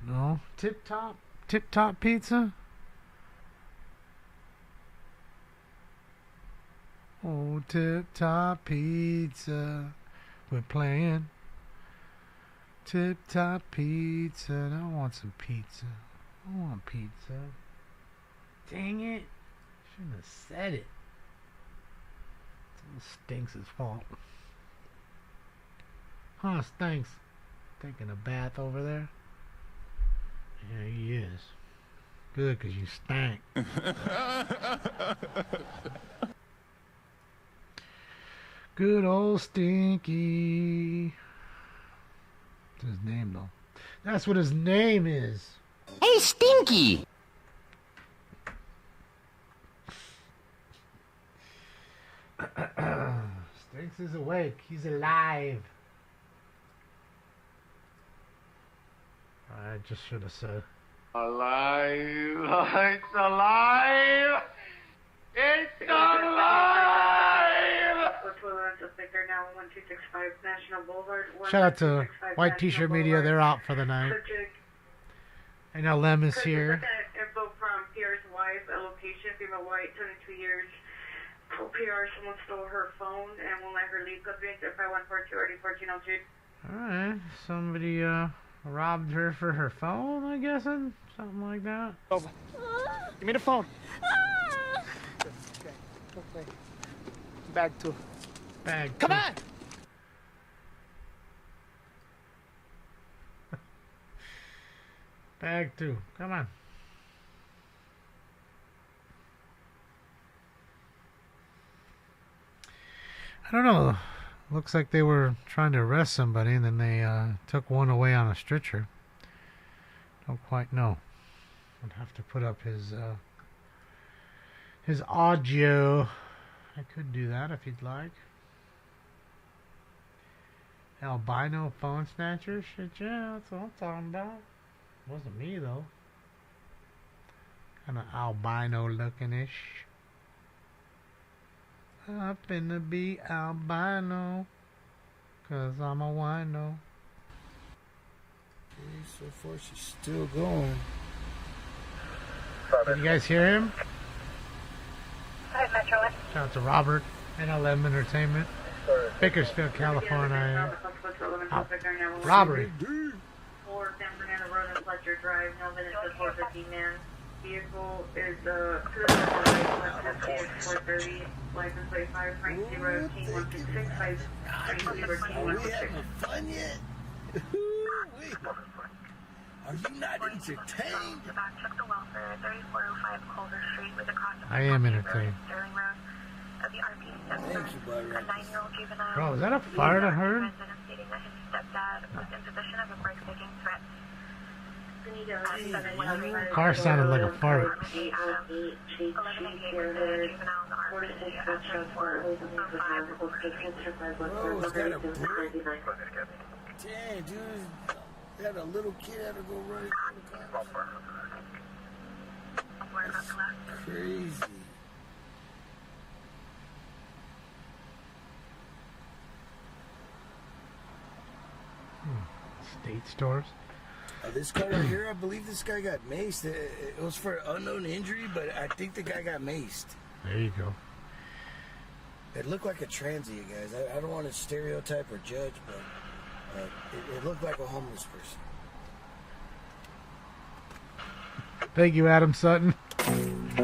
No. Tip top pizza? Oh, tip top pizza. We're playing. Tip top pizza. I want some pizza. I want pizza. Dang it. Shouldn't have said it. It's all Stinks' fault. Huh, Stinks? Taking a bath over there? Yeah, he is. Good, 'cause you stank. Good old Stinky. That's his name, though. That's what his name is. Hey, Stinky! Stinks is awake. He's alive. I just should have said. Alive! It's alive! It's alive! Shout out to White T-Shirt Media. They're out for the night. And now Lem is here. Info from Pierre's wife, a location, female white, 22 years. Told PR someone stole her phone and won't let her leave. Go 35142 already 1402. Alright, somebody robbed her for her phone, I guess, something like that. Over. Give me the phone. Okay. Bag two. Bag. Come on. Bag two. Come on. I don't know. Looks like they were trying to arrest somebody and then they took one away on a stretcher. Don't quite know. I'd have to put up his audio. I could do that if you'd like. Albino phone snatcher? Shit, yeah, that's what I'm talking about. Wasn't me, though. Kind of albino looking-ish. I'm finna be albino, 'cause I'm a wino. Okay, so far she's still going. Did you guys hear him? Hi, Metro. Shout out to Robert, NLM Entertainment, Bakersfield, California. Robbery. 4 San Fernando Road and Fletcher Drive, no minutes to 450 man. Vehicle is to the right, 430, license plate 5, Frank 0, King 166, 5, Frank 0, King 166. Fun yet? Are you not entertained? Check the welfare, 3405 I am entertained. Thank you, buddy. Bro, is that a fart I heard? Car sounded like a fart. Bro, it's got a brick. Dang, dude. They had a little kid had to go running to the car. That's crazy. State stores. This guy right here, I believe this guy got maced. It was for unknown injury, but I think the guy got maced. There you go. It looked like a transient, guys. I don't want to stereotype or judge, but it looked like a homeless person. Thank you, Adam Sutton. All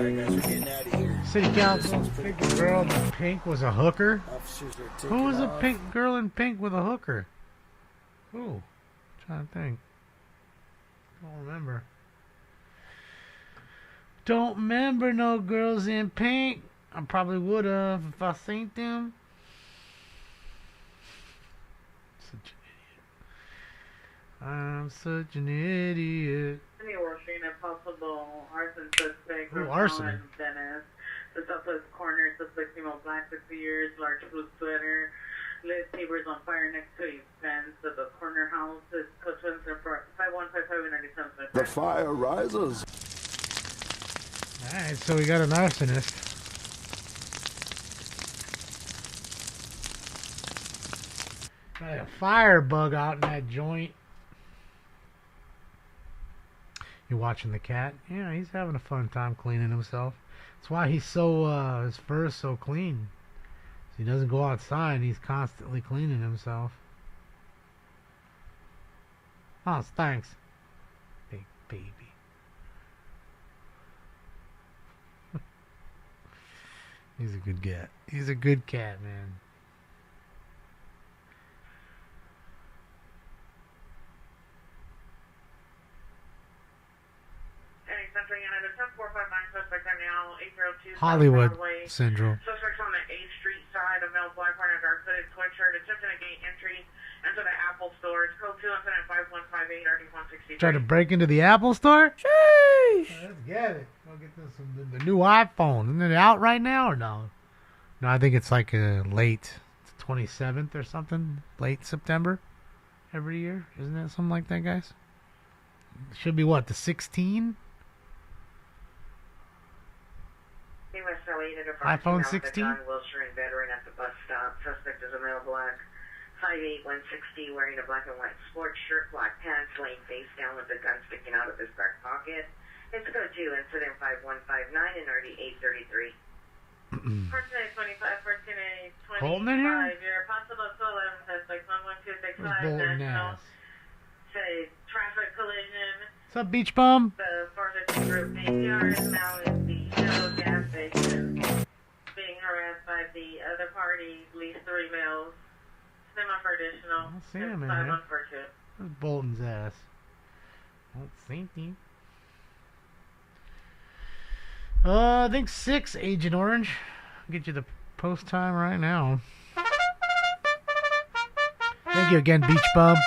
right, guys, we're getting out of here. City Council think the girl in pink was a hooker. Officers are taking Who was a off. pink girl in pink with a hooker? Who? Trying to think. Don't remember. Don't remember no girls in pink. I probably would have if I seen them. Such an idiot. I'm such an idiot. Working a possible arson suspect. Ooh, arson. Dennis. The southwest corner, suspect female, black, 60 years, large blue sweater. Lit papers on fire next to a fence of the corner house. It's code 5155 The fire rises. Alright, so we got an arsonist. Got a fire bug out in that joint. You watching the cat? Yeah, he's having a fun time cleaning himself. That's why he's so, his fur is so clean. He doesn't go outside, he's constantly cleaning himself. Oh, thanks. Big baby. He's a good cat. He's a good cat, man. Hollywood Syndrome. Suspects on the 8th Street side of Mel Black wearing a dark hooded sweatshirt attempting to gain entry into the Apple store. It's code 2 incident 5158 RD163. Trying to break into the Apple store? Sheesh! Let's get it. We'll get this the new iPhone. Isn't it out right now or no? No, I think it's like late 27th or something. Late September every year. Isn't that something like that, guys? Should be what, the 16? iPhone 16? John Wilshire, veteran at the bus stop. Suspect is a male black, 5'8", 160, wearing a black and white sports shirt, black pants, laying face down with a gun sticking out of his back pocket. It's code 2, incident 5159 and RD 833. Person 25, person 25. Holding it here? You're a possible 211 suspect, 11265 Bolton National. ass. Say, traffic collision. What's up, Beach Bum? The 450 group APR is now in the Shell gas station, being harassed by the other party, at least 3 males. Semi for additional. I don't see him in 5142. Where's Bolton's ass? I don't see him. I think 6, Agent Orange. I'll get you the post time right now. Thank you again, Beach Bum.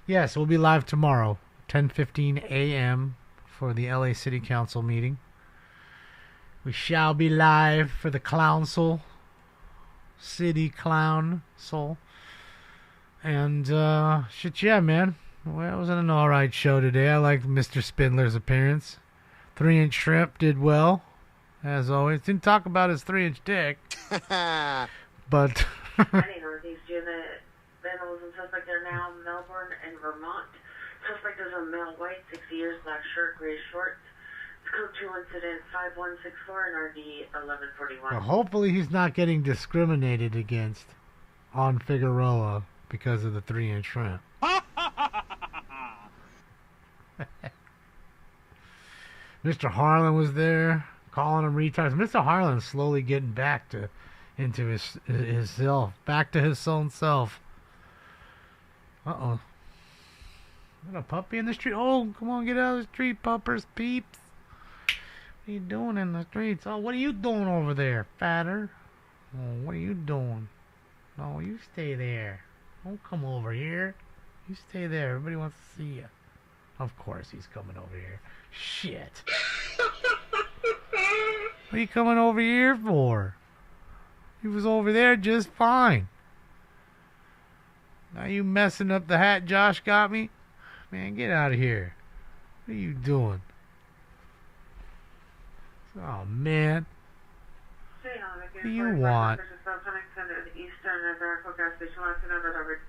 Yes, we'll be live tomorrow, 10:15 a.m. for the LA City Council meeting. We shall be live for the Clownsel, City Clown Soul. And, shit, yeah, man. Well, it was an alright show today. I liked Mr. Spindler's appearance. 3-inch Shrimp did well, as always. Didn't talk about his 3-inch dick. But... Vandalism suspect are now Melbourne and Vermont. Suspect is a male, white, 60 years, black shirt, gray shorts. It's code 2 incident 5164 and RD 1141. Well, hopefully he's not getting discriminated against on Figueroa because of the 3-inch shrimp. Mr. Harlan was there calling him retards. Mr. Harlan's slowly getting back into his self, back to his own self. Uh-oh. Got a puppy in the street? Oh, come on, get out of the street, puppers, peeps. What are you doing in the streets? Oh, what are you doing over there, fatter? Oh, what are you doing? No, you stay there. Don't come over here. You stay there. Everybody wants to see you. Of course he's coming over here. Shit. What are you coming over here for? He was over there just fine. Now you messing up the hat Josh got me? Man, get out of here. What are you doing? Oh, man. What do you want? Eastern American gas station, last number over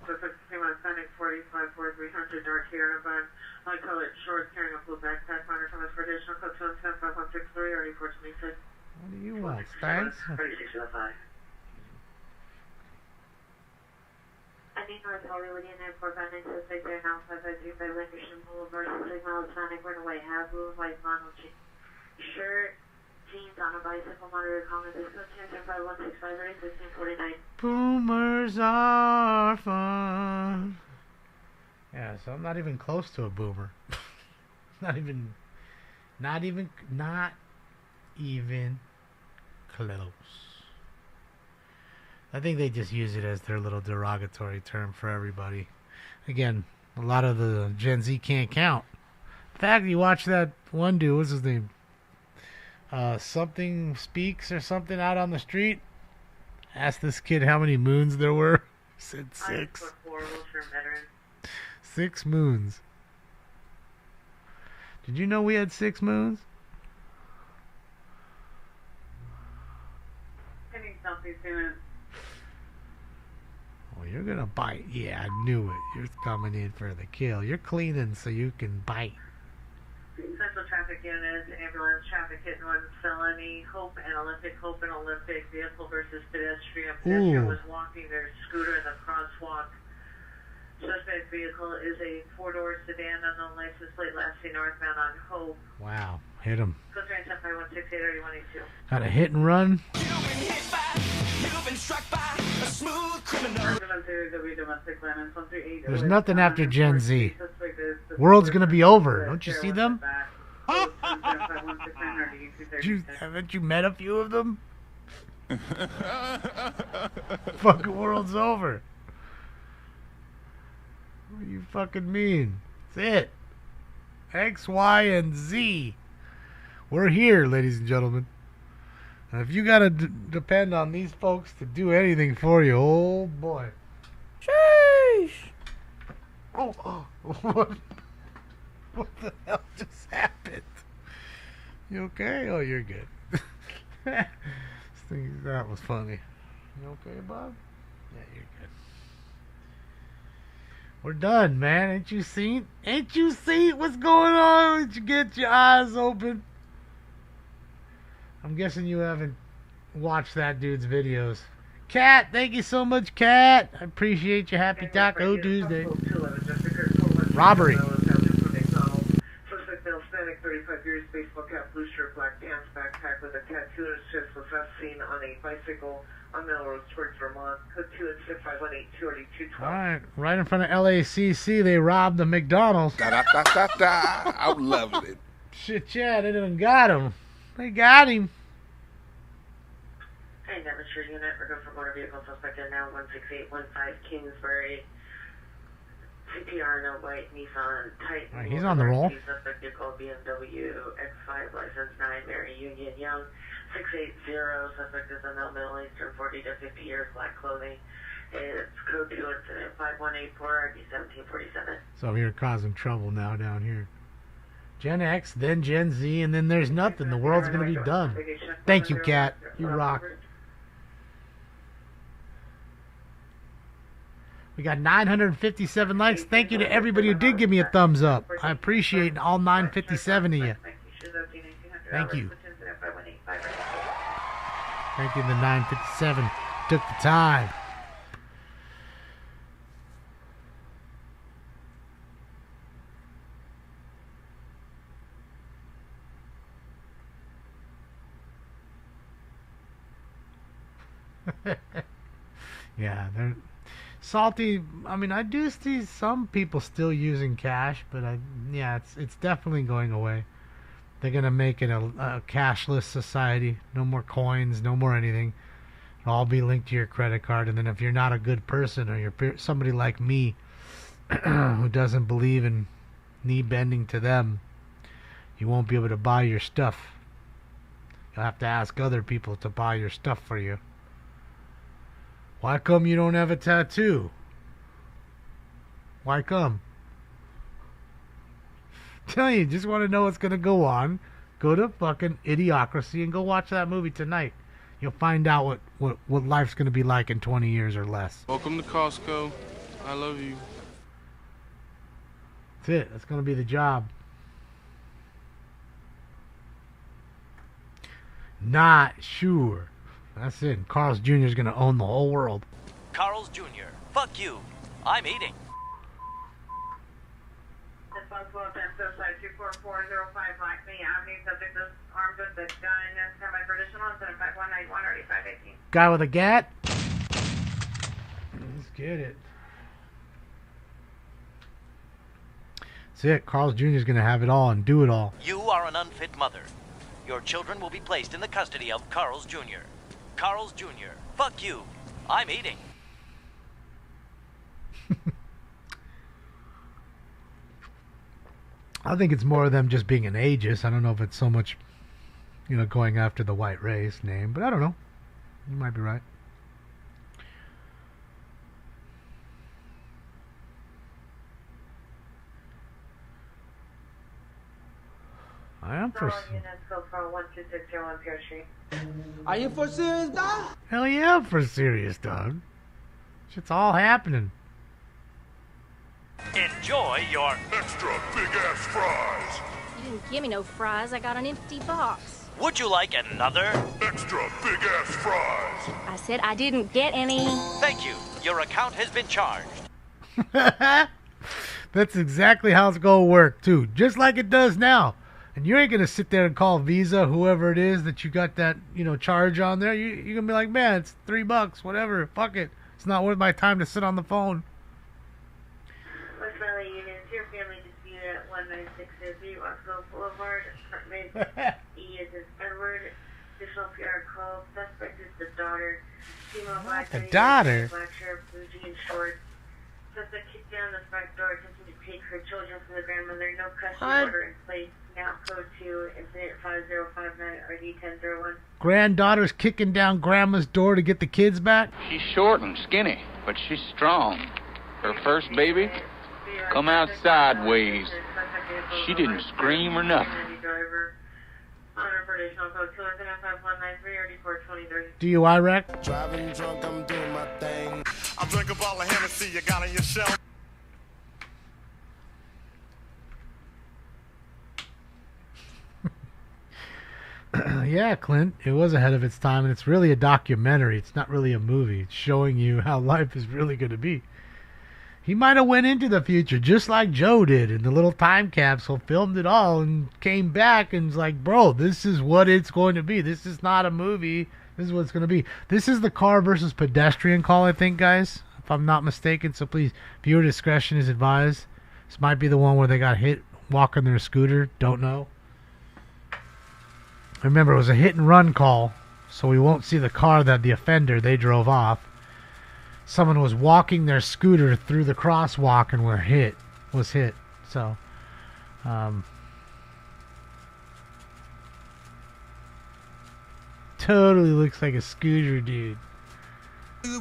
454300 Dark Sierra Nevada. My colored shorts carrying a blue backpack. Minor comments for additional code 2175163 already 426. What do you want, thanks? 3605. I need North Hollywood Airport by 966 there now 553 by Lincoln Boulevard 6 miles Sonic Runaway Have blue white model shirt jeans on a bicycle monitor comment this is 10 by 165 1649. Boomers are fun. Yeah, so I'm not even close to a boomer. not even close. I think they just use it as their little derogatory term for everybody. Again, a lot of the Gen Z can't count. In fact, you watch that one dude, what's his name? Something Speaks or something out on the street. Asked this kid how many moons there were. Said 6. 6 moons. Did you know we had 6 moons? Oh, you're gonna bite. Yeah, I knew it. You're coming in for the kill. You're cleaning so you can bite. Central traffic units, ambulance traffic hit one felony, Hope and Olympic vehicle versus pedestrian. Pedestrian was walking their scooter in the crosswalk. Suspect vehicle is a 4-door sedan on the license plate lasting northbound on Hope. Wow, hit him. Code 375168182. Got a hit and run. There's nothing after Gen Z. World's gonna be over. Don't you see them? Haven't you met a few of them? Fucking world's over. What do you fucking mean? That's it. X, Y, and Z. We're here, ladies and gentlemen. And if you gotta depend on these folks to do anything for you, oh boy. Sheesh. Oh, what the hell just happened? You okay? Oh, you're good. That was funny. You okay, Bob? Yeah, you're good. We're done, man. Ain't you seen what's going on? Did you get your eyes open? I'm guessing you haven't watched that dude's videos. Cat, thank you so much, Cat. I appreciate you. Happy Taco Tuesday. Robbery. Suspect male, Hispanic, 35 years, baseball cap, blue shirt, black pants, backpack with a tattoo and assist was last seen on a bicycle on Melrose towards Vermont. Code 26518 Alright, right in front of LACC, they robbed the McDonald's. I loved it. Shit, yeah, they done got him. They got him. Hey, Devonshire unit, we're going for motor vehicle suspect in now 16815 Kingsbury. CPR, no white, Nissan, Titan. Right, he's on the roll. Suspect vehicle BMW X5, license 9, Mary Union Young. 680, suspect is a male, Middle Eastern, 40 to 50 years, black clothing. It's code 2 incident 5184 RD 1747. So you're causing trouble now down here. Gen X, then Gen Z, and then there's nothing. The world's going to be done. Thank you, Cat. You rock. We got 957 likes. Thank you to everybody who did give me a thumbs up. I appreciate all 957 of you. Thank you. Thank you to the 957. Took the time. Yeah, Salty, I mean, I do see some people still using cash, but it's definitely going away. They're going to make it a cashless society. No more coins, no more anything. It'll all be linked to your credit card. And then if you're not a good person, or you're somebody like me who doesn't believe in knee bending to them, you won't be able to buy your stuff. You'll have to ask other people to buy your stuff for you. Why come you don't have a tattoo? Why come? Tell you, just want to know what's going to go on. Go to fucking Idiocracy and go watch that movie tonight. You'll find out what life's going to be like in 20 years or less. Welcome to Costco. I love you. That's it. That's going to be the job. Not sure. That's it. Carl's Jr. is going to own the whole world. Carl's Jr. Fuck you. I'm eating. Responsible offensive site 24405 Black Bay Avenue. Subject is armed with a gun. Stand by for additional 75191 or 8518. Guy with a gat. Let's get it. That's it. Carl's Jr. is going to have it all and do it all. You are an unfit mother. Your children will be placed in the custody of Carl's Jr. Carl's Jr. Fuck you. I'm eating. I think it's more of them just being an ageist. I don't know if it's so much, going after the white race name, but I don't know. You might be right. I am for. Are you for serious, dog? Hell yeah, I'm for serious, dog. Shit's all happening. Enjoy your extra big ass fries. You didn't give me no fries. I got an empty box. Would you like another? Extra big ass fries. I said I didn't get any. Thank you. Your account has been charged. That's exactly how it's going to work, too. Just like it does now. And you ain't going to sit there and call Visa, whoever it is that you got that, charge on there. You're going to be like, man, it's $3, whatever. Fuck it. It's not worth my time to sit on the phone. West Valley units, your family disputed at 196 Westfield Boulevard, apartment E is in Edward. Additional PR call. Suspect is the daughter. Female black. The daughter? Black shirt, blue jeans, shorts. Suspect kicked down the front door, attempting to take her children from the grandmother. No custody order in place. Now code 2, incident 5059, RD 1001. Granddaughter's kicking down grandma's door to get the kids back? She's short and skinny, but she's strong. Her first baby come out sideways. She didn't scream or nothing. DUI wreck? Driving drunk, I'm doing my thing. I drink a bottle of Hennessy you got on your shelf. Yeah, Clint, it was ahead of its time, and it's really a documentary. It's not really a movie. It's showing you how life is really going to be. He might have went into the future just like Joe did in the little time capsule, filmed it all, and came back and was like, bro, this is what it's going to be. This is not a movie. This is what it's going to be. This is the car versus pedestrian call, I think, guys, if I'm not mistaken. So please, viewer discretion is advised. This might be the one where they got hit walking their scooter. Don't know. Remember, it was a hit-and-run call, so we won't see the car that the offender, they drove off. Someone was walking their scooter through the crosswalk and was hit. So, totally looks like a scooter dude.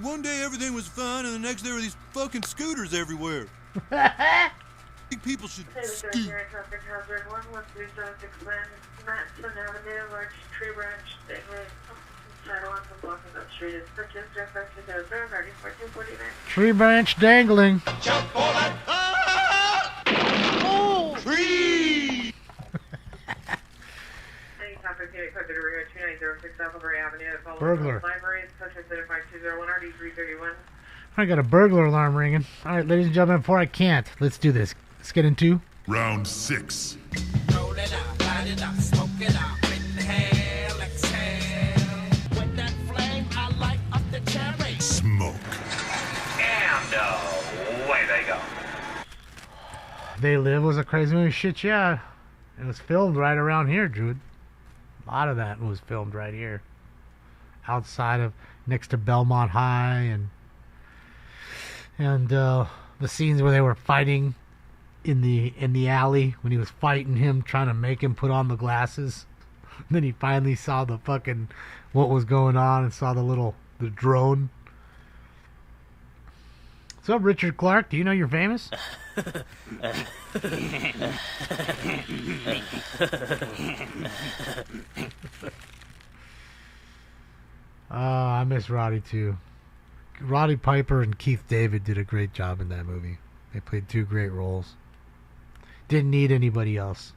One day everything was fine, and the next day there were these fucking scooters everywhere. I think people should scoot. Matson Avenue, large tree branch, title on some blocking up street is purchased, reference to those regarding 1449. Tree branch dangling. Jump for that. Oh! Tree! Any topic unit code to the rear 2906 Applebury Avenue at Baldwin Burglar. Library is purchased at 5201 RD331. I got a burglar alarm ringing. All right, ladies and gentlemen, before I can't, let's do this. Let's get into round 6. Roll it out, light it up, smoke it out, inhale, exhale. With that flame, I light up the cherry. Smoke. And They Live was a crazy movie. Shit, yeah. It was filmed right around here, Jude. A lot of that was filmed right here. Outside of, next to Belmont High, and the scenes where they were fighting in the alley, when he was fighting him, trying to make him put on the glasses. Then he finally saw the fucking, what was going on, and saw the drone. What's up, Richard Clark? Do you know you're famous? I miss Roddy too. Roddy Piper and Keith David did a great job in that movie. They played two great roles. Didn't need anybody else.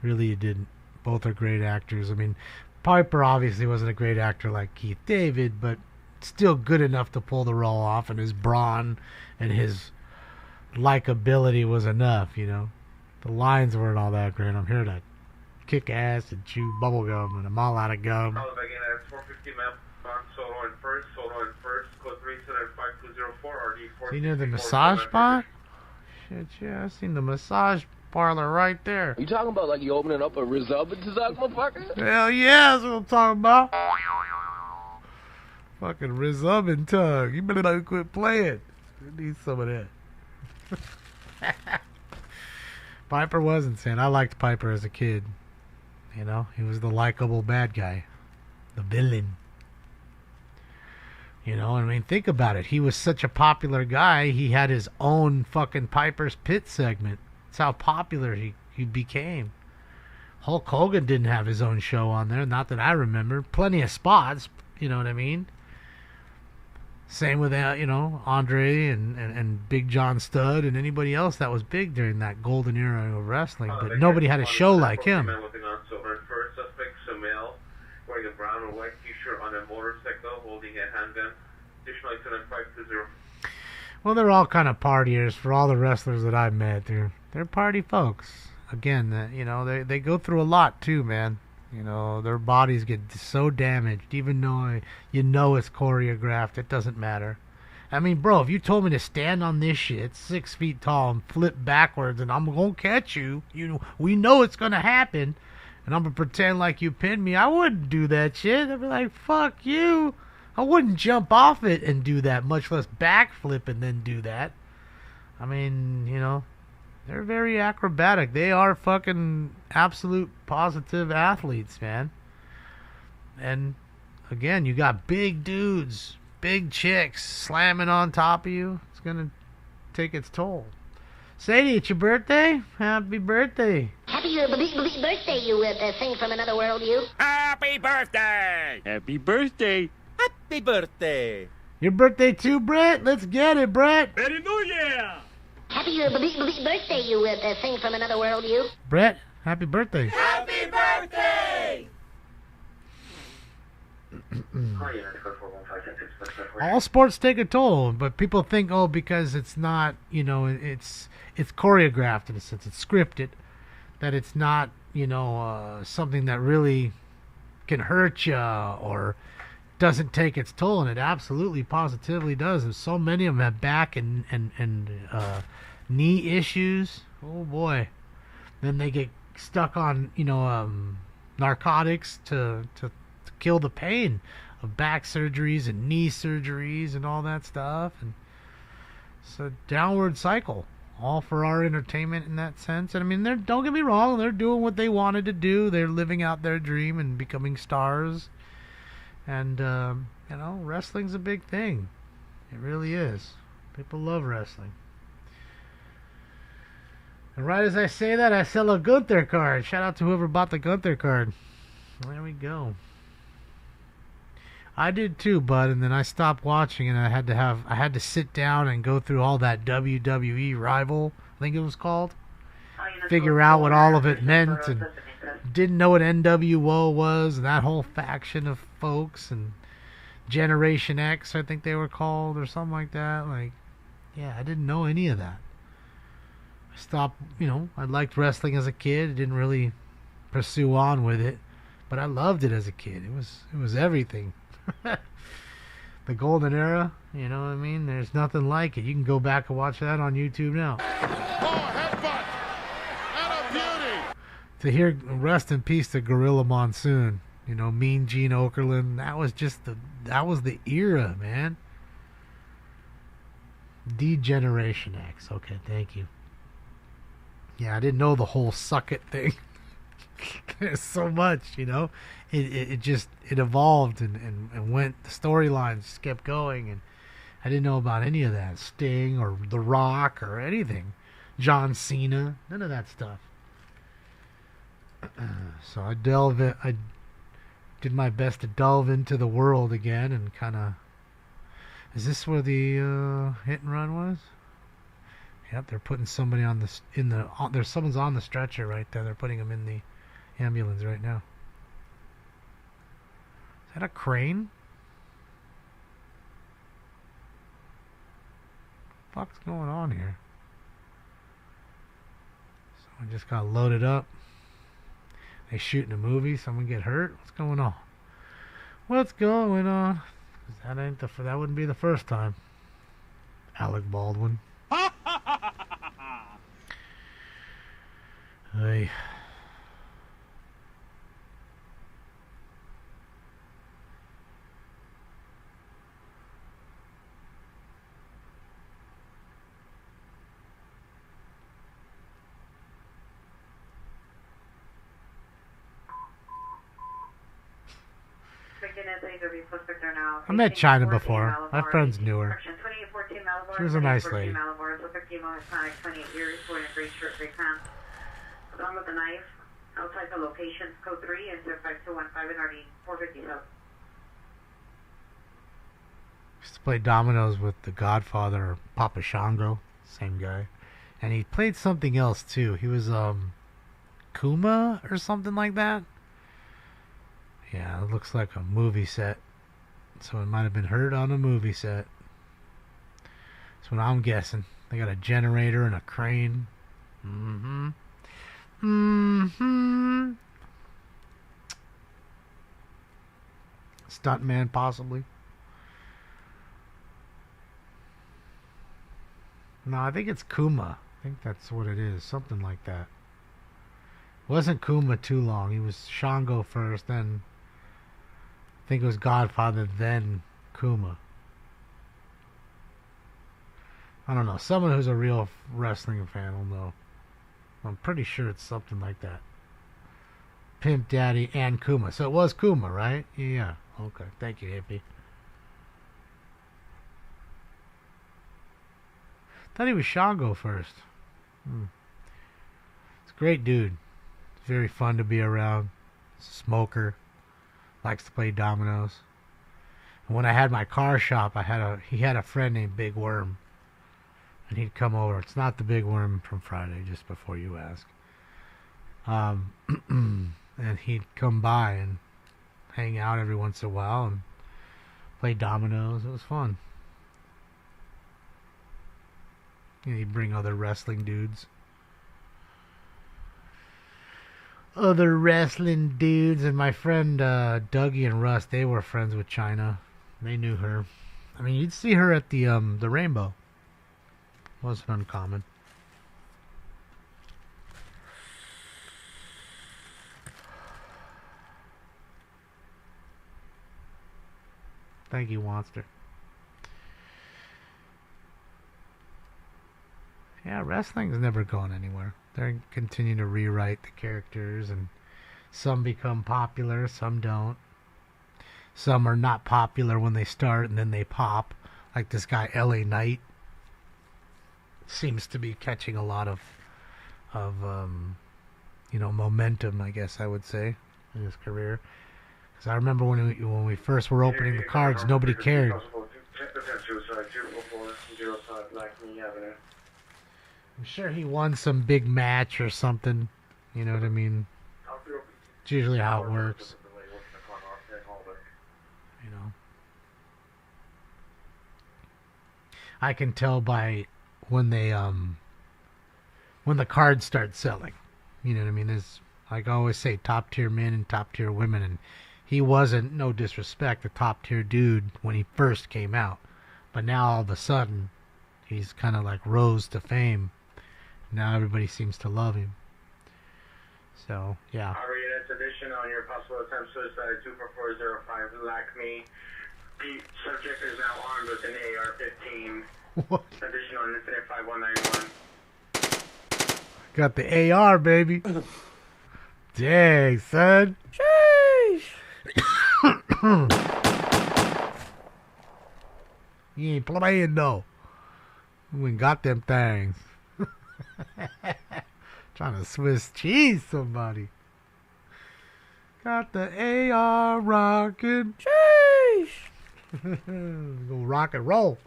Really, you didn't. Both are great actors. I mean, Piper obviously wasn't a great actor like Keith David, but still good enough to pull the role off, and his brawn and his likability was enough, you know. The lines weren't all that great. I'm here to kick ass and chew bubble gum, and I'm all out of gum. You know the massage spot? Shit, yeah, I seen the massage parlor right there. You talking about like you opening up a resub and tug, motherfucker? Hell yeah, that's what I'm talking about. Fucking resub and tug. You better not quit playing. I need some of that. Piper was insane. I liked Piper as a kid. You know, he was the likable bad guy. The villain. You know, I mean, think about it. He was such a popular guy, he had his own fucking Piper's Pit segment. That's how popular he became. Hulk Hogan didn't have his own show on there, not that I remember. Plenty of spots, you know what I mean? Same with, you know, Andre and Big John Studd and anybody else that was big during that golden era of wrestling. But nobody had a show like him. First suspect, a male, wearing a brown or white t-shirt on a motorcycle, holding a handgun. Additional 520. Well, they're all kind of partiers. For all the wrestlers that I've met, they're party folks. Again, you know, they go through a lot too, man. You know, their bodies get so damaged, even though you know it's choreographed, it doesn't matter. I mean, bro, if you told me to stand on this shit, 6 feet tall, and flip backwards, and I'm gonna catch you, we know it's gonna happen, and I'm gonna pretend like you pinned me, I wouldn't do that shit. I'd be like, fuck you. I wouldn't jump off it and do that, much less backflip and then do that. I mean, you know, they're very acrobatic. They are fucking absolute positive athletes, man. And again, you got big dudes, big chicks slamming on top of you. It's gonna take its toll. Sadie, it's your birthday? Happy birthday. Happy birthday, you thing from another world, you. Happy birthday! Happy birthday! Happy birthday! Your birthday too, Brett? Let's get it, Brett. Happy New Year! Happy birthday, you thing from another world, you. Brett, happy birthday. Happy birthday! All sports take a toll, but people think, oh, because it's not, you know, it's choreographed in a sense, it's scripted, that it's not, you know, something that really can hurt you or doesn't take its toll, and it absolutely, positively does. And so many of them have back and knee issues. Oh boy! Then they get stuck on, you know, narcotics to kill the pain of back surgeries and knee surgeries and all that stuff. And it's a downward cycle, all for our entertainment in that sense. And I mean, don't get me wrong, they're doing what they wanted to do. They're living out their dream and becoming stars. And, you know, wrestling's a big thing. It really is. People love wrestling. And right as I say that, I sell a Gunther card. Shout out to whoever bought the Gunther card. There we go. I did too, bud, and then I stopped watching, and I had to sit down and go through all that WWE Rival, I think it was called. Figure out what all of it meant, and didn't know what NWO was, and that whole faction of folks, and Generation X, I think they were called, or something like that. Like, yeah, I didn't know any of that. I stopped, you know, I liked wrestling as a kid. I didn't really pursue on with it, but I loved it as a kid. It was everything. The golden era, you know what I mean? There's nothing like it. You can go back and watch that on YouTube now. to hear rest in peace to Gorilla Monsoon, you know, Mean Gene Okerlund, that was the era, man. D-Generation X. Okay, thank you. Yeah, I didn't know the whole suck it thing. There's so much, you know. It evolved and went, the storylines just kept going, and I didn't know about any of that. Sting or The Rock or anything. John Cena, none of that stuff. So I did my best to delve into the world again and kind of. Is this where the hit and run was? Yep, they're putting somebody on there's someone's on the stretcher right there. They're putting him in the ambulance right now. Is that a crane? What the fuck's going on here? Someone just got loaded up. They shooting a movie. Someone get hurt. What's going on? What's going on? 'Cause that wouldn't be the first time. Alec Baldwin. Hey. I met China before. My friends knew her. She was a nice lady. Along with the knife, outside the location, code 3 and 5215 and RD 450 South. Used to play dominoes with the Godfather, Papa Shango, same guy. And he played something else too. He was Kuma or something like that. Yeah, it looks like a movie set. So it might have been heard on a movie set. That's what I'm guessing. They got a generator and a crane. Mm-hmm. Mm-hmm. Stuntman, possibly. No, I think it's Kuma. I think that's what it is. Something like that. Wasn't Kuma too long. He was Shango first, then I think it was Godfather, then Kuma. I don't know. Someone who's a real wrestling fan will know. I'm pretty sure it's something like that. Pimp Daddy and Kuma. So it was Kuma, right? Yeah. Okay. Thank you, hippie. Thought he was Shango first. It's a great dude. Very fun to be around. Smoker. Likes to play dominoes. And when I had my car shop, he had a friend named Big Worm. And he'd come over. It's not the Big Worm from Friday, just before you ask. And he'd come by and hang out every once in a while and play dominoes. It was fun. And he'd bring other wrestling dudes. And my friend Dougie and Russ, they were friends with China. They knew her. I mean, you'd see her at the Rainbow. Wasn't uncommon. Thank you, Monster. Yeah, wrestling's never gone anywhere. They're continuing to rewrite the characters, and some become popular, some don't. Some are not popular when they start, and then they pop. Like this guy, LA Knight. Seems to be catching a lot of momentum, I guess I would say, in his career. Because I remember when we first were opening the cards, nobody cared. I'm sure he won some big match or something. You know what I mean? It's usually how it works. You know. I can tell by when they when the cards start selling. You know what I mean? There's, like I always say, top tier men and top tier women, and he wasn't, no disrespect, a top tier dude when he first came out. But now all of a sudden he's kind of like rose to fame. Now everybody seems to love him. So, yeah. Our units addition on your possible attempt suicide 24405 LACME. The subject is now armed with an AR-15. What? Addition on incident 5191. Got the AR, baby. Dang, son. You ain't playing, though. We ain't got them things. Trying to Swiss cheese somebody. Got the AR rockin'. Go rock and roll.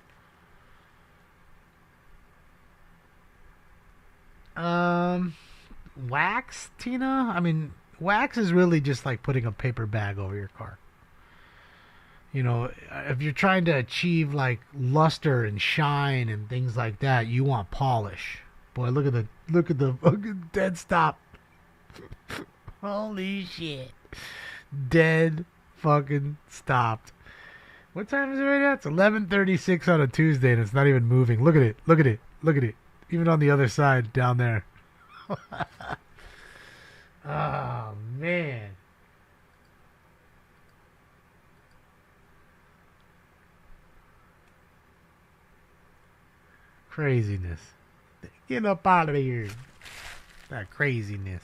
Wax, Tina? I mean, wax is really just like putting a paper bag over your car. You know, if you're trying to achieve like luster and shine and things like that, you want polish. Boy, look at the fucking dead stop. Holy shit. Dead fucking stopped. What time is it right now? It's 11:36 on a Tuesday and it's not even moving. Look at it. Look at it. Look at it. Even on the other side down there. Oh, man. Craziness. Get up out of here. That craziness.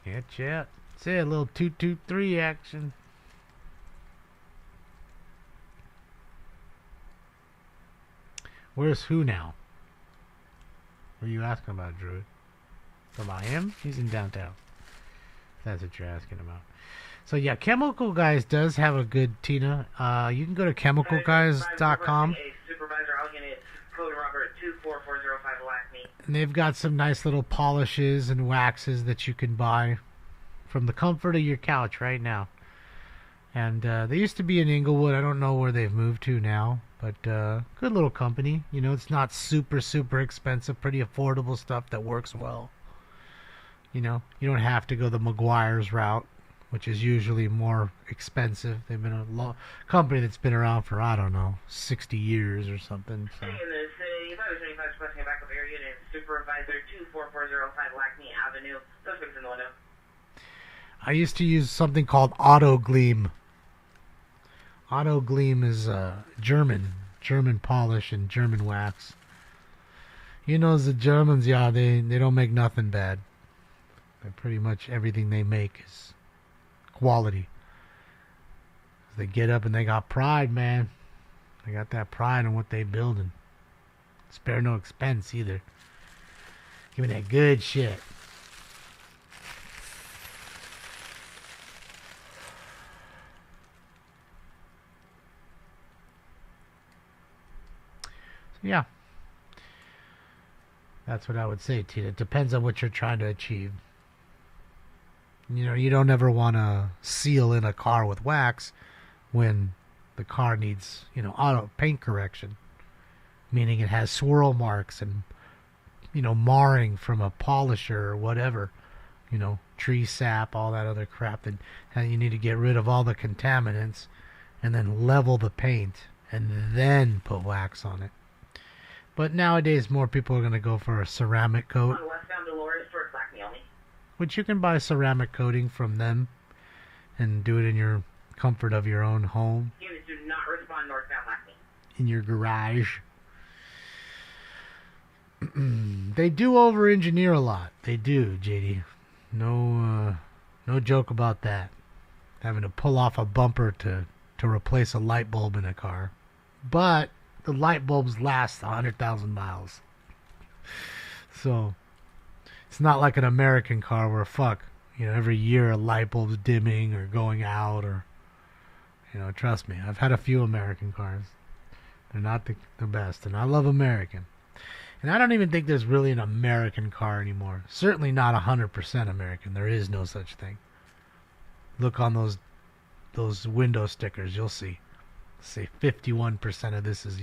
Get yet. Say a little 223 action. Where's who now? What are you asking about, Druid? About him? He's in downtown. That's what you're asking about. So yeah, Chemical Guys does have a good Tina. You can go to chemicalguys.com. Supervisor, I'll get it. Code Robert 24405 LACME. And they've got some nice little polishes and waxes that you can buy from the comfort of your couch right now. And they used to be in Inglewood. I don't know where they've moved to now. But good little company. You know, it's not super, super expensive. Pretty affordable stuff that works well. You know, you don't have to go the Meguiar's route, which is usually more expensive. They've been a company that's been around for, I don't know, 60 years or something. So. In the city, 525 requesting a backup air unit. Supervisor 24405 LACME Avenue. Suspects in the window. I used to use something called Auto Gleam. Auto Gleam is German polish and German wax. You know, the Germans, yeah, they don't make nothing bad. Pretty much everything they make is quality. They get up and they got pride, man. They got that pride in what they building. Spare no expense either. Give me that good shit. Yeah. That's what I would say, Tina. It depends on what you're trying to achieve. You know, you don't ever want to seal in a car with wax when the car needs, you know, auto paint correction. Meaning it has swirl marks and, you know, marring from a polisher or whatever. You know, tree sap, all that other crap. And you need to get rid of all the contaminants and then level the paint and then put wax on it. But nowadays, more people are going to go for a ceramic coat. Westbound Dolores towards LACME only. Which you can buy ceramic coating from them and do it in your comfort of your own home. Units do not respond northbound LACME. In your garage. They do over-engineer a lot. They do, JD. No joke about that. Having to pull off a bumper to replace a light bulb in a car. But the light bulbs last 100,000 miles. So, it's not like an American car where, you know, every year a light bulb's dimming or going out or, you know, trust me. I've had a few American cars. They're not the best, and I love American. And I don't even think there's really an American car anymore. Certainly not 100% American. There is no such thing. Look on those window stickers, you'll see. Say 51% of this is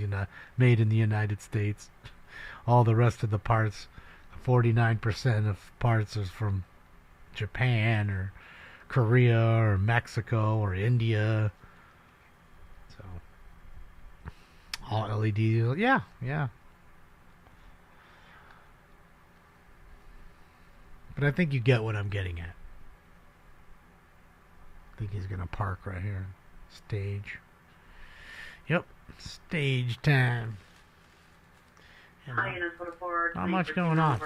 made in the United States. All the rest of the parts, 49% of parts is from Japan or Korea or Mexico or India. So all LED, yeah. But I think you get what I'm getting at. I think he's going to park right here. Stage. Yep. Stage time. And, not much going on.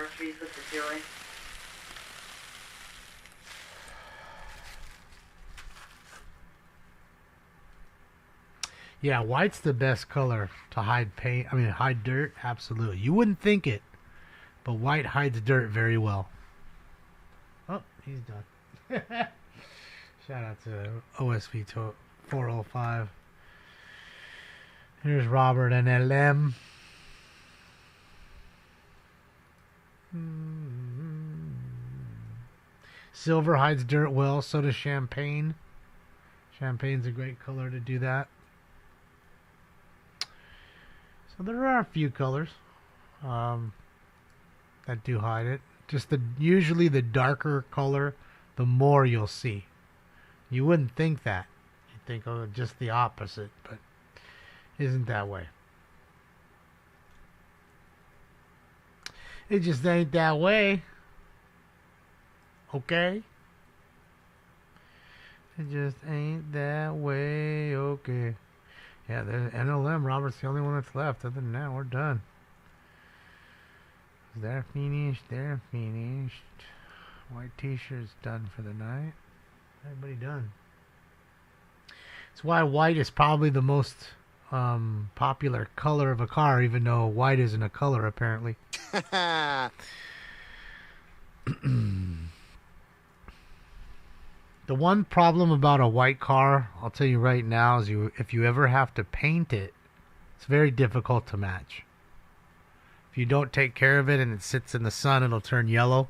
Yeah, white's the best color to hide paint. I mean, hide dirt. Absolutely. You wouldn't think it, but white hides dirt very well. Oh, he's done. Shout out to OSV 405. Here's Robert and LM. Silver hides dirt well, so does champagne. Champagne's a great color to do that. So there are a few colors that do hide it. Just usually the darker color, the more you'll see. You wouldn't think that. You'd think, oh, just the opposite, but isn't that way. It just ain't that way. Okay? It just ain't that way. Okay. Yeah, there's NLM. Robert's the only one that's left. Other than that, we're done. They're finished. They're finished. White t-shirt's done for the night. Everybody done. That's why white is probably the most popular color of a car, even though white isn't a color, apparently. The one problem about a white car, I'll tell you right now, is if you ever have to paint it, it's very difficult to match. If you don't take care of it and it sits in the sun, it'll turn yellow.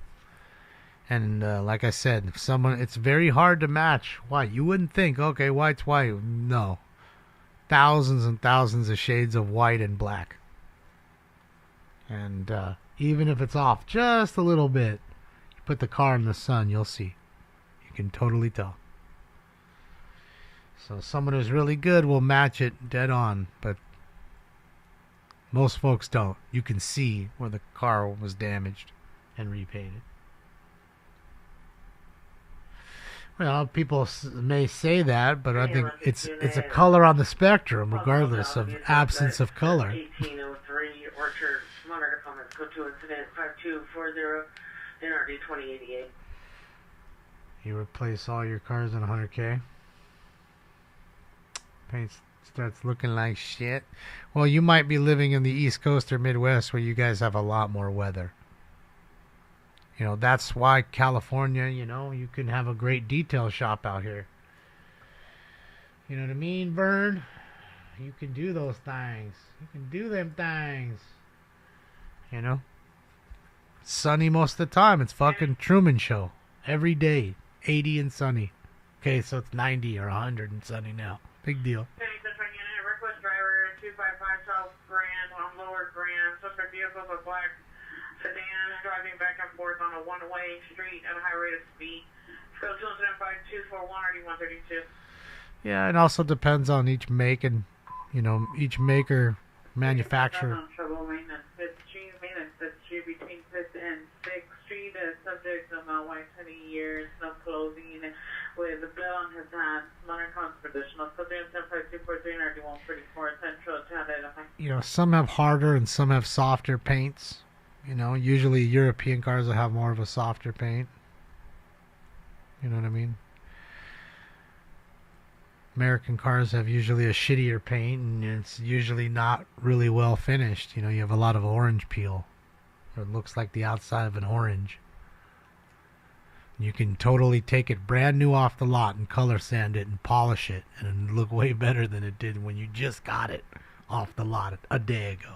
And like I said, it's very hard to match white. You wouldn't think, okay, white's white. No. Thousands and thousands of shades of white and black. And even if it's off just a little bit, you put the car in the sun, you'll see. You can totally tell. So someone who's really good will match it dead on, but most folks don't. You can see where the car was damaged and repainted. Well, people may say that, but I think it's a color on the spectrum, regardless of absence of color. 1803 Orchard, Monarch comments, go to incident 5240, NRD 2088. You replace all your cars in 100K. Paint starts looking like shit. Well, you might be living in the East Coast or Midwest where you guys have a lot more weather. You know, that's why California, you know, you can have a great detail shop out here. You know what I mean, Vern? You can do those things. You can do them things. You know? It's sunny most of the time. It's fucking Truman Show. Every day. 80 and sunny. Okay, so it's 90 or 100 and sunny now. Big deal. Request driver 255 South Grand on Lower Grand. Suspect vehicle with black sedan driving back and forth on a one-way street at a high rate of speed. Go 275-241 RD-132. Yeah, it also depends on each make and, you know, each maker, manufacturer. Trouble maintenance 5th Street, maintenance 5th Street between 5th and 6th Street. Subject of white 20 years, no clothing, with a bill on his hand. Modern constitutional. Subject 105-243 RD-134 Central to identify. You know, some have harder and some have softer paints. You know, usually European cars will have more of a softer paint. You know what I mean? American cars have usually a shittier paint, and it's usually not really well finished. You know, you have a lot of orange peel. Or it looks like the outside of an orange. You can totally take it brand new off the lot and color sand it and polish it, and it'll look way better than it did when you just got it off the lot a day ago.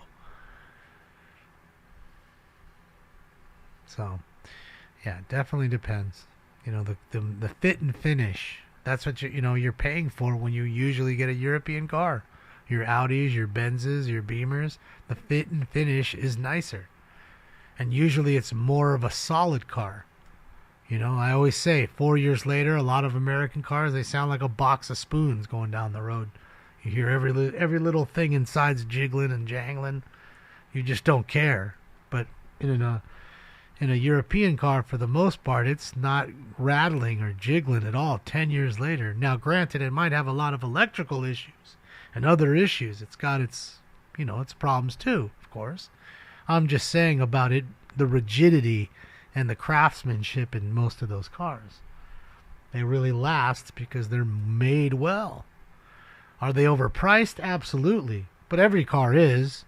So, yeah, it definitely depends. You know, the fit and finish. That's what you're paying for when you usually get a European car. Your Audis, your Benzes, your Beamers. The fit and finish is nicer. And usually it's more of a solid car. You know, I always say 4 years later, a lot of American cars, they sound like a box of spoons going down the road. You hear every little thing inside's jiggling and jangling. You just don't care. But in In a European car, for the most part, it's not rattling or jiggling at all 10 years later. Now, granted, it might have a lot of electrical issues and other issues. It's got its, its problems too, of course. I'm just saying about it, the rigidity and the craftsmanship in most of those cars. They really last because they're made well. Are they overpriced? Absolutely. But every car is.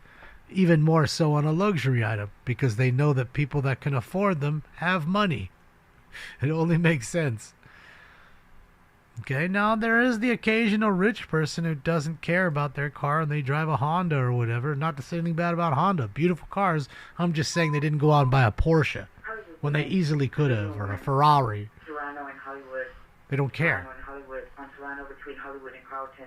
Even more so on a luxury item, because they know that people that can afford them have money. It only makes sense. Okay, now there is the occasional rich person who doesn't care about their car and they drive a Honda or whatever. Not to say anything bad about Honda. Beautiful cars. I'm just saying they didn't go out and buy a Porsche when they easily could have, or a Ferrari. Toronto and Hollywood. They don't care. Toronto and Hollywood. On Toronto between Hollywood and Carlton.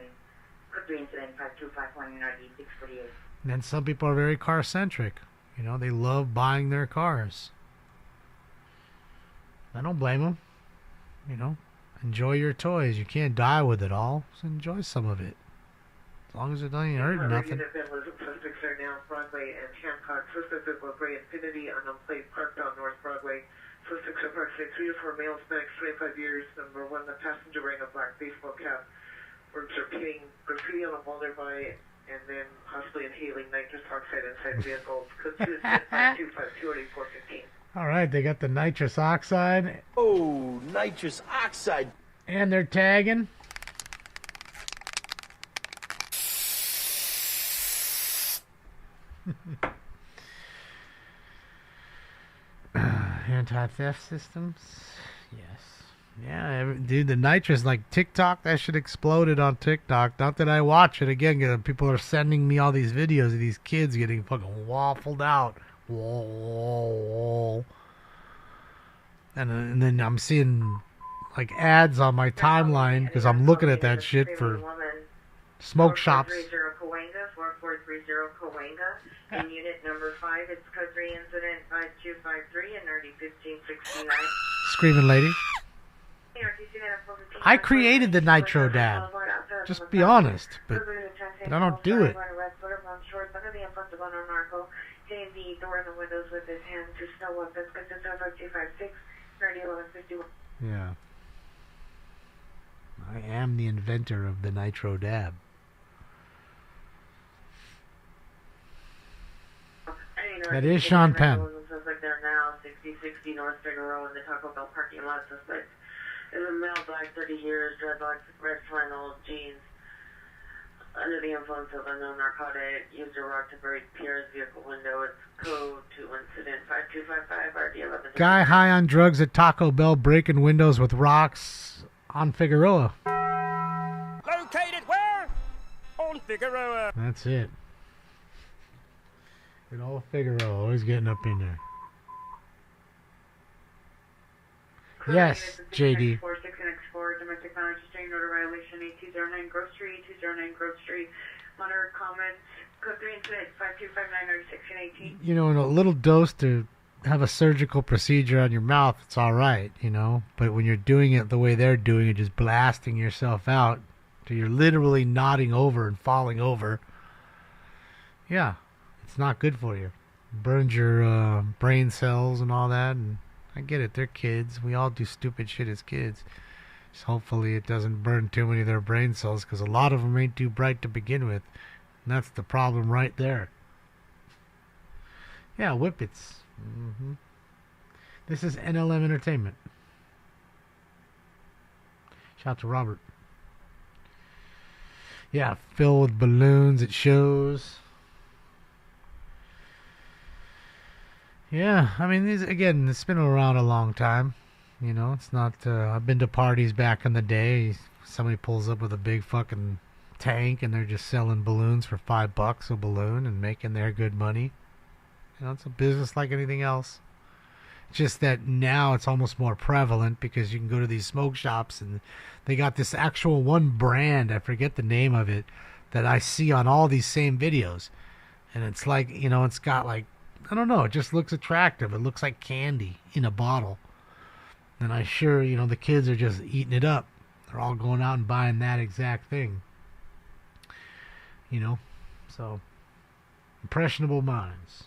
Could be incident 5251 648. And then some people are very car-centric. They love buying their cars. I don't blame them. Enjoy your toys. You can't die with it all, so enjoy some of it. As long as it doesn't hurt nothing. Suspects are now Broadway and Hancock. Suspects at Gray Infinity on plate parked on North Broadway. Suspects approximately 3 to 4 males, max 25 years. Number 1, the passenger wearing a black baseball cap. Words are painting graffiti on a wall nearby, and then possibly inhaling nitrous oxide inside vehicles. Code 2 is 525284415. All right, they got the nitrous oxide. Oh, nitrous oxide. And they're tagging. Anti-theft systems. Yes. Yeah, dude, the nitrous, like TikTok, that shit exploded on TikTok. Not that I watch it. Again, people are sending me all these videos of these kids getting fucking waffled out. Whoa. And then I'm seeing, like, ads on my timeline because I'm looking at that shit for smoke shops. 4430 Cahuenga. In unit number 5, it's code 3 incident 5253 and RD 1569. Screaming lady. I created the Nitro Dab. Just be honest, but I don't do it. Yeah. I am the inventor of the Nitro Dab. That is Sean Penn. Like they're now 6060 North Figueroa in the Taco Bell parking lot. Suspect is a male, black, 30 years, dreadlocks, red flannel, jeans. Under the influence of a known narcotic, used a rock to break Pierre's vehicle window. It's code 2 incident 5255 RD11. Guy high on drugs at Taco Bell breaking windows with rocks on Figueroa. Located where? On Figueroa. That's it. Good old Figueroa, always getting up in there. Yes, JD. 46 and X4, domestic violence restraining order violation 8209 Grove Street, 209 Grove Street. Monitor comments, code 3 incident 5259 in a little dose to have a surgical procedure on your mouth, it's alright, But when you're doing it the way they're doing it, just blasting yourself out, till you're literally nodding over and falling over, yeah. It's not good for you. Burns your brain cells and all that. And I get it. They're kids. We all do stupid shit as kids. Just hopefully it doesn't burn too many of their brain cells, because a lot of them ain't too bright to begin with. And that's the problem right there. Yeah, Whippets. Mm-hmm. This is NLM Entertainment. Shout out to Robert. Yeah, filled with balloons. It shows. Yeah, I mean, it's been around a long time. It's not, I've been to parties back in the day. Somebody pulls up with a big fucking tank and they're just selling balloons for $5 a balloon and making their good money. It's a business like anything else. It's just that now it's almost more prevalent because you can go to these smoke shops and they got this actual one brand, I forget the name of it, that I see on all these same videos. And it's like, it's got like, I don't know, it just looks attractive. It looks like candy in a bottle. And I'm sure, the kids are just eating it up. They're all going out and buying that exact thing. So, impressionable minds.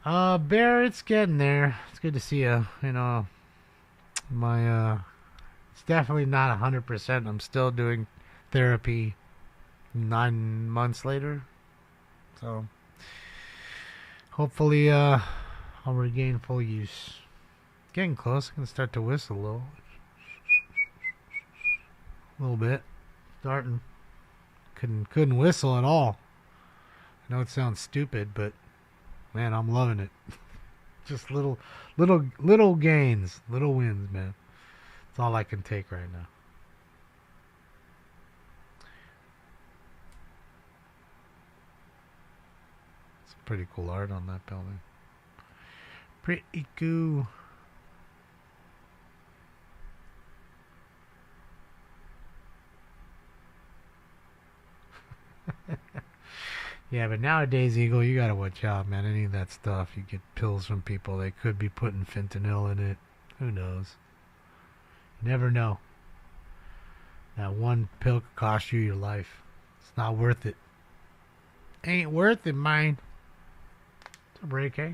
Bear, it's getting there. It's good to see you. You know, it's definitely not 100%. I'm still doing therapy 9 months later. So, hopefully, I'll regain full use. Getting close. I can start to whistle a little bit. Starting. Couldn't whistle at all. I know it sounds stupid, but man, I'm loving it. Just little gains, little wins, man. That's all I can take right now. It's pretty cool art on that building. Pretty cool. Yeah, but nowadays, Eagle, you gotta watch out, man. Any of that stuff, you get pills from people. They could be putting fentanyl in it. Who knows? You never know. That one pill could cost you your life. It's not worth it. Ain't worth it, mine. It's a break, eh?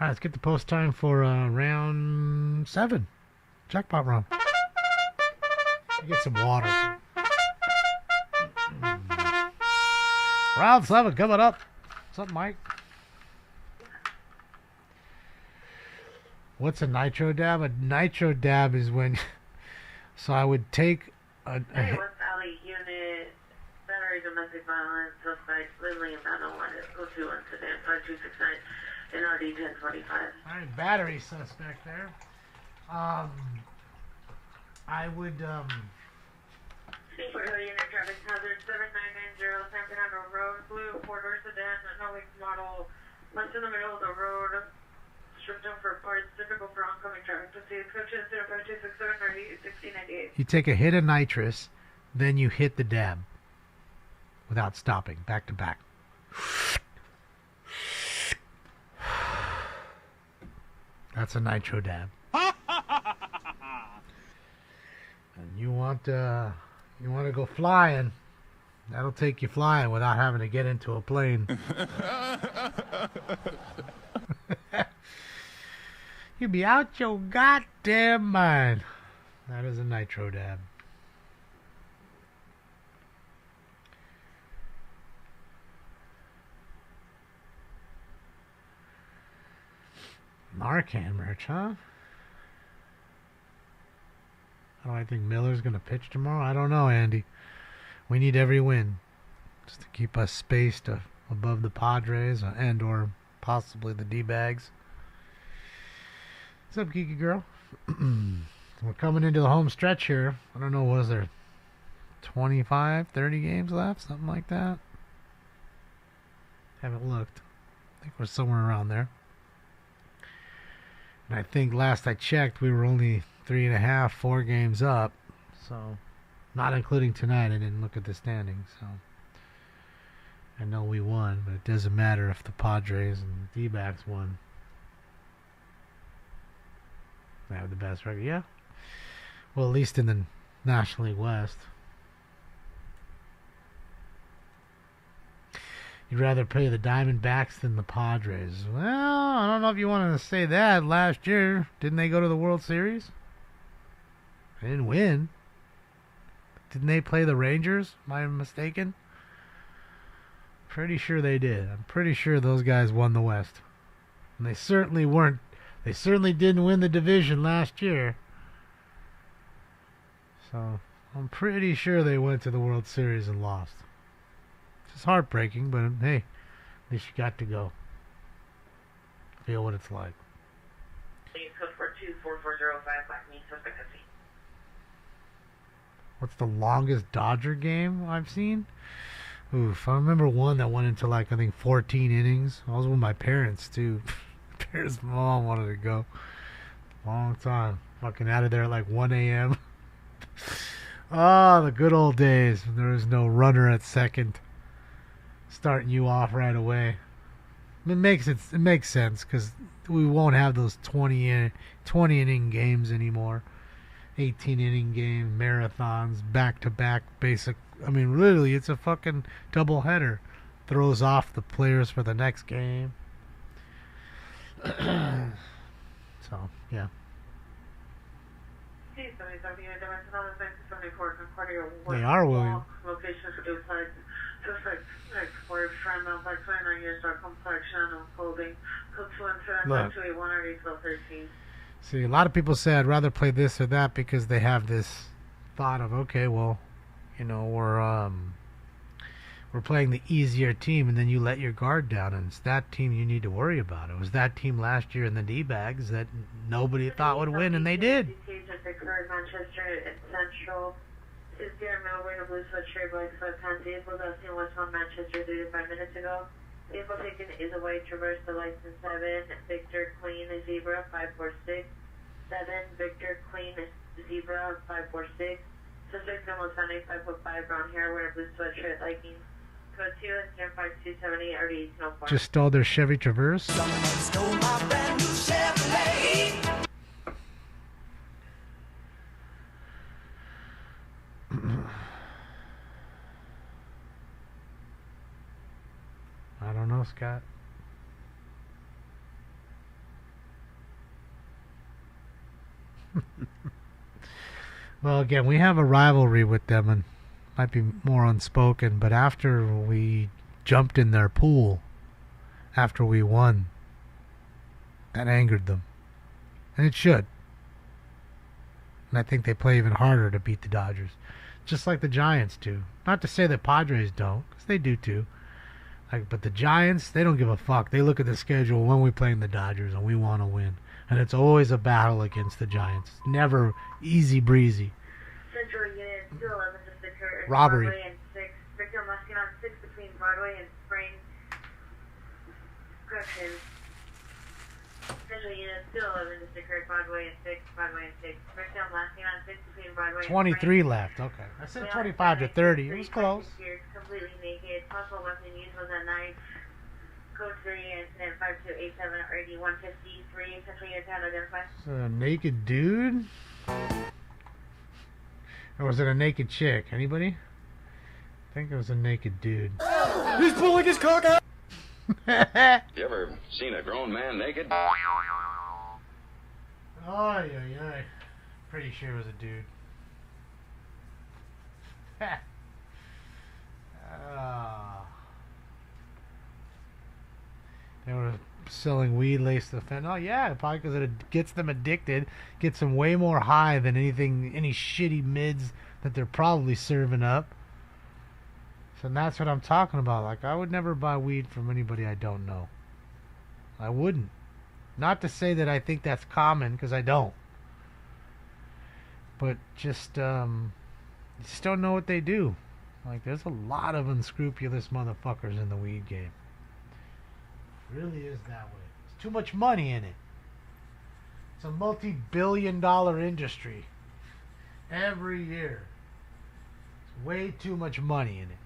Alright, let's get the post time for round 7. Jackpot round. Get some water. Round 7 coming up. What's up, Mike? What's a nitro dab? A nitro dab is when... So I would take a Hey, West Valley unit, battery domestic violence, suspect, Lindley and Battle 1 is 021 sedan 5269 in RD 1025. Alright, battery suspect there. I would, Seaford unit, traffic hazard 7990 San Fernando Road, blue four-door sedan, no wings model, left in the middle of the road, stripped down for parts, difficult for oncoming traffic. Proceed, coaches 05267 1698. you take a hit of nitrous, then you hit the dab without stopping, back to back. That's a nitro dab. And you want to go flying, that'll take you flying without having to get into a plane. You'll be out your goddamn mind. That is a nitro dab. Narcan merch, huh? How do I think Miller's going to pitch tomorrow? I don't know, Andy. We need every win just to keep us spaced above the Padres and or possibly the D-Bags. What's up, Geeky Girl? We're coming into the home stretch here. I don't know, was there 25, 30 games left? Something like that? Haven't looked. I think we're somewhere around there. And I think last I checked, we were only 3.5, 4 games up. So, not including tonight. I didn't look at the standings. So, I know we won, but it doesn't matter if the Padres and the D-backs won. They have the best record, yeah. Well, at least in the National League West. You'd rather play the Diamondbacks than the Padres. Well, I don't know if you wanted to say that. Last year, didn't they go to the World Series? They didn't win. Didn't they play the Rangers? Am I mistaken? Pretty sure they did. I'm pretty sure those guys won the West. And they certainly weren't. They certainly didn't win the division last year. So, I'm pretty sure they went to the World Series and lost. It's heartbreaking, but hey, at least you got to go. Feel what it's like. Code 424405, Black Meat, suspect at sea. What's the longest Dodger game I've seen? Oof, I remember one that went into like, I think 14 innings. I was with my parents too. Parents' mom wanted to go. Long time. Fucking out of there at like 1 a.m. Ah, the good old days when there was no runner at second starting you off right away. It makes sense because we won't have those 20 inning games anymore. 18 inning game marathons, back to back basic. I mean, literally, it's a fucking double header. throws off the players for the next game. So, yeah. They are, William. Location suicide. Suspect explored friend of like 29 years, dark complexion, clothing. Code 217-281-1213. See, a lot of people say I'd rather play this or that because they have this thought of, okay, well, you know, we're playing the easier team, and then you let your guard down, and it's that team you need to worry about. It was that team last year in the D-bags that nobody thought would win, and they did. Manchester Central is there Melbourne, a blue sweatshirt, black sweatpants. Vehicle that's seen was from Manchester 35 minutes ago. Vehicle taken is a white Traverse, the license 7. Victor Queen, a zebra, 546. 7. Victor Queen, zebra, 546. Suspect almost found 5'5", brown hair, wearing a blue sweatshirt, leggings. Code 2 is 05278 RD, no far. Just stole their Chevy Traverse. Stole my brand new Chevrolet. I don't know, Scott. Well, again, we have a rivalry with them, and might be more unspoken, but after we jumped in their pool, after we won, that angered them. And it should. And I think they play even harder to beat the Dodgers, just like the Giants do. Not to say the Padres don't, because they do too. But the Giants, they don't give a fuck. They look at the schedule when we're playing the Dodgers and we want to win. And it's always a battle against the Giants. Never easy breezy. Central Unit 211 just occurred. Robbery. Broadway and 6. Victim last seen on 6 between Broadway and Spring. Correction. Central Unit 211 just occurred. Broadway and 6. Broadway and 6. Victim last seen on 6 between Broadway and 23 left. Okay. I said 25 to 30. It was close. Completely naked. Possible weapon used was a knife. Code 3, incident 5287 RD 153. Central Unit 10 identified. A naked dude? Or was it a naked chick? Anybody? I think it was a naked dude. He's pulling his cock out! You ever seen a grown man naked? Oh, yeah. Pretty sure it was a dude. They were selling weed laced with fentanyl. Yeah, probably because it gets them addicted, gets them way more high than any shitty mids that they're probably serving up. So that's what I'm talking about. Like, I would never buy weed from anybody I don't know. I wouldn't. Not to say that I think that's common, because I don't. But just, you just don't know what they do. Like, there's a lot of unscrupulous motherfuckers in the weed game. It really is that way. There's too much money in it. It's a multi-billion-dollar industry. Every year. There's way too much money in it.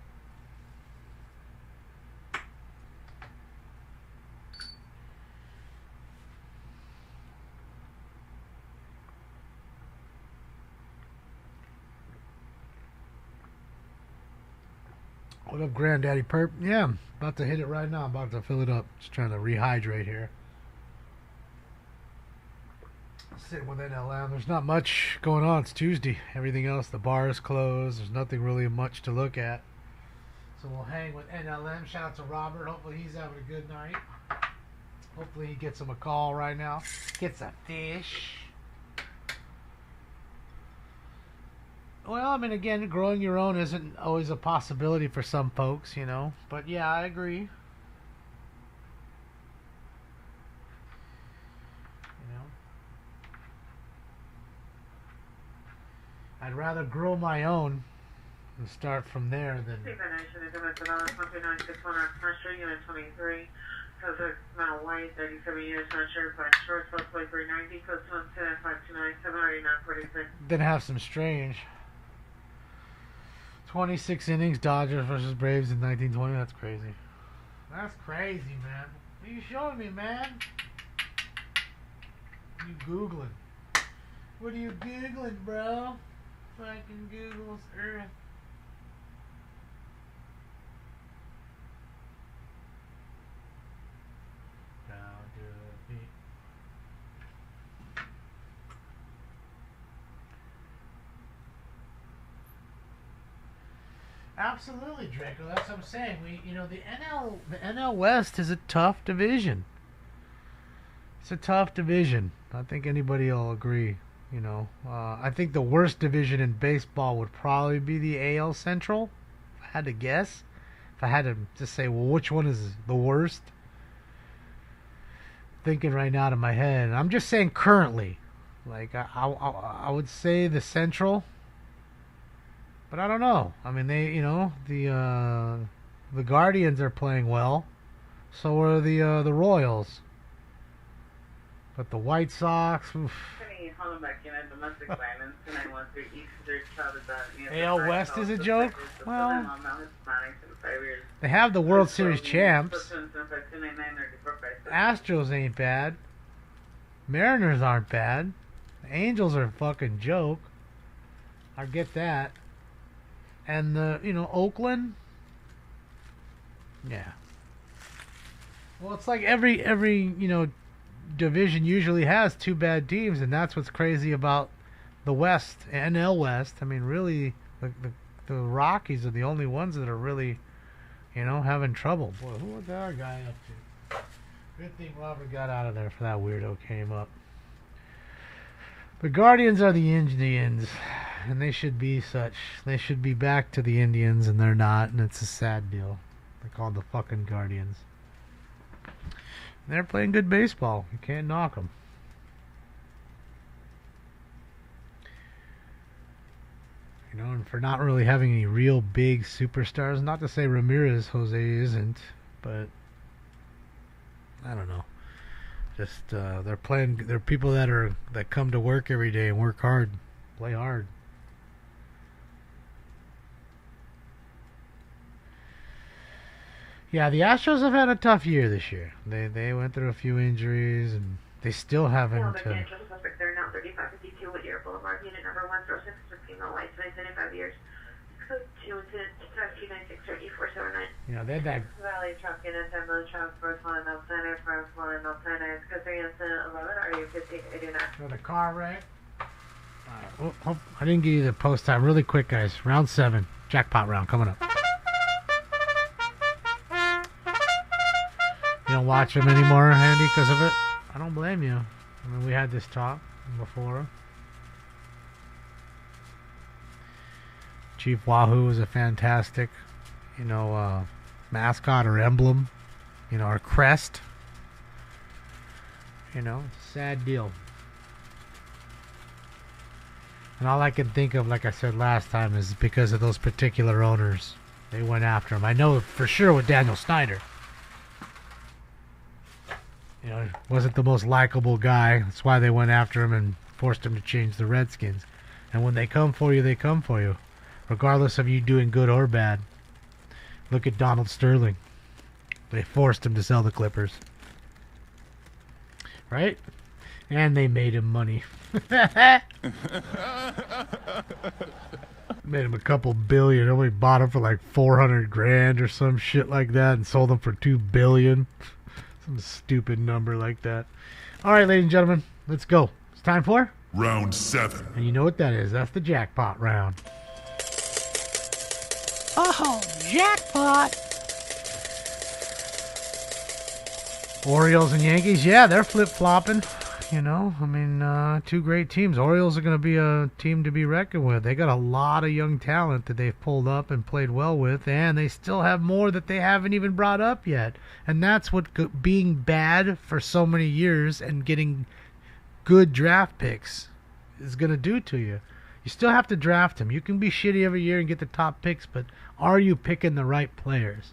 What up, Granddaddy Perp? Yeah, I'm about to hit it right now. I'm about to fill it up. Just trying to rehydrate here. Sitting with NLM. There's not much going on. It's Tuesday. Everything else, the bar is closed. There's nothing really much to look at. So we'll hang with NLM. Shout out to Robert. Hopefully he's having a good night. Hopefully he gets him a call right now. Gets a fish. Well, I mean, again, growing your own isn't always a possibility for some folks, you know. But yeah, I agree. You know, I'd rather grow my own and start from there than. Mount White, 37 years, not sure, but short, plus 390, code 17529, 78946. Then have some strange. 26 innings, Dodgers versus Braves in 1920. That's crazy. That's crazy, man. What are you showing me, man? What are you Googling? What are you Googling, bro? Fucking Google's Earth. Absolutely, Draco. That's what I'm saying. The NL West is a tough division. It's a tough division. I think anybody will agree. I think the worst division in baseball would probably be the AL Central. If I had to guess, if I had to just say, well, which one is the worst? Thinking right now in my head, I'm just saying currently. Like I would say the Central. But I don't know. I mean, the Guardians are playing well. So are the Royals. But the White Sox. Oof. AL West is a joke. Well, they have the World Series champs. Astros ain't bad. Mariners aren't bad. The Angels are a fucking joke. I get that. And Oakland. Yeah. Well, it's like every division usually has two bad teams, and that's what's crazy about the West, NL West. I mean, really, the Rockies are the only ones that are really, having trouble. Boy, who was that guy up to? Good thing Robert got out of there before that weirdo came up. The Guardians are the Indians, and they should be such. They should be back to the Indians, and they're not, and it's a sad deal. They're called the fucking Guardians. They're playing good baseball. You can't knock them. And for not really having any real big superstars, not to say Ramirez Jose isn't, but I don't know. Just they're people that come to work every day and work hard, play hard. Yeah, the Astros have had a tough year this year. They went through a few injuries, and they still haven't. They're now 3552 Whittier Boulevard, unit number 106 for female white, 25 years. Code 2 incident 5296 3479. They had that. Valley truck in assembly truck for Flying Mount Center, for Flying Mount Center. Code 3 incident 11. Are you 5089? So the car wreck. I didn't give you the post time. Really quick, guys. Round 7. Jackpot round coming up. You don't watch them anymore, Andy, because of it? I don't blame you. I mean, we had this talk before. Chief Wahoo is a fantastic, mascot or emblem. Our crest. It's a sad deal. And all I can think of, like I said last time, is because of those particular owners. They went after him. I know for sure with Daniel Snyder. Wasn't the most likable guy. That's why they went after him and forced him to change the Redskins. And when they come for you, they come for you. Regardless of you doing good or bad. Look at Donald Sterling. They forced him to sell the Clippers. Right? And they made him money. Made him a couple billion. Only bought him for like $400,000 or some shit like that, and sold him for $2 billion. Some stupid number like that. All right, ladies and gentlemen, let's go. It's time for Round 7. And you know what that is? That's the jackpot round. Oh, jackpot! Orioles and Yankees, yeah, they're flip-flopping. Two great teams. Orioles are going to be a team to be reckoned with. They got a lot of young talent that they've pulled up and played well with, and they still have more that they haven't even brought up yet. And that's what being bad for so many years and getting good draft picks is going to do to you. You still have to draft them. You can be shitty every year and get the top picks, but are you picking the right players?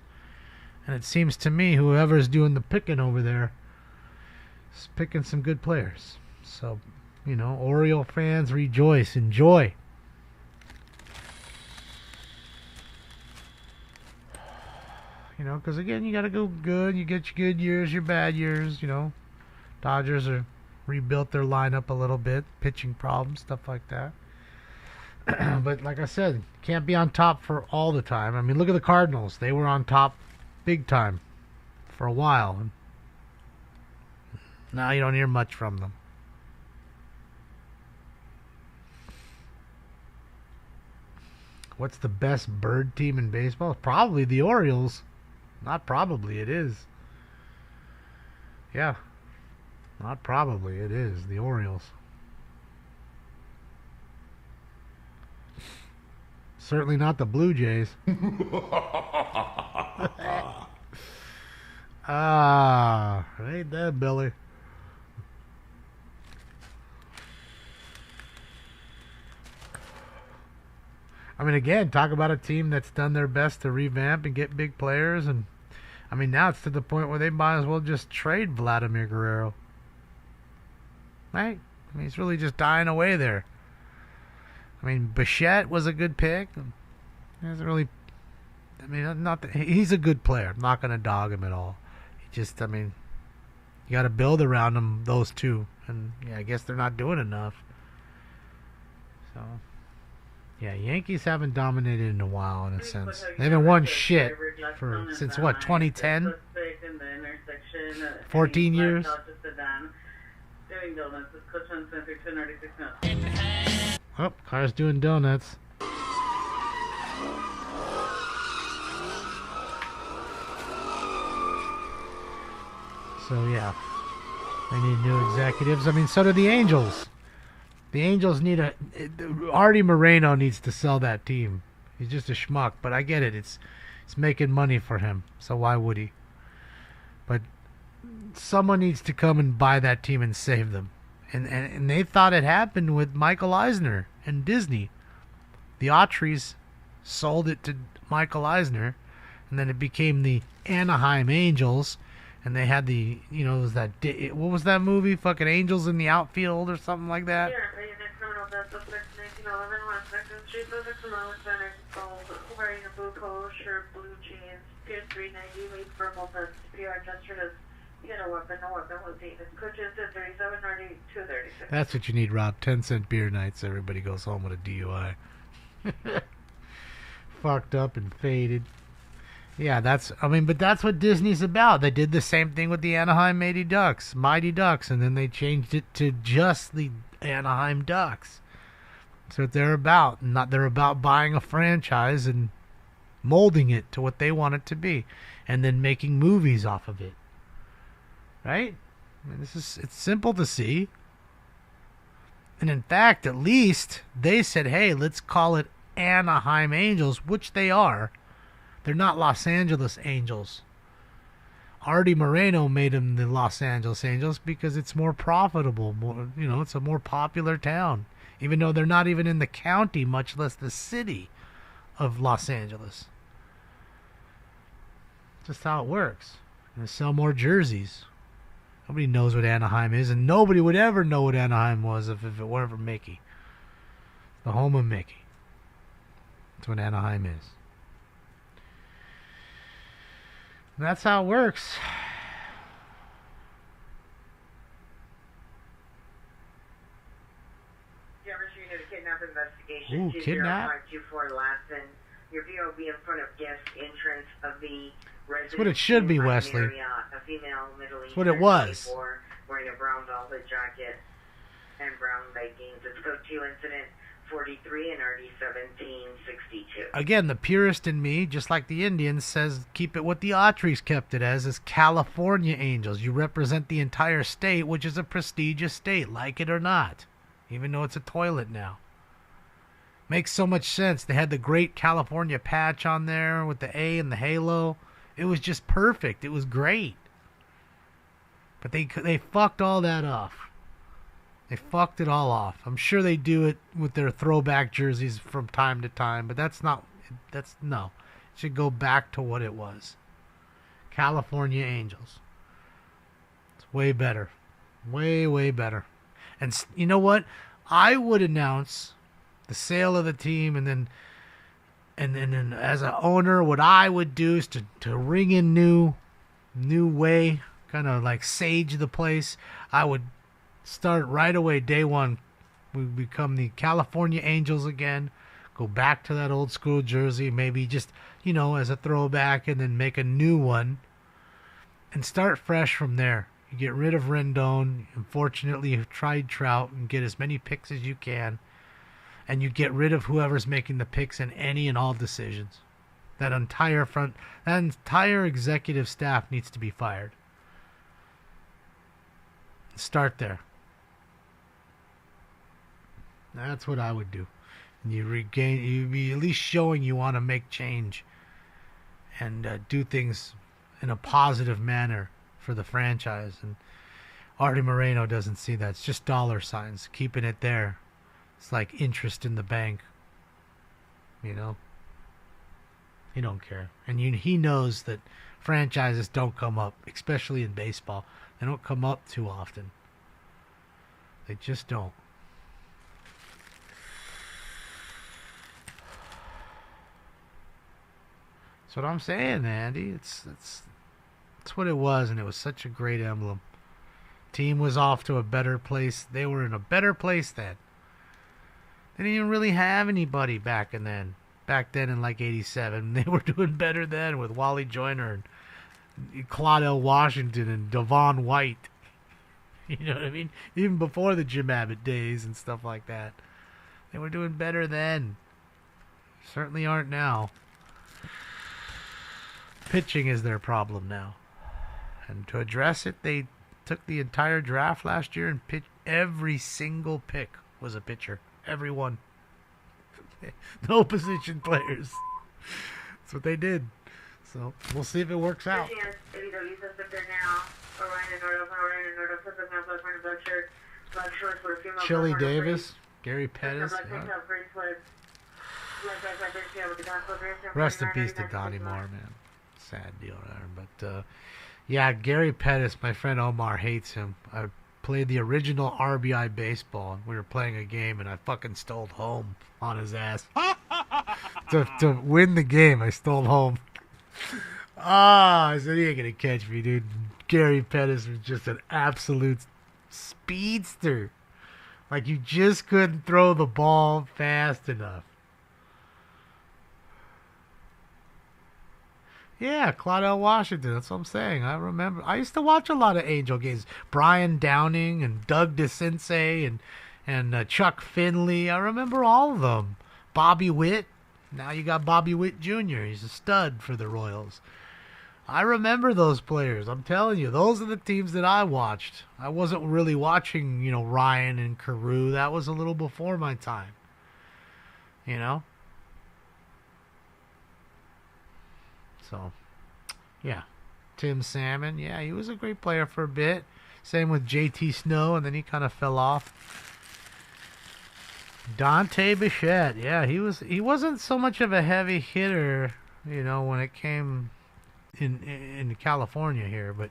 And it seems to me whoever's doing the picking over there is picking some good players. So, Oriole fans, rejoice, enjoy. Because again, you got to go good. You get your good years, your bad years. Dodgers are rebuilt their lineup a little bit, pitching problems, stuff like that. But like I said, can't be on top for all the time. I mean, look at the Cardinals. They were on top big time for a while. And now you don't hear much from them. What's the best bird team in baseball? Probably the Orioles. Not probably, it is. Yeah. Not probably, it is the Orioles. Certainly not the Blue Jays. Ain't that Billy? I mean, again, talk about a team that's done their best to revamp and get big players. And, I mean, now it's to the point where they might as well just trade Vladimir Guerrero. Right? I mean, he's really just dying away there. I mean, Bichette was a good pick. He hasn't really... I mean, he's a good player. I'm not going to dog him at all. He just, I mean, you got to build around him, those two. And, yeah, I guess they're not doing enough. So... Yeah, Yankees haven't dominated in a while, in a sense. They haven't won shit for since what, 2010? 14 years? Oh, car's doing donuts. So yeah, they need new executives. I mean, so do the Angels. The Angels need Artie Moreno needs to sell that team. He's just a schmuck, but I get it. It's making money for him, so why would he? But someone needs to come and buy that team and save them. And they thought it happened with Michael Eisner and Disney. The Autries sold it to Michael Eisner, and then it became the Anaheim Angels. And they had the, you know, it was what was that movie? Fucking Angels in the Outfield or something like that? Yeah, the criminal death of 1911, West 2nd Street, those are criminal center, wearing a blue polo shirt, blue jeans, Pier 390, wait for multi PR justice. He had a weapon, no weapon was David. Coaches at 37, 236. That's what you need, Rob. 10-cent beer nights. Everybody goes home with a DUI. Fucked up and faded. Yeah, but that's what Disney's about. They did the same thing with the Anaheim Mighty Ducks, and then they changed it to just the Anaheim Ducks. That's what they're about. They're about buying a franchise and molding it to what they want it to be, and then making movies off of it. Right? I mean, it's simple to see. And in fact, at least they said, hey, let's call it Anaheim Angels, which they are. They're not Los Angeles Angels. Artie Moreno made them the Los Angeles Angels because it's more profitable. It's a more popular town. Even though they're not even in the county, much less the city of Los Angeles. Just how it works. And they sell more jerseys. Nobody knows what Anaheim is, and nobody would ever know what Anaheim was if it weren't for Mickey. The home of Mickey. That's what Anaheim is. And that's how it works. Unit of Kidnap Investigation. Ooh, kidnap? 20524 Lassen. Your vehicle will be in front of guest entrance of the residence. That's what it should be, Wesley. A female Middle That's what it was. Wearing a brown velvet jacket and brown leggings. It's code 2 incident 43 and RD 1762. Again, the purist in me, just like the Indians, says keep it what the Autries kept it as California Angels. You represent the entire state, which is a prestigious state, like it or not, even though it's a toilet now. Makes so much sense. They had the great California patch on there with the A and the halo. It was just perfect. It was great. But they fucked all that off. They fucked it all off. I'm sure they do it with their throwback jerseys from time to time, but no. It should go back to what it was. California Angels. It's way better. Way, way better. And you know what? I would announce the sale of the team, and then as an owner, what I would do is to ring in new way, kind of like sage the place. I would start right away, day one. We become the California Angels again. Go back to that old school jersey, maybe just, as a throwback, and then make a new one. And start fresh from there. You get rid of Rendon. Unfortunately, you've tried Trout and get as many picks as you can. and you get rid of whoever's making the picks in any and all decisions. That entire executive staff needs to be fired. Start there. That's what I would do. And you'd be at least showing you want to make change and do things in a positive manner for the franchise. And Artie Moreno doesn't see that. It's just dollar signs, keeping it there. It's like interest in the bank. You know? He don't care. And he knows that franchises don't come up, especially in baseball. They don't come up too often. They just don't. That's what I'm saying, Andy. It's what it was, and it was such a great emblem. Team was off to a better place. They were in a better place then. They didn't even really have anybody back then in like 87. They were doing better then with Wally Joyner and Claudel Washington and Devon White. You know what I mean? Even before the Jim Abbott days and stuff like that. They were doing better then. Certainly aren't now. Pitching is their problem now. And to address it, they took the entire draft last year and pitched. Every single pick was a pitcher. Every one. No position players. That's what they did. So we'll see if it works out. Chili Davis, Gary Pettis. Yeah. Rest in peace to Donnie Moore, man. Sad deal there. But yeah, Gary Pettis, my friend Omar hates him. I played the original RBI baseball. We were playing a game, and I fucking stole home on his ass. to win the game, I stole home. I said, he ain't going to catch me, dude. Gary Pettis was just an absolute speedster. Like, you just couldn't throw the ball fast enough. Yeah, Claudel Washington. That's what I'm saying. I remember. I used to watch a lot of Angel games. Brian Downing and Doug DeCinces and Chuck Finley. I remember all of them. Bobby Witt. Now you got Bobby Witt Jr. He's a stud for the Royals. I remember those players. I'm telling you, those are the teams that I watched. I wasn't really watching, Ryan and Carew. That was a little before my time. So, yeah. Tim Salmon, yeah, he was a great player for a bit. Same with JT Snow, and then he kind of fell off. Dante Bichette, yeah, he wasn't so much of a heavy hitter, when it came in California here, but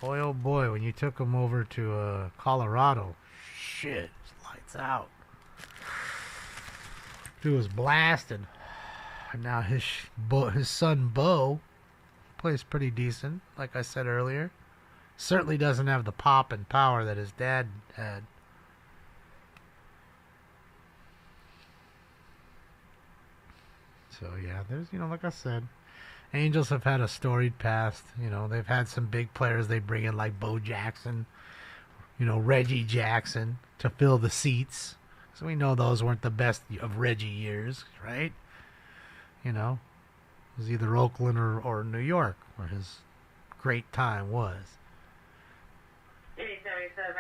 boy, oh boy, when you took him over to Colorado, shit, lights out. Dude was blasted. And now his son Bo plays pretty decent, like I said earlier. Certainly doesn't have the pop and power that his dad had. So yeah, there's, like I said, Angels have had a storied past. They've had some big players they bring in like Bo Jackson, Reggie Jackson to fill the seats. So we know those weren't the best of Reggie years, right? It was either Oakland or New York where his great time was. 8077,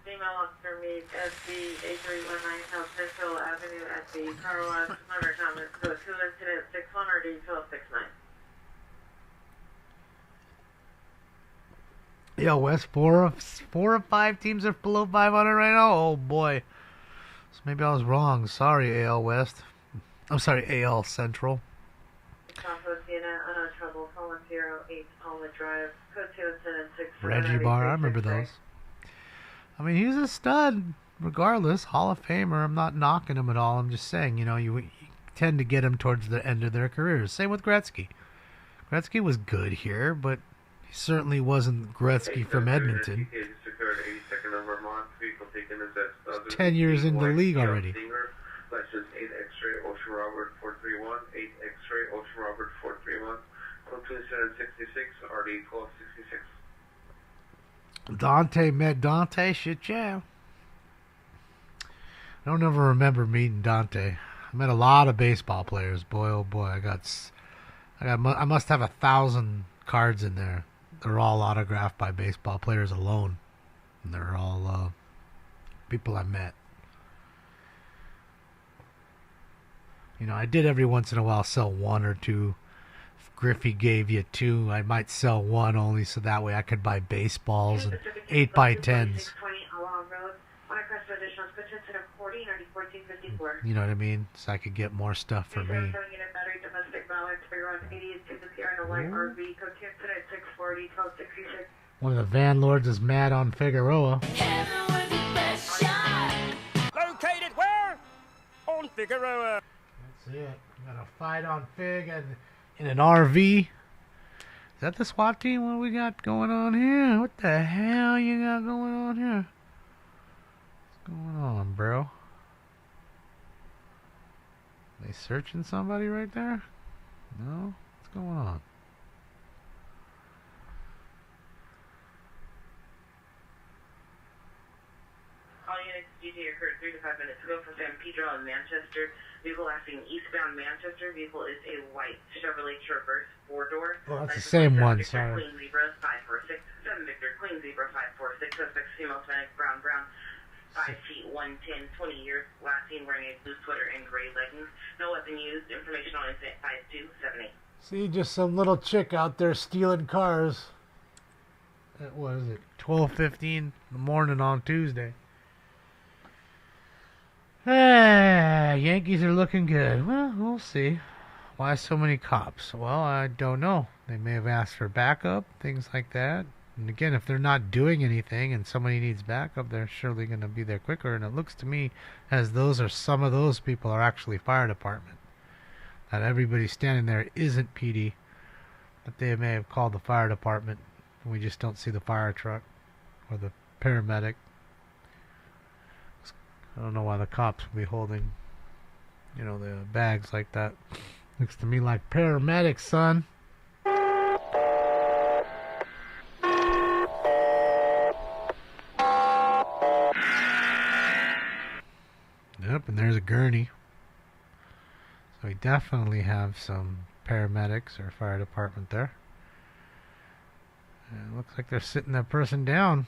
female officer meets SB 8319 South Central Avenue at the car wash. Number comments to 2 incident 61 or D1269. Yo, West, four of 5 teams are below 500 right now? Oh boy. So maybe I was wrong. Sorry, AL West. I'm sorry, AL Central. Reggie Barr, I remember those. I mean, he was a stud, regardless. Hall of Famer. I'm not knocking him at all. I'm just saying, you tend to get him towards the end of their careers. Same with Gretzky. Gretzky was good here, but he certainly wasn't Gretzky from Edmonton. 10 years in the league already. License 8 X-ray Ocean Robert 431, 8 X-ray Ocean Robert 431, code 2766, RD 1266. Dante met Dante, shit yeah. I don't ever remember meeting Dante. I met a lot of baseball players. Boy, oh boy, I must have 1,000 cards in there. They're all autographed by baseball players alone, and they're all people I met. You know, I did every once in a while sell one or two. If Griffey gave you two, I might sell one only so that way I could buy baseballs and 8x10s. You know what I mean? So I could get more stuff for me. One of the van lords is mad on Figueroa. Located where? On Figueroa. That's it. Got a fight on Fig and in an RV. Is that the SWAT team? What we got going on here? What the hell you got going on here? What's going on, bro? They searching somebody right there? No? What's going on? All units, DJ occurred 3 to 5 minutes ago from San Pedro in Manchester. Vehicle lasting eastbound Manchester. Vehicle is a white Chevrolet Traverse 4-door. Oh, that's the same one, Victor sorry. Queen Zebra 546. 7 Victor Queen Zebra 546. Suspect female Hispanic brown. 5 feet 110, 20 years. Last seen wearing a blue sweater and gray leggings. No weapon used. Information on incident 5278. See, just some little chick out there stealing cars. What is it? 12:15 in the morning on Tuesday. Yankees are looking good. Well, we'll see. Why so many cops? Well, I don't know. They may have asked for backup, things like that. And again, if they're not doing anything and somebody needs backup, they're surely going to be there quicker. And it looks to me as some of those people are actually fire department. That everybody standing there isn't PD. That they may have called the fire department and we just don't see the fire truck or the paramedic. I don't know why the cops would be holding, you know, the bags like that. Looks to me like paramedics, son. Yep, and there's a gurney. So we definitely have some paramedics or fire department there. And it looks like they're sitting that person down.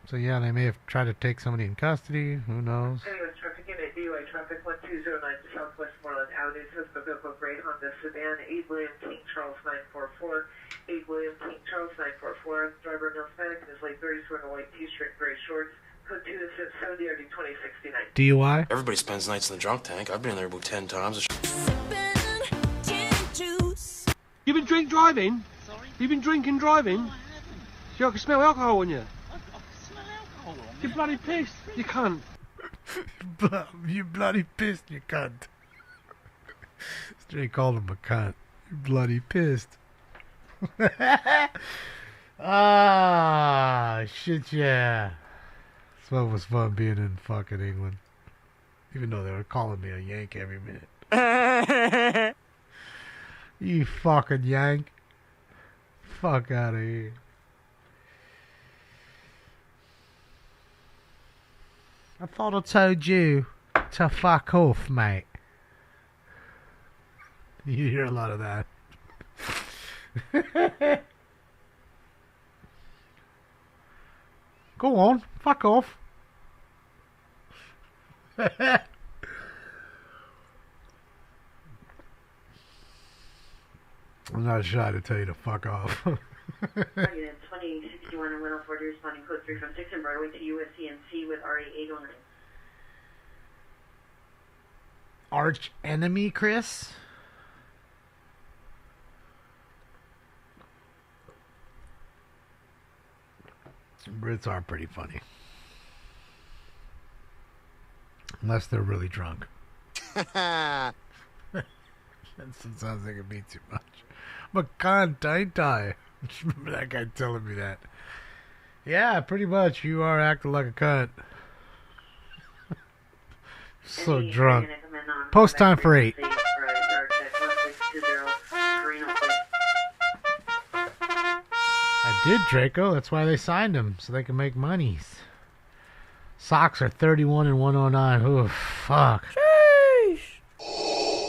So yeah, they may have tried to take somebody in custody. Who knows? Anyone traffic unit, DUI traffic 1209 Southwest Moreland Avenue, suspect vehicle gray Honda sedan, 8 William King Charles 944, 8 William King Charles 944, driver male Hispanic in his late 30s wearing a white t-shirt, gray shorts, code 2 70 RD 2069. DUI? Everybody spends nights in the drunk tank. I've been in there about 10 times. You've been driving? Sorry? You've been drinking driving? So I can smell alcohol on you. You're bloody pissed. You can't. You bloody pissed, you cunt. Straight called him a cunt. You bloody pissed. Ah, shit, yeah. This one was fun being in fucking England. Even though they were calling me a Yank every minute. You fucking Yank. Fuck out of here. I thought I told you to fuck off, mate. You hear a lot of that. Go on, fuck off. I'm not shy to tell you to fuck off. 2061 and 104 responding code 3 from 6 and Broadway to USCNC with RA 809. Arch enemy, Chris? Brits are pretty funny. Unless they're really drunk. That sounds like it'd be too much. I'm a cunt, ain't I? Remember that guy telling me that. Yeah, pretty much. You are acting like a cunt. So drunk. Post time for 8. I did, Draco. That's why they signed him, so they can make monies. Sox are 31 and 109. Ooh, fuck.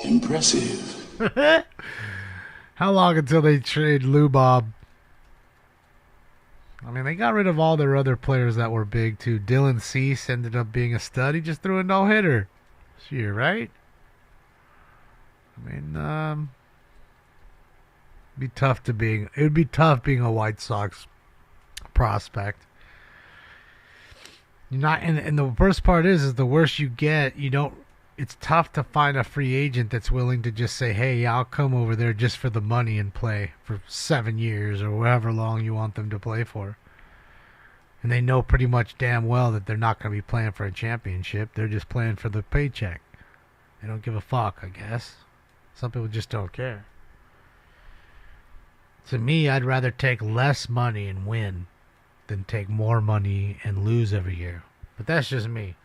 Impressive. How long until they trade Lou Bob? I mean, they got rid of all their other players that were big, too. Dylan Cease ended up being a stud. He just threw a no-hitter this year, right? I mean, it would be tough being a White Sox prospect. You're not, and the worst part is the worse you get, it's tough to find a free agent that's willing to just say, hey, I'll come over there just for the money and play for 7 years or however long you want them to play for. And they know pretty much damn well that they're not going to be playing for a championship. They're just playing for the paycheck. They don't give a fuck, I guess. Some people just don't care. To me, I'd rather take less money and win than take more money and lose every year. But that's just me.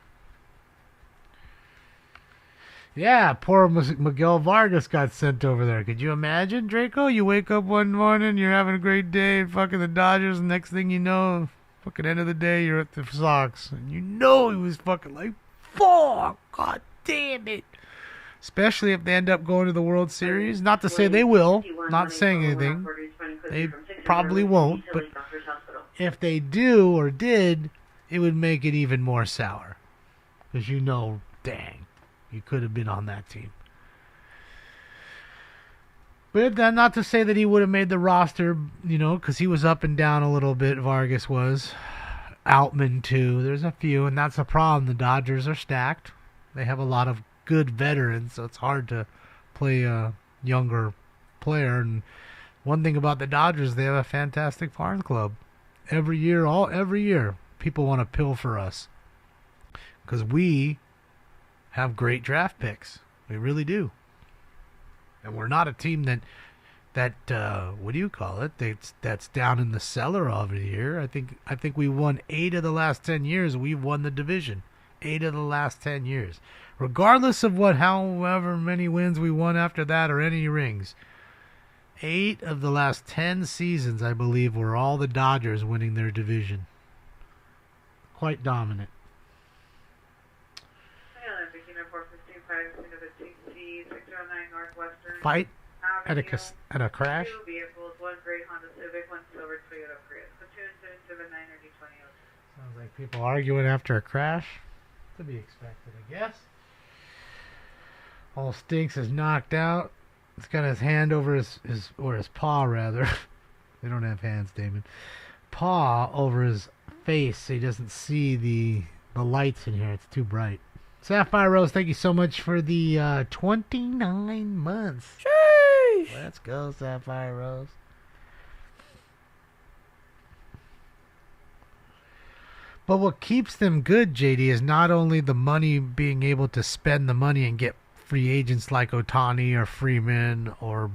Yeah, poor Miguel Vargas got sent over there. Could you imagine, Draco? You wake up one morning, you're having a great day, and fucking the Dodgers, and next thing you know, fucking end of the day, you're at the Sox. And you know he was fucking like, fuck, god damn it. Especially if they end up going to the World Series. Not to say they will. Not saying anything. They probably won't. But if they do or did, it would make it even more sour. Because dang, you could have been on that team. But not to say that he would have made the roster, because he was up and down a little bit, Vargas was. Outman, too. There's a few, and that's a problem. The Dodgers are stacked. They have a lot of good veterans, so it's hard to play a younger player. And one thing about the Dodgers, they have a fantastic farm club. Every year, people want to pilfer us because we have great draft picks. We really do. And we're not a team that what do you call it? That's down in the cellar every year. I think we won 8 of the last 10 years. We've won the division 8 of the last 10 years. Regardless of however many wins we won after that or any rings. 8 of the last 10 seasons, I believe, were all the Dodgers winning their division. Quite dominant. Fight at a crash? 2 vehicles, 1 gray Honda Civic, 1 silver Toyota Prius. Platoon 779 or D20. Sounds like people arguing after a crash. To be expected, I guess. Old Stinks is knocked out. He's got his hand over his paw, rather. They don't have hands, Damon. Paw over his face so he doesn't see the lights in here. It's too bright. Sapphire Rose, thank you so much for the 29 months. Sheesh! Let's go, Sapphire Rose. But what keeps them good, JD, is not only the money, being able to spend the money and get free agents like Ohtani or Freeman or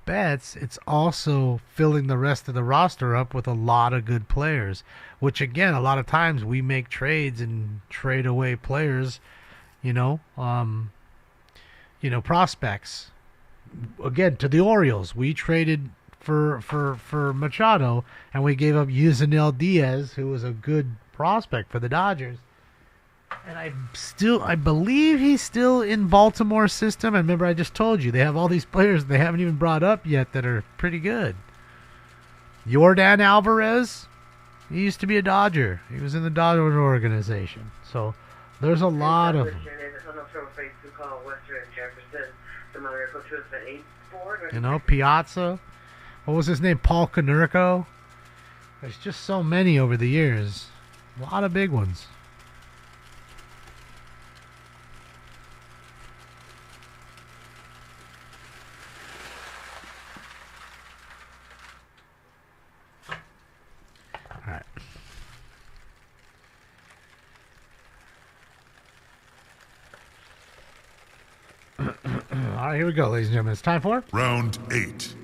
Betts, it's also filling the rest of the roster up with a lot of good players, which again, a lot of times we make trades and trade away players, prospects. Again, to the Orioles, we traded for Machado, and we gave up Yusniel Diaz, who was a good prospect for the Dodgers. And I believe he's still in Baltimore's system. And remember, I just told you, they have all these players they haven't even brought up yet that are pretty good. Yordan Alvarez, he used to be a Dodger. He was in the Dodgers organization. So there's a lot of... Piazza. What was his name? Paul Konerko. There's just so many over the years. A lot of big ones. All right. All right, here we go, ladies and gentlemen. It's time for Round 8.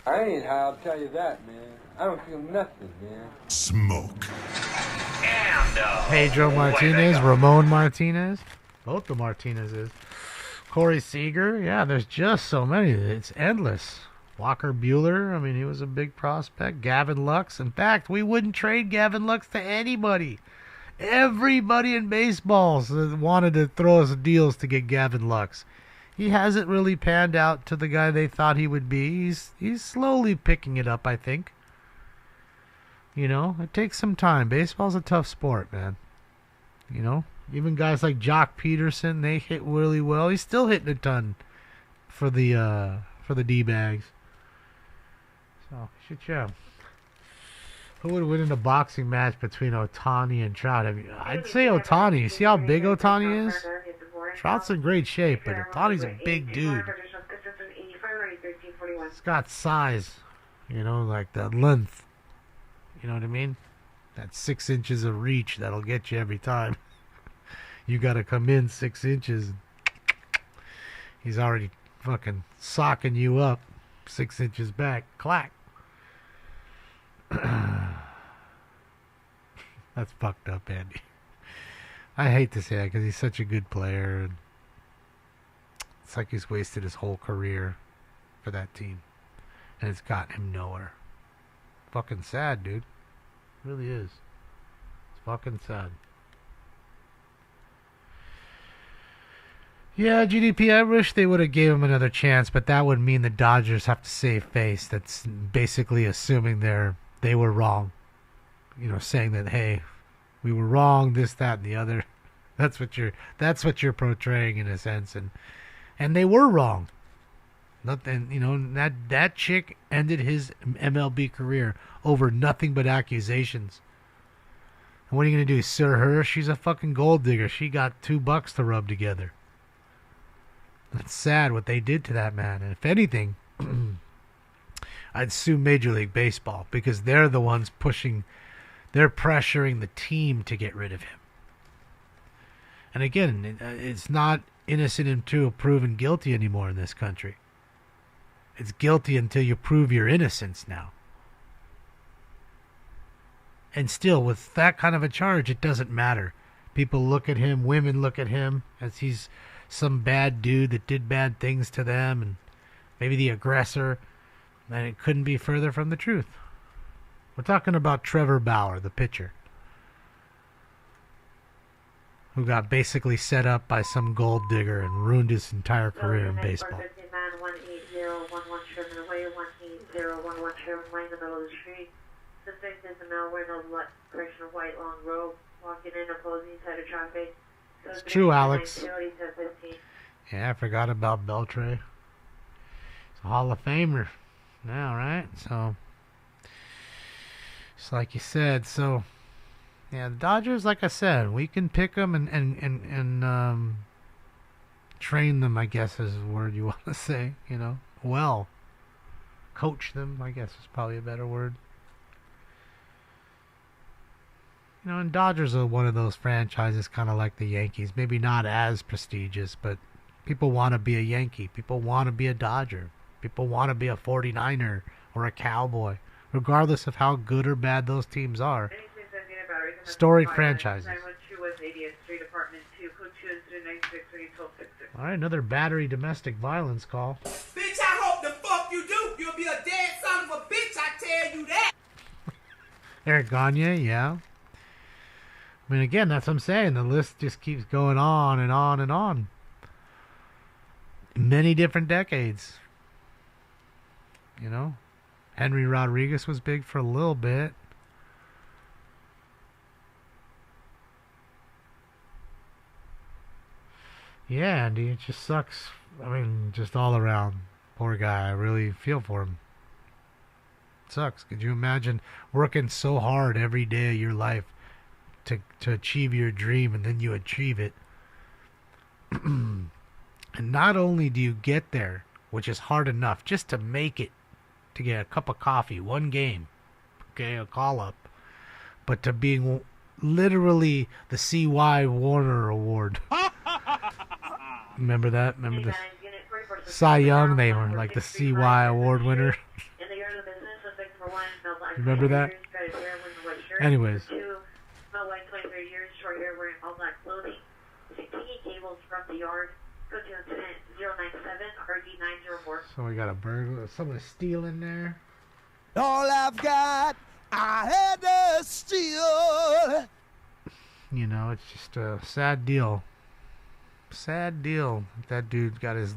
I ain't high, I'll tell you that, man. I don't feel nothing, man. Smoke. Pedro Martinez, Ramon Martinez, both the Martinezes. Corey Seager, yeah, there's just so many. It's endless. Walker Buehler, I mean, he was a big prospect. Gavin Lux. In fact, we wouldn't trade Gavin Lux to anybody. Everybody in baseball wanted to throw us deals to get Gavin Lux. He hasn't really panned out to the guy they thought he would be. He's slowly picking it up, I think. You know, it takes some time. Baseball's a tough sport, man. You know, even guys like Jock Peterson, they hit really well. He's still hitting a ton for the D-bags. So, shit, yeah. Who would win in a boxing match between Ohtani and Trout? I mean, I'd say Ohtani. You see how big Ohtani is? Trout's in great shape, but Ohtani's a big dude. He's got size, you know, like that length. You know what I mean? That 6 inches of reach that'll get you every time. You gotta come in 6 inches. He's already fucking socking you up 6 inches back. Clack. That's fucked up, Andy. I hate to say that because he's such a good player. And it's like he's wasted his whole career for that team. And it's gotten him nowhere. Fucking sad, dude. It really is. It's fucking sad. Yeah, GDP, I wish they would have gave him another chance, but that would mean the Dodgers have to save face. That's basically assuming they were wrong. You know, saying that, hey, we were wrong, this, that, and the other. That's what you're portraying in a sense, and they were wrong. Nothing, you know, that chick ended his MLB career over nothing but accusations. And what are you gonna do, sir her? She's a fucking gold digger. She got $2 to rub together. It's sad what they did to that man. And if anything, I'd sue Major League Baseball because they're the ones pushing. They're pressuring the team to get rid of him. And again, it's not innocent until proven guilty anymore in this country. It's guilty until you prove your innocence now. And still, with that kind of a charge, it doesn't matter. People look at him, women look at him as he's some bad dude that did bad things to them and maybe the aggressor. And it couldn't be further from the truth. We're talking about Trevor Bauer, the pitcher, who got basically set up by some gold digger and ruined his entire career in baseball. 18011 Sherman away, 18011 Sherman way in the middle of the street. Suspect is a male wearing a correction of white long robe, walking in opposing side of traffic. It's true, Alex. Yeah, I forgot about Beltray. He's a Hall of Famer now, right? So, just like you said, so yeah, the Dodgers, like I said, we can pick them and train them, I guess is the word you want to say, you know, well. Coach them, I guess is probably a better word. You know, and Dodgers are one of those franchises kind of like the Yankees. Maybe not as prestigious, but people want to be a Yankee. People want to be a Dodger. People want to be a 49er or a Cowboy, regardless of how good or bad those teams are. Storied franchises. All right, another battery domestic violence call. Bitch, I hope the fuck you do. You'll be a dead son of a bitch, I tell you that. Eric Gagne, yeah. I mean, again, that's what I'm saying. The list just keeps going on and on and on. Many different decades. You know? Henry Rodriguez was big for a little bit. Yeah, Andy, it just sucks. I mean, just all around. Poor guy. I really feel for him. It sucks. Could you imagine working so hard every day of your life to achieve your dream, and then you achieve it? And not only do you get there, which is hard enough, just to make it, to get a cup of coffee, one game, okay, a call-up, but to being literally the C.Y. Warner Award. Remember that? Remember the Cy Young? They were like the C.Y. Award winner. Remember that? Anyways. RD904. So we got a burglar. Someone stealing there. All I've got, I had to steal. You know, it's just a sad deal. Sad deal. That dude got his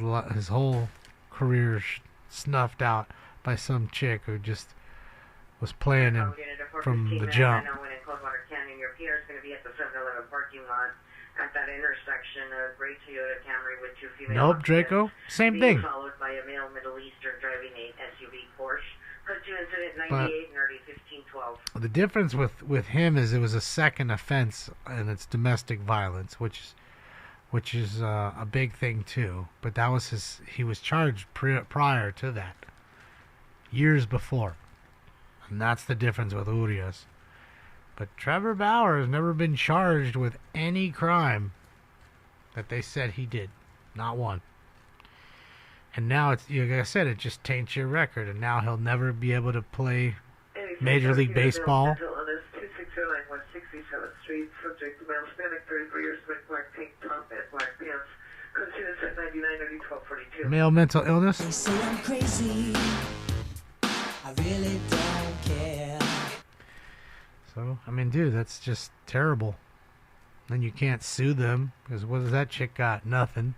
whole career snuffed out by some chick who just was playing him from the jump. In Coldwater Canyon, your PR is going to be at the 7-Eleven parking lot at that intersection. A gray Toyota Camry with two female Nope, Draco. Same thing. Followed by a male Middle Eastern driving a SUV Porsche. Put you incident But 98 and RD 1512. the difference with him is it was a second offense, and it's domestic violence, which is a big thing too. But that was he was charged prior to that, years before, and that's the difference with Urias. But Trevor Bauer has never been charged with any crime that they said he did, not one. And now it's, like I said, it just taints your record, and now he'll never be able to play Major League Baseball. 67th Street, subject to male Hispanic, 34 years, black tank top and black pants. Considered at 99 RD 1242. Male mental illness. They say I'm crazy. I really don't care. So, I mean, dude, that's just terrible. Then you can't sue them, because what does that chick got? Nothing.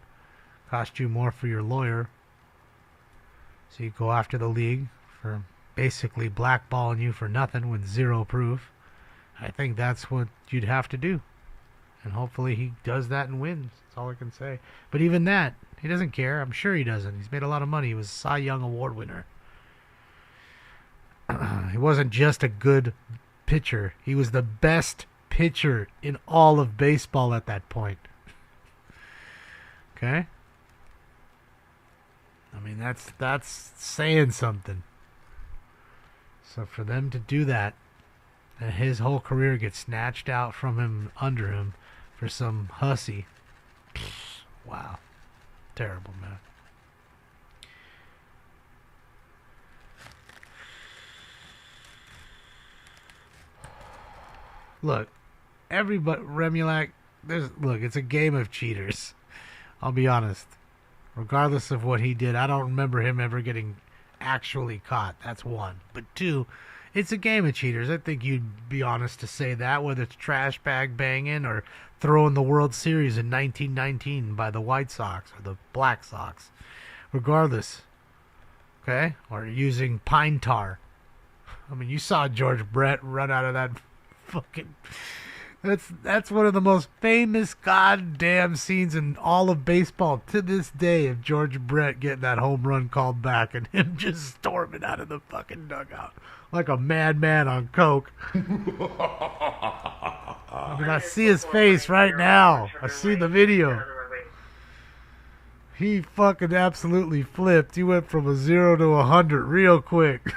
Cost you more for your lawyer. So you go after the league for basically blackballing you for nothing with zero proof. I think that's what you'd have to do. And hopefully he does that and wins. That's all I can say. But even that, he doesn't care. I'm sure he doesn't. He's made a lot of money. He was a Cy Young Award winner. He wasn't just a good pitcher. He was the best pitcher in all of baseball at that point. Okay? I mean, that's saying something. So for them to do that, and his whole career gets snatched out from him, under him, for some hussy. Wow. Terrible, man. Look, everybody, Remulac, look, it's a game of cheaters. I'll be honest. Regardless of what he did, I don't remember him ever getting actually caught. That's one. But two, it's a game of cheaters. I think you'd be honest to say that, whether it's trash bag banging or throwing the World Series in 1919 by the White Sox or the Black Sox. Regardless. Okay? Or using pine tar. I mean, you saw George Brett run out of that fucking... That's one of the most famous goddamn scenes in all of baseball to this day, of George Brett getting that home run called back and him just storming out of the fucking dugout like a madman on coke. I mean, I see his face right now. I see the video. He fucking absolutely flipped. He went from a 0 to 100 real quick.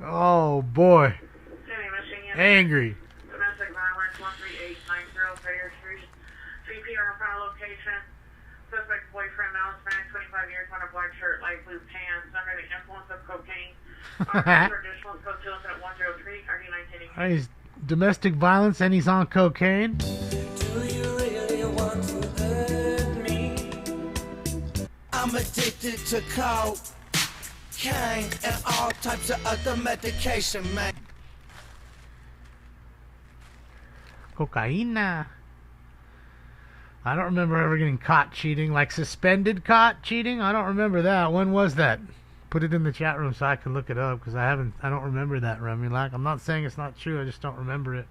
Oh boy. Angry. Domestic violence 13890 Fair Street. 3 p.m. in front of location. Suspect boyfriend, male Hispanic, 25 years, on a black shirt, light blue pants, under the influence of cocaine. Additional code 2 at 103 RD 1980. He's domestic violence and he's on cocaine. Do you really want to hurt me? I'm addicted to cocaine and all types of other medication, man. Cocaina. I don't remember ever getting caught cheating, like suspended caught cheating. I don't remember that. When was that? Put it in the chat room so I can look it up, because I don't remember that, Remulac. I'm not saying it's not true. I just don't remember it.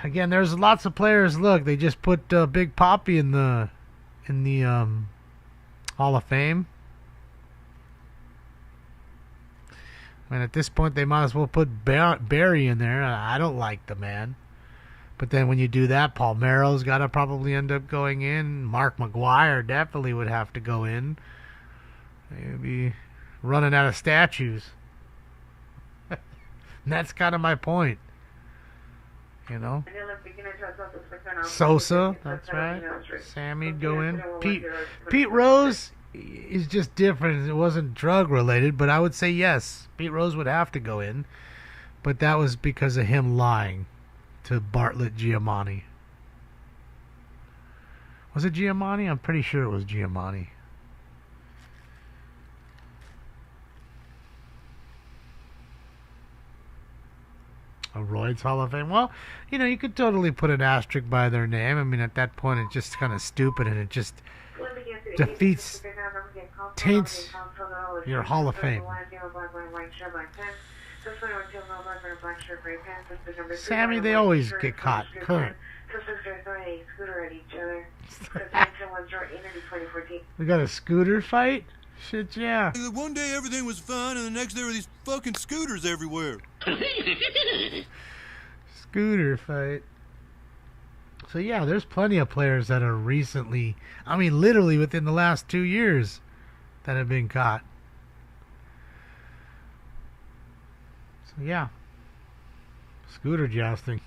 Again, there's lots of players. Look, they just put Big Papi in the Hall of Fame. I mean, at this point, they might as well put Barry in there. I don't like the man. But then when you do that, Palmeiro's got to probably end up going in. Mark McGwire definitely would have to go in. They'd be running out of statues. And that's kind of my point. You know? Sosa, that's right. Sammy'd go in. Pete Rose is just different. It wasn't drug related, but I would say yes. Pete Rose would have to go in. But that was because of him lying to Bartlett Giamatti. Was it Giamatti? I'm pretty sure it was Giamatti. A Royds Hall of Fame. Well, you know, you could totally put an asterisk by their name. I mean, at that point, it's just kind of stupid, and it just taints your Hall of Fame. Sammy, they always get caught. Current. We got a scooter fight? Shit, yeah. One day everything was fine, and the next day there were these fucking scooters everywhere. Scooter fight. So yeah, there's plenty of players that are recently, I mean literally within the last 2 years, that have been caught. So yeah. Scooter jousting.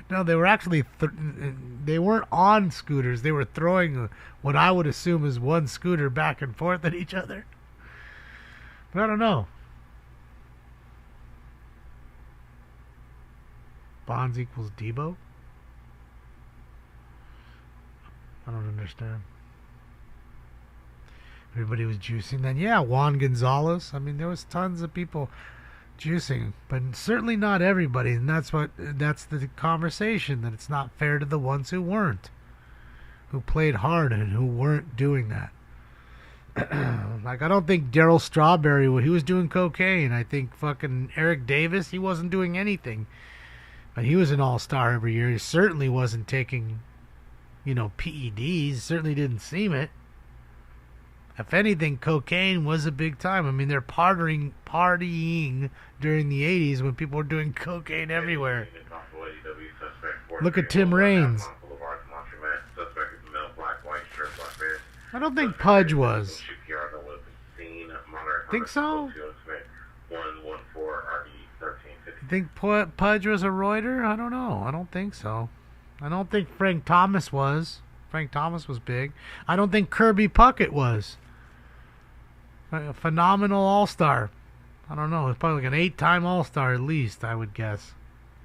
No, they were actually, they weren't on scooters. They were throwing what I would assume is one scooter back and forth at each other. But I don't know. Bonds equals Debo? I don't understand. Everybody was juicing then. Yeah, Juan Gonzalez. I mean, there was tons of people juicing, but certainly not everybody, and that's the conversation, that it's not fair to the ones who weren't, who played hard and who weren't doing that. Like, I don't think Darryl Strawberry, he was doing cocaine. I think fucking Eric Davis, he wasn't doing anything, but he was an all-star every year. He certainly wasn't taking, you know, PEDs. Certainly didn't seem it. If anything, cocaine was a big time. I mean, they're partying during the 80s when people were doing cocaine everywhere. Look at Tim Raines. I don't think Pudge was. Think so? You think Pudge was a Reuter? I don't know. I don't think so. I don't think Frank Thomas was. Frank Thomas was big. I don't think Kirby Puckett was. A phenomenal all-star. I don't know. It's probably like an 8-time all-star at least, I would guess.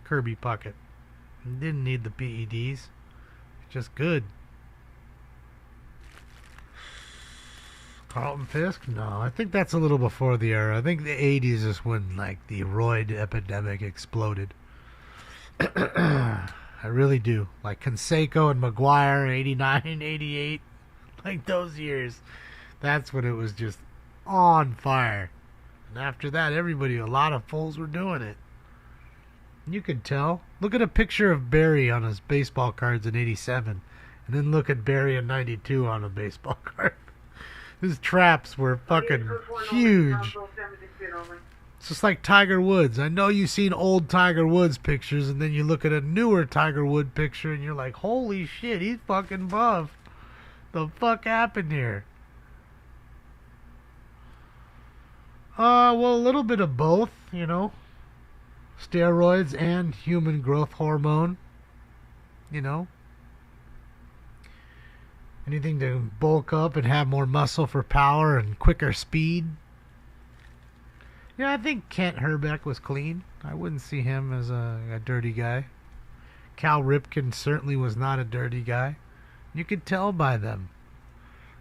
Kirby Puckett. He didn't need the PEDs. Just good. Carlton Fisk? No, I think that's a little before the era. I think the 80s is when, like, the roid epidemic exploded. I really do. Like Canseco and Maguire, 89 and 88. Like those years. That's when it was just on fire. And after that, a lot of fools were doing it. You could tell. Look at a picture of Barry on his baseball cards in 87. And then look at Barry in 92 on a baseball card. His traps were fucking huge. It's just like Tiger Woods. I know you've seen old Tiger Woods pictures, and then you look at a newer Tiger Woods picture, and you're like, holy shit, he's fucking buff. The fuck happened here? Well, a little bit of both, you know. Steroids and human growth hormone. You know. Anything to bulk up and have more muscle for power and quicker speed. Yeah, I think Kent Herbeck was clean. I wouldn't see him as a dirty guy. Cal Ripken certainly was not a dirty guy. You could tell by them.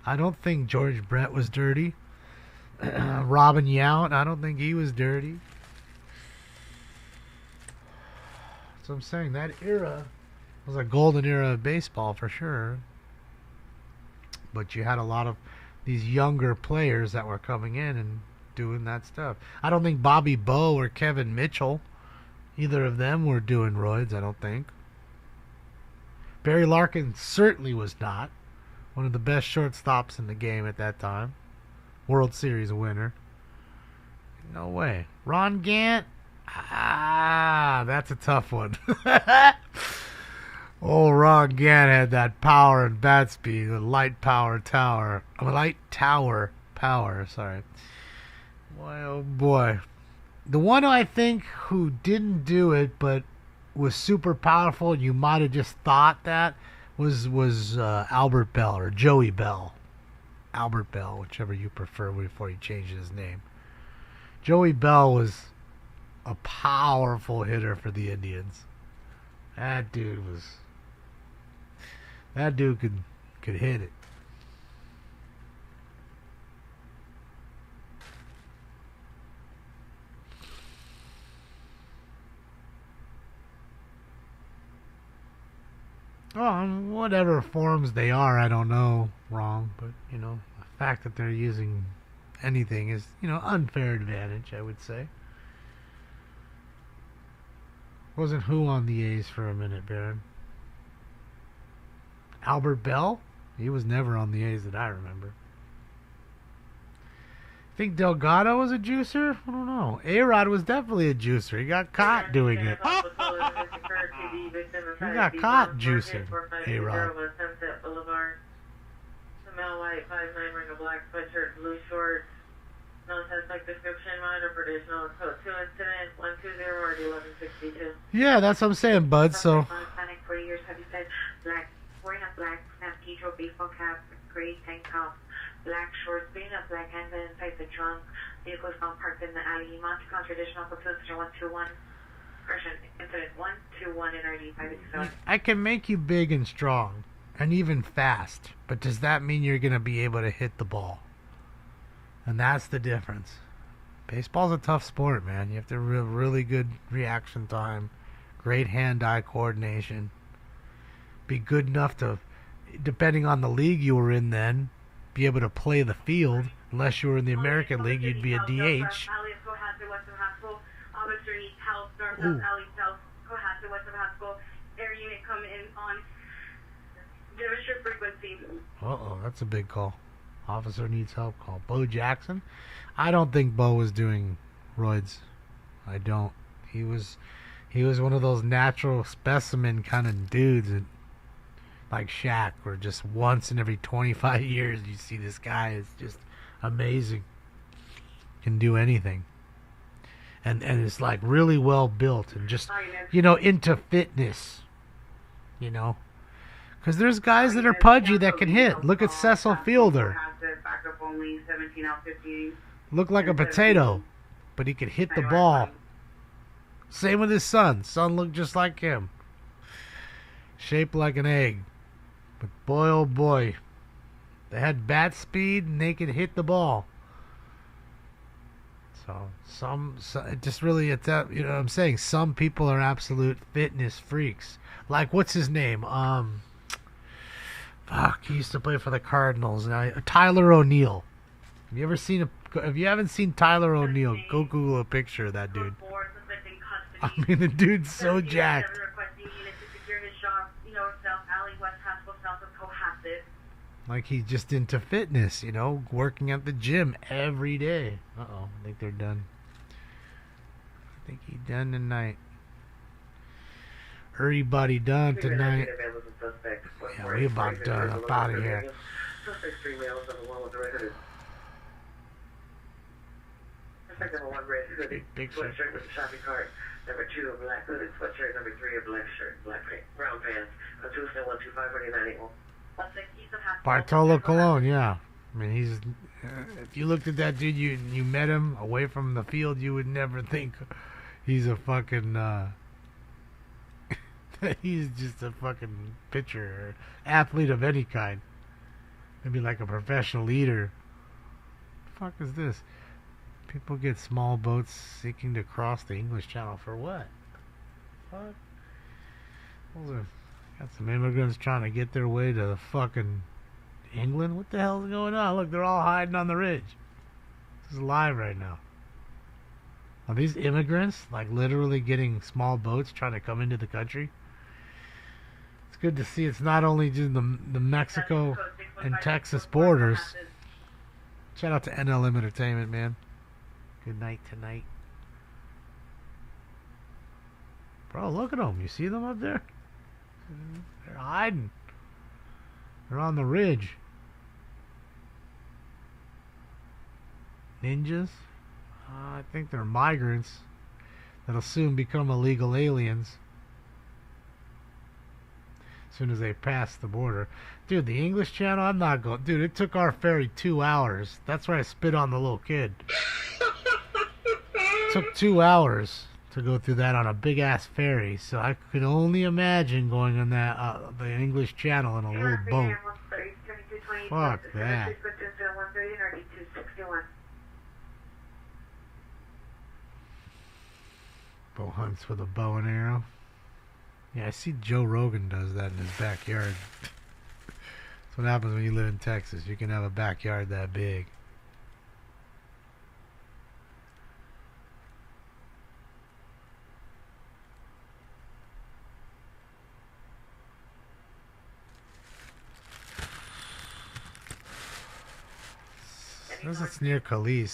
I don't think George Brett was dirty. Robin Yount, I don't think he was dirty. So I'm saying that era was a golden era of baseball for sure. But you had a lot of these younger players that were coming in and doing that stuff. I don't think Bobby Bowe or Kevin Mitchell, either of them were doing roids, I don't think. Barry Larkin certainly was not. One of the best shortstops in the game at that time. World Series winner. No way. Ron Gant? That's a tough one. Oh, Ron Gant had that power and bat speed, the light tower power, sorry. Boy, oh boy. The one I think who didn't do it, but was super powerful, and you might have just thought that, was Albert Bell, or Joey Bell. Albert Bell, whichever you prefer before he changed his name. Joey Bell was a powerful hitter for the That dude could could hit it. Well, whatever forms they are, I don't know, wrong, but, you know, the fact that they're using anything is, you know, unfair advantage, I would say. Wasn't who on the A's for a minute, Baron? Albert Bell? He was never on the A's that I remember. Think Delgado was a juicer? I don't know. A-Rod was definitely a juicer. He got caught doing it. He got caught juicing A-Rod. Sunset Boulevard. The male white 5'9", wearing a black sweatshirt, blue shorts. Non-suspect description, monitor for additional code 2 incident, 120 or 1162. Yeah, that's what I'm saying, bud. So. Panic 40 years, heavy set, black, wearing a black snap t-shirt, baseball cap, gray tank top, black shorts, being a black handbag inside the trunk. Vehicle is found parked in the alley. Monticon traditional platoon 121. Correction, incident 121 in RD 587. I can make you big and strong, and even fast, but does that mean you're going to be able to hit the ball? And that's the difference. Baseball's a tough sport, man. You have to have really good reaction time, great hand-eye coordination, be good enough to, depending on the league you were in then, be able to play the field. Unless you were in the American League, you'd be a DH. Ooh. Uh-oh, that's a big call. Officer needs help call. Bo Jackson? I don't think Bo was doing roids. I don't. He was one of those natural specimen kind of dudes that, like Shaq, where just once in every 25 years you see this guy is just amazing. Can do anything. And it's like really well built and just, you know, into fitness. You know? Because there's guys that are pudgy that can hit. Look at Cecil Fielder. Looked like a potato, but he could hit the ball. Same with his son. Son looked just like him. Shaped like an egg. But boy, oh boy. They had bat speed and they could hit the ball. So, it just really, it's that, you know what I'm saying? Some people are absolute fitness freaks. Like, what's his name? He used to play for the Cardinals. Tyler O'Neill. Have you ever seen if you haven't seen Tyler O'Neill, go Google a picture of that dude. I mean, the dude's so jacked. Like he's just into fitness, you know, working at the gym every day. Uh-oh, I think they're done. I think he's done tonight. Everybody done tonight. Yeah, we about done. Up out of here. Big picture. Number 2, a black hooded sweatshirt. Number 3, a black shirt, black brown pants. Tuesday 125 4981. Bartolo Colon, yeah. I mean, he's. If you looked at that dude, you met him away from the field, you would never think he's a fucking. He's just a fucking pitcher or athlete of any kind. Maybe like a professional leader. What the fuck is this? People get small boats seeking to cross the English Channel for what? Fuck. Got some immigrants trying to get their way to fucking England? What the hell's going on? Look, they're all hiding on the ridge. This is live right now. Are these immigrants, like, literally getting small boats trying to come into the country? It's good to see it's not only just the Mexico and Texas borders. Shout out to NLM Entertainment, man. Good night tonight. Bro, look at them. You see them up there? They're hiding. They're on the ridge. Ninjas? I think they're migrants that'll soon become illegal aliens as soon as they pass the border. Dude, the English Channel, I'm not going. Dude, it took our ferry 2 hours. That's where I spit on the little kid. It took 2 hours to go through that on a big ass ferry, so I could only imagine going on that the English Channel in a little boat. Fuck that. Bow hunts with a bow and arrow. Yeah, I see Joe Rogan does that in his backyard. That's what happens when you live in Texas. You can have a backyard that big. This is near Calais,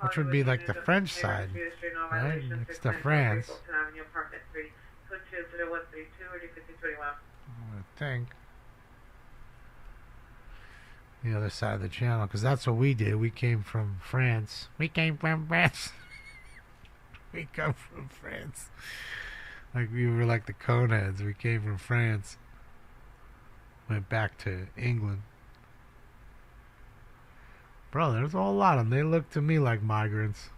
which would be like the French side, right? Next to France. I would think. The other side of the channel, because that's what we did. We came from France. We came from France. We come from France. Like we were like the Coneheads. We came from France. Went back to England. Bro, there's a whole lot of them. They look to me like migrants.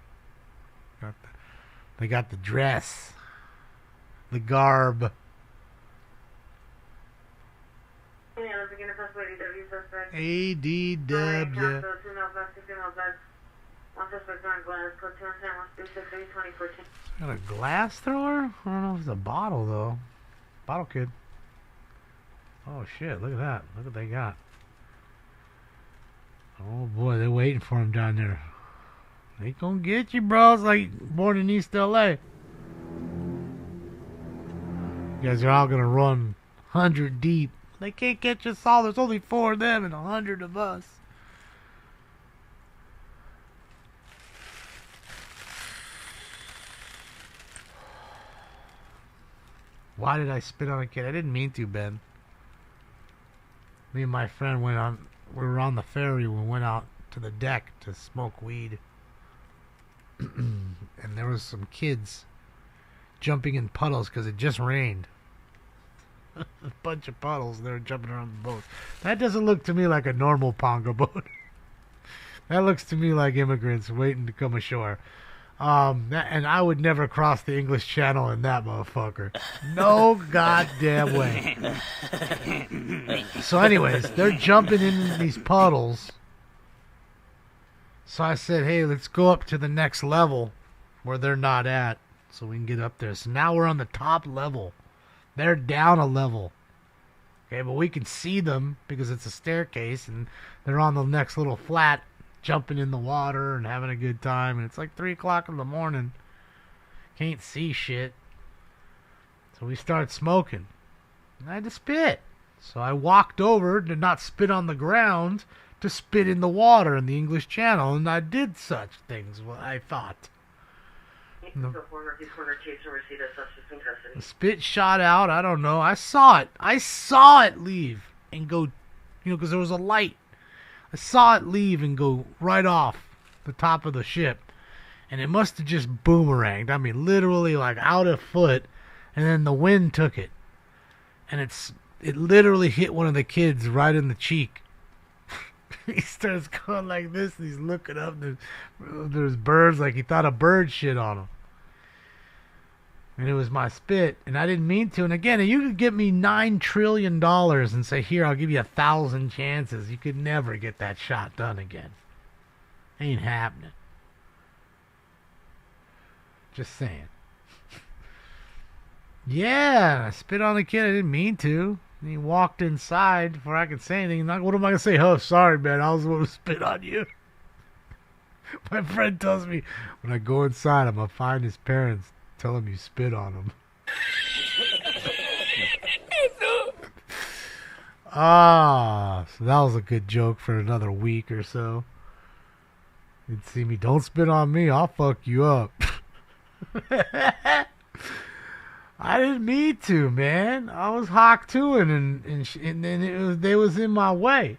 They got the dress. The garb. ADW. Got a glass thrower? I don't know if it's a bottle though. Bottle kid. Oh shit, look at that. Look what they got. Oh boy, they're waiting for him down there. They gonna get you, bro. It's like born in East LA. You guys are all gonna run 100 deep. They can't catch us all. There's only 4 of them and 100 of us. Why did I spit on a kid? I didn't mean to, Ben. Me and my friend we were on the ferry. We went out to the deck to smoke weed. And there was some kids jumping in puddles because it just rained. A bunch of puddles. They were jumping around the boat. That doesn't look to me like a normal Ponga boat. That looks to me like immigrants waiting to come ashore. And I would never cross the English Channel in that motherfucker. No goddamn way. So anyways, they're jumping in these puddles. So I said, hey, let's go up to the next level where they're not at so we can get up there. So now we're on the top level. They're down a level. Okay, but we can see them because it's a staircase and they're on the next little flat jumping in the water and having a good time. And it's like 3 o'clock in the morning. Can't see shit. So we start smoking. And I had to spit. So I walked over to not spit on the ground, to spit in the water in the English Channel. And I did such things, I thought. The spit shot out. I don't know. I saw it. I saw it leave and go, because there was a light. I saw it leave and go right off the top of the ship. And it must have just boomeranged. I mean, literally like out a foot. And then the wind took it. And it literally hit one of the kids right in the cheek. He starts going like this. And he's looking up. There's birds. Like he thought a bird shit on him. And it was my spit. And I didn't mean to. And again, you could get me $9 trillion and say, here, I'll give you 1,000 chances. You could never get that shot done again. Ain't happening. Just saying. Yeah, I spit on the kid. I didn't mean to. And he walked inside before I could say anything. What am I going to say? Oh, sorry, man. I was the one who spit on you. My friend tells me when I go inside, I'm going to find his parents. Tell him you spit on him. So that was a good joke for another week or so. You'd see me, don't spit on me, I'll fuck you up. I didn't mean to, man. I was hawk tooing and then they was in my way.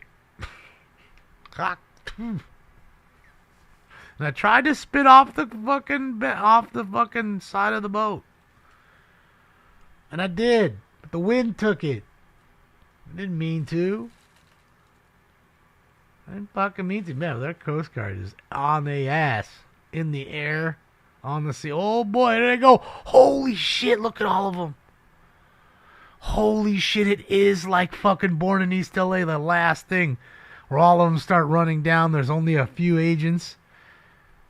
Hawk too. And I tried to spit off the fucking side of the boat. And I did. But the wind took it. I didn't mean to. I didn't fucking mean to. Man, their Coast Guard is on the ass. In the air. On the sea. Oh boy, there they go. Holy shit, look at all of them. Holy shit, it is like fucking Born in East LA, the last thing. Where all of them start running down. There's only a few agents.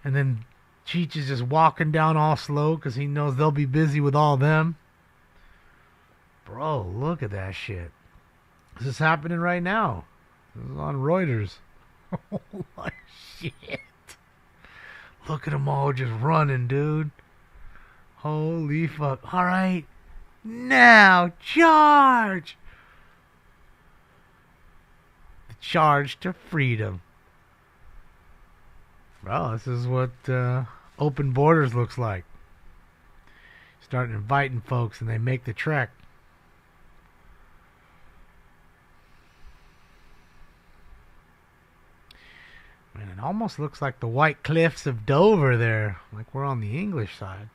And then Cheech is just walking down all slow because he knows they'll be busy with all them. Bro, look at that shit. This is happening right now. This is on Reuters. Holy shit. Look at them all just running, dude. Holy fuck. Alright. Now, charge! The charge to freedom. Well, this is what open borders looks like. Start inviting folks and they make the trek. Man, it almost looks like the White Cliffs of Dover there. Like we're on the English side.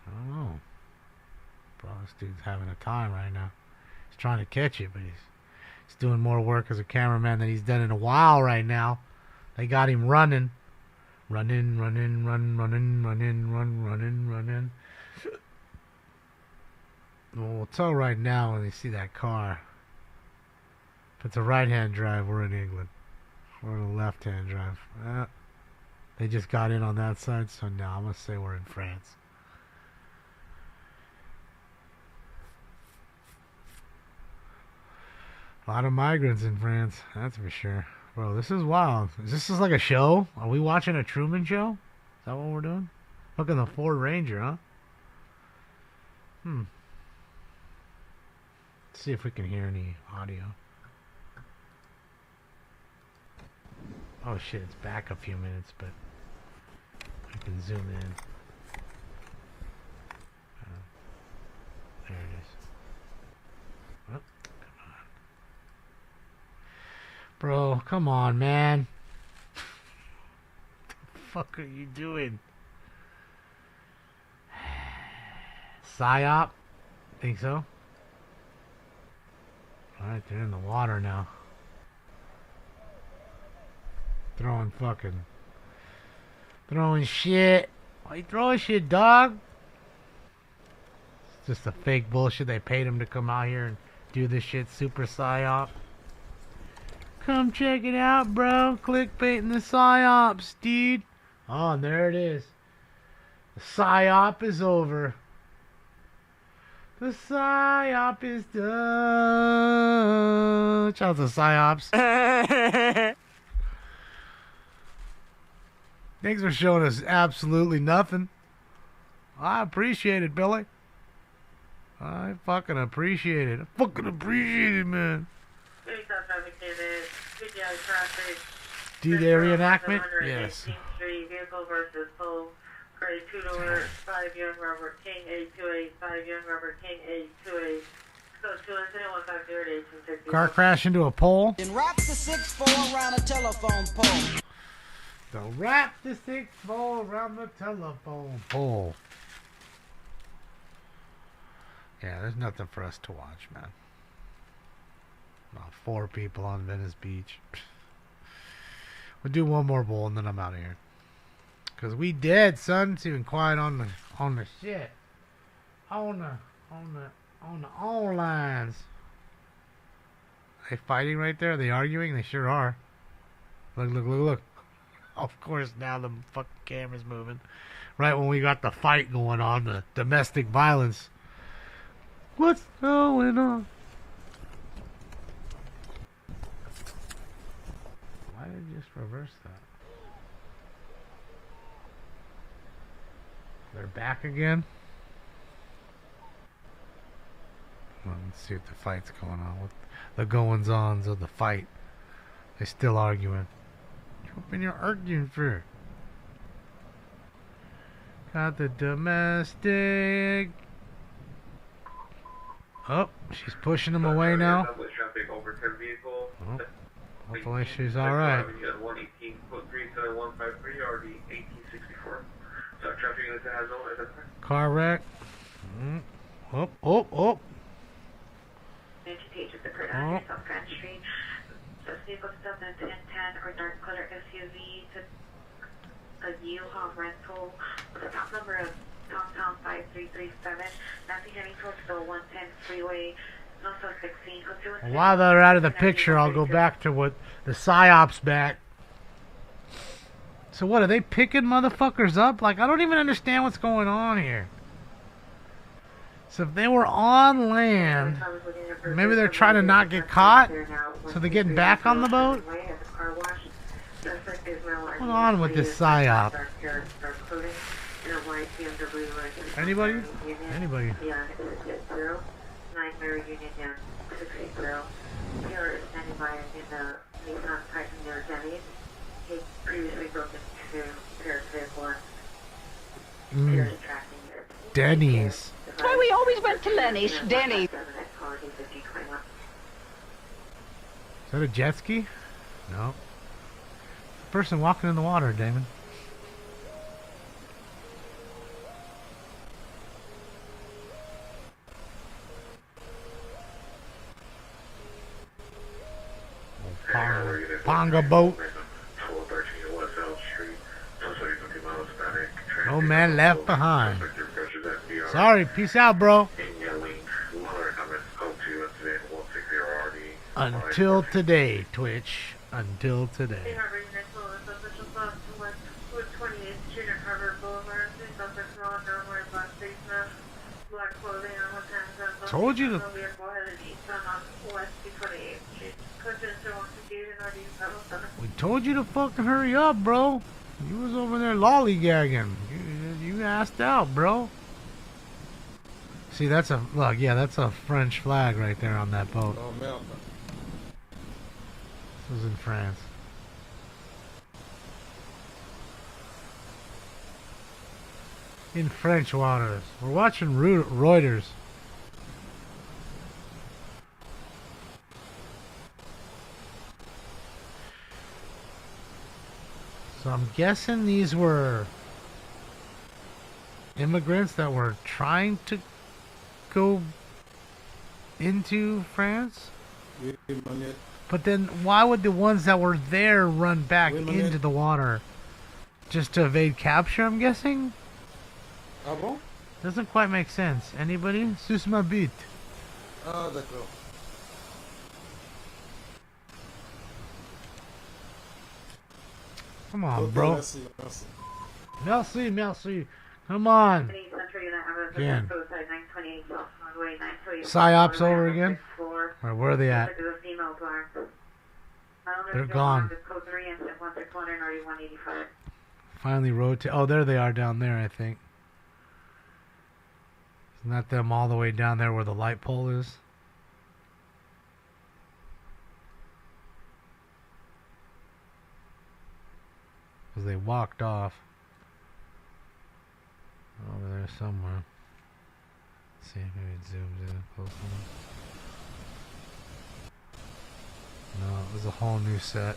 I don't know. Bro, this dude's having a time right now. He's trying to catch it, but he's doing more work as a cameraman than he's done in a while right now. They got him running. Running. Well, we'll tell right now when they see that car. If it's a right-hand drive, we're in England. We're in a left-hand drive. They just got in on that side, so now I'm going to say we're in France. A lot of migrants in France, that's for sure. Bro, this is wild. Is this like a show? Are we watching a Truman Show? Is that what we're doing? Look at the Ford Ranger, huh? Let's see if we can hear any audio. Oh shit, it's back a few minutes, but I can zoom in. There it is. Oh, come on. Bro, come on, man. What the fuck are you doing? PSYOP? Think so? Alright, they're in the water now. Throwing shit. Why you throwing shit, dog? It's just a fake bullshit. They paid him to come out here and do this shit. Super PSYOP. Come check it out, bro. Clickbaiting the PSYOPs, dude. Oh, and there it is. The PSYOP is over. The PSYOP is done. Shout out to PSYOPs. Thanks for showing us absolutely nothing. I appreciate it, Billy. I fucking appreciate it. I fucking appreciate it, man. Do the reenactment? Yes. Vehicle versus pole. Grade 2-door, 5 Young Robert King, 828, 5 Young Robert King, 828. So 2 incident 150 Car crash into a pole. Then wrap the 6-4 around a telephone pole. So wrap the 6-4 around the telephone pole. Yeah, there's nothing for us to watch, man. About 4 people on Venice Beach. We'll do one more bowl and then I'm out of here. Cause we dead, son. It's even quiet on the shit. On the lines. Are they fighting right there? Are they arguing? They sure are. Look. Of course, now the fucking camera's moving. Right when we got the fight going on, the domestic violence. What's going on? Why did you just reverse that? They're back again? Well, let's see what the fight's going on. What the goings-ons of the fight. They're still arguing. What are you arguing for? Got the domestic. Oh, she's pushing him away now. Oh, hopefully she's alright. Car wreck. Oh. Oh. This vehicle stuff in 1010 or dark color SUV to a U-Haul rental with a top number of Town 5337. Nothing heading towards the 110 freeway. No suspect seen. While they're out of the picture, I'll go back to what the PSYOP's back. So what, are they picking motherfuckers up? Like, I don't even understand what's going on here. So if they were on land, maybe they're trying to not get caught, so they're getting back on the boat? What's going on with this PSYOP? Anybody? Anybody? Denny's. That's why we always went to Lenny's. Denny's. Is that a jet ski? No. Person walking in the water, Damon. Ponga boat. No man left behind. Sorry, peace out, bro. Until today, Twitch. Until today. Told you to. We told you to fucking hurry up, bro. You was over there lollygagging. You asked out, bro. See, that's a look. Yeah, that's a French flag right there on that boat. Oh, man. This was in France. In French waters. We're watching Reuters. So I'm guessing these were immigrants that were trying to go into France? But then why would the ones that were there run back into the water? Just to evade capture, I'm guessing? Ah bon? Doesn't quite make sense. Anybody? Sus ma bite. Ah, d'accord. Come on, bro. Merci, merci. Come on. Again. PSYOP's over again? Or where are they at? They're gone. Finally rotate. Oh, there they are down there, I think. Isn't that them all the way down there where the light pole is? Because they walked off. Over there somewhere. Let's see, maybe it zooms in close enough. No, it was a whole new set.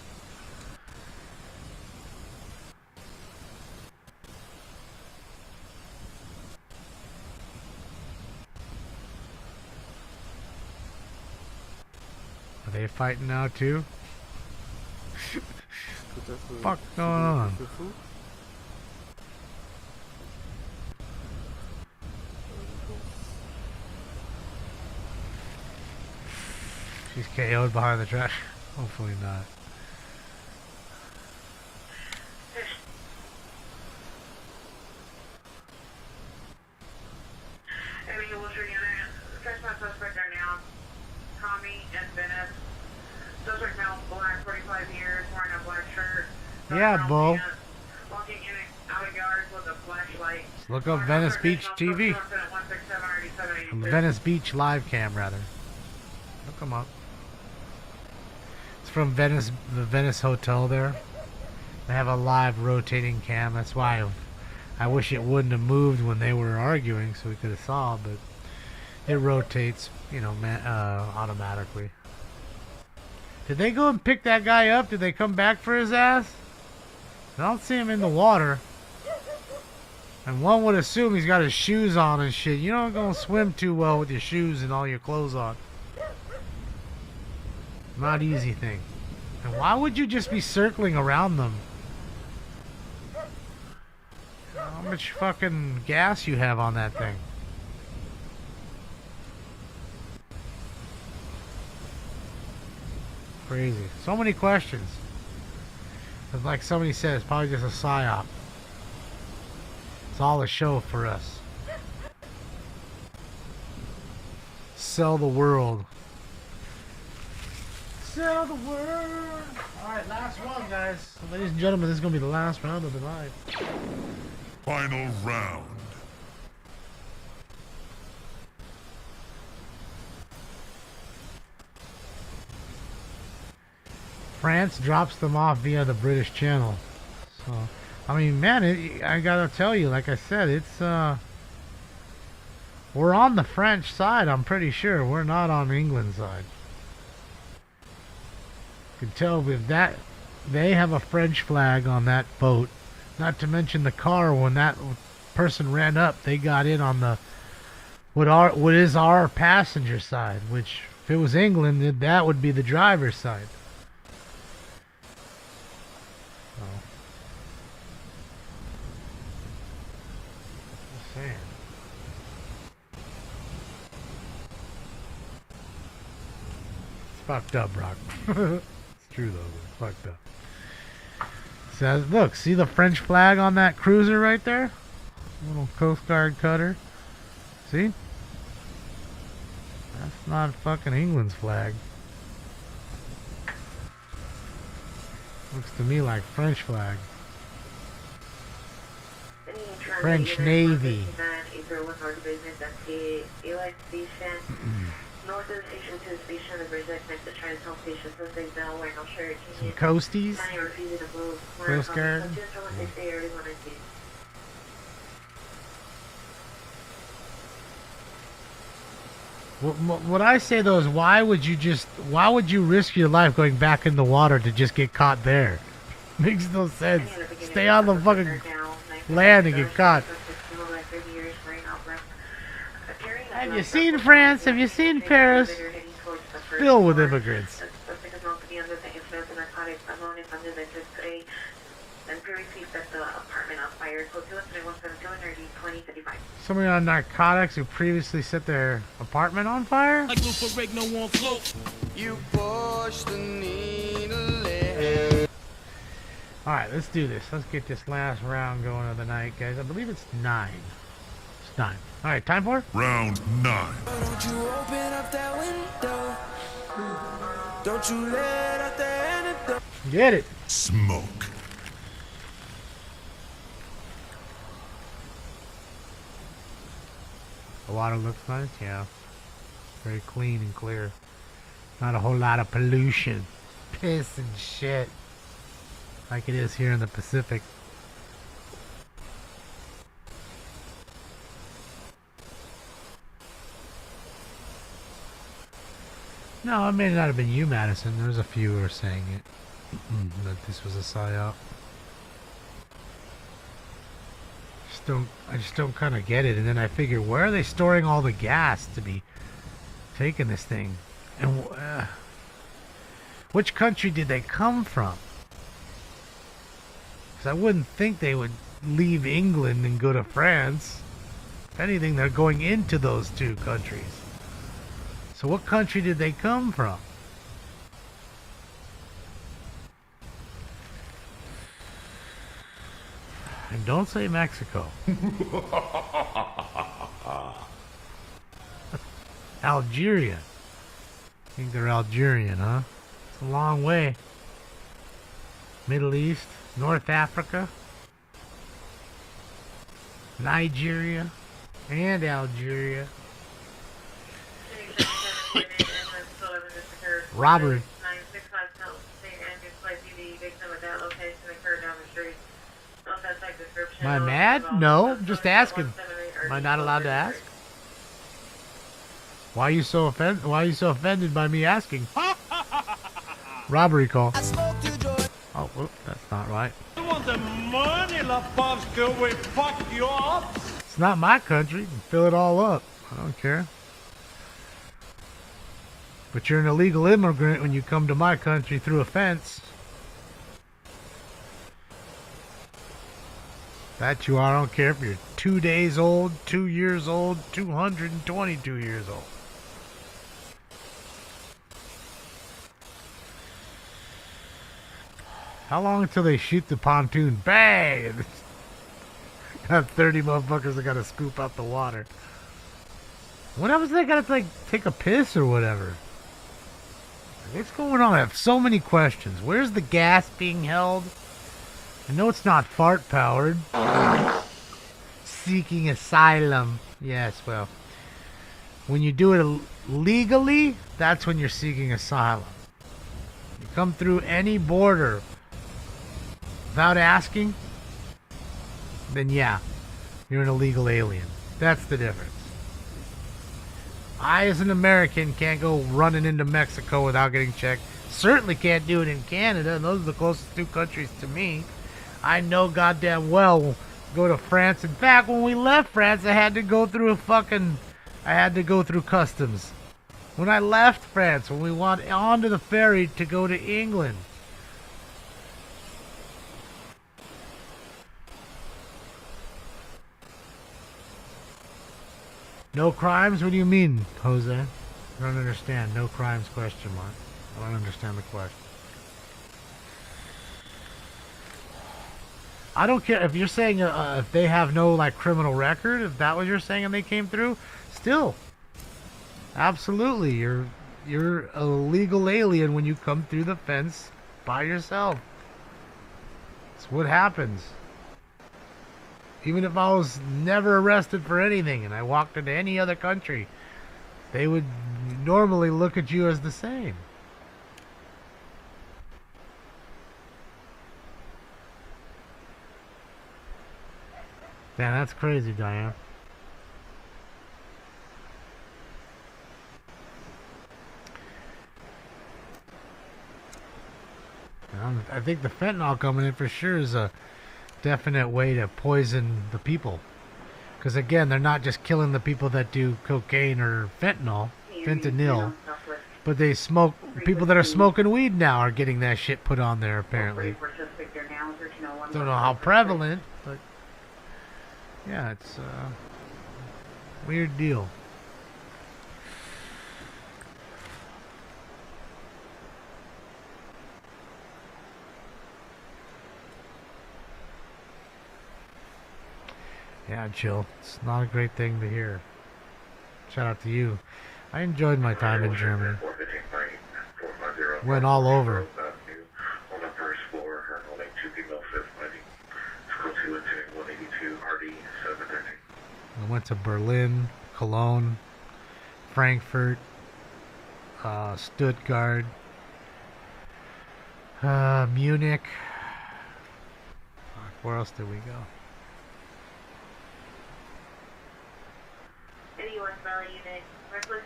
Are they fighting now too? What's going on? She's KO'd behind the trash. Hopefully not. Suspect are now Tommy and Venice. Suspect now black, 45 years, wearing a black shirt. Yeah, Bo. Walking in and out of yards with a flashlight. Look up Venice Beach TV. Venice Beach live cam, rather. Look them up. It's from Venice, the Venice Hotel there. They have a live rotating cam. That's why I wish it wouldn't have moved when they were arguing, so we could have saw. But it rotates, you know, automatically. Did they go and pick that guy up? Did they come back for his ass? I don't see him in the water. And one would assume he's got his shoes on and shit. You don't go swim too well with your shoes and all your clothes on. Not easy thing. And why would you just be circling around them? much fucking gas you have on that thing. Crazy. So many questions. It's like somebody said, it's probably just a psyop. It's all a show for us. Sell the world. Sell the world. Alright, last one, guys. Ladies and gentlemen, this is going to be the last round of the night. Final round. France drops them off via the British Channel. So, I mean, man, I gotta tell you, like I said, it's, we're on the French side, I'm pretty sure. We're not on England's side. You can tell with that, they have a French flag on that boat. Not to mention the car, when that person ran up, they got in on the, what is our passenger side, which, if it was England, that would be the driver's side. Fucked up, Brock. It's true though, but it's fucked up. So, look, see the French flag on that cruiser right there? Little Coast Guard cutter. See? That's not fucking England's flag. Looks to me like French flag. French Navy. North of the station to the station of the bridge that connects the Chinatown station to the Bell, where no share some coasties. Coast Guard. What I say though is, why would you risk your life going back in the water to just get caught there? Makes no sense. Stay on the fucking land and get caught. Have you seen France? Have you seen Paris? Filled with immigrants. Somebody on narcotics who previously set their apartment on fire? Alright, let's do this. Let's get this last round going of the night, guys. I believe it's 9. It's 9. Alright, time for? Round 9. Don't you open up that window. Don't you let out the antidote. Get it. Smoke. The water looks nice, yeah. Very clean and clear. Not a whole lot of pollution. Piss and shit. Like it is here in the Pacific. No, it may not have been you, Madison. There's a few who are saying it. That this was a psyop. I just don't kind of get it. And then I figure, where are they storing all the gas to be taking this thing? And which country did they come from? Because I wouldn't think they would leave England and go to France. If anything, they're going into those two countries. So what country did they come from? And don't say Mexico. Algeria. I think they're Algerian, huh? It's a long way. Middle East, North Africa, Nigeria, and Algeria. Robbery. Am I mad? No, I'm just asking. Am I not allowed to ask? Why are you so offended? Why are you so offended by me asking? Robbery call. Oh, whoop, that's not right. You want the money, Lebowski? We fuck you up. It's not my country. You can fill it all up. I don't care. But you're an illegal immigrant when you come to my country through a fence. That you are. I don't care if you're 2 days old, 2 years old, 222 years old. How long until they shoot the pontoon? Bang! Got 30 motherfuckers that gotta scoop out the water. What happens if they gotta, like, take a piss or whatever? What's going on? I have so many questions. Where's the gas being held? I know it's not fart powered. Seeking asylum. Yes, well. When you do it legally, that's when you're seeking asylum. You come through any border without asking, then yeah, you're an illegal alien. That's the difference. I, as an American, can't go running into Mexico without getting checked. Certainly can't do it in Canada, and those are the closest two countries to me. I know goddamn well go to France. In fact, when we left France, I had to go through customs. When I left France, when we went onto the ferry to go to England. No crimes? What do you mean, Jose? I don't understand. No crimes, question mark. I don't understand the question. I don't care if you're saying if they have no like criminal record, if that was you're saying and they came through, still. Absolutely. You're a legal alien when you come through the fence by yourself. It's what happens. Even if I was never arrested for anything and I walked into any other country, they would normally look at you as the same. Damn, that's crazy, Diane. I think the fentanyl coming in for sure is a definite way to poison the people. Because again, they're not just killing the people that do cocaine or fentanyl, but they smoke. People that are smoking weed now are getting that shit put on there apparently. Don't know how prevalent, but yeah, it's a weird deal. Yeah, chill. It's not a great thing to hear. Shout out to you. I enjoyed my time in Germany. Went all over. I went to Berlin, Cologne, Frankfurt, Stuttgart, Munich. Where else did we go?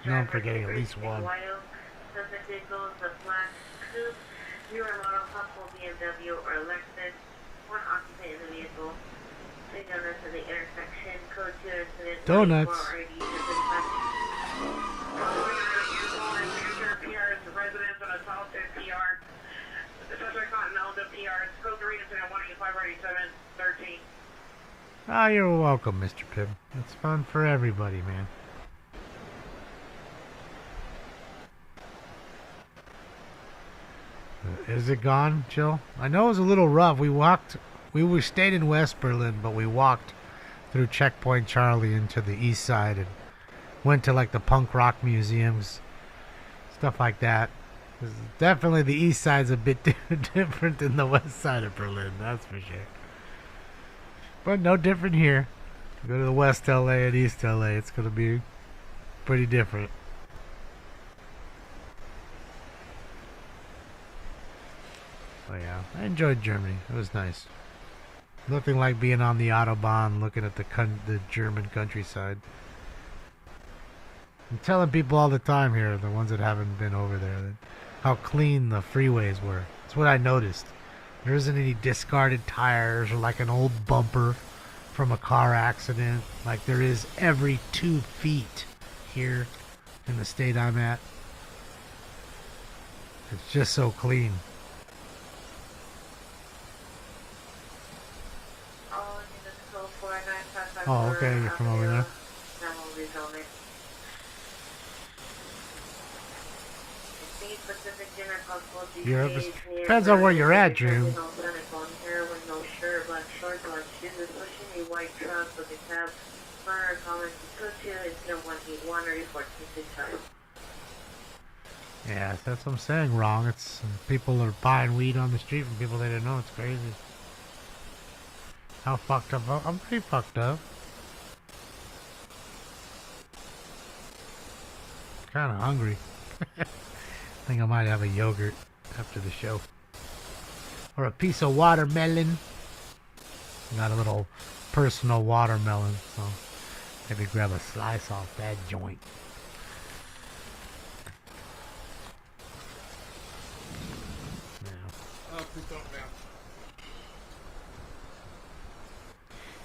No, I'm forgetting at least one. Suspect vehicle is a black coupe, newer model, possible BMW or Lexus. One occupant in the vehicle. Three donuts in the intersection. Code 2 incident. Donuts. Residents and assaulted PR. The suspect's not known to PR. It's code 3 incident 185-87-13. Ah, you're welcome, Mr. Pim. It's fun for everybody, man. Is it gone, Chill? I know it was a little rough. We stayed in West Berlin, but we walked through Checkpoint Charlie into the east side and went to like the punk rock museums, stuff like that. Definitely the east side's a bit different than the west side of Berlin, that's for sure. But no different here. Go to the West LA and East LA, it's going to be pretty different. Oh yeah, I enjoyed Germany. It was nice. Nothing like being on the Autobahn looking at the German countryside. I'm telling people all the time here, the ones that haven't been over there, that how clean the freeways were. That's what I noticed. There isn't any discarded tires or like an old bumper from a car accident like there is every 2 feet here in the state I'm at. It's just so clean. Oh, okay, you're from over there. Europe is, depends on where you're at, Drew. Yeah, that's what I'm saying. Wrong. It's people are buying weed on the street from people they didn't know. It's crazy. How fucked up? I'm pretty fucked up. Kind of hungry. I think I might have a yogurt after the show. Or a piece of watermelon. Got a little personal watermelon, so maybe grab a slice off that joint.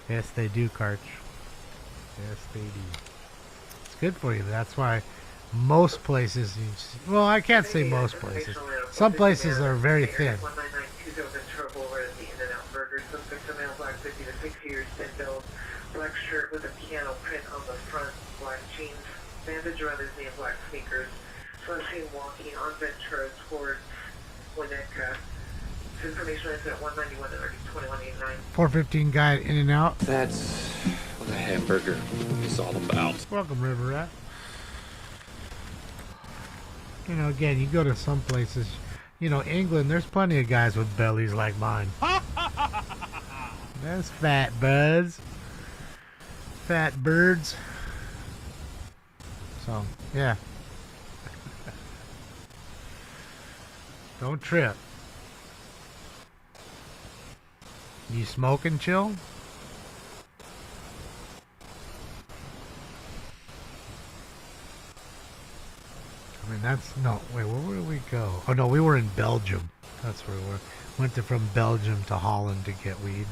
Yes, they do, Karch. Yes, they do. It's good for you. That's why most places, well, I can't say most places. Some places are very thin. Black shirt with a piano print on the front, black jeans, bandage around his knee, and black sneakers. So I see him walking on Ventura towards Winnetka. Information is at 191 and 2189. 415 guy at In-N-Out. That's what a hamburger is all about. Welcome, River Rat. You know, again, you go to some places, you know, England, there's plenty of guys with bellies like mine. That's fat buds. Fat birds. So, yeah. Don't trip. You smoke and chill? I mean, that's, no, wait, where did we go? Oh, no, we were in Belgium. That's where we were. Went from Belgium to Holland to get weed.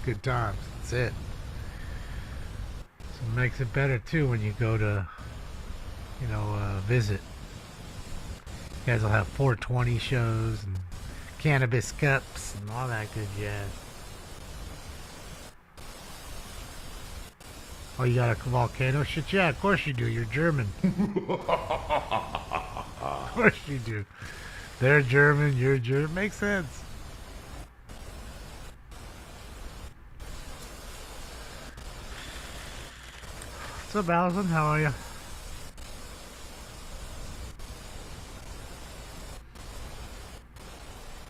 Good times. That's it. So it makes it better too when you go to, you know, visit. You guys will have 420 shows and cannabis cups and all that good jazz. Oh, you got a volcano? Shit, yeah, of course you do. You're German. Of course you do. They're German, you're German. Makes sense. What's up, Allison? How are you?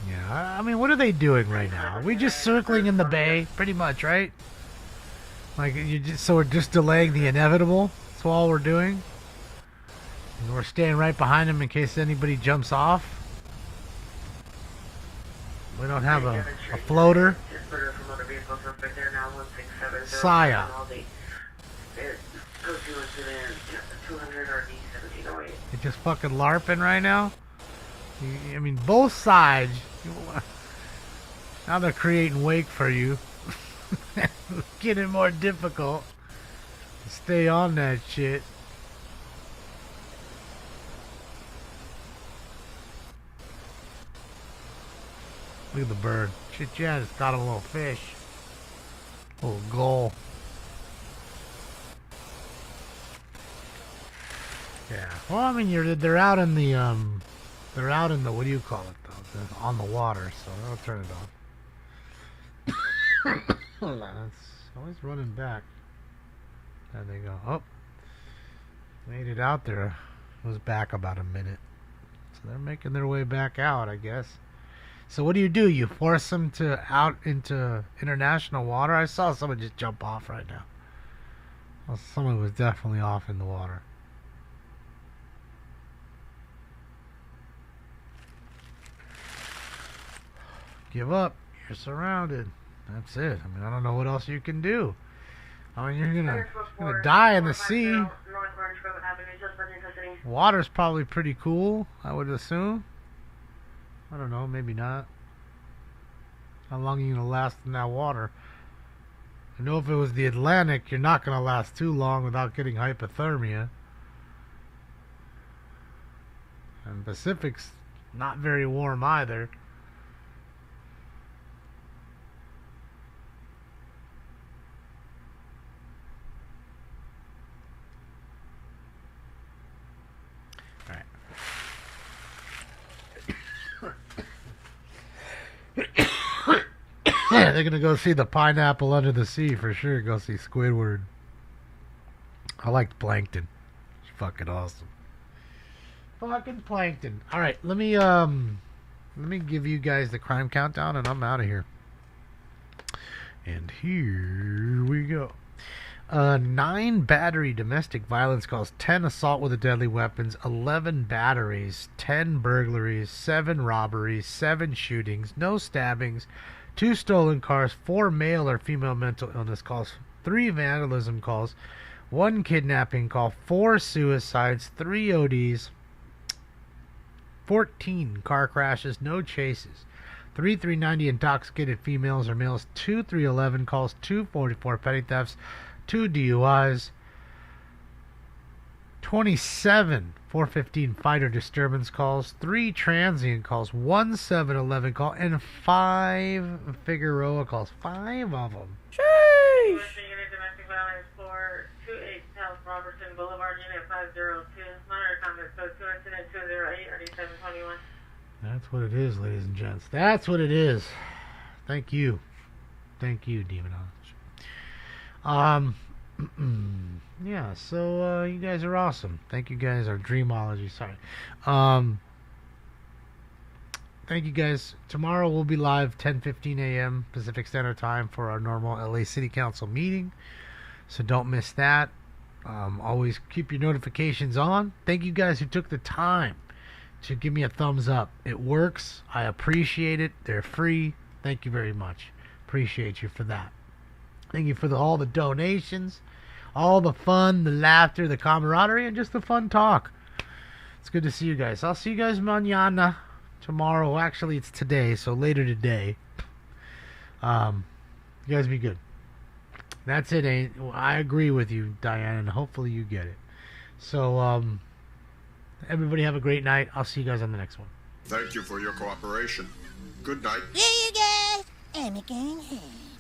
Yeah, I mean, what are they doing right now? Are we just circling in the bay, pretty much, right? Like, so we're just delaying the inevitable? That's all we're doing? And we're staying right behind them in case anybody jumps off? We don't have a floater? Saya. You're just fucking LARPing right now? I mean, both sides. Now they're creating wake for you. Getting more difficult to stay on that shit. Look at the bird. Shit, yeah, it's got a little fish. Little gull. Yeah. Well, I mean, they're out in the what do you call it though? On the water, so I'll turn it off. It's always running back. There they go. Oh, made it out there. It was back about a minute. So they're making their way back out, I guess. So what do? You force them to out into international water? I saw someone just jump off right now. Well, someone was definitely off in the water. Give up. You're surrounded. That's it. I mean, I don't know what else you can do. I mean, you're gonna die in the sea. Water's probably pretty cool, I would assume. I don't know, maybe not. How long are you gonna last in that water? I know if it was the Atlantic, you're not gonna last too long without getting hypothermia. And Pacific's not very warm either. Alright. They're gonna go see the Pineapple Under the Sea for sure. Go see Squidward. I liked Plankton. It's fucking awesome. Fucking Plankton. Alright, let me give you guys the crime countdown and I'm out of here. And here we go. 9 battery domestic violence calls, 10 assault with a deadly weapons, 11 batteries, 10 burglaries, 7 robberies, 7 shootings, no stabbings, 2 stolen cars, 4 male or female mental illness calls, 3 vandalism calls, 1 kidnapping call, 4 suicides, 3 ODs, 14 car crashes, no chases, 3 390 intoxicated females or males, 2 311 calls, 2 44 petty thefts, 2 DUIs, 27 415 fighter disturbance calls, 3 transient calls, 1 711 call, and 5 Figueroa calls. 5 of them. Sheesh! Domestic violence for 28 South Robertson Boulevard, Unit 502. Monitor comment code 2 incident 208 RD721. That's what it is, ladies and gents. That's what it is. Thank you. Thank you, Demonology. Yeah, so you guys are awesome. Thank you guys, or Dreamology, sorry. Thank you guys. Tomorrow we'll be live 10:15 a.m. Pacific Standard Time for our normal LA City Council meeting. So don't miss that. Always keep your notifications on. Thank you guys who took the time to give me a thumbs up. It works. I appreciate it. They're free. Thank you very much. Appreciate you for that. Thank you for all the donations, all the fun, the laughter, the camaraderie, and just the fun talk. It's good to see you guys. I'll see you guys mañana, tomorrow. Actually, it's today, so later today. You guys be good. That's it. I agree with you, Diane, and hopefully you get it. So, everybody have a great night. I'll see you guys on the next one. Thank you for your cooperation. Good night. Yeah, you guys. I'm a going home.